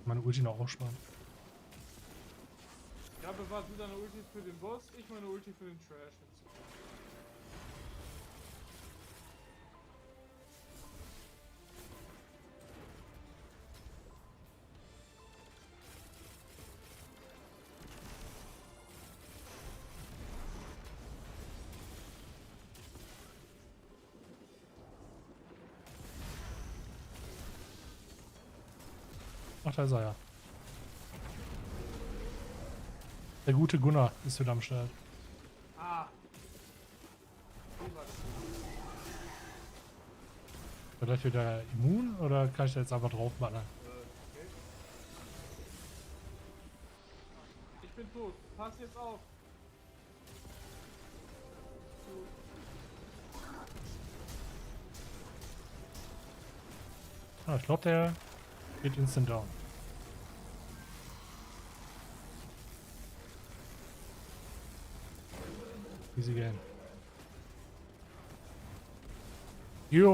Meine Ulti noch aussparen. Ja, bewahrt du deine Ulti für den Boss, ich meine Ulti für den Trash. Ach, da ist er ja. Der gute Gunnar ist wieder am Start. Ah. Ist er gleich wieder immun oder kann ich da jetzt einfach draufballern? Okay. Ich bin tot. Pass jetzt auf. Ah, ich glaube, der geht instant down. Easy game.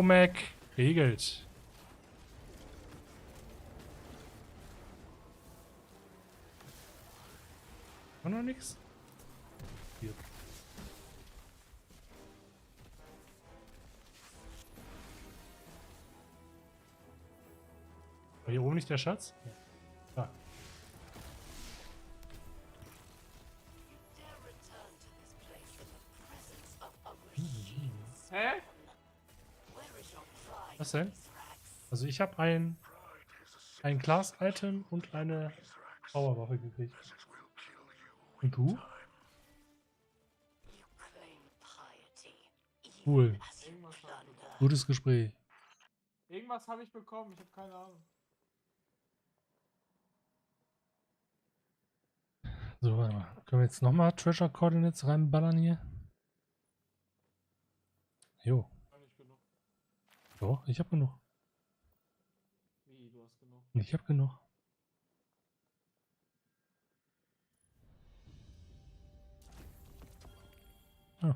Mac regelt. War noch nix? Hier. War hier oben nicht der Schatz? Ja. Ah. Hä? Was denn? Also ich habe ein Glas-Item und eine Powerwaffe gekriegt. Und du? Cool. Gutes Gespräch. Irgendwas habe ich bekommen, ich habe keine Ahnung. So, warte mal. Können wir jetzt nochmal Treasure Coordinates reinballern hier? Jo. Nicht genug. Doch, ich habe genug. Wie, du hast genug? Ich habe genug. Ah.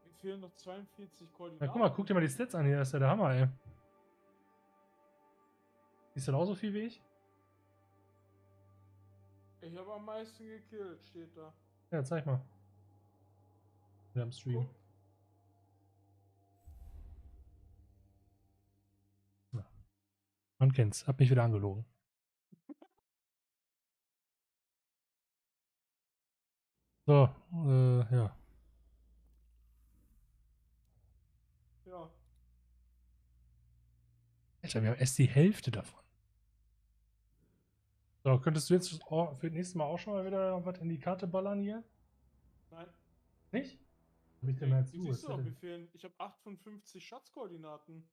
Mir fehlen noch 42 Koordinaten. Ja, guck mal, guck dir mal die Stats an hier. Das ist ja der Hammer, ey. Ist das auch so viel wie ich? Ich habe am meisten gekillt, steht da. Ja, zeig mal. Wir haben Stream. Ja. Man kennt's. Hab mich wieder angelogen. So, ja. Ja. Alter, wir haben erst die Hälfte davon. So, könntest du jetzt für das nächste Mal auch schon mal wieder was in die Karte ballern hier? Nein. Nicht? Hab ich denn mal jetzt Siehst du doch, mir fehlen. Ich habe 8 von 50 Schatzkoordinaten.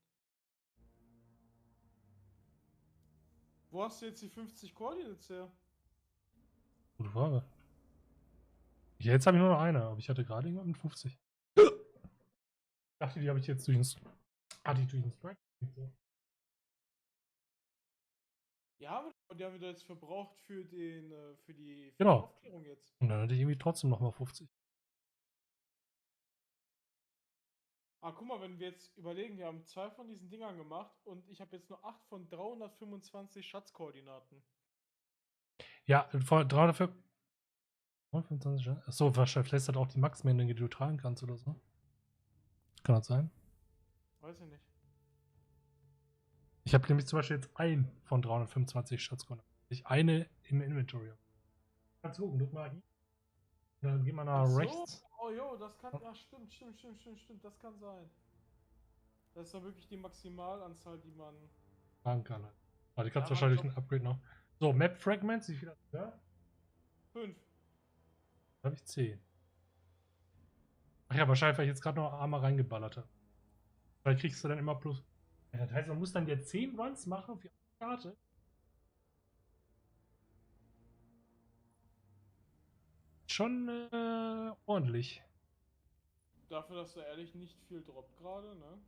Wo hast du jetzt die 50 Koordinaten her? Gute Frage. Ja, jetzt habe ich nur noch eine, aber ich hatte gerade irgendwann mit 50. Ich dachte, die habe ich jetzt durch den Strike. Ja, aber die haben wir jetzt verbraucht für den, für die Genau. Aufklärung jetzt. Und dann hatte ich irgendwie trotzdem nochmal 50. Ah, guck mal, wenn wir jetzt überlegen, wir haben 2 von diesen Dingern gemacht und ich habe jetzt nur 8 von 325 Schatzkoordinaten. Ja, vor 325. Achso, wahrscheinlich lässt das auch die Max-Menge, die du tragen kannst oder so. Kann das sein? Weiß ich nicht. Ich habe nämlich zum Beispiel jetzt einen von 325 Schatzkoordinaten. Ich eine im Inventory. Kannst du gucken, drück mal I. Dann geh mal nach rechts. Oh jo, das kann. Ja, stimmt. Das kann sein. Das ist doch wirklich die Maximalanzahl, die man Tragen kann. Aber die kannst du Ja, wahrscheinlich durch ein Upgrade noch. So, Map Fragments, wie viel hast du da? 5. Da habe ich 10. Ach ja, wahrscheinlich, weil ich jetzt gerade noch Arme reingeballert habe. Weil kriegst du dann immer plus. Ja, das heißt, man muss dann ja 10 Runs machen für eine Karte. Schon ordentlich. Dafür, dass da ehrlich nicht viel droppt gerade, ne?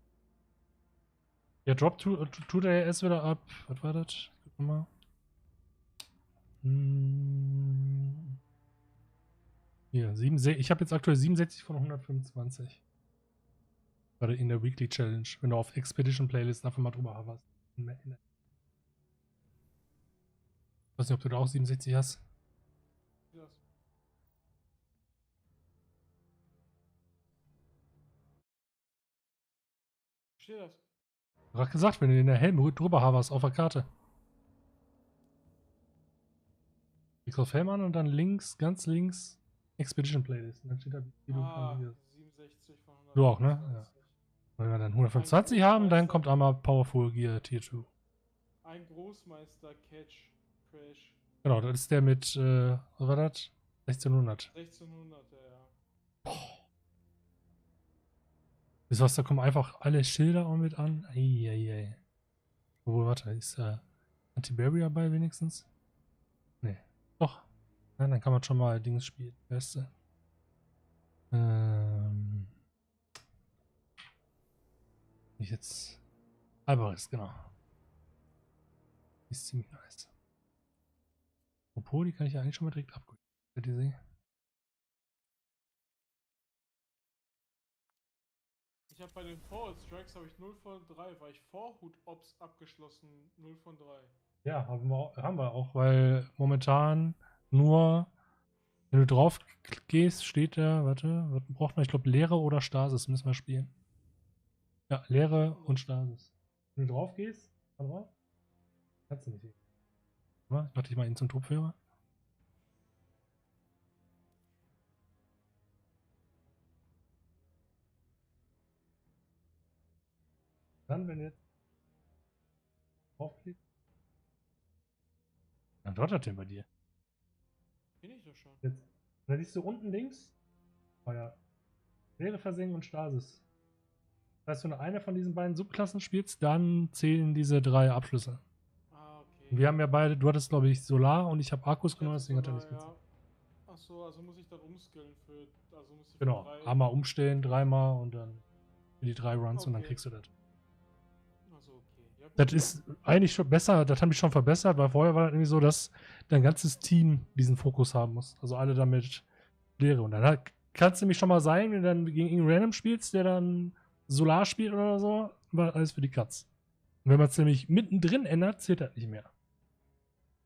Ja, Drop tut er erst wieder ab. Was war das? Guck mal. Hier, ich habe jetzt aktuell 67 von 125. Gerade in der Weekly Challenge, wenn du auf Expedition Playlist einfach mal drüber hast. Ich weiß nicht, ob du da auch 67 hast. Ja. Steht das? Ich hab gerade gesagt, wenn du den Helm drüber hast auf der Karte. Klickst auf Helm an und dann links, ganz links, Expedition Playlist. Und dann steht da, wie du 67 von 125. Du auch, ne? Ja. Wenn wir dann 125 haben, dann kommt einmal Powerful Gear Tier 2. Ein Großmeister Catch Crash. Genau, das ist der mit, was war das? 1600. 1600, ja. Wisst ihr was, da kommen einfach alle Schilder auch mit an. Eieiei. Obwohl, warte, ist Anti-Barrier bei wenigstens? Nee. Doch. Ja, dann kann man schon mal Dings spielen. Beste. Ich jetzt. Alvarez, genau. Die ist ziemlich nice. Apropos, die kann ich ja eigentlich schon mal direkt upgraden. Seht ihr sie? Ich habe bei den Forward Strikes habe ich 0 von 3, weil ich Vorhut Ops abgeschlossen 0 von 3. Ja, haben wir auch, weil momentan nur, wenn du drauf gehst, steht da, warte, was braucht man? Ich glaube, Leere oder Stasis müssen wir spielen. Ja, Leere und Stasis. Wenn du drauf gehst, drauf, kannst du nicht. Ich mach dich mal eben zum Truppführer. Dann, wenn du jetzt draufklickst, dann dottert der bei dir. Bin ich doch schon. Jetzt. Dann siehst du unten links, oh ja, Leere versenken und Stasis. Das heißt, wenn du eine von diesen beiden Subklassen spielst, dann zählen diese 3 Abschlüsse. Ah, okay. Wir haben ja beide, du hattest glaube ich Solar und ich habe Akkus genommen, deswegen hat er nicht gezählt. Ja. Achso, also muss ich dann umskillen für. Also muss ich Genau, für 3. einmal umstellen, 3-mal und dann für die 3 Runs und dann kriegst du das. Achso, okay. Ja, Das ist eigentlich schon besser, das habe ich schon verbessert, weil vorher war das irgendwie so, dass dein ganzes Team diesen Fokus haben muss. Also alle damit Leere. Und dann kann es nämlich schon mal sein, wenn du dann gegen irgendeinen Random spielst, der dann Solar spielt oder so, war alles für die Katz. Und wenn man es nämlich mittendrin ändert, zählt das nicht mehr.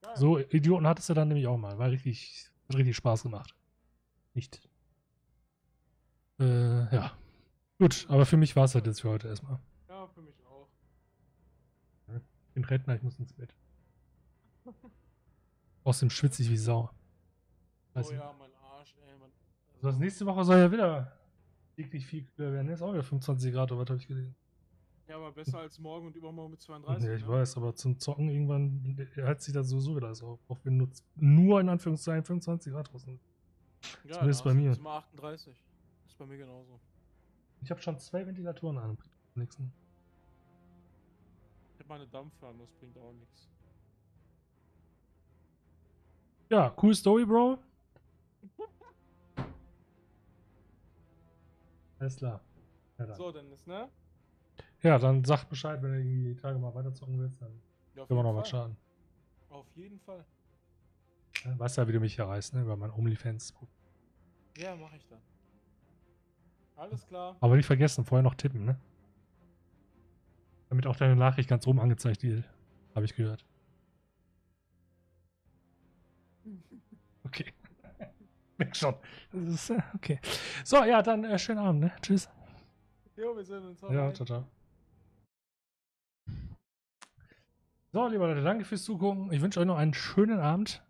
Geil. So Idioten hattest du dann nämlich auch mal. Hat richtig Spaß gemacht. Nicht. Ja. Gut, aber für mich war es halt jetzt für heute erstmal. Ja, für mich auch. Ich bin Rentner, ich muss ins Bett. Außerdem schwitze ich wie Sau. Oh ja, mein Arsch, ey. Also das nächste Woche soll ja wieder wirklich viel kühler werden. Jetzt auch wieder 25 Grad, oder was habe ich gesehen? Ja, aber besser als morgen und übermorgen mit 32. Ja, ich ne? weiß, aber zum Zocken irgendwann hat sich das sowieso wieder so auf. Auch wenn nur in Anführungszeichen 25 Grad draußen. Ja, Zumindest bei mir. Ist immer 38. Ist bei mir genauso. Ich habe schon 2 Ventilatoren an. Nächsten. Ich hab meine Dampfer an, das bringt auch nichts. Ja, cool Story, Bro. Alles klar. Ja, dann. So, Dennis, ne? Ja, dann sag Bescheid, wenn du die Tage mal weiter zocken willst, dann Ja, können wir noch was schaden. Auf jeden Fall. Ja, weißt ja, wie du mich erreichst, ne? Über mein OnlyFans. Ja, mach ich dann. Alles klar. Aber nicht vergessen, vorher noch tippen, ne? Damit auch deine Nachricht ganz oben angezeigt wird. Habe ich gehört. Okay. Merk schon. Das ist, okay. So, ja, dann schönen Abend, ne? Tschüss. Jo, wir sehen uns. Ja, ciao, ciao. So, liebe Leute, danke fürs Zugucken. Ich wünsche euch noch einen schönen Abend.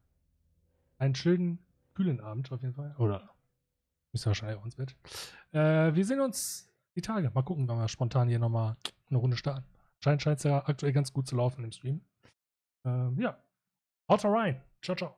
Einen schönen, kühlen Abend auf jeden Fall. Oder müsst ihr wahrscheinlich auch ins Bett. Wir sehen uns die Tage. Mal gucken, wenn wir spontan hier nochmal eine Runde starten. Scheint es ja aktuell ganz gut zu laufen im Stream. Ja, haut rein. Ciao, ciao.